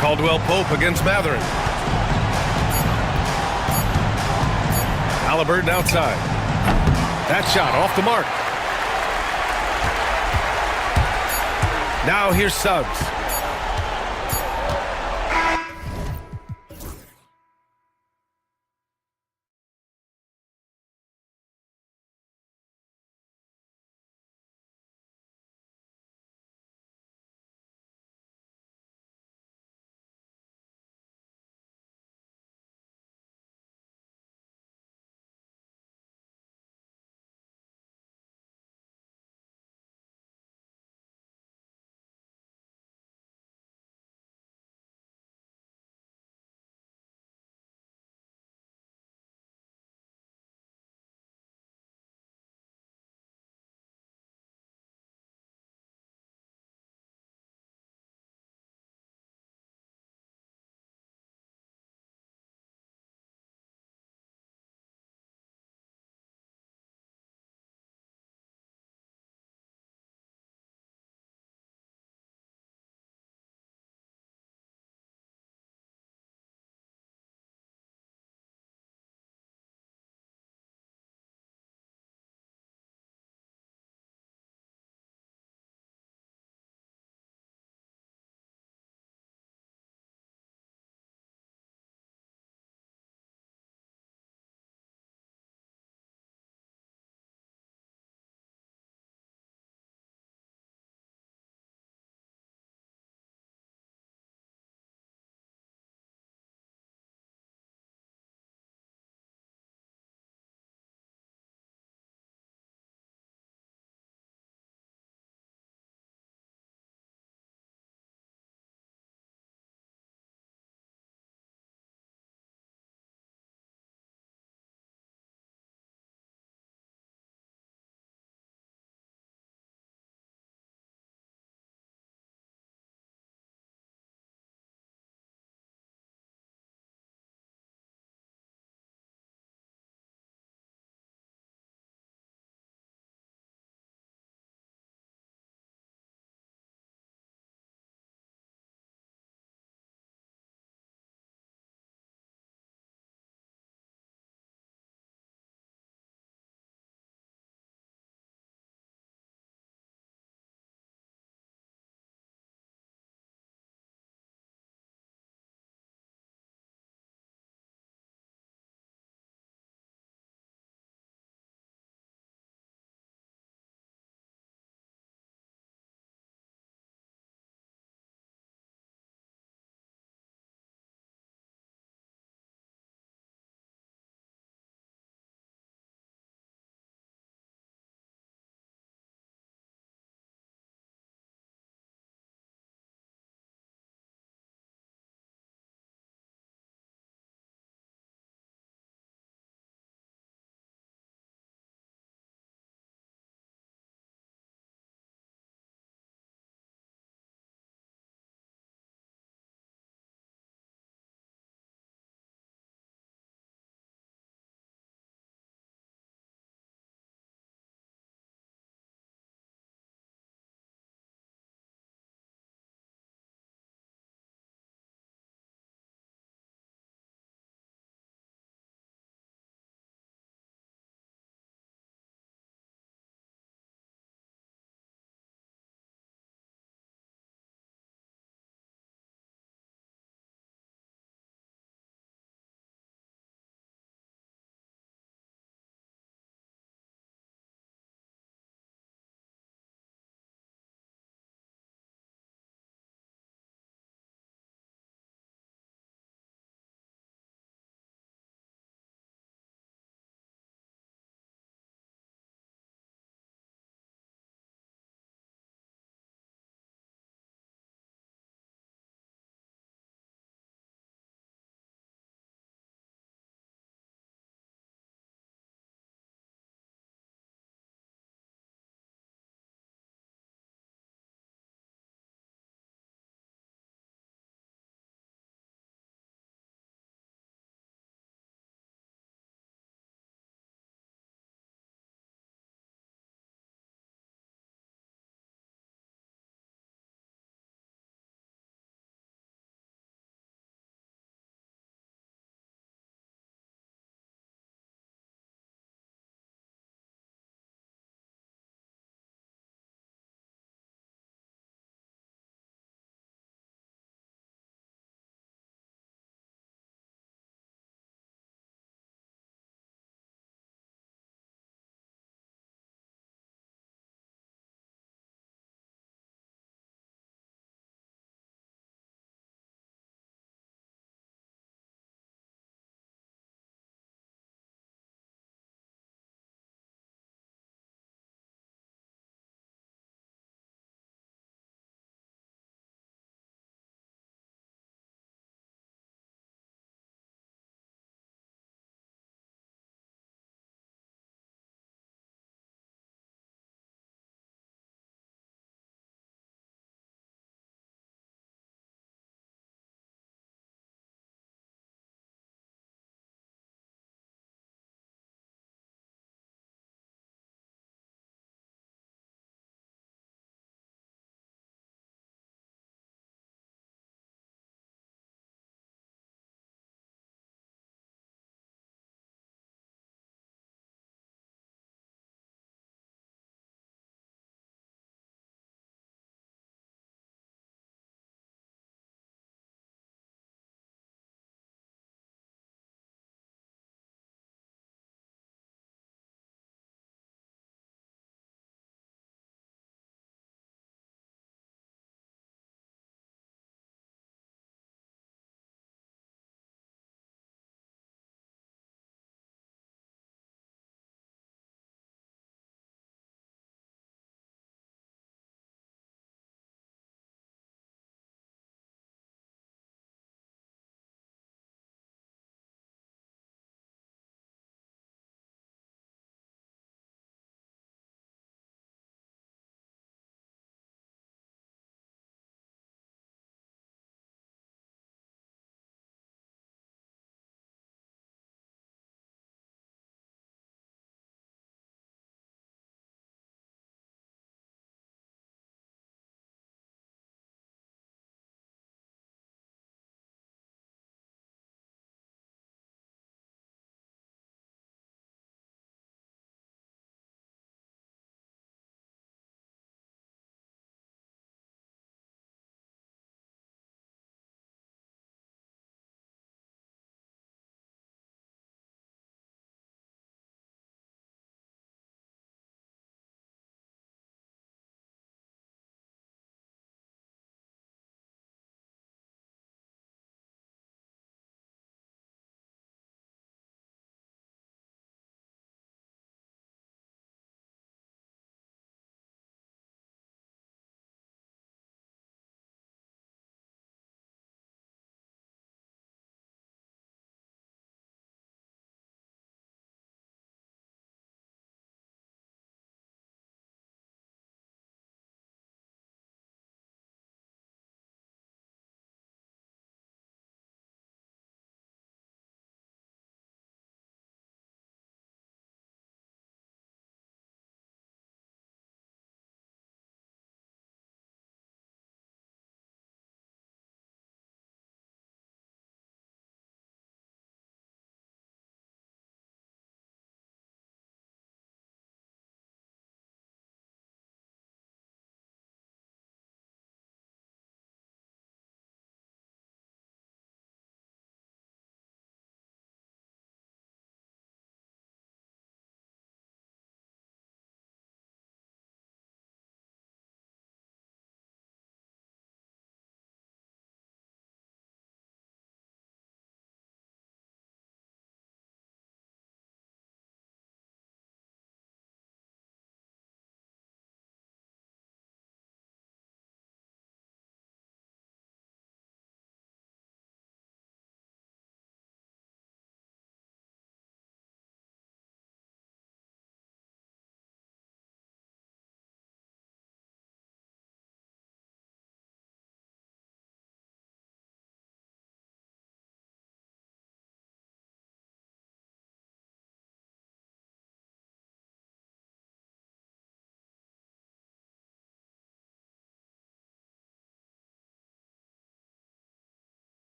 Caldwell Pope against Matherin. Haliburton outside. That shot off the mark. Now here's Suggs.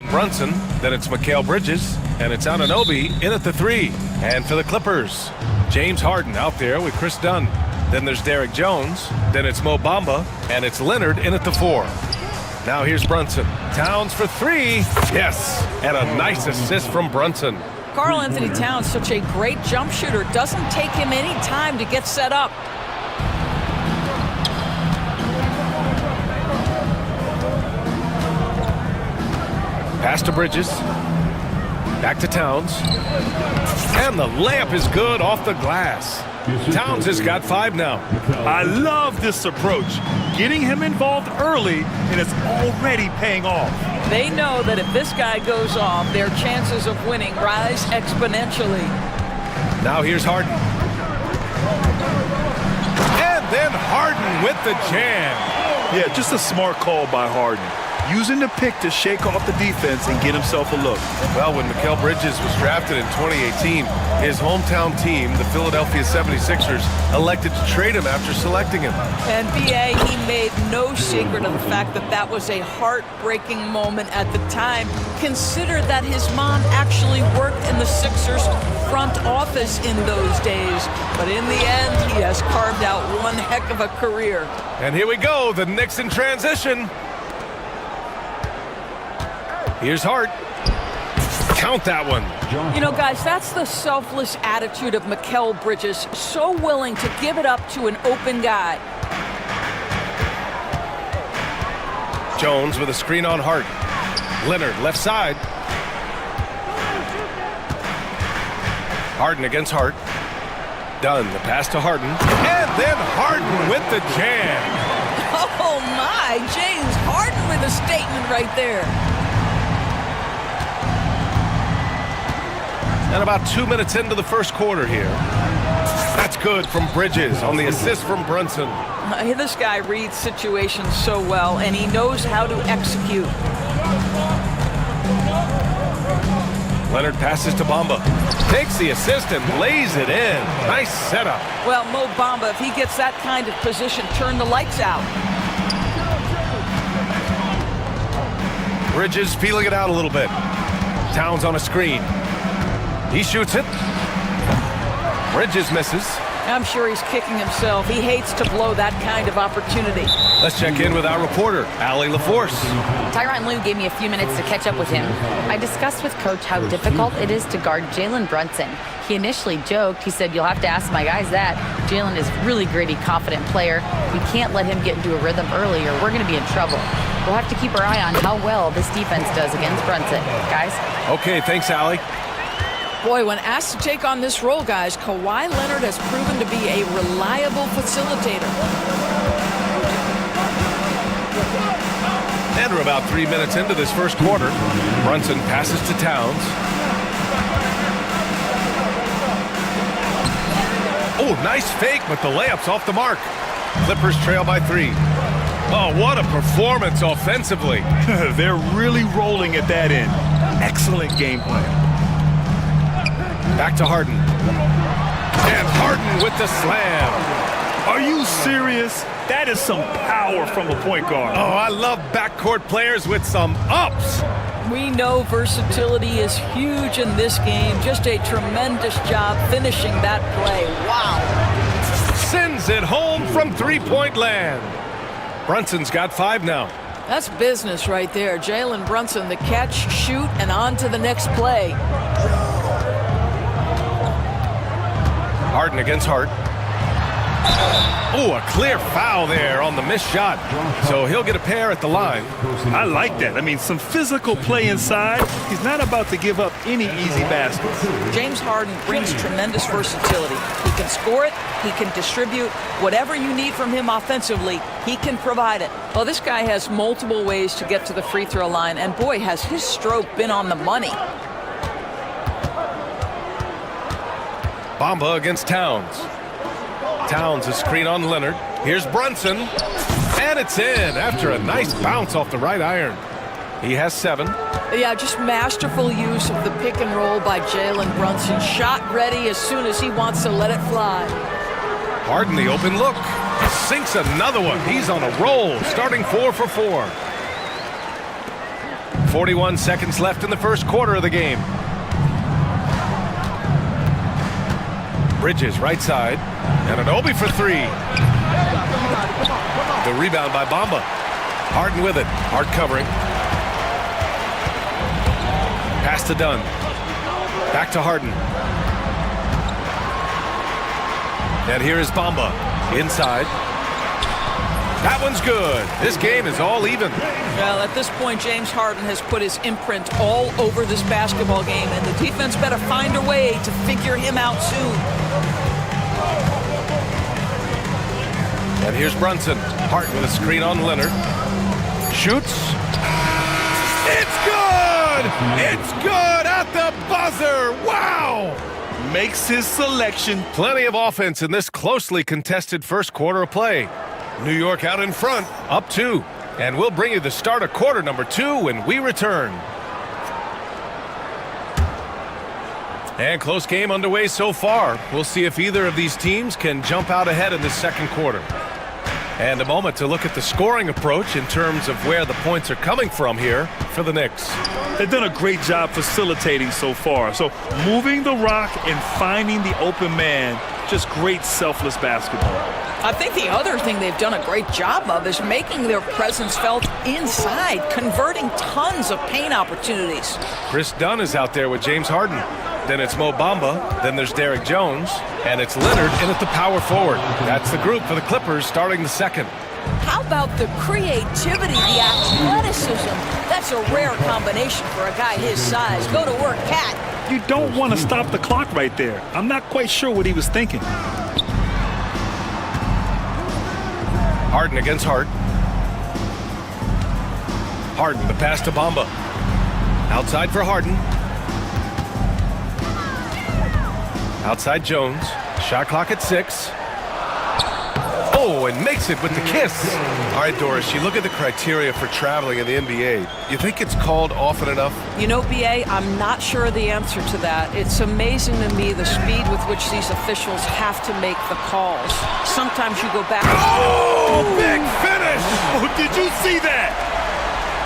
Brunson, then it's Mikal Bridges, and it's Anunoby in at the 3. And for the Clippers, James Harden out there with Chris Dunn. Then there's Derek Jones, then it's Mo Bamba, and it's Leonard in at the 4. Now here's Brunson. Towns for 3. Yes, and a nice assist from Brunson. Karl Anthony Towns, such a great jump shooter. Doesn't take him any time to get set up. Pass to Bridges. Back to Towns. And the layup is good off the glass. Towns has got 5 now. I love this approach. Getting him involved early, and it's already paying off. They know that if this guy goes off, their chances of winning rise exponentially. Now here's Harden. And then Harden with the jam. Yeah, just a smart call by Harden. Using the pick to shake off the defense and get himself a look. Well, when Mikal Bridges was drafted in 2018, his hometown team, the Philadelphia 76ers, elected to trade him after selecting him. And B.A., he made no secret of the fact that that was a heartbreaking moment at the time. Consider that his mom actually worked in the Sixers front office in those days. But in the end, he has carved out one heck of a career. And here we go, the Knicks in transition. Here's Hart. Count that one. You know, guys, that's the selfless attitude of Mikal Bridges. So willing to give it up to an open guy. Jones with a screen on Hart. Leonard left side. Harden against Hart. Dunn, the pass to Harden. And then Harden with the jam. Oh, my. James Harden with a statement right there. And about 2 minutes into the first quarter here. That's good from Bridges on the assist from Brunson. This guy reads situations so well, and he knows how to execute. Leonard passes to Bamba. Takes the assist and lays it in. Nice setup. Well, Mo Bamba, if he gets that kind of position, turn the lights out. Bridges feeling it out a little bit. Towns on a screen. He shoots it. Bridges misses. I'm sure he's kicking himself. He hates to blow that kind of opportunity. Let's check in with our reporter, Allie LaForce. Tyronn Lue gave me a few minutes to catch up with him. I discussed with Coach how difficult it is to guard Jalen Brunson. He initially joked. He said, "You'll have to ask my guys that. Jalen is really gritty, confident player. We can't let him get into a rhythm early or we're going to be in trouble. We'll have to keep our eye on how well this defense does against Brunson." Guys? Okay, thanks, Allie. Boy, when asked to take on this role, guys, Kawhi Leonard has proven to be a reliable facilitator. And we're about 3 minutes into this first quarter. Brunson passes to Towns. Oh, nice fake, but the layup's off the mark. Clippers trail by 3. Oh, what a performance offensively. They're really rolling at that end. Excellent game plan. Back to Harden. And Harden with the slam. Are you serious? That is some power from a point guard. Oh, I love backcourt players with some ups. We know versatility is huge in this game. Just a tremendous job finishing that play. Wow. Sends it home from three-point land. Brunson's got 5 now. That's business right there. Jalen Brunson, the catch, shoot, and on to the next play. Harden against Hart. Oh, a clear foul there on the missed shot. So he'll get a pair at the line. I like that. I mean, some physical play inside. He's not about to give up any easy baskets. James Harden brings tremendous versatility. He can score it. He can distribute. Whatever you need from him offensively, he can provide it. Well, this guy has multiple ways to get to the free throw line, and boy, has his stroke been on the money. Bamba against Towns. Towns a screen on Leonard. Here's Brunson. And it's in after a nice bounce off the right iron. He has 7. Yeah, just masterful use of the pick and roll by Jalen Brunson. Shot ready as soon as he wants to let it fly. Harden the open look. Sinks another one. He's on a roll, starting 4 for 4. 41 seconds left in the first quarter of the game. Bridges, right side. And Anunoby for three. The rebound by Bamba. Harden with it. Hard covering. Pass to Dunn. Back to Harden. And here is Bamba. Inside. That one's good. This game is all even. Well, at this point, James Harden has put his imprint all over this basketball game, and the defense better find a way to figure him out soon. And here's Brunson. Harden with a screen on Leonard. Shoots. It's good! It's good at the buzzer! Wow! Makes his selection. Plenty of offense in this closely contested first quarter of play. New York out in front, up 2. And we'll bring you the start of quarter number 2 when we return. And close game underway so far. We'll see if either of these teams can jump out ahead in the second quarter. And a moment to look at the scoring approach in terms of where the points are coming from here for the Knicks. They've done a great job facilitating so far. So moving the rock and finding the open man, just great selfless basketball. I think the other thing they've done a great job of is making their presence felt inside, converting tons of paint opportunities. Chris Dunn is out there with James Harden. Then it's Mo Bamba. Then there's Derrick Jones. And it's Leonard in at the power forward. That's the group for the Clippers starting the second. How about the creativity, the athleticism? That's a rare combination for a guy his size. Go to work, Cat. You don't want to stop the clock right there. I'm not quite sure what he was thinking. Harden against Hart. Harden, the pass to Bamba. Outside for Harden. Outside Jones. Shot clock at 6. Oh, and makes it with the kiss. All right, Doris, you look at the criteria for traveling in the NBA. You think it's called often enough? You know, B.A., I'm not sure the answer to that. It's amazing to me the speed with which these officials have to make the calls. Sometimes you go back. Oh, big finish! Oh, did you see that?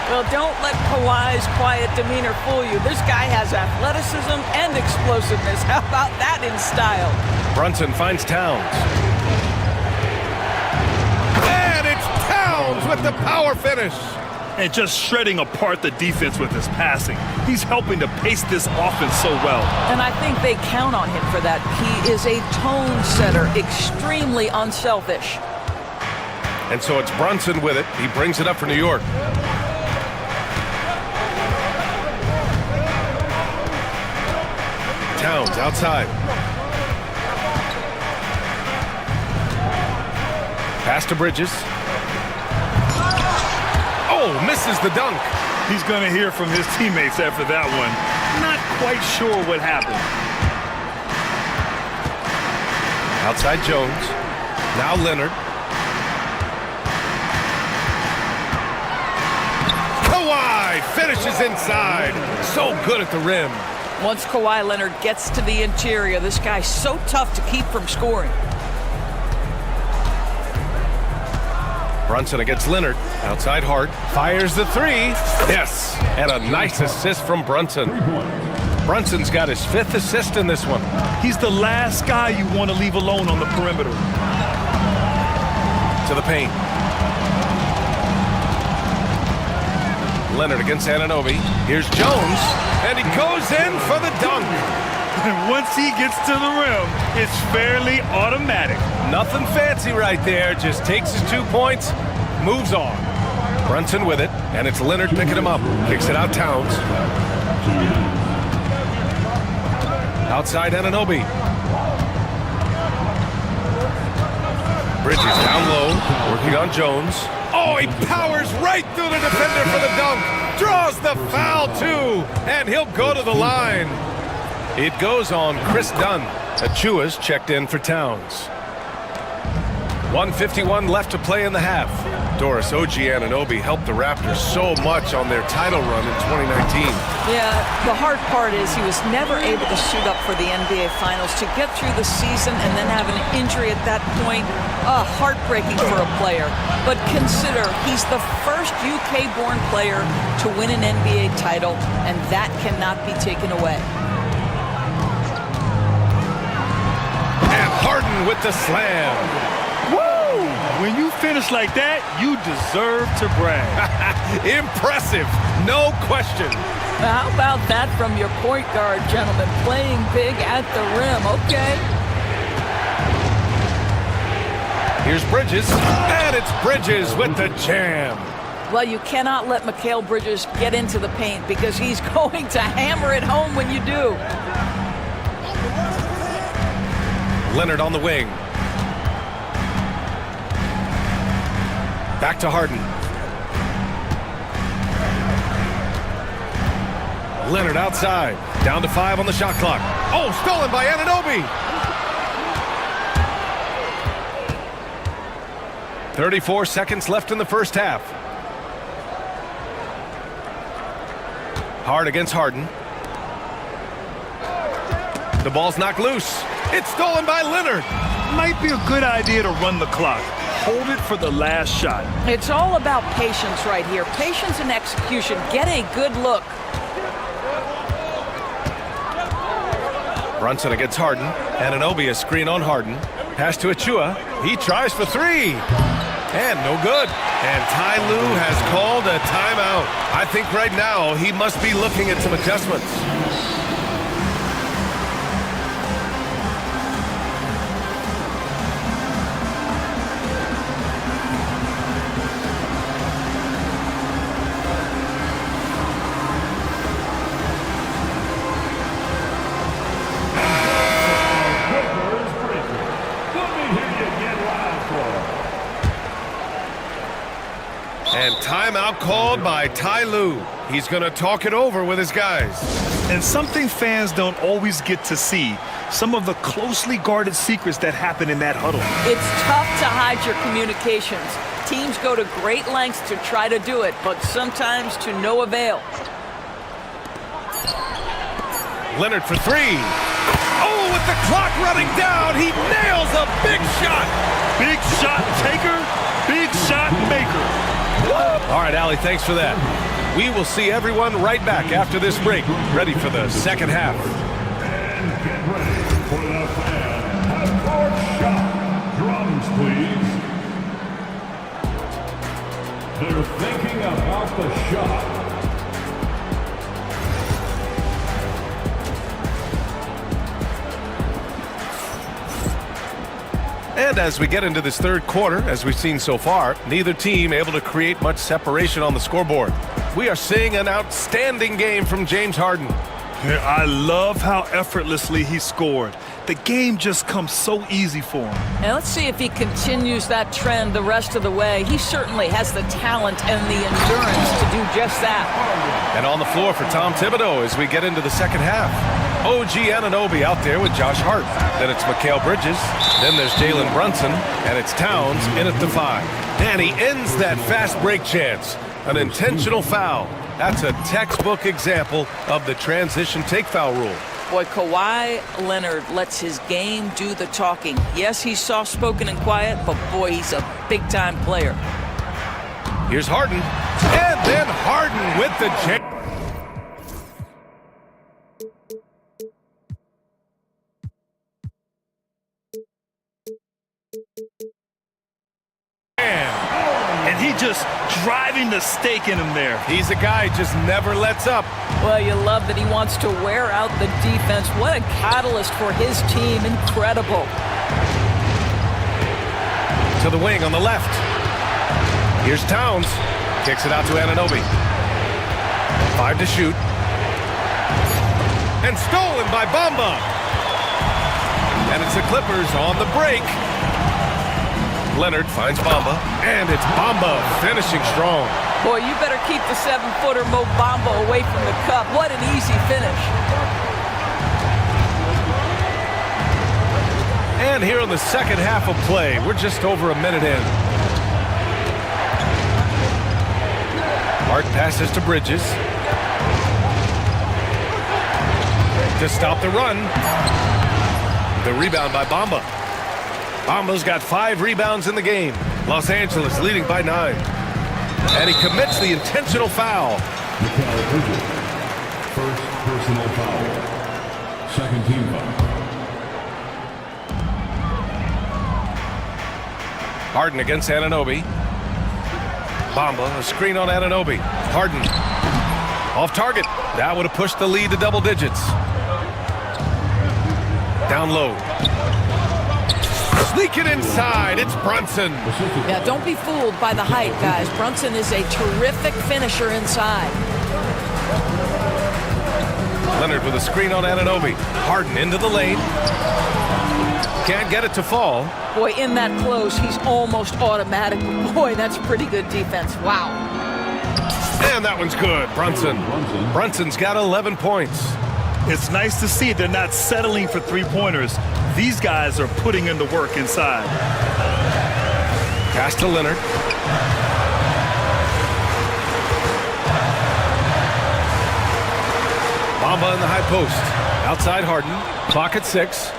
Well, don't let Kawhi's quiet demeanor fool you. This guy has athleticism and explosiveness. How about that in style? Brunson finds Towns. And it's Towns with the power finish. And just shredding apart the defense with his passing. He's helping to pace this offense so well. And I think they count on him for that. He is a tone setter, extremely unselfish. And so it's Brunson with it. He brings it up for New York. Towns outside. Pass to Bridges. Oh, misses the dunk. He's going to hear from his teammates after that one. Not quite sure what happened. Outside Jones. Now Leonard. Kawhi finishes inside. So good at the rim. Once Kawhi Leonard gets to the interior, this guy's so tough to keep from scoring. Brunson against Leonard. Outside Hart. Fires the 3. Yes. And a nice assist from Brunson. Brunson's got his 5th assist in this one. He's the last guy you want to leave alone on the perimeter. To the paint. Leonard against Anunoby. Here's Jones. And he goes in for the dunk. And once he gets to the rim, it's fairly automatic. Nothing fancy right there. Just takes his 2 points, moves on. Brunson with it, and it's Leonard picking him up. Kicks it out Towns. Outside Anunoby. Bridges down low, working on Jones. Oh, he powers right through the defender for the dunk. Draws the foul, too, and he'll go to the line. It goes on Chris Dunn. Achua's checked in for Towns. 1:51 left to play in the half. Doris, OG Anunoby helped the Raptors so much on their title run in 2019. Yeah, the hard part is he was never able to suit up for the NBA Finals. To get through the season and then have an injury at that point, heartbreaking for a player. But consider, he's the first UK-born player to win an NBA title, and that cannot be taken away. And Harden with the slam. Woo! When you finish like that, you deserve to brag. Impressive, no question. How about that from your point guard, gentlemen? Playing big at the rim, okay. Here's Bridges, and it's Bridges with the jam. Well, you cannot let Mikal Bridges get into the paint because he's going to hammer it home when you do. Leonard on the wing. Back to Harden. Leonard outside. Down to 5 on the shot clock. Oh, stolen by Anunoby. 34 seconds left in the first half. Hard against Harden. The ball's knocked loose. It's stolen by Leonard. Might be a good idea to run the clock. Hold it for the last shot. It's all about patience right here. Patience and execution. Get a good look. Brunson against Harden. Anunoby a screen on Harden. Pass to Achua. He tries for 3. And no good. And Ty Lue has called a timeout. I think right now he must be looking at some adjustments. And timeout called by Ty Lue. He's going to talk it over with his guys. And something fans don't always get to see, some of the closely guarded secrets that happen in that huddle. It's tough to hide your communications. Teams go to great lengths to try to do it, but sometimes to no avail. Leonard for 3. Oh, with the clock running down, he nails a big shot. Big shot taker, big shot maker. All right, Allie, thanks for that. We will see everyone right back after this break, ready for the second half. And get ready for the fan half-court shot. Drums, please. They're thinking about the shot. And as we get into this third quarter, as we've seen so far, neither team able to create much separation on the scoreboard. We are seeing an outstanding game from James Harden. I love how effortlessly he scored. The game just comes so easy for him. And let's see if he continues that trend the rest of the way. He certainly has the talent and the endurance to do just that. And on the floor for Tom Thibodeau as we get into the second half. OG Anunoby out there with Josh Hart. Then it's Mikal Bridges. Then there's Jalen Brunson. And it's Towns in at the 5. And he ends that fast break chance. An intentional foul. That's a textbook example of the transition take foul rule. Boy, Kawhi Leonard lets his game do the talking. Yes, he's soft-spoken and quiet, but boy, he's a big-time player. Here's Harden. And then Harden with the jam. And he just driving the stake in him there. He's a guy who just never lets up. Well, you love that he wants to wear out the defense. What a catalyst for his team. Incredible. To the wing on the left. Here's Towns. Kicks it out to Anunoby. 5 to shoot. And stolen by Bamba. And it's the Clippers on the break. Leonard finds Bamba, and it's Bamba finishing strong. Boy, you better keep the 7-footer Mo Bamba away from the cup. What an easy finish. And here in the second half of play, we're just over a minute in. Hart passes to Bridges. To stop the run. The rebound by Bamba. Bamba's got 5 rebounds in the game. Los Angeles leading by 9. And he commits the intentional foul. First personal foul. Second team foul. Harden against Anunoby. Bamba, a screen on Anunoby. Harden. Off target. That would have pushed the lead to double digits. Down low. Sneaking inside. It's Brunson. Yeah, don't be fooled by the height, guys. Brunson is a terrific finisher inside. Leonard with a screen on Anunoby. Harden into the lane. Can't get it to fall. Boy, in that close, he's almost automatic. Boy, that's pretty good defense. Wow. And that one's good. Brunson. Brunson's got 11 points. It's nice to see they're not settling for three-pointers. These guys are putting in the work inside. Pass to Leonard. Bamba in the high post. Outside Harden. Clock at 6.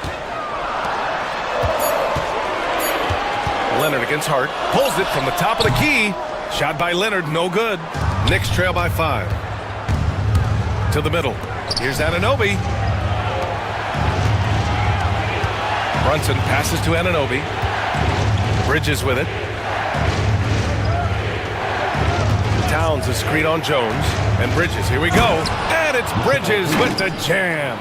Leonard against Hart. Pulls it from the top of the key. Shot by Leonard, no good. Knicks trail by 5. To the middle. Here's Anunoby. Brunson passes to Anunoby. Bridges with it. Towns a screen on Jones. And Bridges, here we go. And it's Bridges with the jam.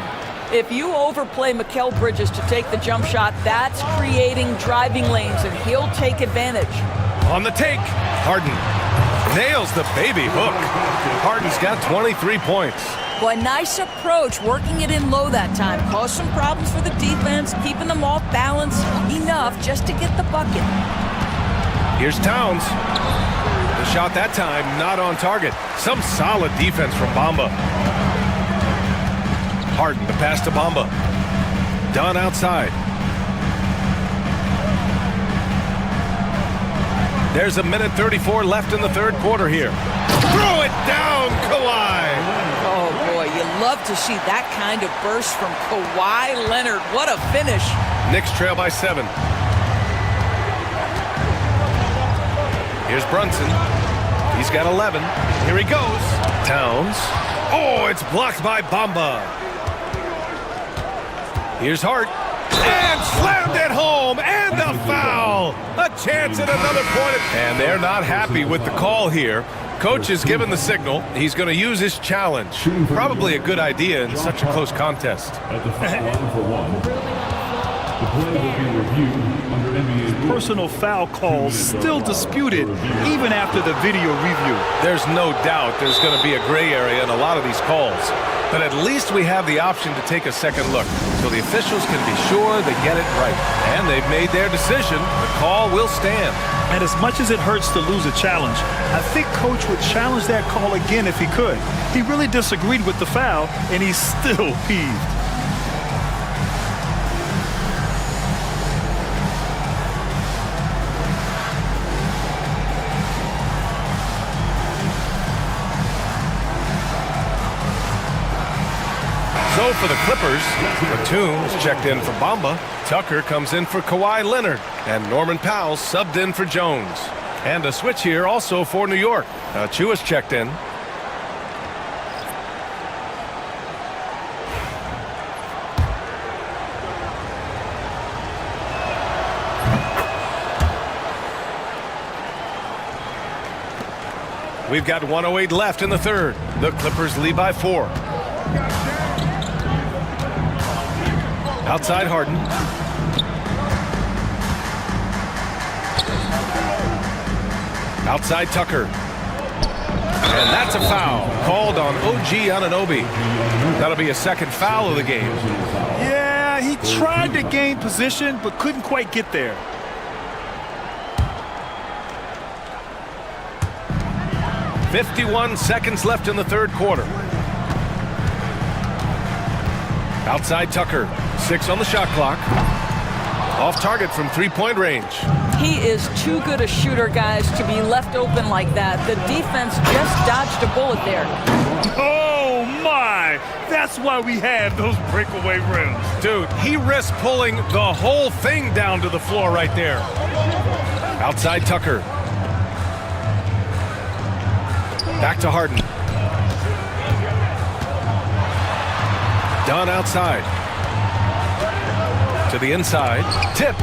If you overplay Mikal Bridges to take the jump shot, that's creating driving lanes, and he'll take advantage. On the take, Harden nails the baby hook. Harden's got 23 points. Boy, nice approach, working it in low that time. Caused some problems for the defense, keeping them off balance enough just to get the bucket. Here's Towns. The shot that time not on target. Some solid defense from Bamba. Harden, the pass to Bamba. Dunn outside. There's 1:34 left in the third quarter here. Throw it down, Kawhi. Oh, boy, you love to see that kind of burst from Kawhi Leonard. What a finish. Knicks trail by 7. Here's Brunson. He's got 11. Here he goes. Towns. Oh, it's blocked by Bamba. Here's Hart. And slammed it home. And the foul. A chance at another point. And they're not happy with the call here. Coach has given the signal. He's going to use his challenge. Probably a good idea in such a close contest. At the foul line for 1. The play will be reviewed under NBA rules. Personal foul calls still disputed even after the video review. There's no doubt there's going to be a gray area in a lot of these calls. But at least we have the option to take a second look so the officials can be sure they get it right. And they've made their decision. The call will stand. And as much as it hurts to lose a challenge, I think Coach would challenge that call again if he could. He really disagreed with the foul, and he's still peeved. So for the Clippers, Batum's checked in for Bamba. Tucker comes in for Kawhi Leonard. And Norman Powell subbed in for Jones. And a switch here also for New York. Chua's checked in. We've got 1:08 left in the third. The Clippers lead by 4. Outside Harden. Outside Tucker. And that's a foul called on OG Anunoby. That'll be a second foul of the game. Yeah, he tried to gain position but couldn't quite get there. .51 seconds left in the third quarter. Outside Tucker. 6 on the shot clock. Off target from three-point range. He is too good a shooter, guys, to be left open like that. The defense just dodged a bullet there. Oh, my! That's why we have those breakaway rims. Dude, he risked pulling the whole thing down to the floor right there. Outside Tucker. Back to Harden. Dunn outside. To the inside. Tipped.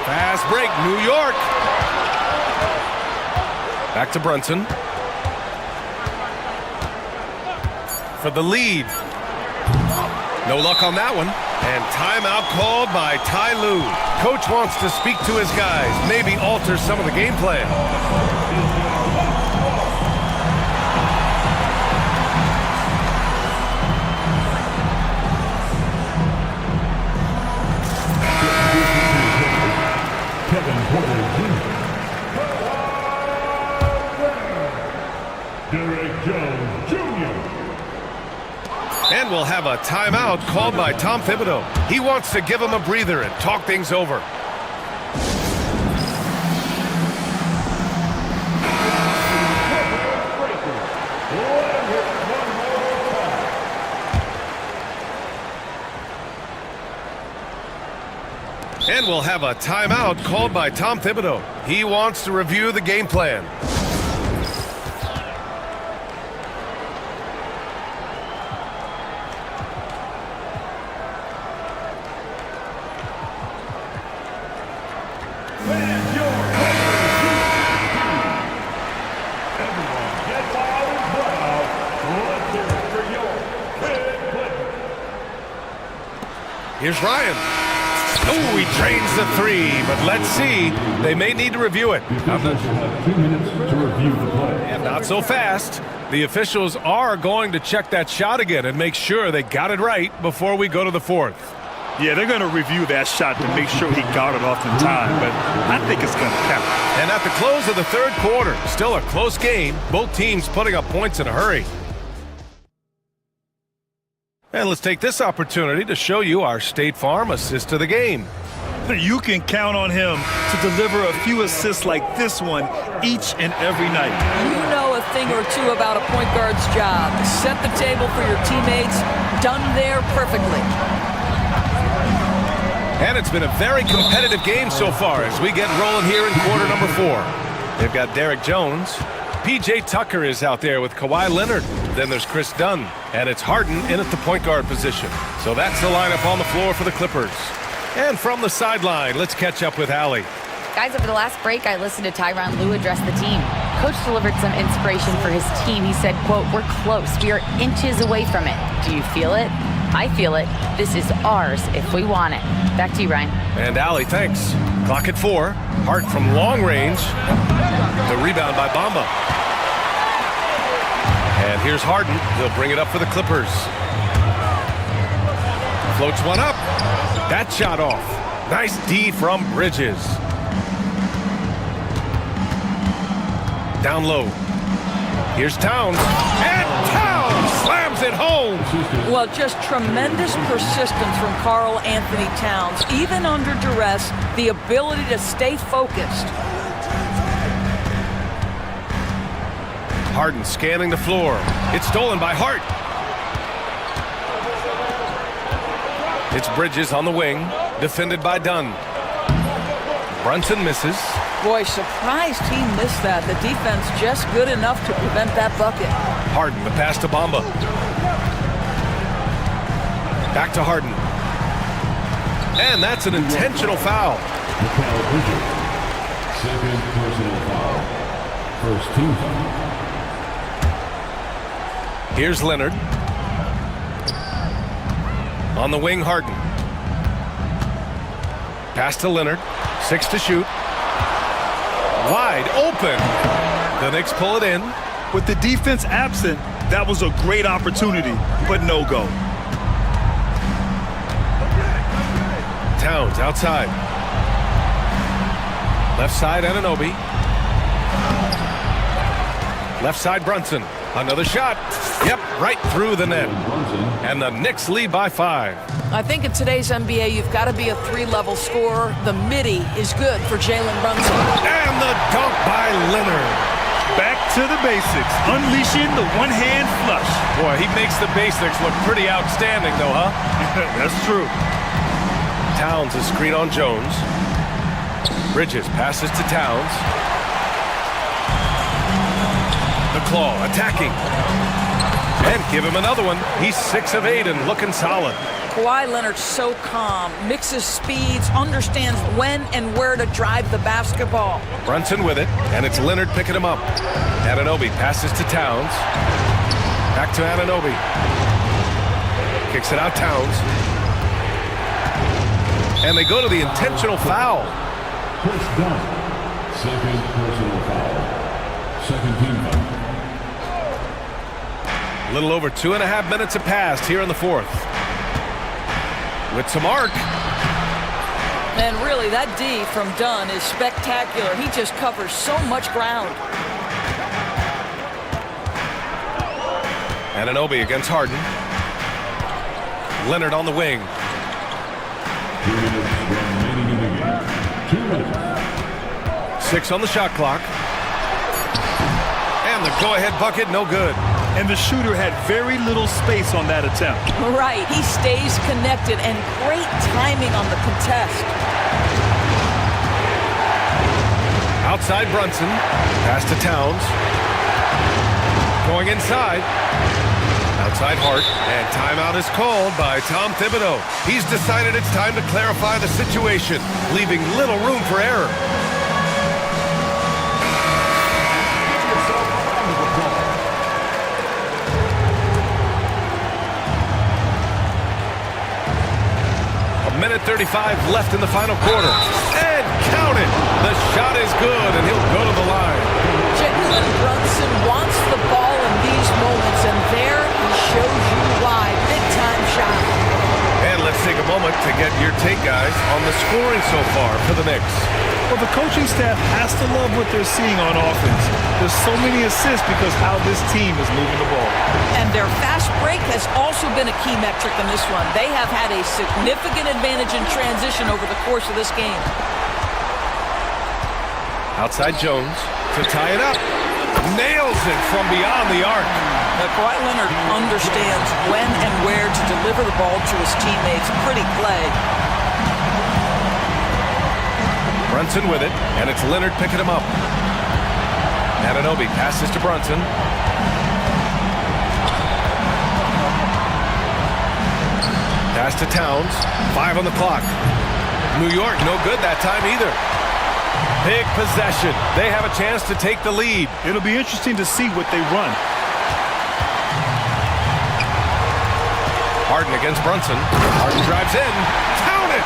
Fast break, New York. Back to Brunson. For the lead. No luck on that one. And timeout called by Ty Lue. Coach wants to speak to his guys, maybe alter some of the game plan. And we'll have a timeout called by Tom Thibodeau. He wants to give him a breather and talk things over. And we'll have a timeout called by Tom Thibodeau. He wants to review the game plan. Here's Ryan. Oh, he drains the three, but let's see. They may need to review it. Have 2 minutes to review the play. And not so fast. The officials are going to check that shot again and make sure they got it right before we go to the fourth. Yeah, they're going to review that shot to make sure he got it off in time, but I think it's going to count. And at the close of the third quarter, still a close game. Both teams putting up points in a hurry. And let's take this opportunity to show you our State Farm assist to the game. You can count on him to deliver a few assists like this one each and every night. You know a thing or two about a point guard's job. Set the table for your teammates. Done there perfectly. And it's been a very competitive game so far as we get rolling here in quarter number 4. They've got Derek Jones. P.J. Tucker is out there with Kawhi Leonard. Then there's Chris Dunn. And it's Harden in at the point guard position. So that's the lineup on the floor for the Clippers. And from the sideline, let's catch up with Allie. Guys, over the last break, I listened to Tyronn Lue address the team. Coach delivered some inspiration for his team. He said, quote, "We're close. We are inches away from it. Do you feel it? I feel it. This is ours if we want it." Back to you, Ryan. And Allie, thanks. Clock at 4. Hart from long range. The rebound by Bamba. And here's Harden. He'll bring it up for the Clippers. Floats one up. That shot off. Nice D from Bridges. Down low. Here's Towns. And Towns slams it home. Well, just tremendous persistence from Karl Anthony Towns. Even under duress, the ability to stay focused. Harden scanning the floor. It's stolen by Hart. It's Bridges on the wing, defended by Dunn. Brunson misses. Boy, surprised he missed that. The defense just good enough to prevent that bucket. Harden, the pass to Bamba. Back to Harden. And that's an intentional foul. Second personal foul. First team foul. Here's Leonard. On the wing, Harden. Pass to Leonard. 6 to shoot. Wide open. The Knicks pull it in. With the defense absent, that was a great opportunity, but no go. Towns outside. Left side, Anunoby. Left side, Brunson. Another shot. Yep, right through the net. And the Knicks lead by 5. I think in today's NBA, you've got to be a three-level scorer. The midi is good for Jalen Brunson. And the dunk by Leonard. Back to the basics, unleashing the one-hand flush. Boy, he makes the basics look pretty outstanding, though, huh? That's true. Towns is screen on Jones. Bridges passes to Towns. The claw attacking. And give him another one. He's 6 of 8 and looking solid. Kawhi Leonard's so calm, mixes speeds, understands when and where to drive the basketball. Brunson with it, and it's Leonard picking him up. Anunoby passes to Towns. Back to Anunoby. Kicks it out, Towns. And they go to the intentional foul. First down. Second personal foul. Second team foul. A little over 2.5 minutes have passed here in the fourth. With some arc. And really, that D from Dunn is spectacular. He just covers so much ground. Anunoby against Harden. Leonard on the wing. 2 minutes remaining in the game. 2 minutes. 6 on the shot clock. And the go-ahead bucket, no good. And the shooter had very little space on that attempt. Right, he stays connected and great timing on the contest. Outside Brunson, pass to Towns. Going inside. Outside Hart, and timeout is called by Tom Thibodeau. He's decided it's time to clarify the situation, leaving little room for error. Minute 35 left in the final quarter. And count it! The shot is good, and he'll go to the line. Jalen Brunson wants the ball in these moments, and there he shows you why. Big-time shot. And let's take a moment to get your take, guys, on the scoring so far for the Knicks. Well, the coaching staff has to love what they're seeing on offense. There's so many assists because how this team is moving the ball. And their fast break has also been a key metric in this one. They have had a significant advantage in transition over the course of this game. Outside Jones to tie it up. Nails it from beyond the arc. Kawhi Leonard understands when and where to deliver the ball to his teammates. Pretty play. Brunson with it, and it's Leonard picking him up. Anunoby passes to Brunson. Pass to Towns. 5 on the clock. New York, no good that time either. Big possession. They have a chance to take the lead. It'll be interesting to see what they run. Harden against Brunson. Harden drives in. Count it!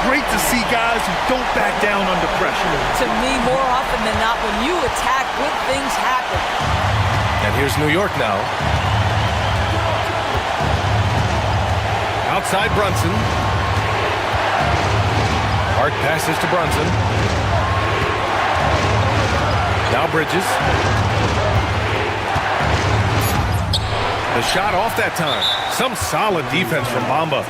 Great to see guys who don't back down under pressure. To me, more often than not, when you attack, good things happen. And here's New York now. Outside Brunson. Hart passes to Brunson. Now Bridges. The shot off that time. Some solid defense from Bamba.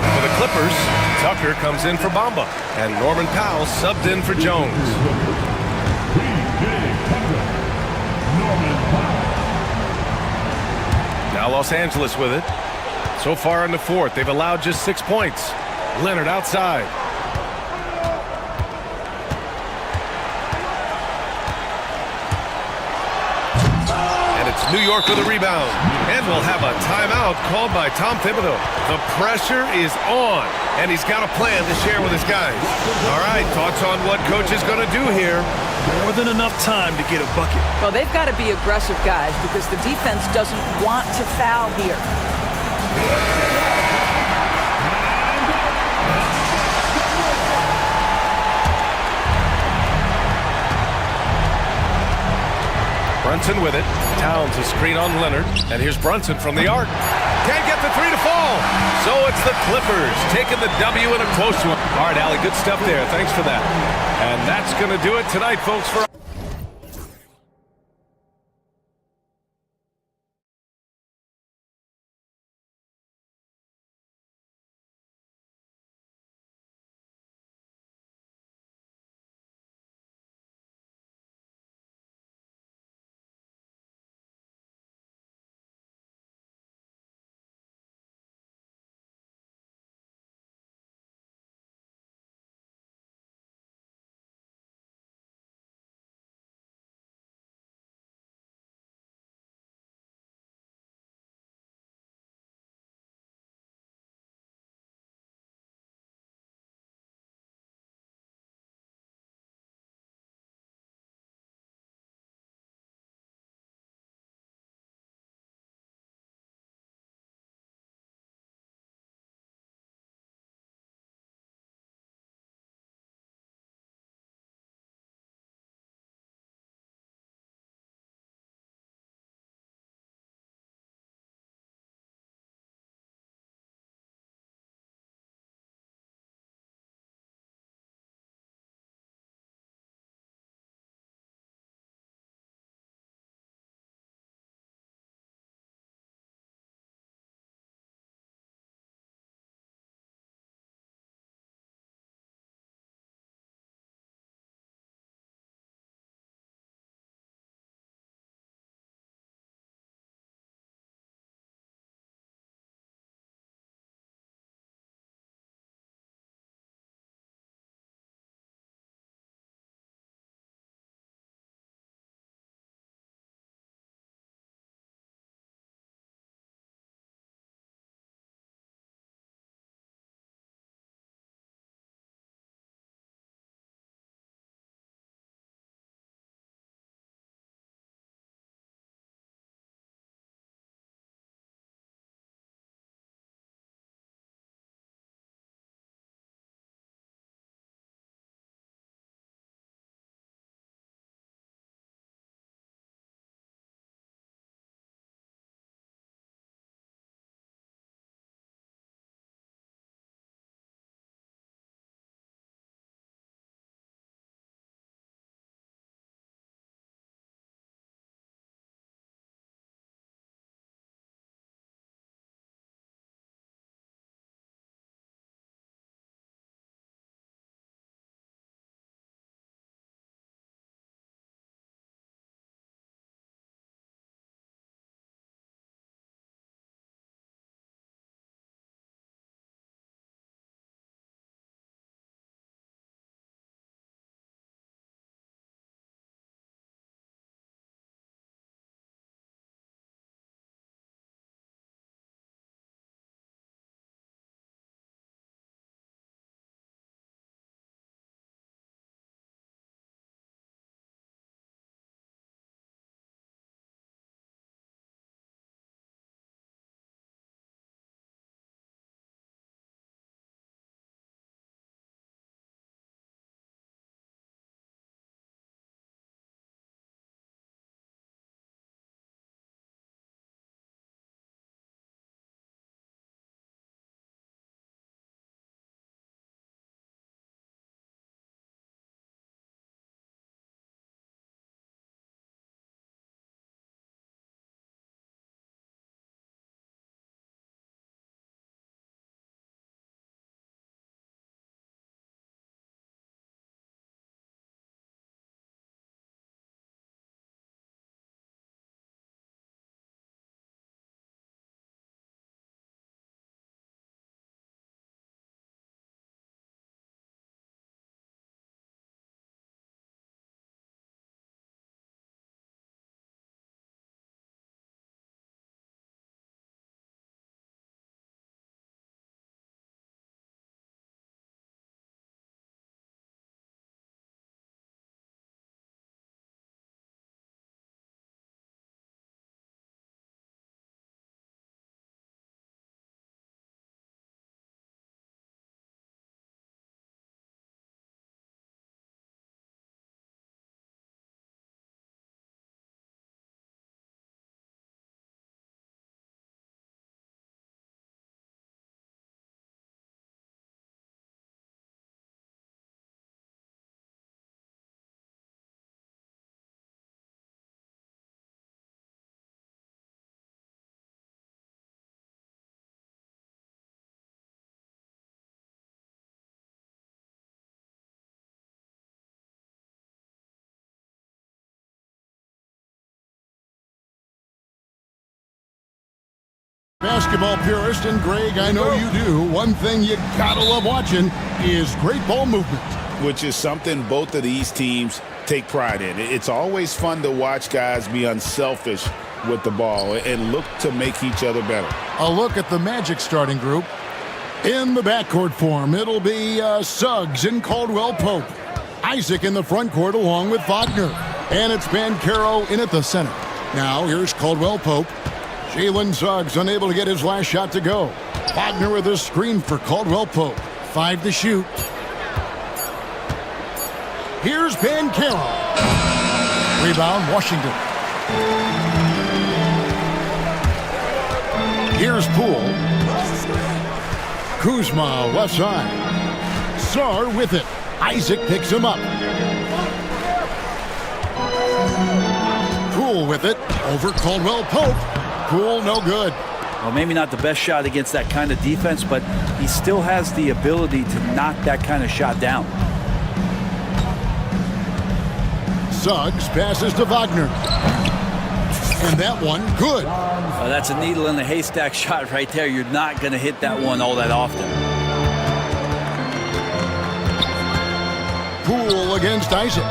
For the Clippers, Tucker comes in for Bamba, and Norman Powell subbed in for Jones. Now Los Angeles with it. So far in the fourth, they've allowed just 6 points. Leonard outside. And it's New York with a rebound. And we'll have a timeout called by Tom Thibodeau. The pressure is on, and he's got a plan to share with his guys. All right, thoughts on what coach is going to do here? More than enough time to get a bucket. Well, they've got to be aggressive, guys, because the defense doesn't want to foul here. Brunson with it. Towns a screen on Leonard. And here's Brunson from the arc. Can't get the three to fall. So it's the Clippers taking the W in a close one. All right, Allie, good stuff there. Thanks for that. And that's going to do it tonight, folks, for Basketball purist, and Greg, I know you do. One thing you gotta love watching is great ball movement. Which is something both of these teams take pride in. It's always fun to watch guys be unselfish with the ball and look to make each other better. A look at the Magic starting group. In the backcourt form, it'll be Suggs and Caldwell Pope. Isaac in the front court along with Wagner. And it's Banchero in at the center. Now here's Caldwell Pope. Jalen Suggs unable to get his last shot to go. Wagner with a screen for Caldwell Pope. 5 to shoot. Here's Banchero. Rebound, Washington. Here's Poole. Kuzma, left side. Sarr with it. Isaac picks him up. Poole with it. Over Caldwell Pope. Poole, no good. Well, maybe not the best shot against that kind of defense, but he still has the ability to knock that kind of shot down. Suggs passes to Wagner. And that one, good. Well, that's a needle in the haystack shot right there. You're not going to hit that one all that often. Poole against Isaac.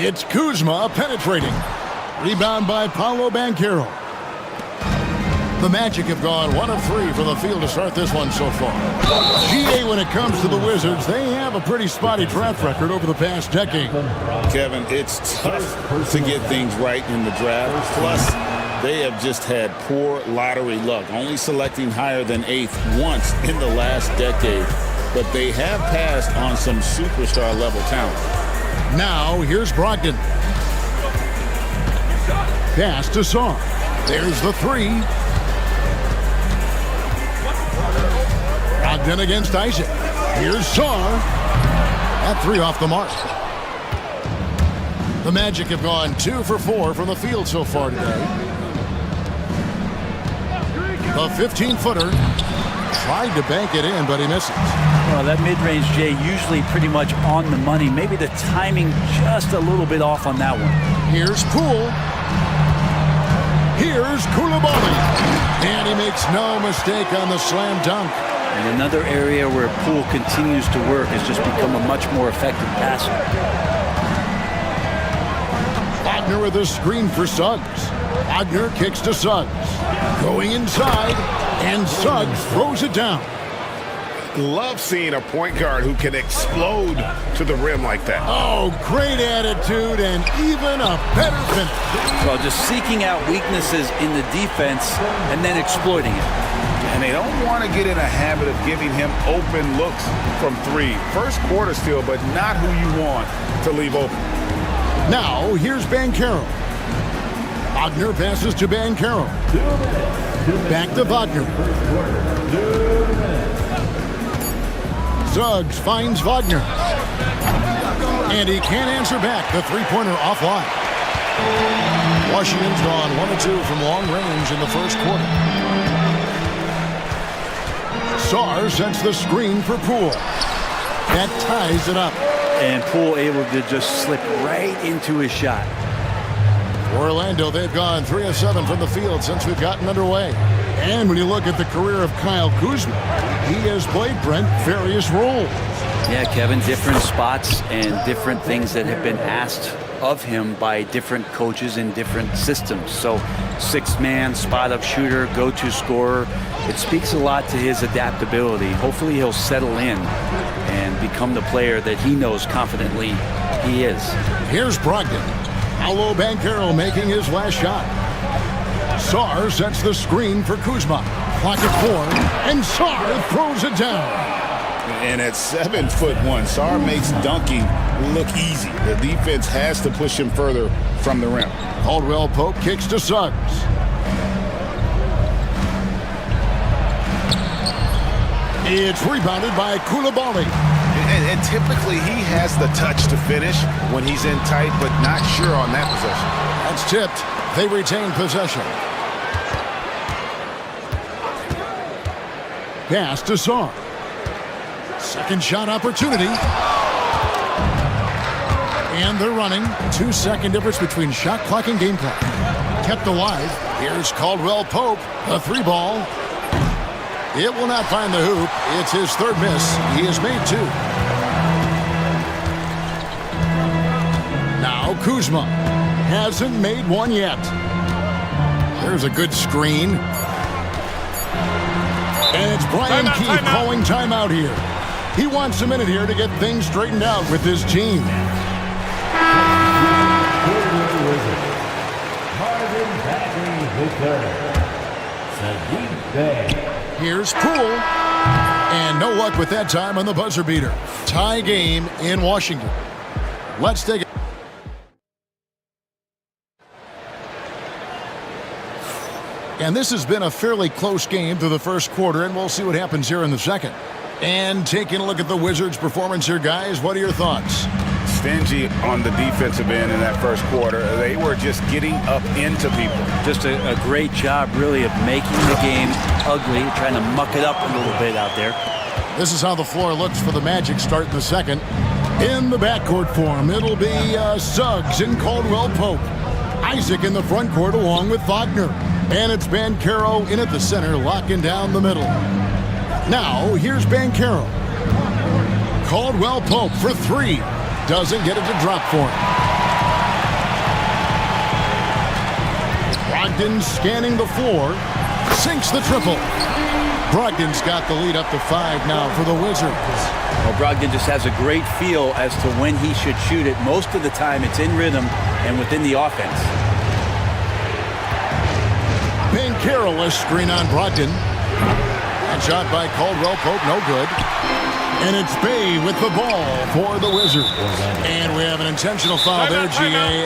It's Kuzma penetrating. Rebound by Paolo Banchero. The Magic have gone 1 of 3 from the field to start this one so far. GA, when it comes to the Wizards, they have a pretty spotty draft record over the past decade. Kevin, it's tough to get things right in the draft. Plus, they have just had poor lottery luck, only selecting higher than 8th once in the last decade. But they have passed on some superstar-level talent. Now, here's Brogdon. Pass to Sarr. There's the 3. Brogdon against Isaac. Here's Sarr. That 3 off the mark. The Magic have gone 2 for 4 from the field so far today. The 15-footer tried to bank it in, but he misses. Well, that mid-range, Jay, usually pretty much on the money. Maybe the timing just a little bit off on that one. Here's Poole. Here's Koulibaly. And he makes no mistake on the slam dunk. And another area where Poole continues to work has just become a much more effective passer. Wagner with a screen for Suggs. Wagner kicks to Suggs. Going inside, and Suggs throws it down. Love seeing a point guard who can explode to the rim like that. Oh, great attitude and even a better finish. Well, just seeking out weaknesses in the defense and then exploiting it. And they don't want to get in a habit of giving him open looks from 3. First quarter still, but not who you want to leave open. Now, here's Banchero. Wagner passes to Banchero. Back to Wagner. Suggs finds Wagner. And he can't answer back. The three-pointer offline. Washington's gone 1 of 2 from long range in the first quarter. Sarr sets the screen for Poole. That ties it up. And Poole able to just slip right into his shot. Orlando, they've gone 3 of 7 from the field since we've gotten underway. And when you look at the career of Kyle Kuzma, he has played, Brent, various roles. Yeah, Kevin, different spots and different things that have been asked of him by different coaches in different systems. So 6-man, spot-up shooter, go-to scorer. It speaks a lot to his adaptability. Hopefully he'll settle in and become the player that he knows confidently he is. Here's Brogdon. Paolo Banchero making his last shot. Sarr sets the screen for Kuzma. Clock at 4, and Sarr throws it down. And at 7'1", Sarr makes dunking look easy. The defense has to push him further from the rim. Caldwell Pope kicks to Suggs. It's rebounded by Koulibaly. And typically he has the touch to finish when he's in tight, but not sure on that possession. That's tipped. They retain possession. Pass to Sarr. Second shot opportunity. And they're running. 2-second difference between shot clock and game clock. kept alive. Here's Caldwell Pope, a three ball. It will not find the hoop. It's his third miss. He has made two. Now Kuzma hasn't made one yet. There's a good screen. And it's Brian Keefe calling timeout here. He wants a minute here to get things straightened out with his team. Here's Poole. And no luck with that time on the buzzer beater. Tie game in Washington. Let's take it. And this has been a fairly close game through the first quarter, and we'll see what happens here in the second. And taking a look at the Wizards' performance here, guys, what are your thoughts? Stingy on the defensive end in that first quarter. They were just getting up into people. Just a great job, really, of making the game ugly, trying to muck it up a little bit out there. This is how the floor looks for the Magic start in the second. In the backcourt form, it'll be Suggs and Caldwell Pope. Isaac in the front court along with Wagner. And it's Banchero in at the center, locking down the middle. Now, here's Banchero. Caldwell Pope for three. Doesn't get it to drop for him. Brogdon scanning the floor. Sinks the triple. Brogdon's got the lead up to 5 now for the Wizards. Well, Brogdon just has a great feel as to when he should shoot it. Most of the time, it's in rhythm and within the offense. Banchero, a screen on Brogdon. And shot by Caldwell Pope, no good. And it's Bay with the ball for the Wizards. And we have an intentional foul there, GA.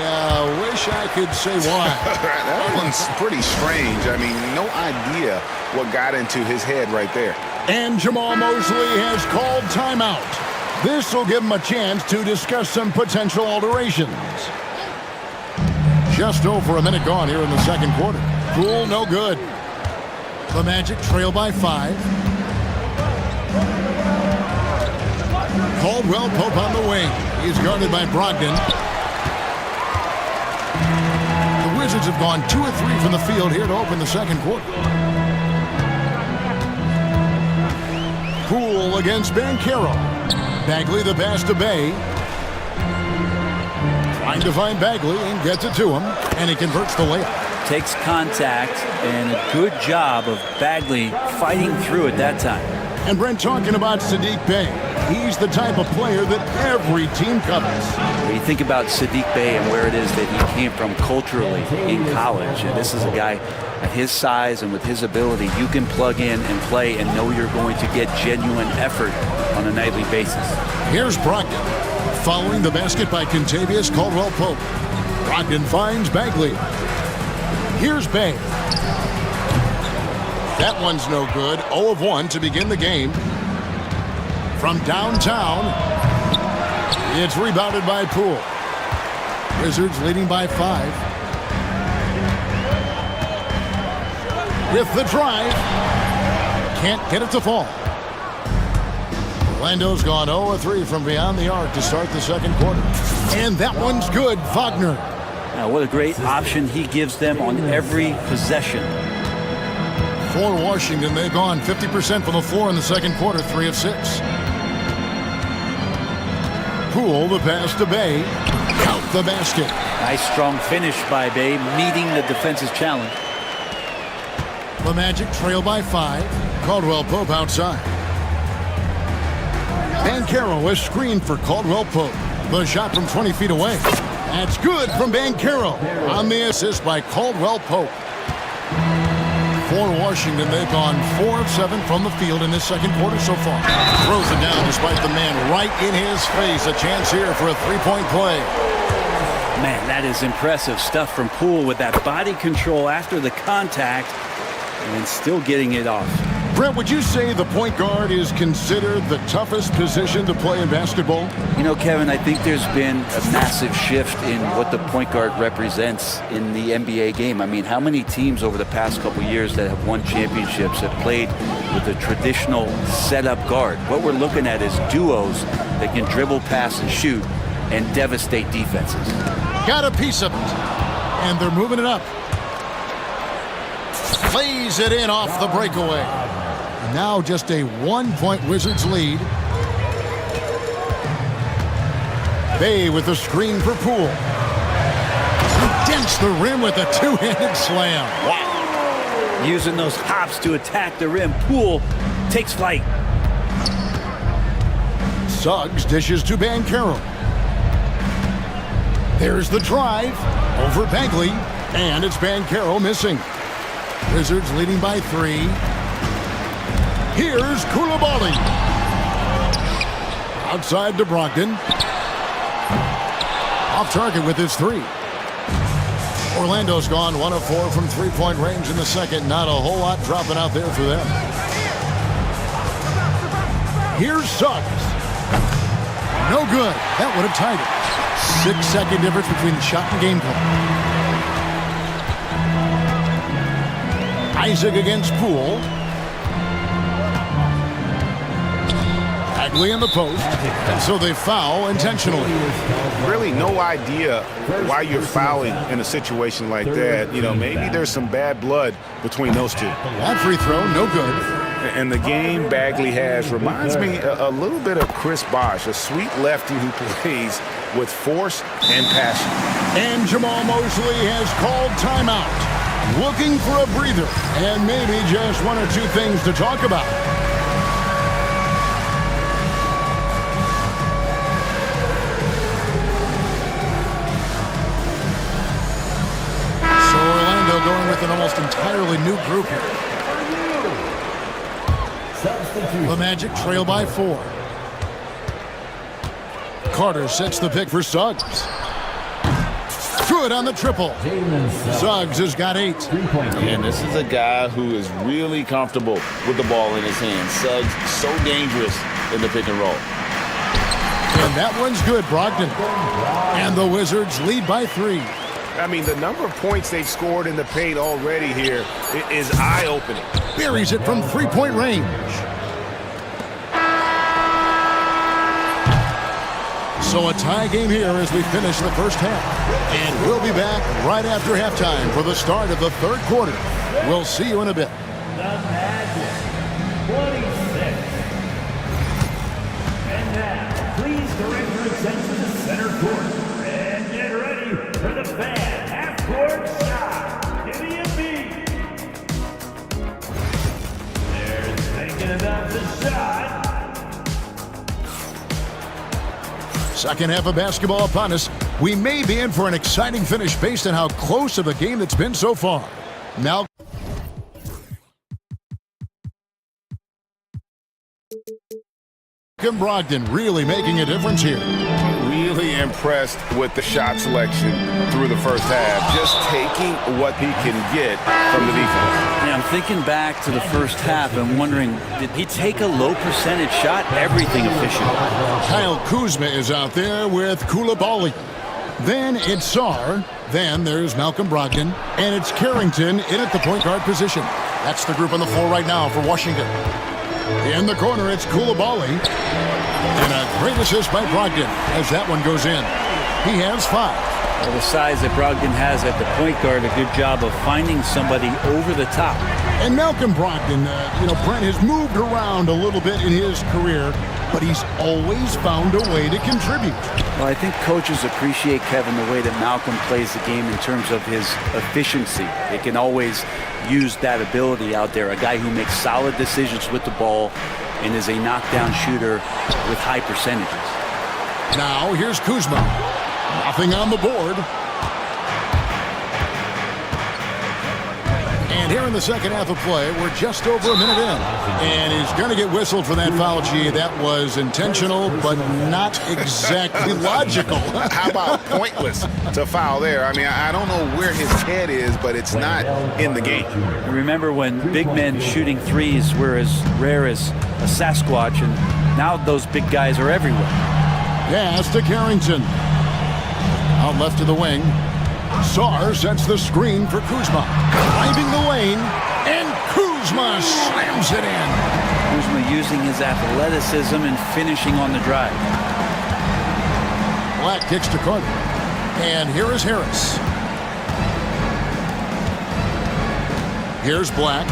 Wish I could say why. That one's pretty strange. I mean, no idea what got into his head right there. And Jamal Mosley has called timeout. This will give him a chance to discuss some potential alterations. Just over a minute gone here in the second quarter. Poole, no good. The Magic trail by 5. Caldwell Pope on the wing. He's guarded by Brogdon. The Wizards have gone 2 of 3 from the field here to open the second quarter. Poole against Banchero. Bagley the pass to Bay. Trying to find Bagley and gets it to him. And he converts the layup. Takes contact and a good job of Bagley fighting through at that time. And Brent talking about Saddiq Bey. He's the type of player that every team covers. When you think about Saddiq Bey and where it is that he came from culturally in college, and this is a guy at his size and with his ability, you can plug in and play and know you're going to get genuine effort on a nightly basis. Here's Brogdon. Following the basket by Kentavious Caldwell Pope. Brogdon finds Bagley. Here's Bay. That one's no good. 0 of 1 to begin the game. From downtown, it's rebounded by Poole. Wizards leading by 5. With the drive. Can't get it to fall. Orlando's gone 0 of 3 from beyond the arc to start the second quarter. And that one's good. Wagner. Now, what a great option he gives them on every possession. For Washington, they've gone 50% from the floor in the second quarter, 3 of 6. Poole, the pass to Bay. Count the basket. Nice strong finish by Bay, meeting the defense's challenge. The Magic trail by 5. Caldwell Pope outside. Banchero is screened for Caldwell Pope. The shot from 20 feet away. That's good from Banchero on the assist by Caldwell Pope. For Washington, they've gone 4 of 7 from the field in this second quarter so far. Throws it down despite the man right in his face. A chance here for a three-point play. Man, that is impressive stuff from Poole with that body control after the contact and still getting it off. Brent, would you say the point guard is considered the toughest position to play in basketball? You know, Kevin, I think there's been a massive shift in what the point guard represents in the NBA game. I mean, how many teams over the past couple years that have won championships have played with a traditional setup guard? What we're looking at is duos that can dribble, pass, and shoot and devastate defenses. Got a piece of it. And they're moving it up. Lays it in off the breakaway. And now just a 1-point Wizards lead. Bay with the screen for Poole. He dents the rim with a two-handed slam. Wow. Using those hops to attack the rim. Poole takes flight. Suggs dishes to Banchero. There's the drive over Bagley, and it's Banchero missing. Wizards leading by 3. Here's Koulibaly. Outside to Brogdon. Off target with his 3. Orlando's gone 1 of 4 from three-point range in the second. Not a whole lot dropping out there for them. Here's Suggs. No good. That would have tied it. 6-second difference between the shot and game clock. Isaac against Poole. Bagley in the post. And so they foul intentionally. Really no idea why you're fouling in a situation like that. You know, maybe there's some bad blood between those two. That free throw, no good. And the game Bagley has reminds me a little bit of Chris Bosh, a sweet lefty who plays with force and passion. And Jamal Mosley has called timeout. Looking for a breather and maybe just 1 or 2 things to talk about. So Orlando going with an almost entirely new group here. The Magic trail by 4. Carter sets the pick for Suggs. Good on the triple. Suggs has got 8. And this is a guy who is really comfortable with the ball in his hands. Suggs so dangerous in the pick and roll. And that one's good, Brogdon. And the Wizards lead by 3. I mean, the number of points they've scored in the paint already here is eye-opening. Buries it from three-point range. So a tie game here as we finish the first half. And we'll be back right after halftime for the start of the third quarter. We'll see you in a bit. The Magic, 26. And now, please direct your attention to center court. And get ready for the fan half-court shot. Give me a beat. They're thinking about the shot. Second half of basketball upon us. We may be in for an exciting finish based on how close of a game it's been so far. Now, Brogdon really making a difference here. Really impressed with the shot selection through the first half. Just taking what he can get from the defense. Yeah, I'm thinking back to the first half and wondering, did he take a low percentage shot? Everything efficient. Kyle Kuzma is out there with Koulibaly. Then it's Sarr. Then there's Malcolm Brogdon. And it's Carrington in at the point guard position. That's the group on the floor right now for Washington. In the corner, it's Koulibaly. And a great assist by Brogdon as that one goes in. He has 5. Well, the size that Brogdon has at the point guard, a good job of finding somebody over the top. And Malcolm Brogdon, Brent has moved around a little bit in his career, but he's always found a way to contribute. Well, I think coaches appreciate, Kevin, the way that Malcolm plays the game in terms of his efficiency. They can always use that ability out there, a guy who makes solid decisions with the ball and is a knockdown shooter with high percentages. Now here's Kuzma. Nothing on the board. And here in the second half of play, we're just over a minute in. And he's going to get whistled for that foul, G. That was intentional, but not exactly logical. How about pointless to foul there? I mean, I don't know where his head is, but it's not in the game. Remember when big men shooting threes were as rare as a Sasquatch, and now those big guys are everywhere. Pass to Carrington. Out left to the wing. Sarr sets the screen for Kuzma. Driving the lane, and Kuzma slams it in. Kuzma using his athleticism and finishing on the drive. Black kicks to Carter. And here is Harris. Here's Black,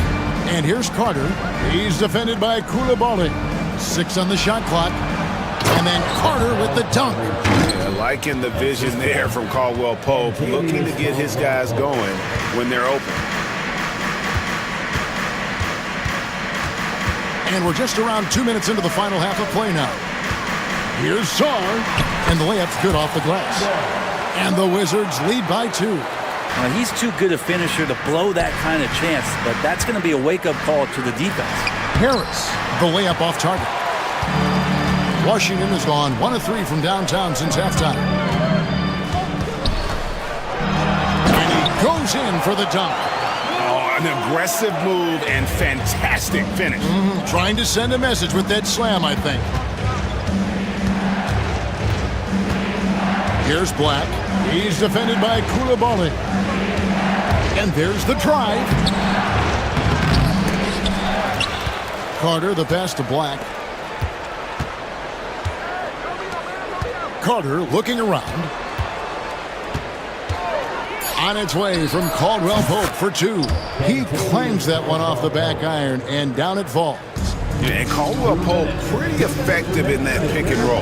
and here's Carter. He's defended by Koulibaly. 6 on the shot clock. And then Carter with the dunk. Yeah, liking the vision there from Caldwell Pope, looking to get his guys going when they're open. And we're just around 2 minutes into the final half of play now. Here's Sarr, and the layup's good off the glass. And the Wizards lead by 2. Now, he's too good a finisher to blow that kind of chance, but that's going to be a wake-up call to the defense. Harris, the layup off target. Washington has gone 1 of 3 from downtown since halftime. And he goes in for the dunk. Oh, an aggressive move and fantastic finish. Trying to send a message with that slam, I think. Here's Black. He's defended by Koulibaly. And there's the drive. Carter, the pass to Black. Carter looking around. On its way from Caldwell Pope for 2. He claims that one off the back iron, and down it falls. Yeah, and Caldwell Pope pretty effective in that pick and roll.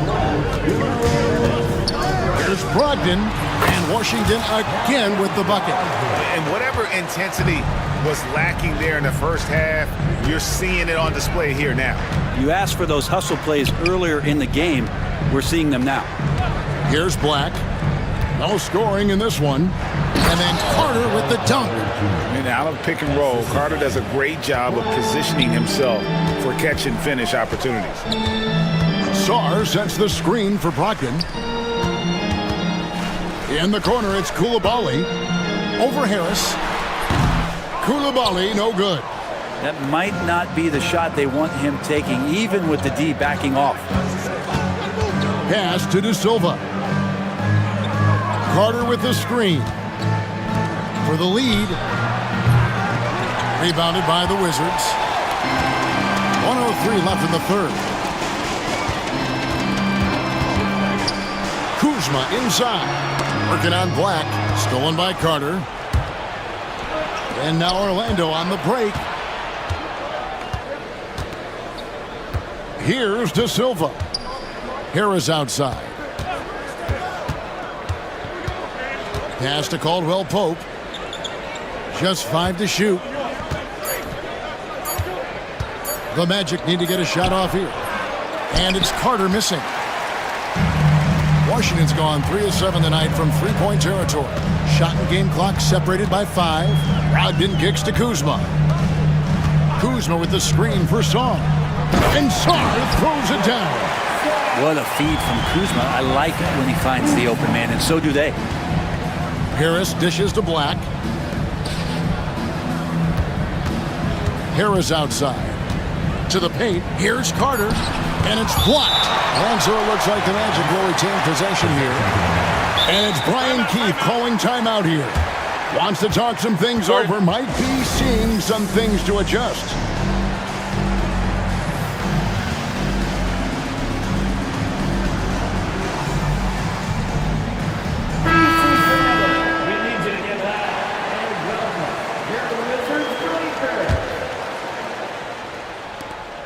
Here's Brogdon, and Washington again with the bucket. And whatever intensity was lacking there in the first half, you're seeing it on display here now. You asked for those hustle plays earlier in the game. We're seeing them now. Here's Black. No scoring in this one. And then Carter with the dunk. And out of pick and roll, Carter does a great job of positioning himself for catch and finish opportunities. Sarr sets the screen for Brogdon. In the corner, it's Koulibaly. Over Harris. Koulibaly, no good. That might not be the shot they want him taking, even with the D backing off. Pass to De Silva. Carter with the screen. For the lead. Rebounded by the Wizards. 1:03 left in the third. Kuzma inside. Working on Black. Stolen by Carter. And now Orlando on the break. Here's De Silva. Harris outside. Pass to Caldwell Pope. Just 5 to shoot. The Magic need to get a shot off here. And it's Carter missing. Washington's gone 3 of 7 tonight from three-point territory. Shot and game clock separated by 5. Brogdon kicks to Kuzma. Kuzma with the screen for Sarr. And Sarr throws it down. What a feed from Kuzma. I like it when he finds the open man, and so do they. Harris dishes to Black. Harris outside. To the paint. Here's Carter. And it's blocked. And so it looks like the Magic will retain possession here. And it's Brian Keith calling timeout here. Wants to talk some things over. Might be seeing some things to adjust.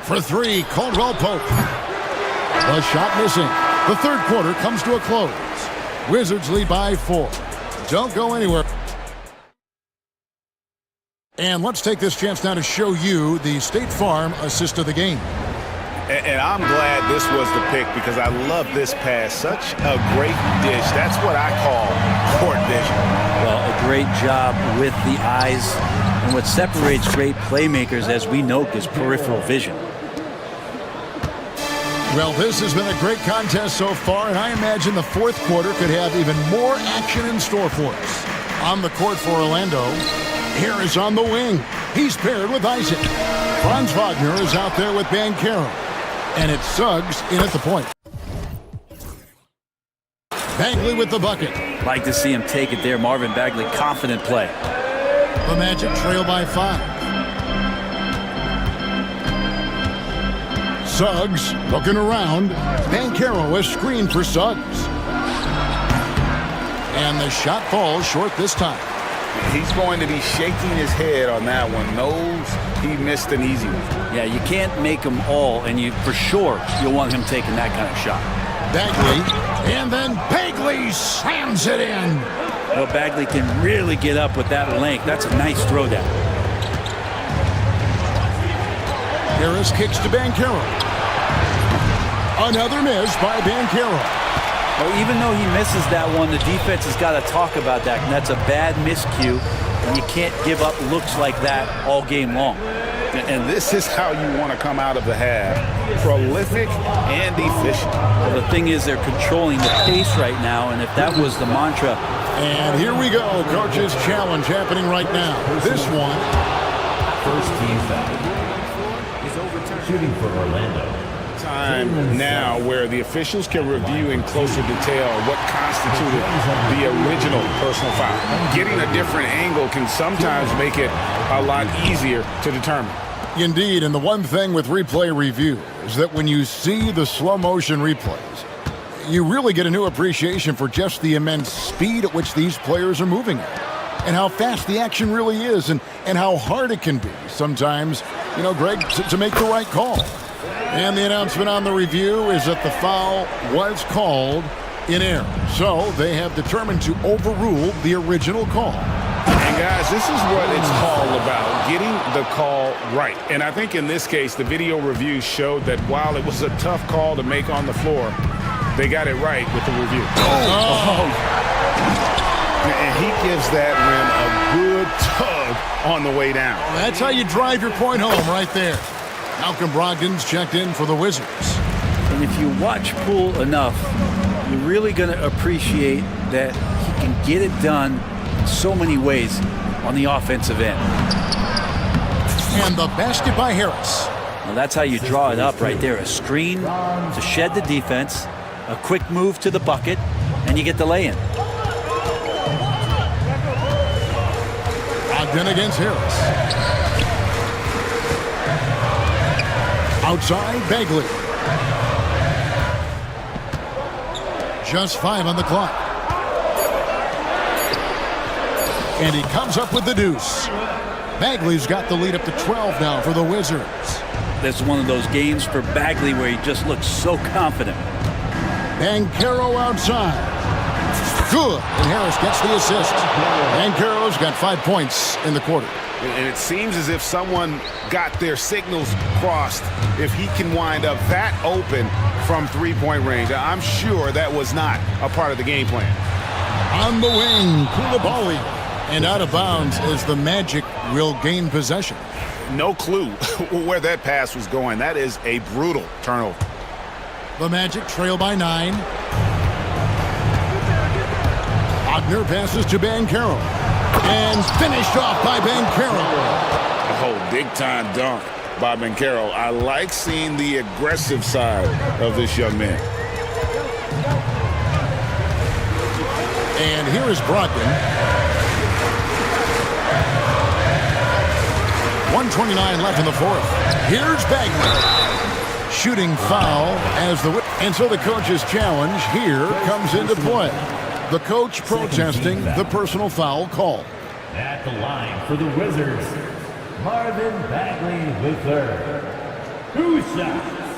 For 3, Caldwell Pope. The shot missing. The third quarter comes to a close. Wizards lead by 4. Don't go anywhere. And let's take this chance now to show you the State Farm assist of the game. And I'm glad this was the pick because I love this pass. Such a great dish. That's what I call court vision. Well, a great job with the eyes. And what separates great playmakers, as we note, is peripheral vision. Well, this has been a great contest so far, and I imagine the fourth quarter could have even more action in store for us. On the court for Orlando, Harris on the wing. He's paired with Isaac. Franz Wagner is out there with Banchero. And it's Suggs in at the point. Bagley with the bucket. Like to see him take it there. Marvin Bagley, confident play. The Magic trail by 5. Suggs looking around. Banchero is screened for Suggs. And the shot falls short this time. He's going to be shaking his head on that one. Knows he missed an easy one. Yeah, you can't make them all, and you for sure you'll want him taking that kind of shot. Bagley, and then Bagley slams it in. Well, Bagley can really get up with that length. That's a nice throw down. Harris kicks to Banchero. Another miss by Banchero. Well, even though he misses that one, the defense has got to talk about that, and that's a bad miscue, and you can't give up looks like that all game long. And this is how you want to come out of the half. Prolific and efficient. Well, the thing is they're controlling the pace right now, and if that was the mantra. And here we go. Coach's challenge happening right now. This one. First team foul. Shooting for Orlando. Time now where the officials can review in closer detail what constituted the original personal foul. Getting a different angle can sometimes make it a lot easier to determine. Indeed, and the one thing with replay review is that when you see the slow motion replays, you really get a new appreciation for just the immense speed at which these players are moving at, and how fast the action really is, and how hard it can be sometimes, Greg, to make the right call. And the announcement on the review is that the foul was called in error. So they have determined to overrule the original call. And guys, this is what it's all about, getting the call right. And I think in this case, the video review showed that while it was a tough call to make on the floor, they got it right with the review. And he gives that rim a good tug on the way down. That's how you drive your point home right there. Malcolm Brogdon's checked in for the Wizards. And if you watch Poole enough, you're really going to appreciate that he can get it done in so many ways on the offensive end. And the basket by Harris. Well, that's how you draw it up right there. A screen to shed the defense, a quick move to the bucket, and you get the lay-in. Brogdon against Harris. Outside, Bagley. Just 5 on the clock. And he comes up with the deuce. Bagley's got the lead up to 12 now for the Wizards. This is one of those games for Bagley where he just looks so confident. Banchero outside. Good. And Harris gets the assist. Banchero's got 5 points in the quarter. And it seems as if someone got their signals crossed if he can wind up that open from three-point range. I'm sure that was not a part of the game plan. On the wing, Koulibaly. And out of bounds as the Magic will gain possession. No clue where that pass was going. That is a brutal turnover. The Magic trail by 9. Wagner passes to Banchero. And finished off by Banchero. Oh, big-time dunk by Banchero. I like seeing the aggressive side of this young man. And here is Brogdon. 1:29 left in the fourth. Here's Bagley. Shooting foul as the... And so the coach's challenge here comes into play. The coach protesting the personal foul call. At the line for the Wizards, Marvin Bagley III. 2 shots.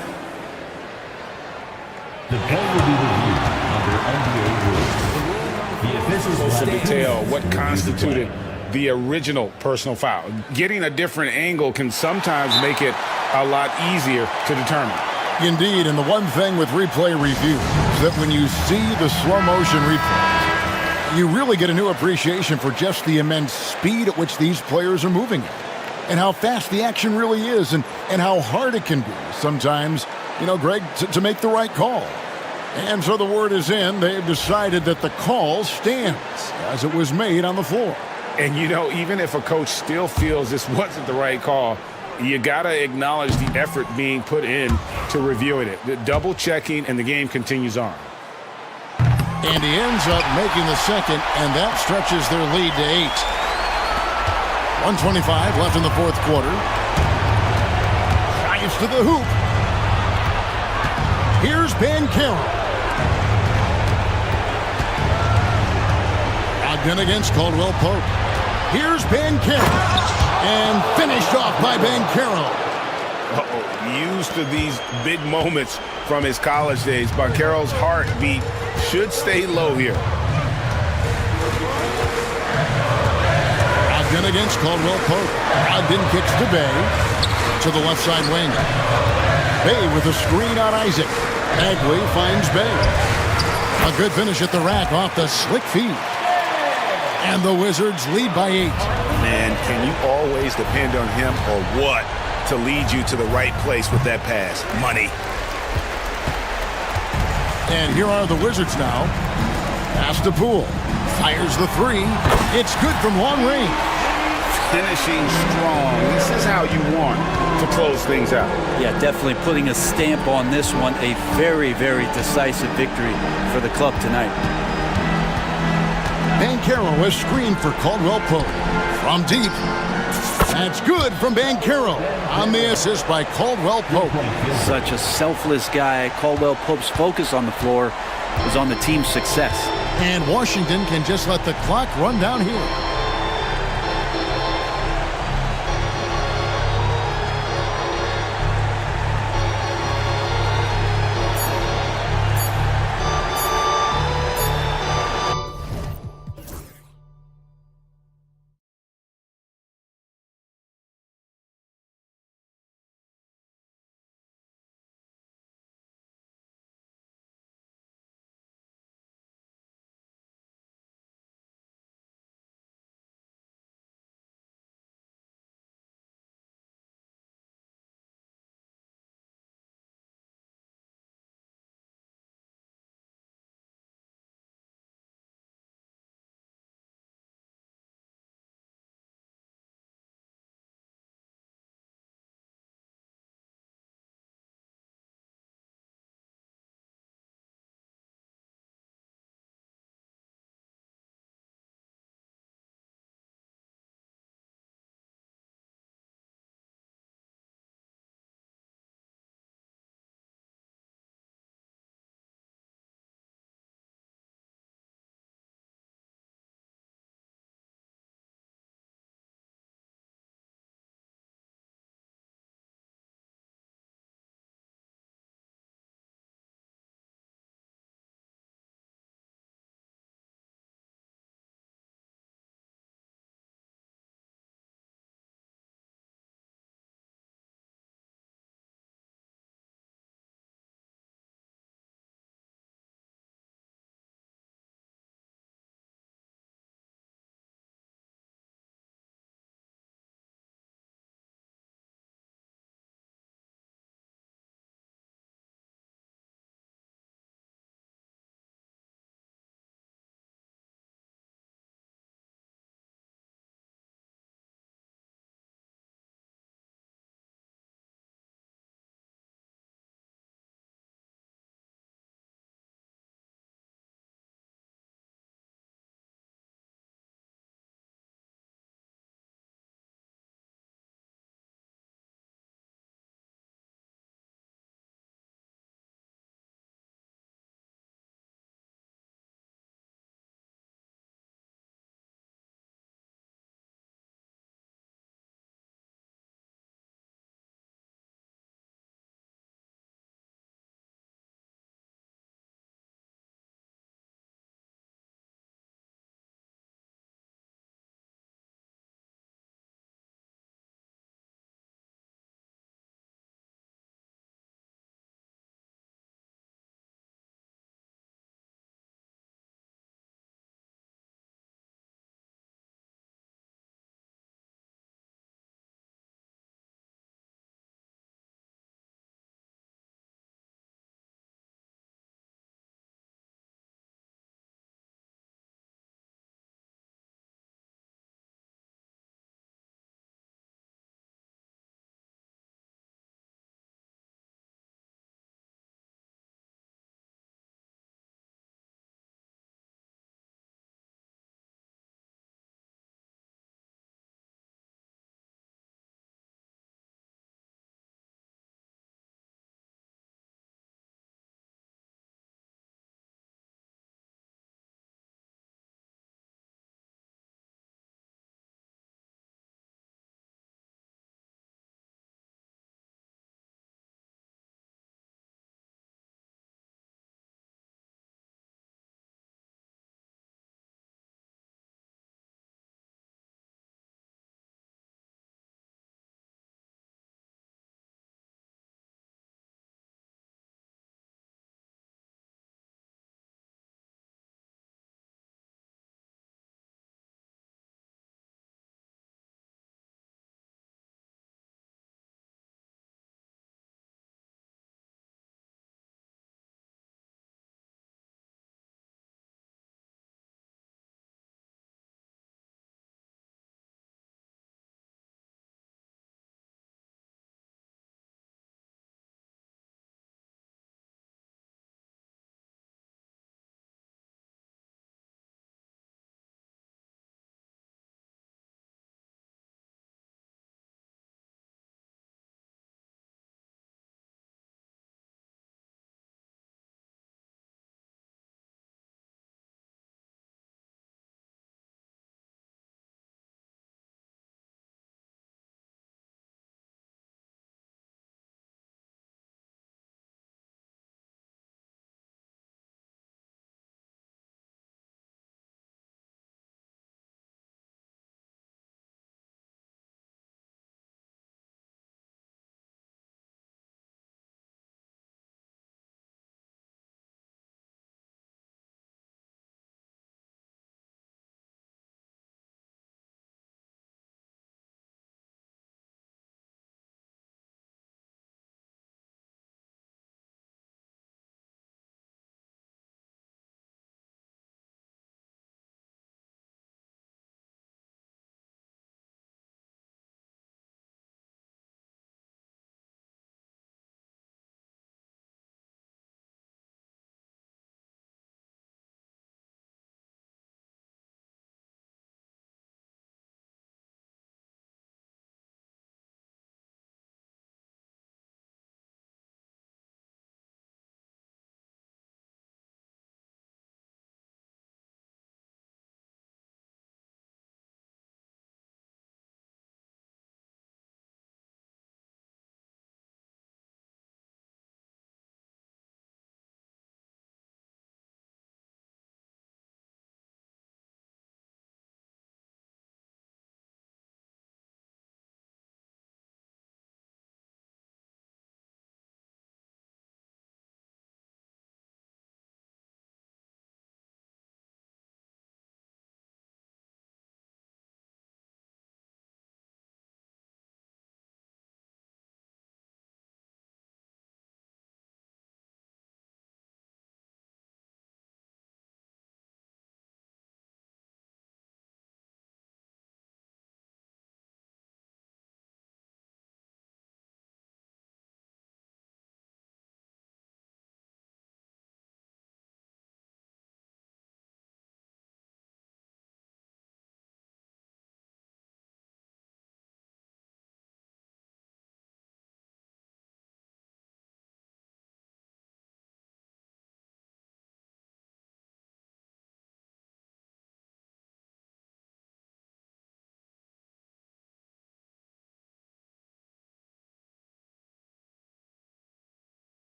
The play will be reviewed under NBA rules. The officials closer detail what constituted the original personal foul. Getting a different angle can sometimes make it a lot easier to determine. Indeed, and the one thing with replay review is that when you see the slow motion replays, you really get a new appreciation for just the immense speed at which these players are moving at, and how fast the action really is, and how hard it can be sometimes, Greg, to make the right call. And so the word is in. They've decided that the call stands as it was made on the floor. And, even if a coach still feels this wasn't the right call, you got to acknowledge the effort being put in to reviewing it. The double checking, and the game continues on. And he ends up making the second, and that stretches their lead to 8. 1:25 left in the fourth quarter. Drives to the hoop. Here's Banchero. Ogden against Caldwell Pope. Here's Banchero. And finished off by Banchero. Used to these big moments from his college days. Banchero's heartbeat should stay low here. Ogden against Caldwell Pope. Ogden kicks to Bay. To the left side wing. Bay with a screen on Isaac. Bagley finds Bay. A good finish at the rack off the slick feed. And the Wizards lead by 8. Man, can you always depend on him or what to lead you to the right place with that pass? Money. And here are the Wizards now. Pass to Poole. Fires the 3. It's good from long range. Finishing strong. This is how you want to close things out. Yeah, definitely putting a stamp on this one. A very, very decisive victory for the club tonight. Banchero has screened for Caldwell Pope. From deep. That's good from Banchero on the assist by Caldwell Pope. Such a selfless guy. Caldwell Pope's focus on the floor is on the team's success. And Washington can just let the clock run down here.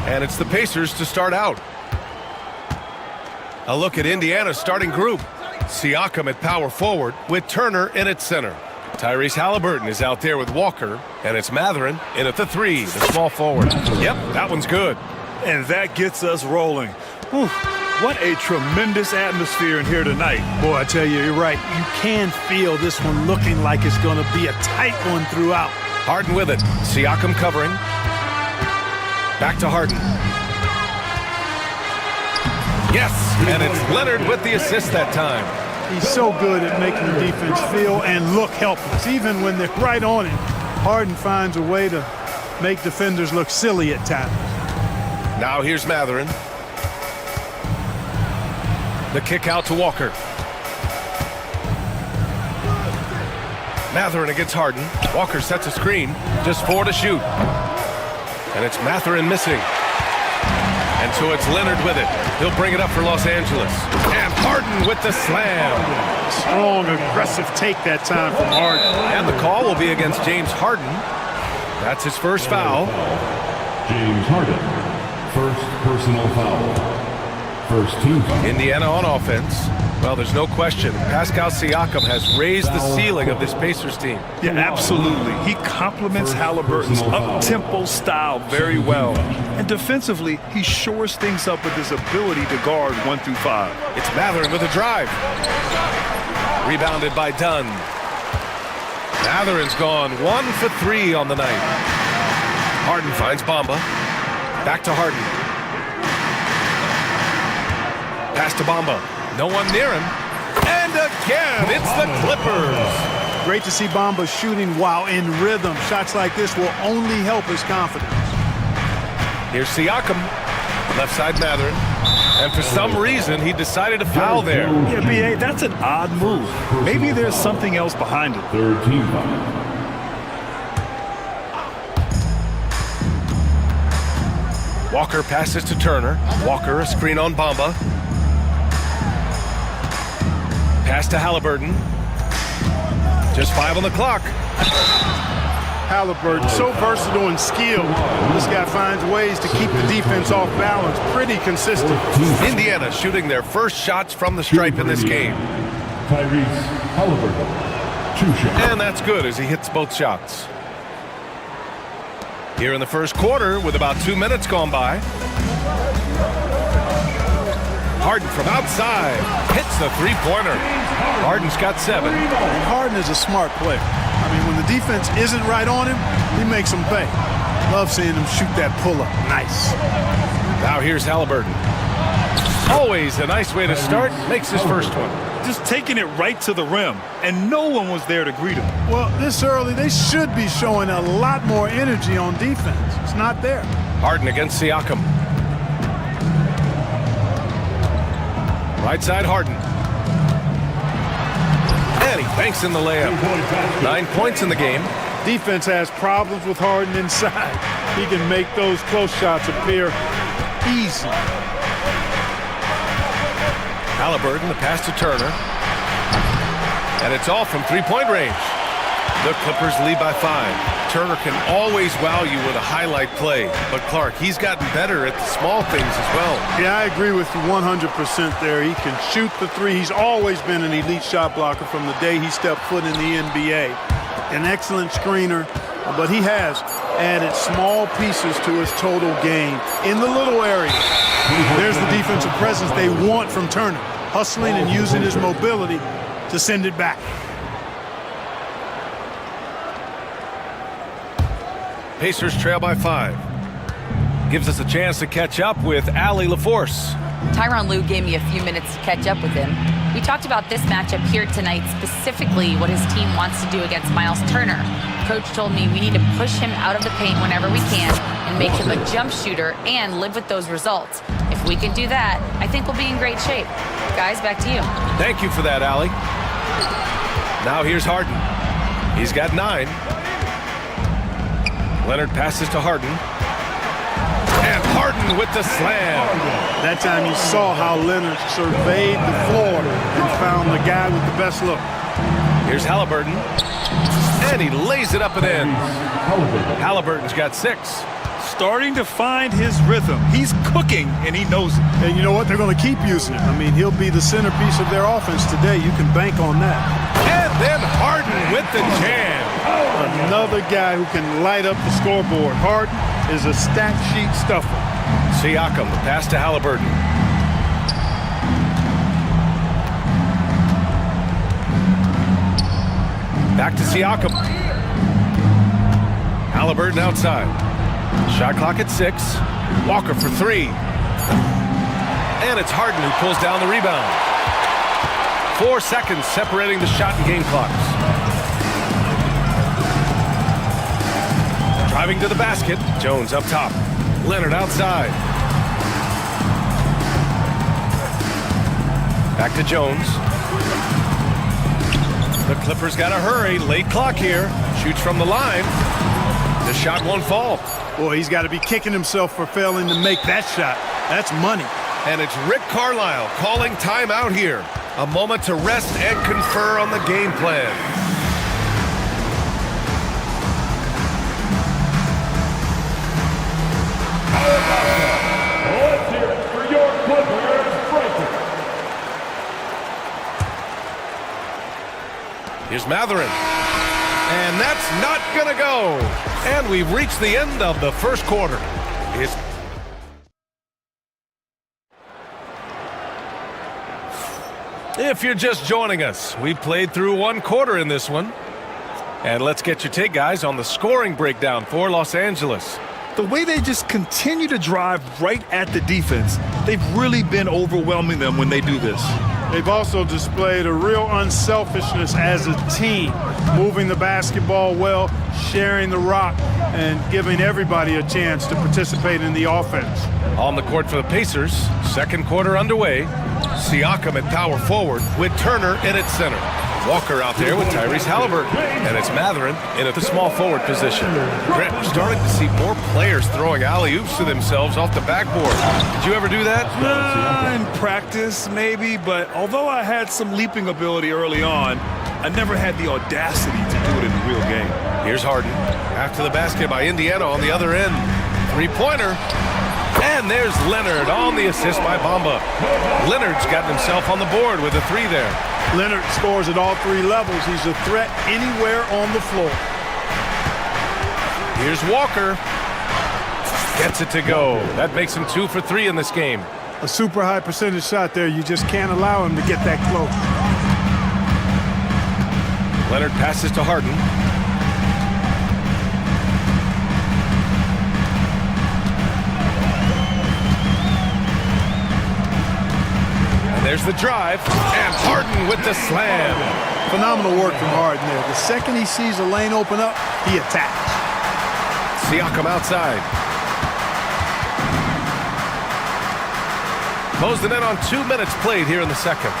And it's the Pacers to start out. A look at Indiana's starting group. Siakam at power forward with Turner in at center. Tyrese Haliburton is out there with Walker, and it's Mathurin in at the 3, the small forward. Yep, that one's good. And that gets us rolling. Whew. What a tremendous atmosphere in here tonight. Boy, I tell you, you're right. You can feel this one looking like it's going to be a tight one throughout. Harden with it. Siakam covering. Back to Harden. Yes, and it's Leonard with the assist that time. He's so good at making the defense feel and look helpless. Even when they're right on him, Harden finds a way to make defenders look silly at times. Now here's Mathurin. The kick out to Walker. Mathurin against Harden. Walker sets a screen. Just 4 to shoot. And it's Mathurin missing. And so it's Leonard with it. He'll bring it up for Los Angeles. And Harden with the slam. Strong, aggressive take that time from Harden. And the call will be against James Harden. That's his first foul. James Harden, first personal foul. First team foul. Indiana on offense. Well, there's no question. Pascal Siakam has raised the ceiling of this Pacers team. Yeah, absolutely. He complements Haliburton's up-tempo style very well. And defensively, he shores things up with his ability to guard 1 through 5. It's Mathurin with a drive. Rebounded by Dunn. Mathurin's gone 1 for 3 on the night. Harden finds Bamba. Back to Harden. Pass to Bamba. No one near him. And again, it's the Clippers. Great to see Bamba shooting while in rhythm. Shots like this will only help his confidence. Here's Siakam. Left side Mathurin. And for some reason, he decided to foul there. Yeah, B.A., that's an odd move. Maybe there's something else behind it. Third team foul. Walker passes to Turner. Walker, a screen on Bamba. Pass to Haliburton. Just 5 on the clock. Haliburton, so versatile and skilled. This guy finds ways to keep the defense off balance. Pretty consistent. Indiana shooting their first shots from the stripe in this game. Tyrese Haliburton, 2 shots. And that's good as he hits both shots. Here in the first quarter with about 2 minutes gone by. Harden from outside hits the three-pointer. Harden's got 7. And Harden is a smart player. I mean, when the defense isn't right on him, he makes them pay. Love seeing him shoot that pull-up. Nice. Now here's Haliburton. Always a nice way to start. Makes his first one. Just taking it right to the rim, and no one was there to greet him. Well, this early, they should be showing a lot more energy on defense. It's not there. Harden against Siakam. Right side Harden. And he banks in the layup. 9 points in the game. Defense has problems with Harden inside. He can make those close shots appear easy. Haliburton, the pass to Turner. And it's all from three-point range. The Clippers lead by 5. Turner can always wow you with a highlight play. But Clark, he's gotten better at the small things as well. Yeah, I agree with you 100% there. He can shoot the 3. He's always been an elite shot blocker from the day he stepped foot in the NBA. An excellent screener, but he has added small pieces to his total game in the little area. There's the defensive presence they want from Turner, hustling and using his mobility to send it back. Pacers trail by 5. Gives us a chance to catch up with Allie LaForce. Tyronn Lue gave me a few minutes to catch up with him. We talked about this matchup here tonight, specifically what his team wants to do against Miles Turner. Coach told me we need to push him out of the paint whenever we can and make him a jump shooter and live with those results. If we can do that, I think we'll be in great shape. Guys, back to you. Thank you for that, Allie. Now here's Harden. He's got 9. Leonard passes to Harden. And Harden with the slam. That time you saw how Leonard surveyed the floor and found the guy with the best look. Here's Haliburton. And he lays it up and in. Haliburton's got 6. starting to find his rhythm. He's cooking, and he knows it. And you know what? They're going to keep using him. I mean, he'll be the centerpiece of their offense today. You can bank on that. And then Harden with the jam. Another guy who can light up the scoreboard. Harden is a stat sheet stuffer. Siakam, the pass to Haliburton. Back to Siakam. Haliburton outside. Shot clock at 6. Walker for 3. And it's Harden who pulls down the rebound. 4 seconds separating the shot and game clocks. Driving to the basket. Jones up top. Leonard outside. Back to Jones. The Clippers got to hurry. Late clock here. Shoots from the line. The shot won't fall. Boy, he's got to be kicking himself for failing to make that shot. That's money. And it's Rick Carlisle calling timeout here. A moment to rest and confer on the game plan. Let's hear it for your Clippers, Brunson. Here's Matherin. And that's not going to go. And we've reached the end of the first quarter. If you're just joining us, we played through 1 quarter in this one. And let's get your take, guys, on the scoring breakdown for Los Angeles. The way they just continue to drive right at the defense, they've really been overwhelming them when they do this. They've also displayed a real unselfishness as a team, moving the basketball well, sharing the rock, and giving everybody a chance to participate in the offense. On the court for the Pacers, second quarter underway. Siakam at power forward with Turner in at center. Walker out there with Tyrese Haliburton. And it's Matherin in at the small forward position. Brett, we're starting to see more players throwing alley-oops to themselves off the backboard. Did you ever do that? In practice, maybe, but although I had some leaping ability early on, I never had the audacity to do it in the real game. Here's Harden. After the basket by Indiana on the other end. Three-pointer. And there's Leonard on the assist by Bamba. Leonard's got himself on the board with a 3 there. Leonard scores at all 3 levels. He's a threat anywhere on the floor. Here's Walker. Gets it to go. That makes him 2 for 3 in this game. A super high percentage shot there. You just can't allow him to get that close. Leonard passes to Harden. There's the drive, and Harden with the slam. Phenomenal work from Harden there. The second he sees a lane open up, he attacks. Siakam outside. Closing in on 2 minutes played here in the second.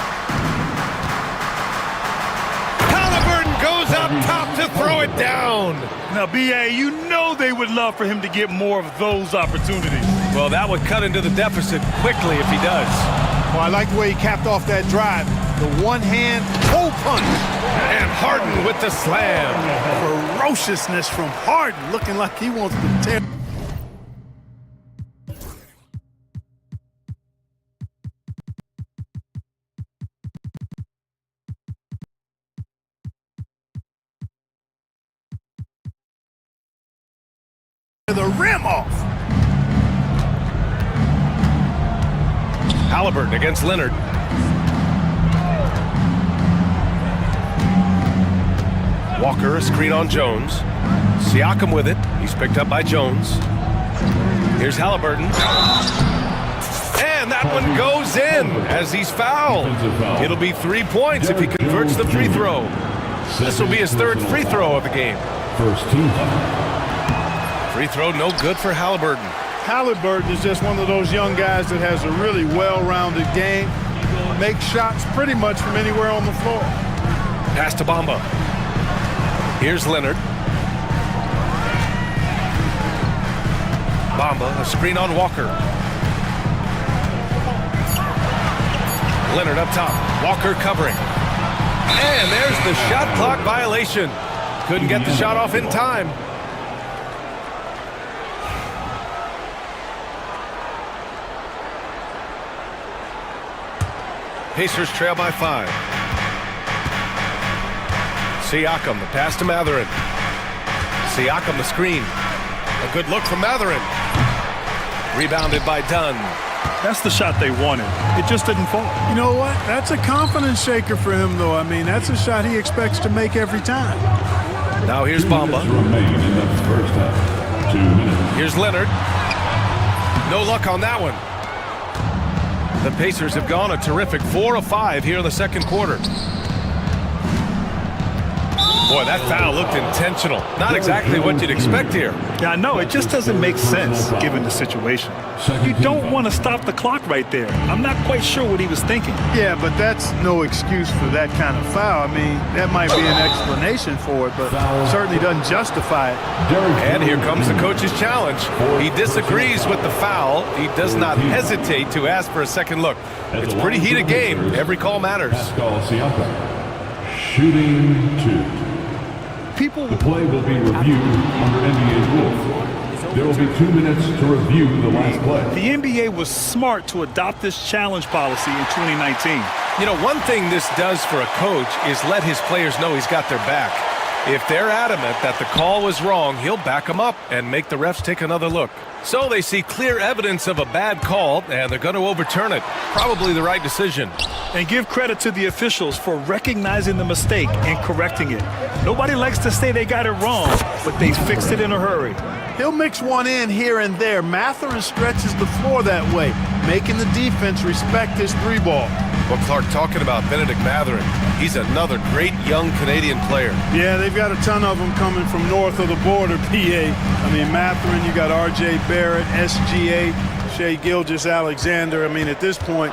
Haliburton goes up top to throw it down. Now, B.A., you know they would love for him to get more of those opportunities. Well, that would cut into the deficit quickly if he does. Well, I like the way he capped off that drive. The one-hand toe punch. And Harden with the slam. Ferociousness from Harden, looking like he wants to tear. The rim off. Haliburton against Leonard. Walker, a screen on Jones. Siakam with it. He's picked up by Jones. Here's Haliburton. And that one goes in as he's fouled. It'll be 3 points if he converts the free throw. This will be his 3rd free throw of the game. First team. Free throw no good for Haliburton. Haliburton is just one of those young guys that has a really well-rounded game. Makes shots pretty much from anywhere on the floor. Pass to Bamba. Here's Leonard. Bamba, a screen on Walker. Leonard up top. Walker covering. And there's the shot clock violation. Couldn't get the shot off in time. Pacers trail by 5. Siakam, the pass to Mathurin. Siakam, the screen. A good look from Mathurin. Rebounded by Dunn. That's the shot they wanted. It just didn't fall. You know what? That's a confidence shaker for him, though. I mean, that's a shot he expects to make every time. Now here's Bamba. Here's Leonard. No luck on that one. The Pacers have gone a terrific 4 of 5 here in the second quarter. Boy, that foul looked intentional. Not exactly what you'd expect here. Yeah, I know. It just doesn't make sense given the situation. You don't want to stop the clock right there. I'm not quite sure what he was thinking. Yeah, but that's no excuse for that kind of foul. I mean, that might be an explanation for it, but certainly doesn't justify it. And here comes the coach's challenge. He disagrees with the foul. He does not hesitate to ask for a second look. It's a pretty heated game. Every call matters. Shooting 2. The play will be reviewed under NBA rules. There will be 2 minutes to review the last play. The NBA was smart to adopt this challenge policy in 2019. You know, one thing this does for a coach is let his players know he's got their back. If they're adamant that the call was wrong, he'll back them up and make the refs take another look. So they see clear evidence of a bad call, and they're going to overturn it. Probably the right decision. And give credit to the officials for recognizing the mistake and correcting it. Nobody likes to say they got it wrong, but they fixed it in a hurry. He'll mix one in here and there. Mathurin stretches the floor that way, making the defense respect his 3-ball. Well, Clark, talking about Benedict Mathurin, he's another great young Canadian player. Yeah, they've got a ton of them coming from north of the border, PA. I mean, Mathurin, you got R.J. Barrett, SGA, Shai Gilgeous-Alexander. I mean, at this point,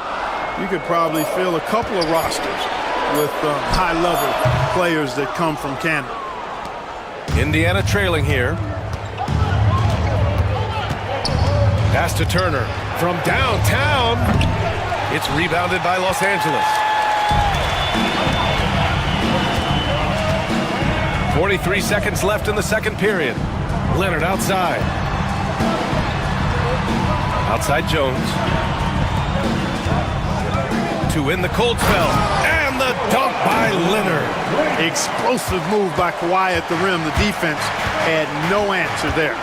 you could probably fill a couple of rosters with high-level players that come from Canada. Indiana trailing here. Pass to Turner from downtown. It's rebounded by Los Angeles. 43 seconds left in the second period. Leonard outside. Outside Jones. To win the cold spell. And the dunk by Leonard. Explosive move by Kawhi at the rim. The defense had no answer there.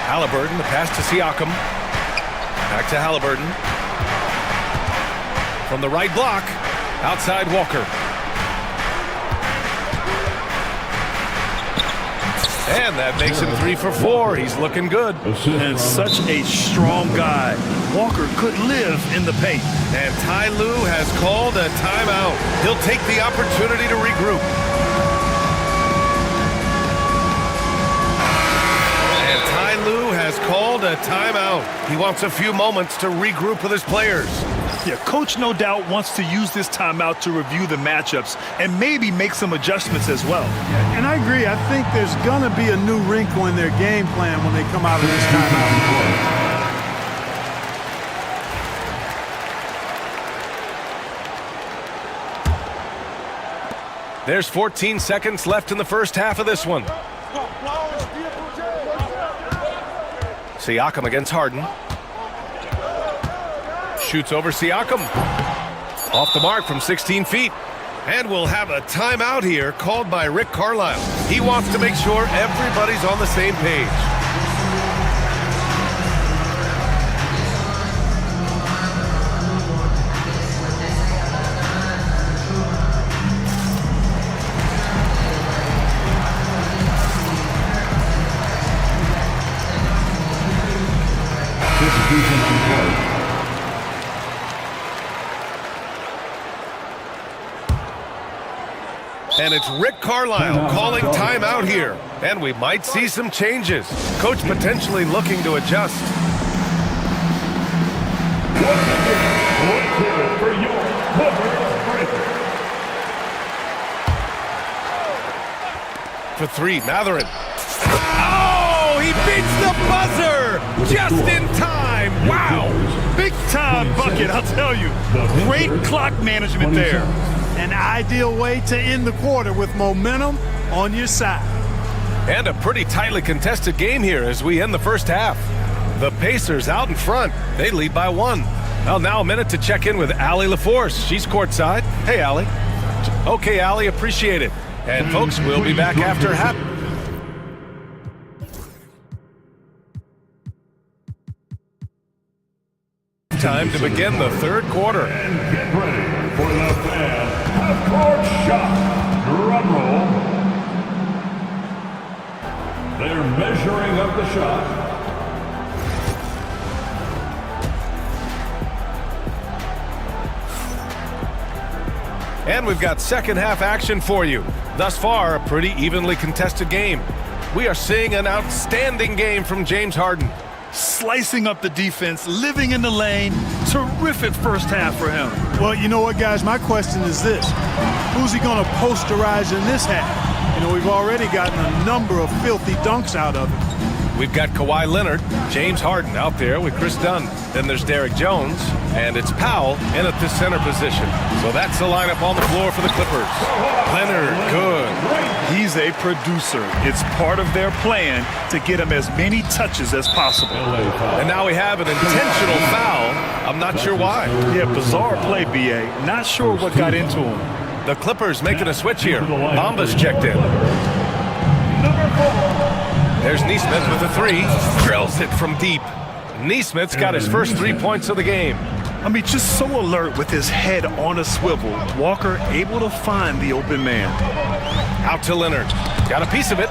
Haliburton, the pass to Siakam. Back to Haliburton. From the right block, outside Walker. And that makes him 3 for 4. He's looking good. And such a strong guy. Walker could live in the paint. And Ty Lue has called a timeout. He'll take the opportunity to regroup. And Ty Lue has called a timeout. He wants a few moments to regroup with his players. Yeah, coach no doubt wants to use this timeout to review the matchups and maybe make some adjustments as well. Yeah, and I agree. I think there's going to be a new wrinkle in their game plan when they come out of this timeout. There's 14 seconds left in the first half of this one. Siakam against Harden. Shoots over Siakam. Off the mark from 16 feet. And we'll have a timeout here called by Rick Carlisle. He wants to make sure everybody's on the same page. And it's Rick Carlisle calling timeout here. And we might see some changes. Coach potentially looking to adjust. For 3, Mathurin. Oh, he beats the buzzer just in time. Wow. Big time bucket, I'll tell you. Great clock management there. An ideal way to end the quarter with momentum on your side. And a pretty tightly contested game here as we end the first half. The Pacers out in front. They lead by 1. Well, now a minute to check in with Allie LaForce. She's courtside. Hey, Allie. Okay, Allie, appreciate it. And folks, we'll be back after half. Time to begin the third quarter. And get ready for the fan half-court shot. Drum roll. They're measuring up the shot. And we've got second half action for you. Thus far, a pretty evenly contested game. We are seeing an outstanding game from James Harden. Slicing up the defense, living in the lane. Terrific first half for him. Well, you know what, guys? My question is this. Who's he going to posterize in this half? You know, we've already gotten a number of filthy dunks out of him. We've got Kawhi Leonard, James Harden out there with Chris Dunn. Then there's Derek Jones, and it's Powell in at the center position. So that's the lineup on the floor for the Clippers. Leonard, good. He's a producer. It's part of their plan to get him as many touches as possible. And now we have an intentional foul. I'm not sure why. Yeah, bizarre play, B.A. Not sure what got into him. The Clippers making a switch here. Bamba's checked in. There's Neesmith with a three. Drills it from deep. Neesmith's got his first 3 points of the game. I mean, just so alert with his head on a swivel. Walker able to find the open man. Out to Leonard. Got a piece of it.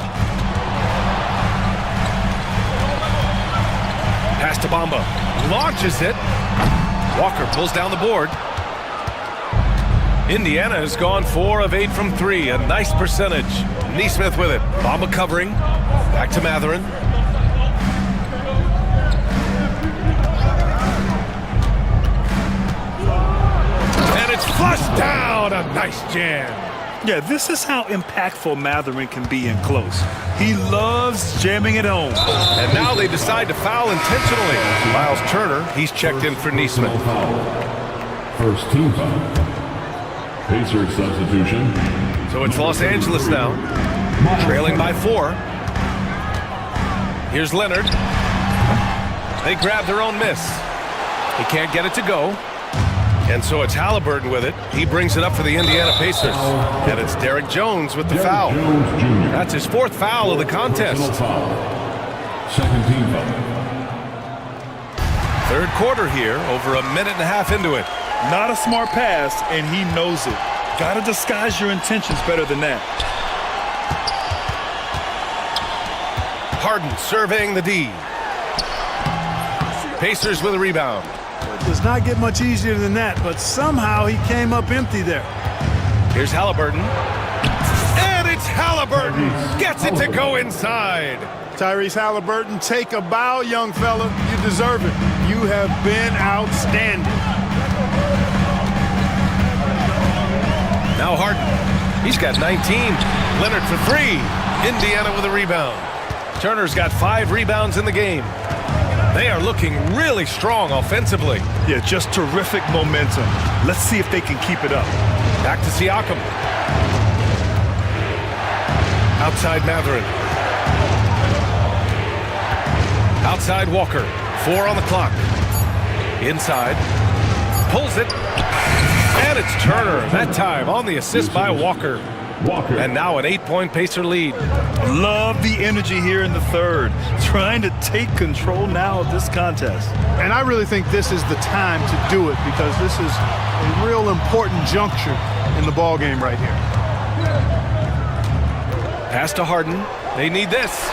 Pass to Bamba. Launches it. Walker pulls down the board. Indiana has gone 4 of 8 from 3. A nice percentage. Neesmith with it. Bamba covering. Back to Matherin. And it's flushed down. A nice jam. Yeah, this is how impactful Matherin can be in close. He loves jamming it home. And now they decide to foul intentionally. Miles Turner, he's checked in for Neesmith. First team foul. Pacers substitution. So it's Los Angeles now, trailing by 4. Here's Leonard. They grab their own miss. He can't get it to go. And so it's Haliburton with it. He brings it up for the Indiana Pacers. And it's Derek Jones with the foul. That's his 4th foul of the contest. Second team foul. Third quarter here, over a minute and a half into it. Not a smart pass, and he knows it. Got to disguise your intentions better than that. Harden surveying the D. Pacers with a rebound. It does not get much easier than that, but somehow he came up empty there. Here's Haliburton. And it's Haliburton. Gets it to go inside. Tyrese Haliburton, take a bow, young fella. You deserve it. You have been outstanding. Now Harden. He's got 19. Leonard for 3. Indiana with a rebound. Turner's got 5 rebounds in the game. They are looking really strong offensively. Yeah, just terrific momentum. Let's see if they can keep it up. Back to Siakam. Outside Matherin. Outside Walker. 4 on the clock. Inside. Pulls it. And it's Turner. That time on the assist by Walker. And now an 8-point Pacer lead. Love the energy here in the third. Trying to take control now of this contest. And I really think this is the time to do it because this is a real important juncture in the ball game right here. Pass to Harden. They need this.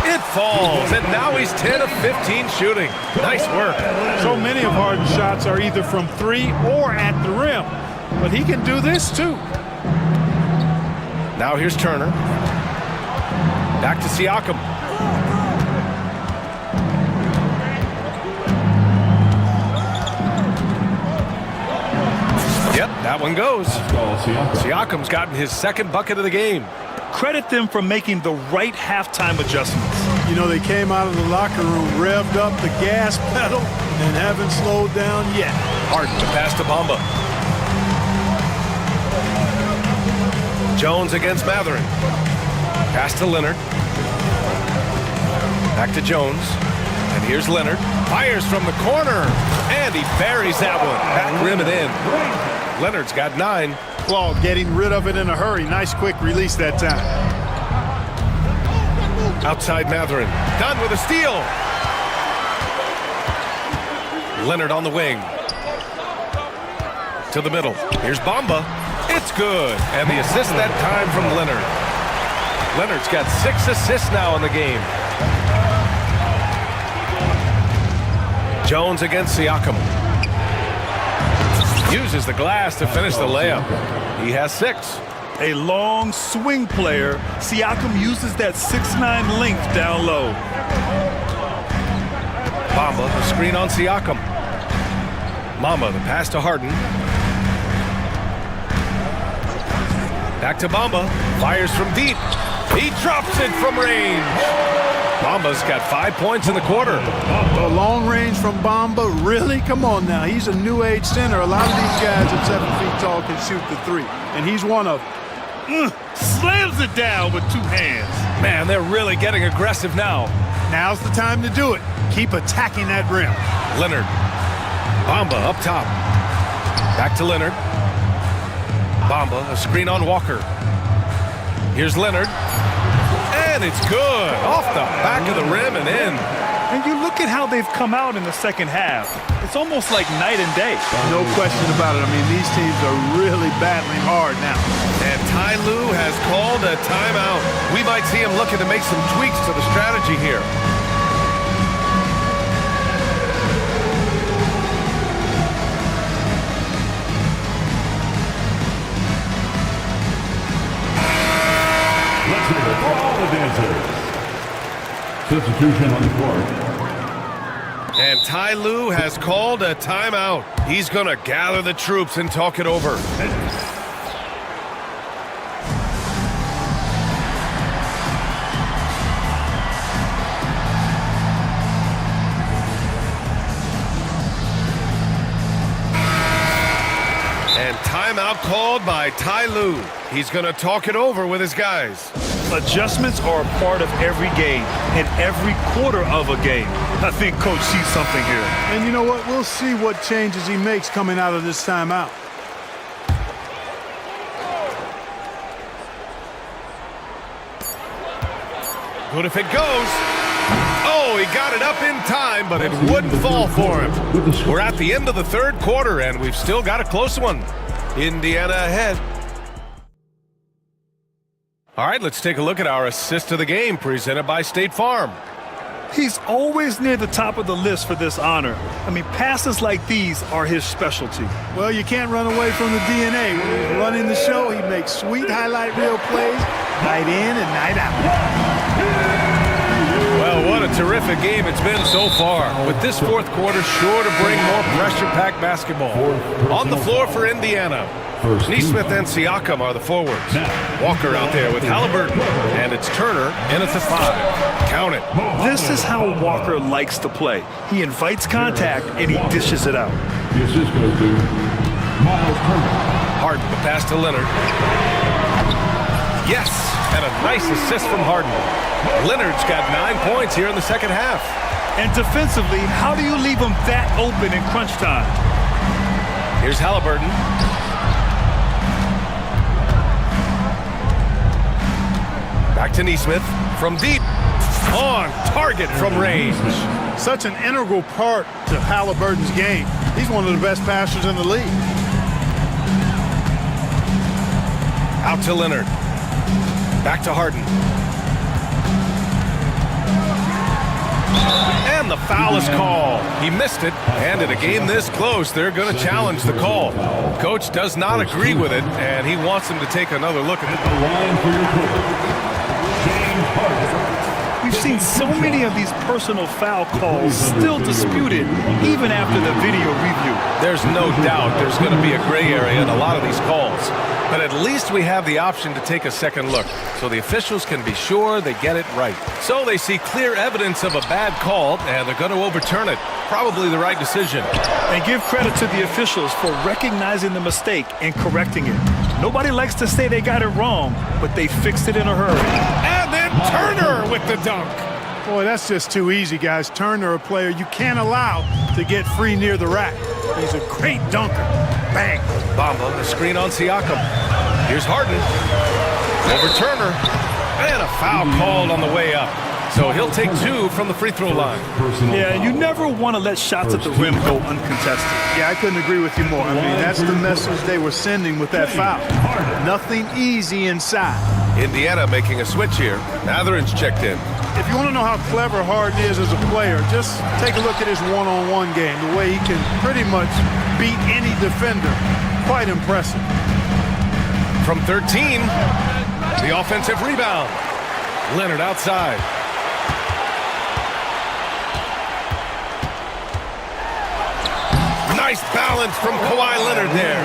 It falls, and now he's 10 of 15 shooting. Nice work. So many of Harden's shots are either from 3 or at the rim, but he can do this too. Now here's Turner. Back to Siakam. Yep, that one goes. Siakam's gotten his 2nd bucket of the game. Credit them for making the right halftime adjustments. You know, they came out of the locker room, revved up the gas pedal, and haven't slowed down yet. Harden to pass to Bamba. Jones against Matherin. Pass to Leonard. Back to Jones. And here's Leonard. Fires from the corner. And he buries that one. Back rim and in. Leonard's got 9. Claude getting rid of it in a hurry. Nice quick release that time. Outside Matherin. Done with a steal. Leonard on the wing. To the middle. Here's Bamba. It's good. And the assist that time from Leonard. Leonard's got 6 assists now in the game. Jones against Siakam. Uses the glass to finish the layup. He has 6. A long swing player. Siakam uses that 6'9" length down low. Bamba, the screen on Siakam. Mamba, the pass to Harden. Back to Bamba. Fires from deep. He drops it from range. Bamba's got 5 points in the quarter. The long range from Bamba, really? Come on now. He's a new age center. A lot of these guys at 7 feet tall can shoot the 3, and he's one of them. Slams it down with 2 hands. Man, they're really getting aggressive now. Now's the time to do it. Keep attacking that rim. Leonard. Bamba up top. Back to Leonard. Bamba, a screen on Walker. Here's Leonard. And it's good. Off the back of the rim and in. And you look at how they've come out in the second half. It's almost like night and day. No question about it. I mean, these teams are really battling hard now. And Ty Lue has called a timeout. We might see him looking to make some tweaks to the strategy here. For all the dancers. Substitution on the court. And Ty Lue has called a timeout. He's going to gather the troops and talk it over. And timeout called by Ty Lue. He's going to talk it over with his guys. Adjustments are a part of every game and every quarter of a game. I think Coach sees something here. And you know what? We'll see what changes he makes coming out of this timeout. Good if it goes. Oh, he got it up in time, but it wouldn't fall for him. We're at the end of the third quarter, and we've still got a close one. Indiana ahead. All right, let's take a look at our assist of the game presented by State Farm. He's always near the top of the list for this honor. I mean, passes like these are his specialty. Well, you can't run away from the DNA. When he's running the show, he makes sweet highlight reel plays night in and night out. Well, what a terrific game it's been so far. With this fourth quarter sure to bring more pressure-packed basketball. On the floor for Indiana, Nesmith and Siakam are the forwards. Walker out there with Haliburton, and it's Turner in at the 5. Count it. This is how Walker likes to play. He invites contact, and he dishes it out. The assist goes to Miles Turner. Harden, the pass to Leonard. Yes, and a nice assist from Harden. Leonard's got 9 points here in the second half. And defensively, how do you leave him that open in crunch time? Here's Haliburton. Back to Nesmith from deep. On target from range. Such an integral part to Haliburton's game. He's one of the best passers in the league. Out to Leonard. Back to Harden. And the foul is called. He missed it, and in a game this close, they're going to challenge the call. Coach does not agree with it, and he wants him to take another look at it. We've seen so many of these personal foul calls still disputed, even after the video review. There's no doubt there's going to be a gray area in a lot of these calls. But at least we have the option to take a second look, so the officials can be sure they get it right. So they see clear evidence of a bad call, and they're going to overturn it. Probably the right decision. And give credit to the officials for recognizing the mistake and correcting it. Nobody likes to say they got it wrong, but they fixed it in a hurry. And then Turner with the dunk. Boy, that's just too easy, guys. Turner, a player you can't allow to get free near the rack. He's a great dunker. Bang. Bamba, the screen on Siakam. Here's Harden. Over Turner. And a foul called on the way up. So he'll take 2 from the free throw line. Yeah, you never want to let shots at the rim go uncontested. Yeah, I couldn't agree with you more. I mean, that's the message they were sending with that foul. Nothing easy inside. Indiana making a switch here. Matherin's checked in. If you want to know how clever Harden is as a player, just take a look at his one-on-one game. The way he can pretty much beat any defender. Quite impressive. From 13, the offensive rebound. Leonard outside. Nice balance from Kawhi Leonard there.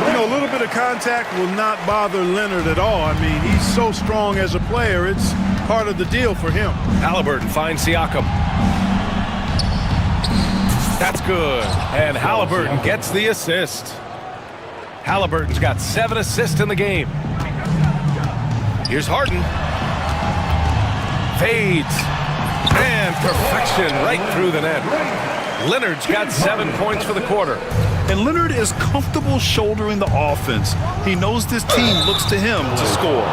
You know, a little bit of contact will not bother Leonard at all. I mean, he's so strong as a player. It's part of the deal for him. Haliburton finds Siakam. That's good. And Haliburton gets the assist. Haliburton's got 7 assists in the game. Here's Harden. Fades. And perfection right through the net. Leonard's got 7 points for the quarter. And Leonard is comfortable shouldering the offense. He knows this team looks to him to score.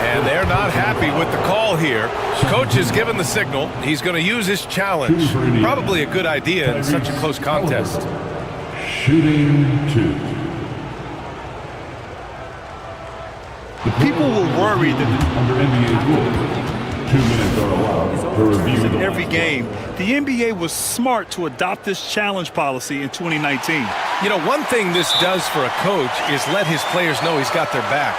And they're not happy with the call here. Coach has given the signal. He's going to use his challenge. Probably a good idea in such a close contest. Shooting 2. People were worried that Under NBA rules, 2 minutes are allowed to review in every game. The NBA was smart to adopt this challenge policy in 2019. You know, one thing this does for a coach is let his players know he's got their back.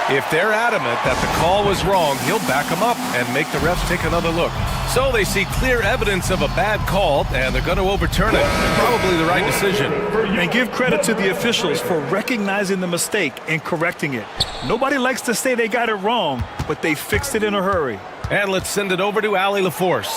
If they're adamant that the call was wrong, he'll back them up and make the refs take another look. So they see clear evidence of a bad call, and they're going to overturn it. Probably the right decision. And give credit to the officials for recognizing the mistake and correcting it. Nobody likes to say they got it wrong, but they fixed it in a hurry. And let's send it over to Allie LaForce.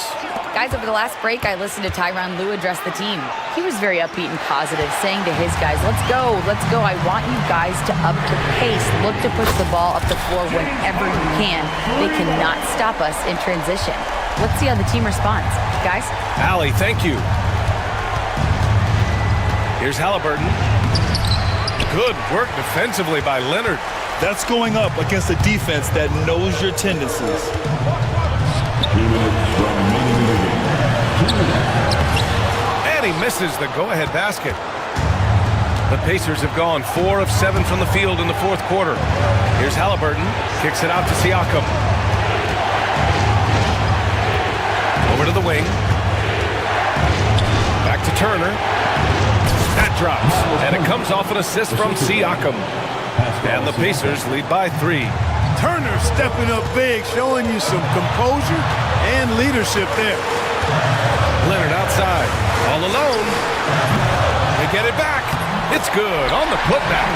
Guys, over the last break, I listened to Tyronn Lue address the team. He was very upbeat and positive, saying to his guys, let's go. I want you guys to up the pace. Look to push the ball up the floor whenever you can. They cannot stop us in transition. Let's see how the team responds. Guys? Allie, thank you. Here's Haliburton. Good work defensively by Leonard. That's going up against a defense that knows your tendencies. 2 minutes remaining in the game. And he misses the go-ahead basket. The Pacers have gone 4 of 7 from the field in the fourth quarter. Here's Haliburton. Kicks it out to Siakam. Over to the wing. Back to Turner. That drops. And it comes off an assist from Siakam. And the Pacers lead by 3. Turner stepping up big, showing you some composure and leadership there. Leonard outside, all alone. They get it back. It's good on the putback.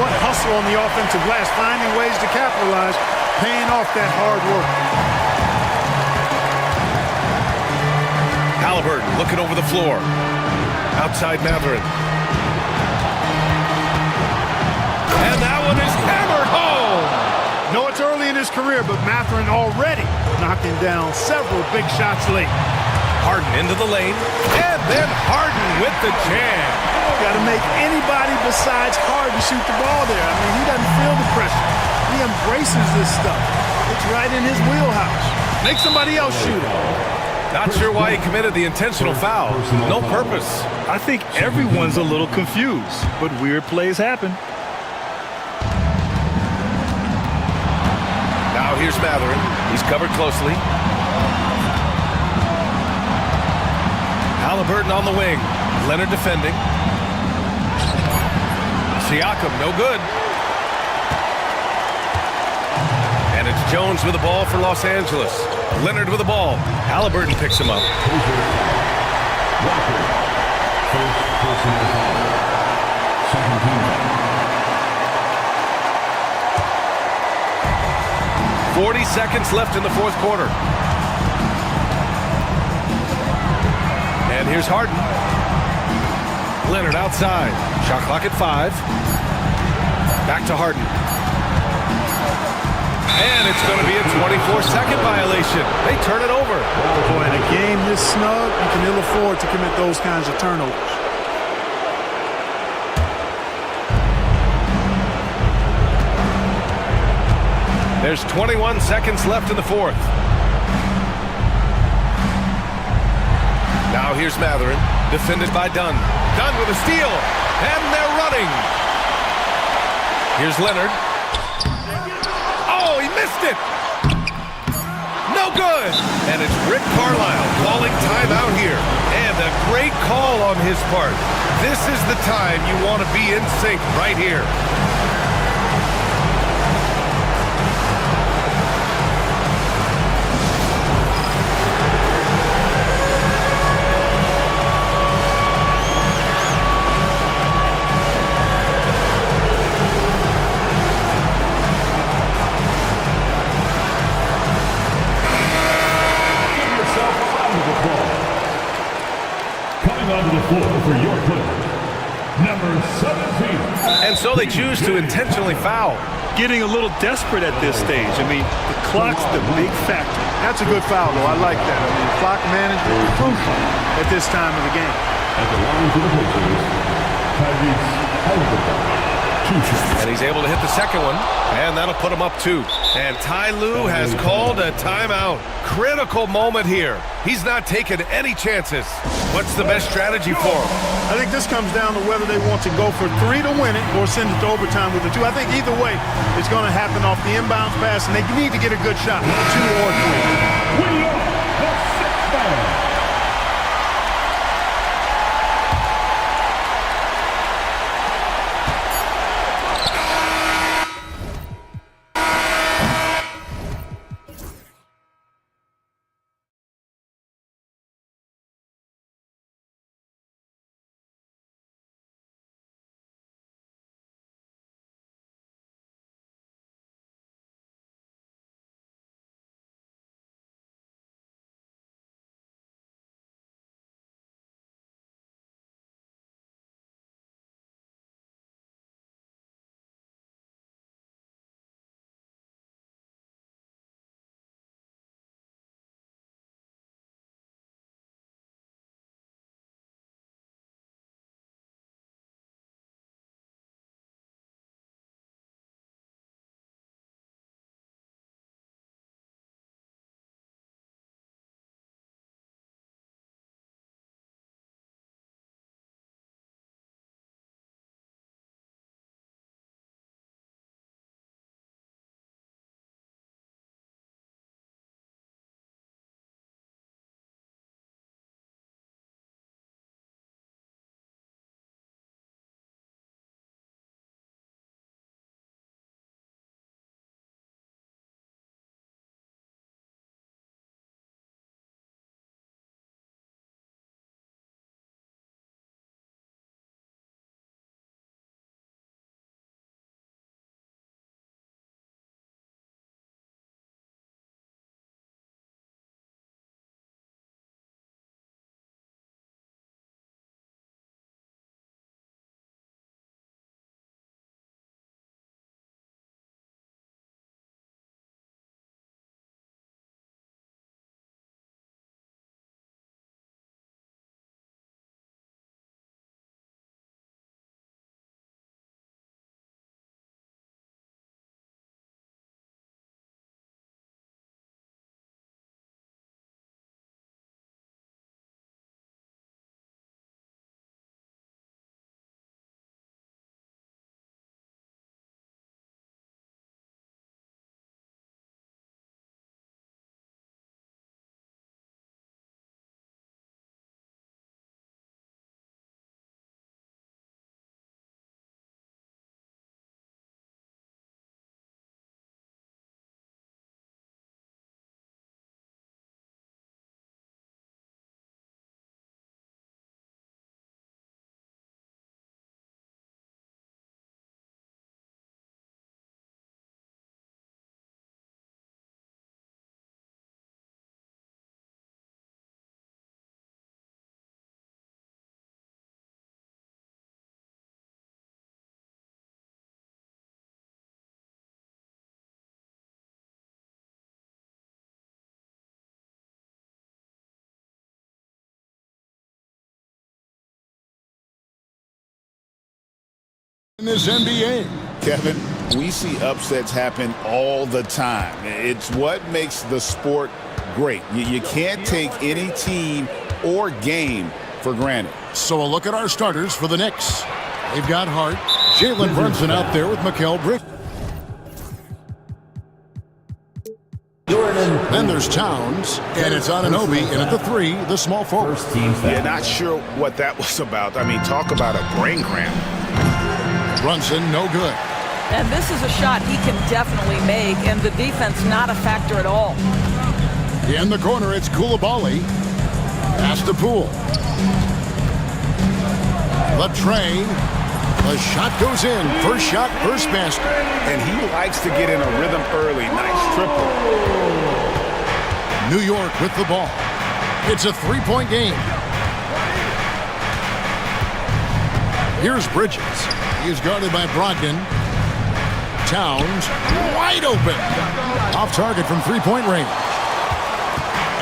What hustle on the offensive glass, finding ways to capitalize, paying off that hard work. Haliburton looking over the floor. Outside Matherin. And that one is hammered home. No, it's early in his career, but Matherin already knocking down several big shots late. Harden into the lane, and then Harden with the jam. Got to make anybody besides Harden shoot the ball there. I mean, he doesn't feel the pressure. He embraces this stuff. It's right in his wheelhouse. Make somebody else shoot it. Not sure why he committed the intentional foul. No purpose. I think everyone's a little confused, but weird plays happen. Now here's Matherin. He's covered closely. Haliburton on the wing. Leonard defending. Siakam, no good. And it's Jones with the ball for Los Angeles. Leonard with the ball. Haliburton picks him up. First personal foul. Second team. 40 seconds left in the fourth quarter. And here's Harden. Leonard outside. Shot clock at 5. Back to Harden. And it's going to be a 24-second violation. They turn it over. Boy, in a game this snug, you can ill afford to commit those kinds of turnovers. There's 21 seconds left in the fourth. Now here's Matherin, defended by Dunn. Dunn with a steal, and they're running. Here's Leonard. Oh, he missed it. No good. And it's Rick Carlisle calling timeout here. And a great call on his part. This is the time you want to be in sync right here. Onto the floor for your player, number 17. And so they choose to intentionally foul. Getting a little desperate at this stage. I mean, the clock's the big factor. That's a good foul, though. I like that. I mean, clock management is crucial at this time of the game. At the line for the Pacers, Tyrese Haliburton. And he's able to hit the second one, and that'll put him up 2. And Ty Lue has called a timeout. Critical moment here. He's not taking any chances. What's the best strategy for him? I think this comes down to whether they want to go for 3 to win it or send it to overtime with the 2. I think either way, it's going to happen off the inbounds pass, and they need to get a good shot, 2 or 3. We are the 6th man. in this NBA. Kevin, we see upsets happen all the time. It's what makes the sport great. You can't take any team or game for granted. So a look at our starters for the Knicks. They've got Hart, Jalen Brunson out there with Mikal Bridges. Then there's Towns, and it's Anunoby in at the 3, the small forward. Yeah, not sure what that was about. I mean, talk about a brain cramp. Brunson, no good. And this is a shot he can definitely make, and the defense not a factor at all. In the corner, it's Koulibaly. Pass to Poole. The tray. The shot goes in. First shot, first basket. And he likes to get in a rhythm early. Nice triple. New York with the ball. It's a 3-point game. Here's Bridges. He's guarded by Brogdon. Towns, wide open. Off target from 3-point range.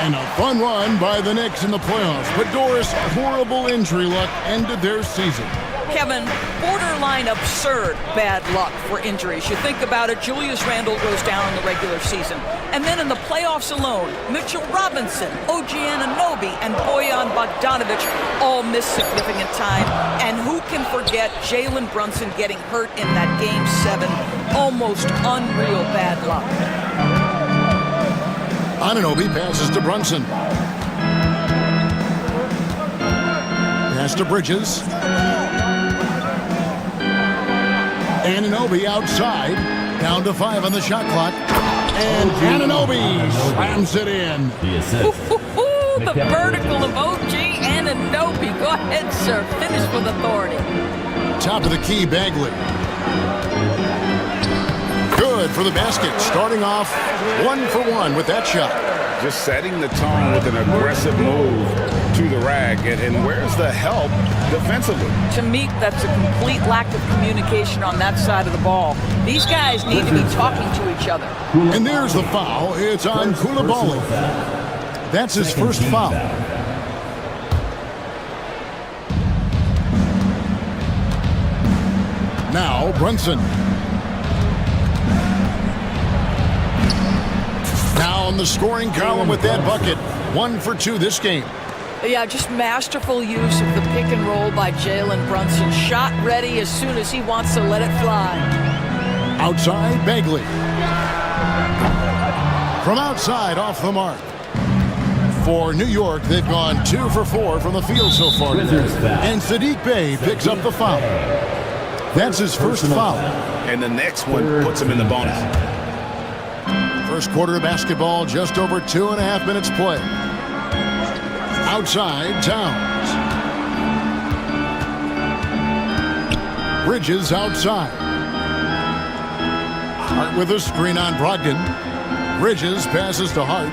And a fun run by the Knicks in the playoffs. But Doris, horrible injury luck ended their season. Kevin, borderline absurd bad luck for injuries. You think about it, Julius Randle goes down in the regular season. And then in the playoffs alone, Mitchell Robinson, OG Anunoby, and Bojan Bogdanovic all miss significant time. And who can forget Jalen Brunson getting hurt in that Game 7? Almost unreal bad luck. Anunoby passes to Brunson. Pass to Bridges. Anunoby outside. Down to 5 on the shot clock. And Anunoby slams it in. The vertical of OG Anunoby. Go ahead, sir. Finish with authority. Top of the key, Bagley. Good for the basket. Starting off 1 for 1 with that shot. Just setting the tone with an aggressive move to the rack. And where's the help defensively? To me, that's a complete lack of communication on that side of the ball. These guys need to be talking to each other. And there's the foul. It's on Koulibaly. That's his first foul. Now Brunson. Now on the scoring column with that bucket. 1 for 2 this game. Yeah, just masterful use of the pick and roll by Jalen Brunson. Shot ready as soon as he wants to let it fly. Outside, Bagley. From outside, off the mark. For New York, they've gone 2 for 4 from the field so far today. And Saddiq Bey picks up the foul. That's his first foul. And the next one puts him in the bonus. First quarter of basketball, just over 2.5 minutes play. Outside, Towns. Bridges outside. Hart with a screen on Brogdon. Bridges passes to Hart.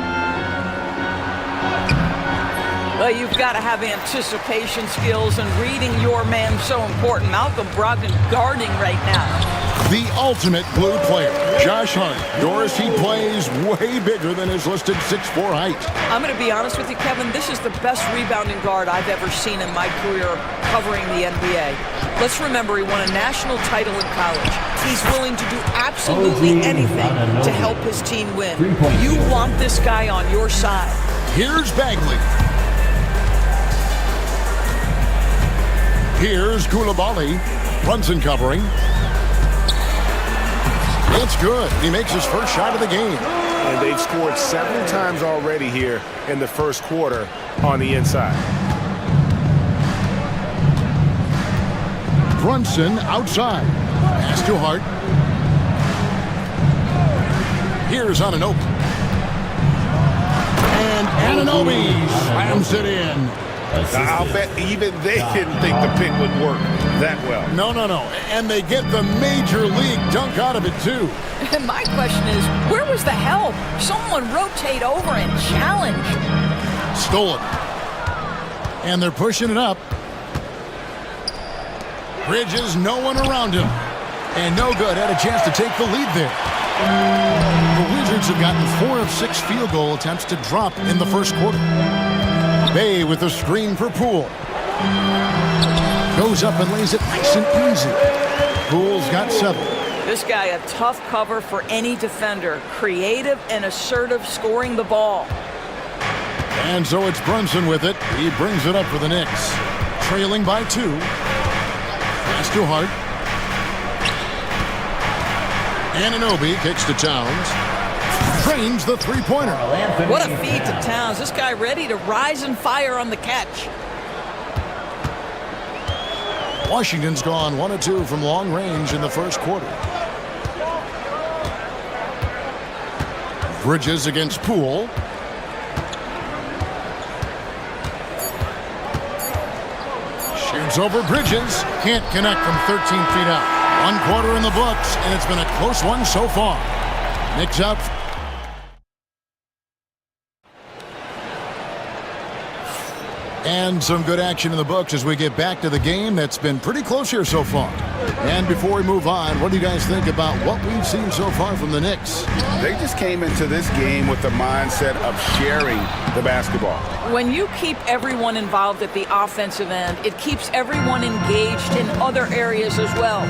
Well, you've got to have anticipation skills, and reading your man so important. Malcolm Brogdon guarding right now. The ultimate blue player, Josh Hart. Doris, he plays way bigger than his listed 6'4" height. I'm going to be honest with you, Kevin. This is the best rebounding guard I've ever seen in my career covering the NBA. Let's remember, he won a national title in college. He's willing to do absolutely anything to help his team win. You want this guy on your side. Here's Bagley. Here's Koulibaly. Brunson covering. It's good. He makes his first shot of the game. And they've scored 7 times already here in the first quarter on the inside. Brunson outside. Pass to Hart. Here's Anunoby. And Anunoby slams it in. I'll bet even they didn't think the pick would work that well. No. And they get the major league dunk out of it, too. And my question is, where was the help? Someone rotate over and challenge. Stolen. And they're pushing it up. Bridges, no one around him. And no good. Had a chance to take the lead there. The Wizards have gotten 4 of 6 field goal attempts to drop in the first quarter. Bey with a screen for Poole. Goes up and lays it nice and easy. Poole's got 7. This guy a tough cover for any defender. Creative and assertive scoring the ball. And so it's Brunson with it. He brings it up for the Knicks. Trailing by 2. Pass to Hart. Anunoby kicks to Towns. Trains the three-pointer. What a feed to Towns. This guy ready to rise and fire on the catch. Washington's gone 1 of 2 from long range in the first quarter. Bridges against Poole. Shoots over Bridges. Can't connect from 13 feet out. 1 quarter in the books, and it's been a close one so far. Knicks out. And some good action in the books as we get back to the game that's been pretty close here so far. And before we move on, what do you guys think about what we've seen so far from the Knicks? They just came into this game with the mindset of sharing the basketball. When you keep everyone involved at the offensive end, it keeps everyone engaged in other areas as well.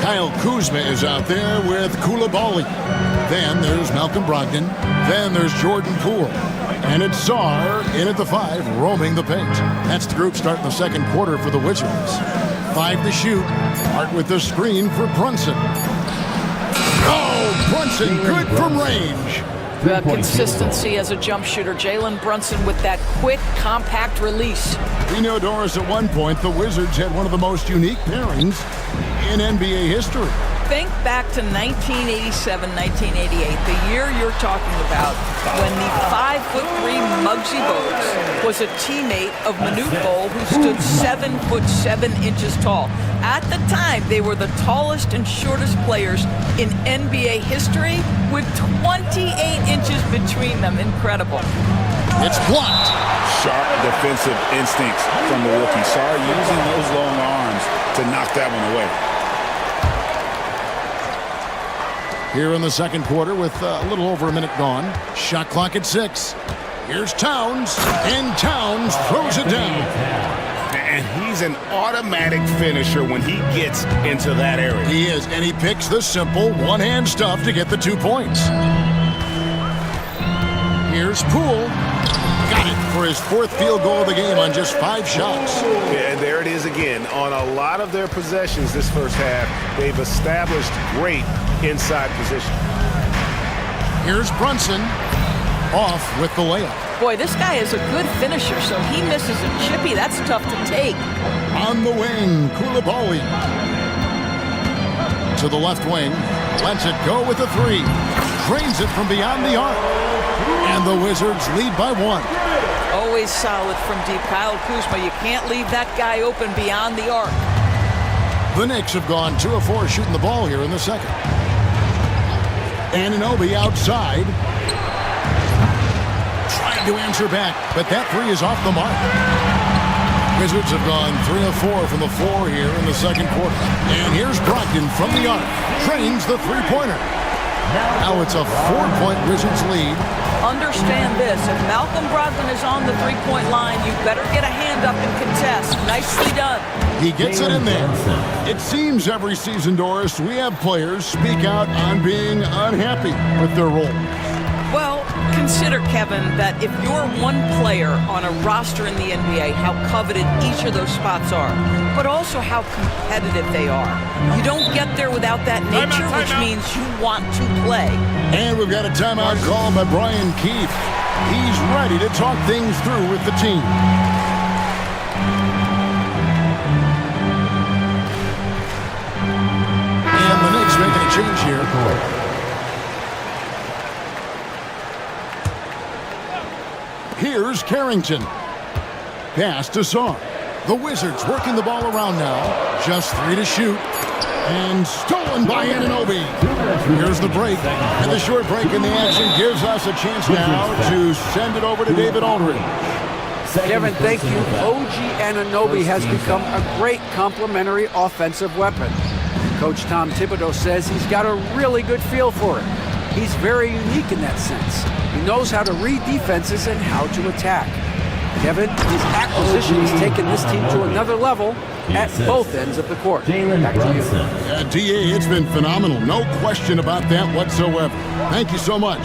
Kyle Kuzma is out there with Koulibaly. Then there's Malcolm Brogdon. Then there's Jordan Poole. And it's Sarr in at the 5, roaming the paint. That's the group starting the second quarter for the Wizards. 5 to shoot. Hart with the screen for Brunson. Oh, Brunson good from range. The consistency as a jump shooter. Jalen Brunson with that quick, compact release. We know, Doris, at one point the Wizards had one of the most unique pairings in NBA history. Think back to 1987, 1988, the year you're talking about, when the 5'3" Muggsy Bogues was a teammate of Manute Bol, who stood 7'7" tall. At the time, they were the tallest and shortest players in NBA history, with 28 inches between them. Incredible. It's blocked. Sharp defensive instincts from the rookie. Sarr using those long arms to knock that one away. Here in the second quarter with a little over a minute gone. Shot clock at 6. Here's Towns, and Towns throws it down. And he's an automatic finisher when he gets into that area. He is, and he picks the simple one-hand stuff to get the 2 points. Here's Poole. Got it for his 4th field goal of the game on just 5 shots. Yeah, and there it is again. On a lot of their possessions this first half, they've established great inside position. Here's Brunson off with the layup. Boy, this guy is a good finisher, so he misses a chippy. That's tough to take. On the wing, Koulibaly. To the left wing, lets it go with a 3. Drains it from beyond the arc. And the Wizards lead by 1. Always solid from deep. Kyle Kuzma, you can't leave that guy open beyond the arc. The Knicks have gone 2 of 4 shooting the ball here in the second. Anunoby outside. Trying to answer back, but that 3 is off the mark. Wizards have gone 3 of 4 from the floor here in the second quarter. And here's Brogdon from the arc. Trains the three-pointer. Now it's a 4-point Wizards lead. Understand this, if Malcolm Brogdon is on the three-point line, you better get a hand up and contest. Nicely done. He gets it in there. It seems every season, Doris, we have players speak out on being unhappy with their role. Well, consider, Kevin, that if you're one player on a roster in the NBA, how coveted each of those spots are, but also how competitive they are. You don't get there without that nature, which means you want to play. And we've got a timeout call by Brian Keefe. He's ready to talk things through with the team. And the Knicks making a change here. Here's Carrington. Pass to Sarr. The Wizards working the ball around now. Just 3 to shoot. And stolen by Anunoby. Here's the break. And the short break in the action gives us a chance now to send it over to David Aldridge. Kevin, thank you. OG Anunoby has become a great complementary offensive weapon. Coach Tom Thibodeau says he's got a really good feel for it. He's very unique in that sense. He knows how to read defenses and how to attack. Kevin, his acquisition has taken this team to another level at both ends of the court. Back to you. DA, it's been phenomenal. No question about that whatsoever. Thank you so much.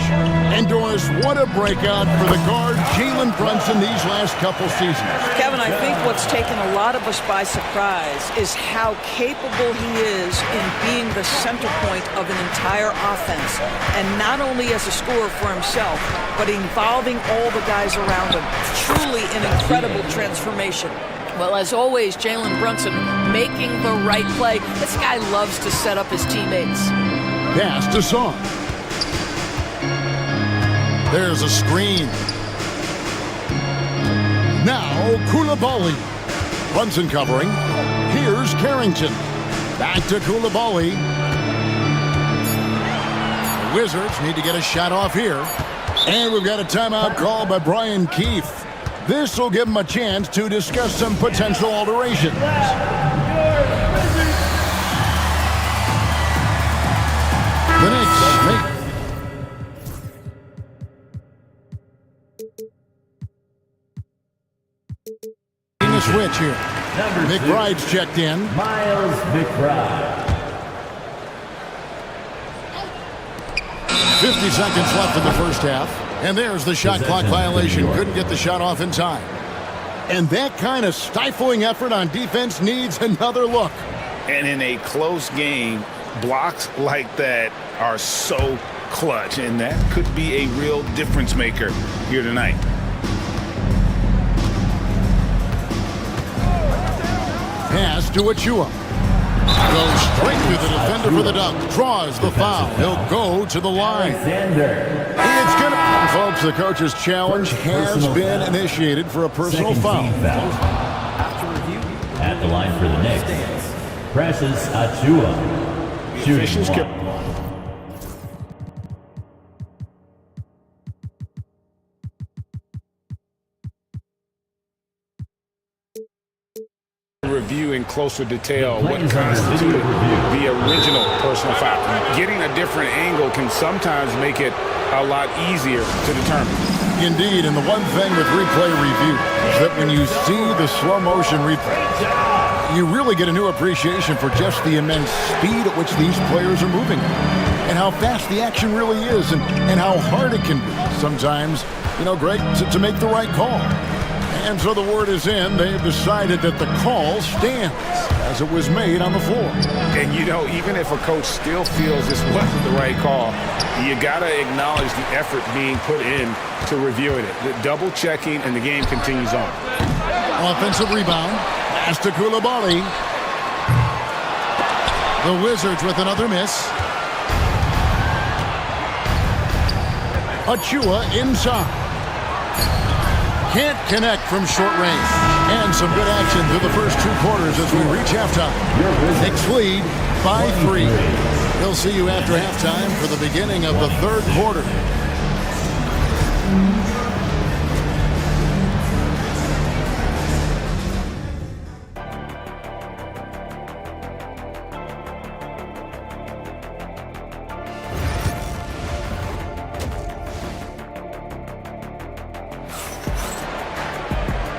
And Doris, what a breakout for the guard, Jalen Brunson, these last couple seasons. Kevin, I think what's taken a lot of us by surprise is how capable he is in being the center point of an entire offense. And not only as a scorer for himself, but involving all the guys around him. Truly an incredible transformation. Well, as always, Jalen Brunson making the right play. This guy loves to set up his teammates. Pass to Song. There's a screen. Now Koulibaly. Brunson covering. Here's Carrington. Back to Koulibaly. The Wizards need to get a shot off here. And we've got a timeout called by Brian Keefe. This will give them a chance to discuss some potential alterations. The Knicks make a switch here. McBride's checked in. Miles McBride. 50 seconds left in the first half. And there's the shot clock violation. Couldn't get the shot off in time. And that kind of stifling effort on defense needs another look. And in a close game, blocks like that are so clutch. And that could be a real difference maker here tonight. Pass to Achua. Goes straight to the defender for the dunk. Draws the foul. He'll go to the line. It's going to... Folks, the coach's challenge has been initiated for a personal foul. At the line for the Knicks, Precious Achua. Shooting one. Review in closer detail what constituted the original personal foul. Getting a different angle can sometimes make it a lot easier to determine. Indeed, and the one thing with replay review is that when you see the slow motion replay, you really get a new appreciation for just the immense speed at which these players are moving and how fast the action really is and how hard it can be sometimes, you know, Greg, to make the right call. And so the word is in. They've decided that the call stands as it was made on the floor. And, you know, even if a coach still feels this wasn't the right call, you got to acknowledge the effort being put in to reviewing it. The double checking, and the game continues on. Offensive rebound. Pass to Koulibaly. The Wizards with another miss. Achua inside. Can't connect from short range. And some good action through the first two quarters as we reach halftime. Knicks lead by 3. We'll see you after halftime for the beginning of the third quarter.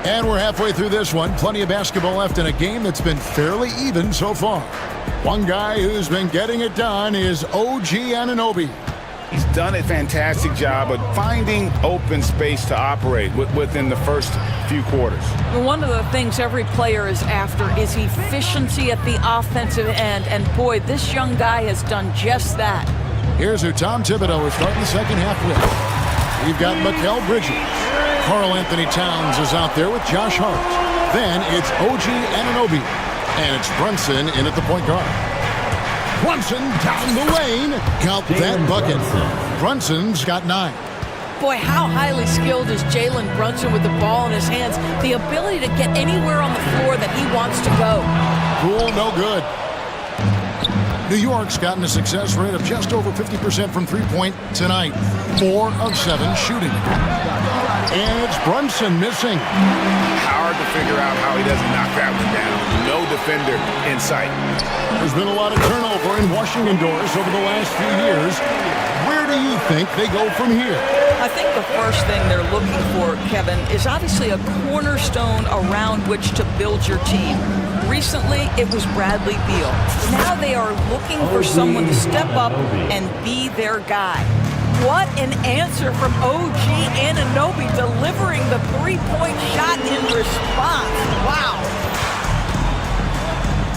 And we're halfway through this one. Plenty of basketball left in a game that's been fairly even so far. One guy who's been getting it done is OG Anunoby. He's done a fantastic job of finding open space to operate within the first few quarters. One of the things every player is after is efficiency at the offensive end. And boy, this young guy has done just that. Here's who Tom Thibodeau is starting the second half with. We've got Mikal Bridges. Karl Anthony Towns is out there with Josh Hart. Then it's OG Anunoby. And it's Brunson in at the point guard. Brunson down the lane. Got that bucket. Brunson's got 9. Boy, how highly skilled is Jalen Brunson with the ball in his hands. The ability to get anywhere on the floor that he wants to go. Cool, no good. New York's gotten a success rate of just over 50% from three-point tonight. 4 of 7 shooting. And it's Brunson missing. Hard to figure out how he doesn't knock that one down. No defender in sight. There's been a lot of turnover in Washington, Doris, over the last few years. Where do you think they go from here? I think the first thing they're looking for, Kevin, is obviously a cornerstone around which to build your team. Recently, it was Bradley Beal. Now they are looking for someone to step up and be their guy. What an answer from OG Anunoby, delivering the three-point shot in response. Wow.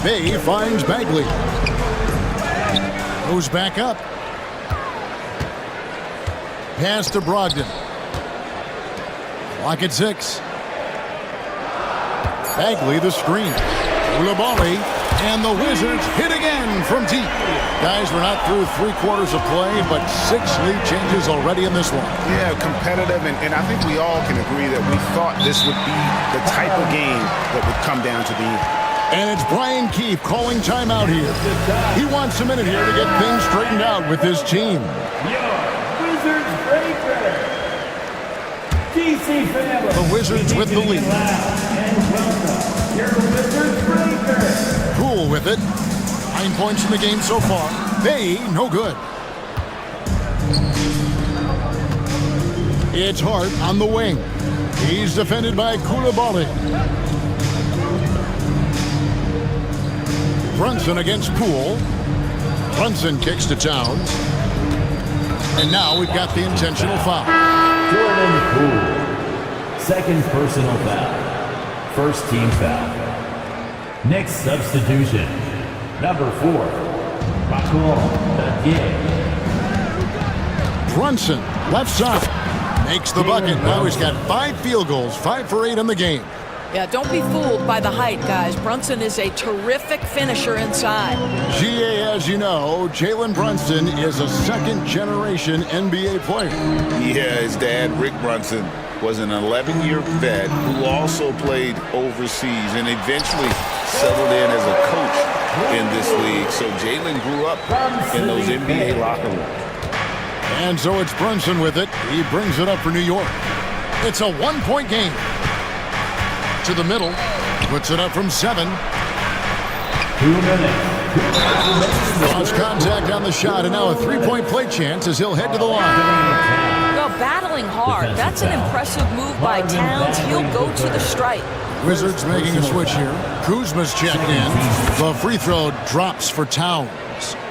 Bay finds Bagley. Goes back up. Pass to Brogdon. Clock at 6. Bagley the screen. Koulibaly, and the Wizards hit again from deep. Guys, we're not through 3 quarters of play, but 6 lead changes already in this one. Yeah, competitive, and I think we all can agree that we thought this would be the type of game that would come down to the end. And it's Brian Keefe calling timeout here. He wants a minute here to get things straightened out with his team. Wizards breaker. DC family. The Wizards with the lead. Your Wizards breaker. Poole with it. 9 points in the game so far. Bay, no good. It's Hart on the wing. He's defended by Koulibaly. Brunson against Poole. Brunson kicks to Towns. And now we've got the intentional foul. Jordan Poole. Second personal foul. First team foul. Next substitution. Number 4. Michael again. Brunson, left side. Makes the bucket. Now he's got 5 field goals, 5 for 8 in the game. Yeah, don't be fooled by the height, guys. Brunson is a terrific finisher inside. GA, as you know, Jalen Brunson is a second-generation NBA player. Yeah, his dad, Rick Brunson, was an 11-year vet who also played overseas and eventually settled in as a coach in this league. So Jalen grew up in those NBA locker rooms. And so it's Brunson with it. He brings it up for New York. It's a 1-point game. To the middle, puts it up from 7. 2 minutes. Lost contact on the shot, and now a 3-point play chance as he'll head to the line. Well, battling hard. That's an impressive move by Towns. He'll go to the stripe. Wizards making a switch here. Kuzma's checked in. The free throw drops for Towns.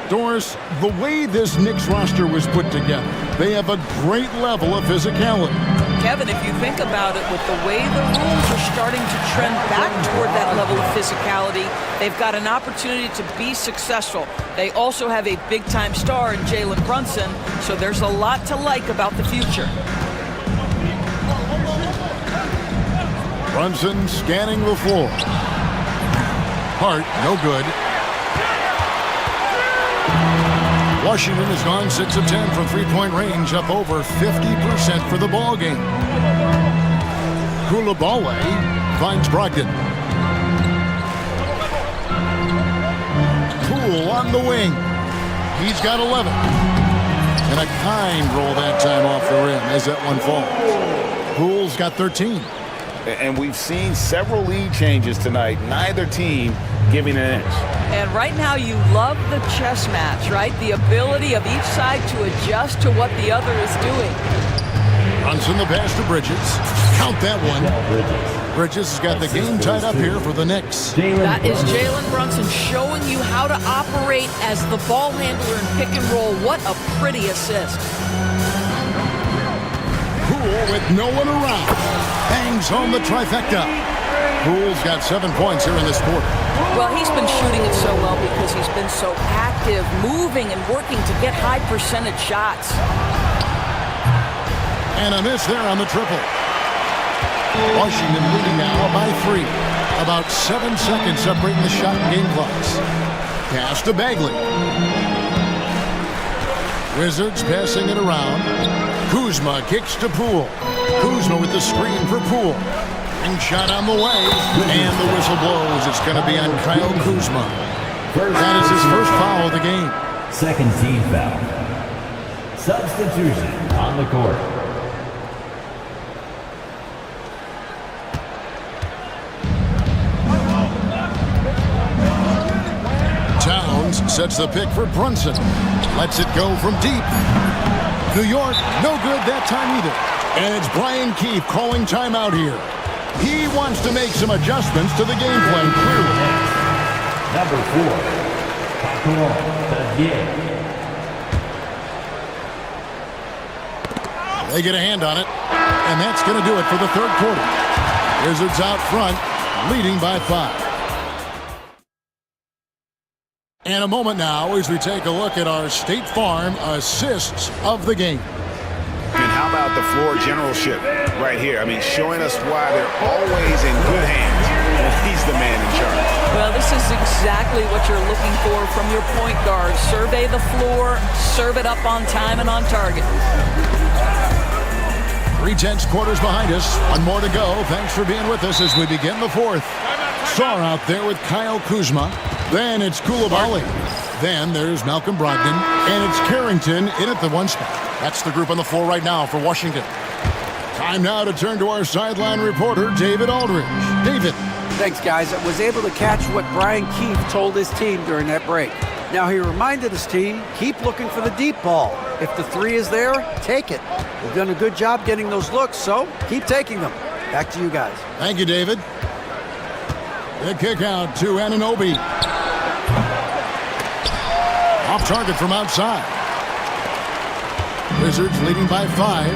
Doris, the way this Knicks roster was put together, they have a great level of physicality. Kevin, if you think about it, with the way the rules are starting to trend back toward that level of physicality, they've got an opportunity to be successful. They also have a big-time star in Jalen Brunson, so there's a lot to like about the future. Brunson scanning the floor. Hart, no good. Washington has gone 6 of 10 from 3-point range, up over 50% for the ball game. Koulibaly finds Brogdon. Poole on the wing. He's got 11. And a kind roll that time off the rim as that one falls. Poole's got 13. And we've seen several lead changes tonight. Neither team giving an inch. And right now you love the chess match, right? The ability of each side to adjust to what the other is doing. Brunson the pass to Bridges. Count that one. Bridges has got the game tied up here for the Knicks. That is Jalen Brunson showing you how to operate as the ball handler in pick and roll. What a pretty assist. Poole with no one around. Bangs home the trifecta. Poole's got 7 points here in this quarter. Well, he's been shooting it so well because he's been so active, moving and working to get high percentage shots. And a miss there on the triple. Washington leading now by 3. About 7 seconds separating the shot and game clocks. Pass to Bagley. Wizards passing it around. Kuzma kicks to Poole. Kuzma with the screen for Poole. And shot on the way. And the whistle blows. It's going to be on Kyle Kuzma. That is his first foul of the game. Second team foul. Substitution on the court. Towns sets the pick for Brunson. Lets it go from deep. New York, no good that time either. And it's Brian Keefe calling timeout here. He wants to make some adjustments to the game plan, clearly. Number 4, They get a hand on it, and that's going to do it for the third quarter. Wizards out front, leading by 5. And a moment now as we take a look at our State Farm assists of the game. And how about the floor generalship right here? I mean, showing us why they're always in good hands when he's the man in charge. Well, this is exactly what you're looking for from your point guard. Survey the floor, serve it up on time and on target. 3/10 quarters behind us. One more to go. Thanks for being with us as we begin the fourth. Saar out there with Kyle Kuzma. Then it's Koulibaly. Then there's Malcolm Brogdon. And it's Carrington in at the 1 spot. That's the group on the floor right now for Washington. Time now to turn to our sideline reporter, David Aldridge. David. Thanks, guys. I was able to catch what Brian Keefe told his team during that break. Now, he reminded his team, keep looking for the deep ball. If the 3 is there, take it. We've done a good job getting those looks, so keep taking them. Back to you guys. Thank you, David. The kick out to Anunoby. Off target from outside. Wizards leading by 5.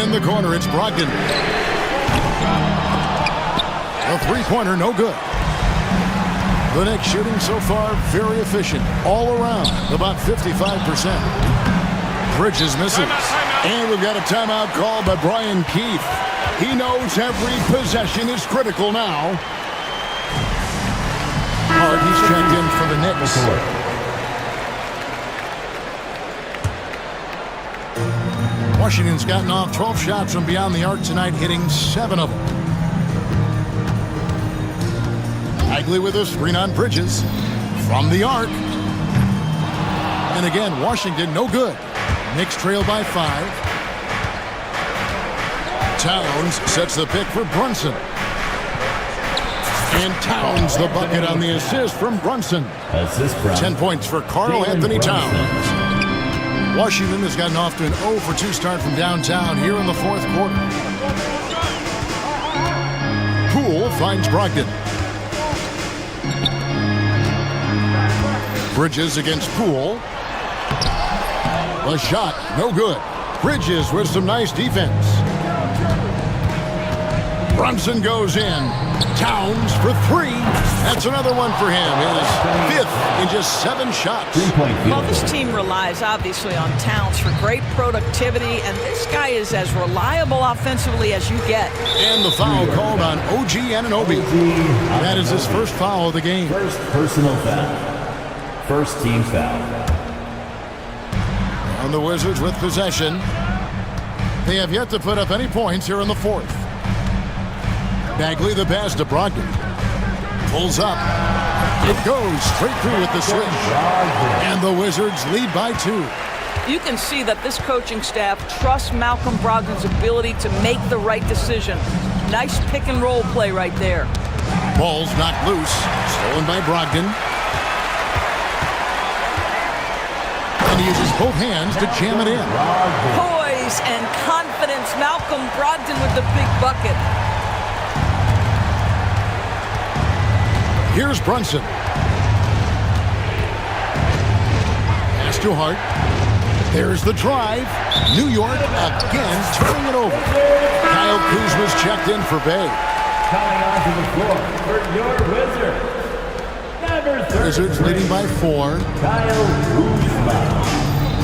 In the corner, it's Brogdon. A three-pointer, no good. The Knicks shooting so far very efficient. All around, about 55%. Bridges misses. And we've got a timeout called by Brian Keefe. He knows every possession is critical now. Hard, he's checked in for the Knicks. Washington's gotten off 12 shots from beyond the arc tonight, hitting 7 of them. Bagley with a screen on Bridges from the arc. And again, Washington no good. Knicks trail by 5. Towns sets the pick for Brunson. And Towns the bucket on the assist from Brunson. 10 points for Karl Anthony Towns. Washington has gotten off to an 0 for 2 start from downtown here in the fourth quarter. Poole finds Brogdon. Bridges against Poole. The shot, no good. Bridges with some nice defense. Brunson goes in. Towns for 3. That's another one for him. His 5th in just 7 shots. Well, this team relies obviously on Towns for great productivity, and this guy is as reliable offensively as you get. And the foul called on OG Anunoby. That is his first foul of the game. First personal foul. First team foul. And the Wizards with possession. They have yet to put up any points here in the fourth. Bagley the pass to Brogdon. Pulls up. It goes straight through with the switch. And the Wizards lead by 2. You can see that this coaching staff trusts Malcolm Brogdon's ability to make the right decision. Nice pick and roll play right there. Ball's knocked loose. Stolen by Brogdon. And he uses both hands to jam it in. Poise and confidence. Malcolm Brogdon with the big bucket. Here's Brunson. Pass to Hart. There's the drive. New York again turning it over. Kyle Kuzma's checked in for Bay. Coming onto the floor for your Wizards. Number 30. Wizards leading by 4. Kyle Kuzma.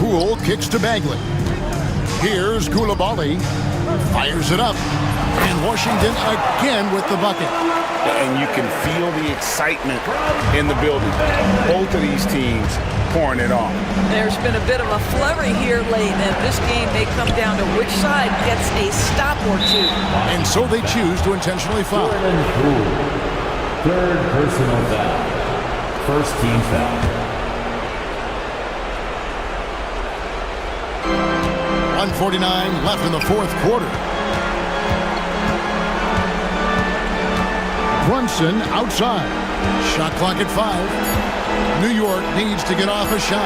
Poole kicks to Bagley. Here's Koulibaly. Fires it up. And Washington again with the bucket. And you can feel the excitement in the building. Both of these teams pouring it on. There's been a bit of a flurry here late, and this game may come down to which side gets a stop or 2. And so they choose to intentionally foul. Third personal foul. First team foul. 1:49 left in the fourth quarter. Brunson outside. Shot clock at 5. New York needs to get off a shot.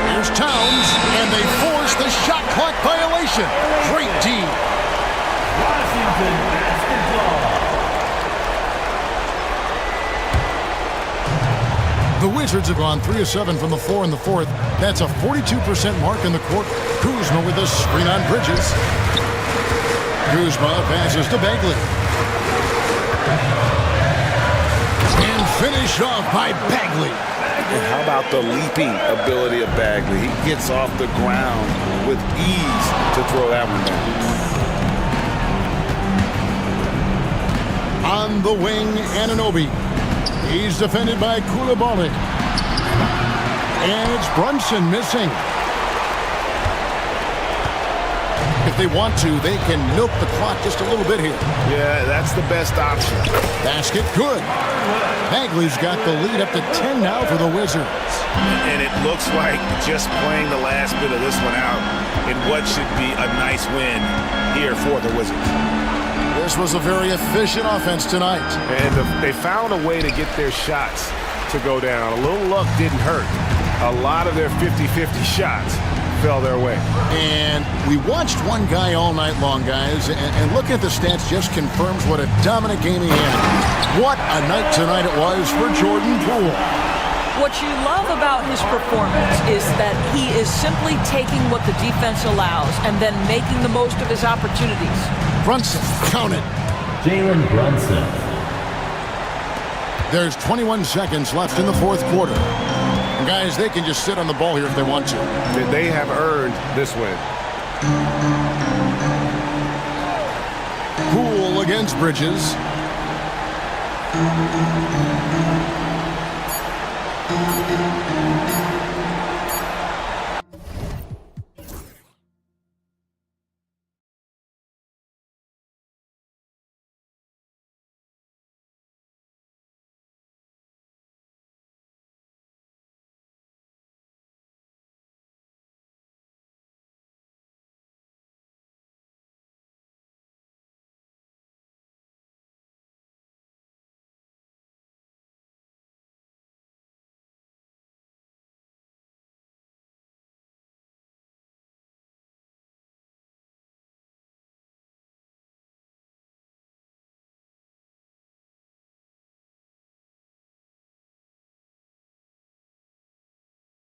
Here's Towns, and they force the shot clock violation. Great D. Washington basketball. The Wizards have gone 3 of 7 from the floor in the fourth. That's a 42% mark in the court. Kuzma with a screen on Bridges. Kuzma passes to Bagley. And finished off by Bagley. And how about the leaping ability of Bagley? He gets off the ground with ease to throw that one down. On the wing, Anunoby. He's defended by Koulibaly. And it's Brunson missing. If they want to, they can milk the clock just a little bit here. Yeah, that's the best option. Basket good. Bagley's got the lead up to 10 now for the Wizards. And it looks like just playing the last bit of this one out in what should be a nice win here for the Wizards. This was a very efficient offense tonight. And they found a way to get their shots to go down. A little luck didn't hurt. A lot of their 50-50 shots fell their way. And we watched one guy all night long, guys, and looking at the stats just confirms what a dominant game he had. What a night tonight it was for Jordan Poole. What you love about his performance is that he is simply taking what the defense allows and then making the most of his opportunities. Brunson, count it. Jalen Brunson. There's 21 seconds left in the fourth quarter. And guys, they can just sit on the ball here if they want to. They have earned this win. Poole against Bridges.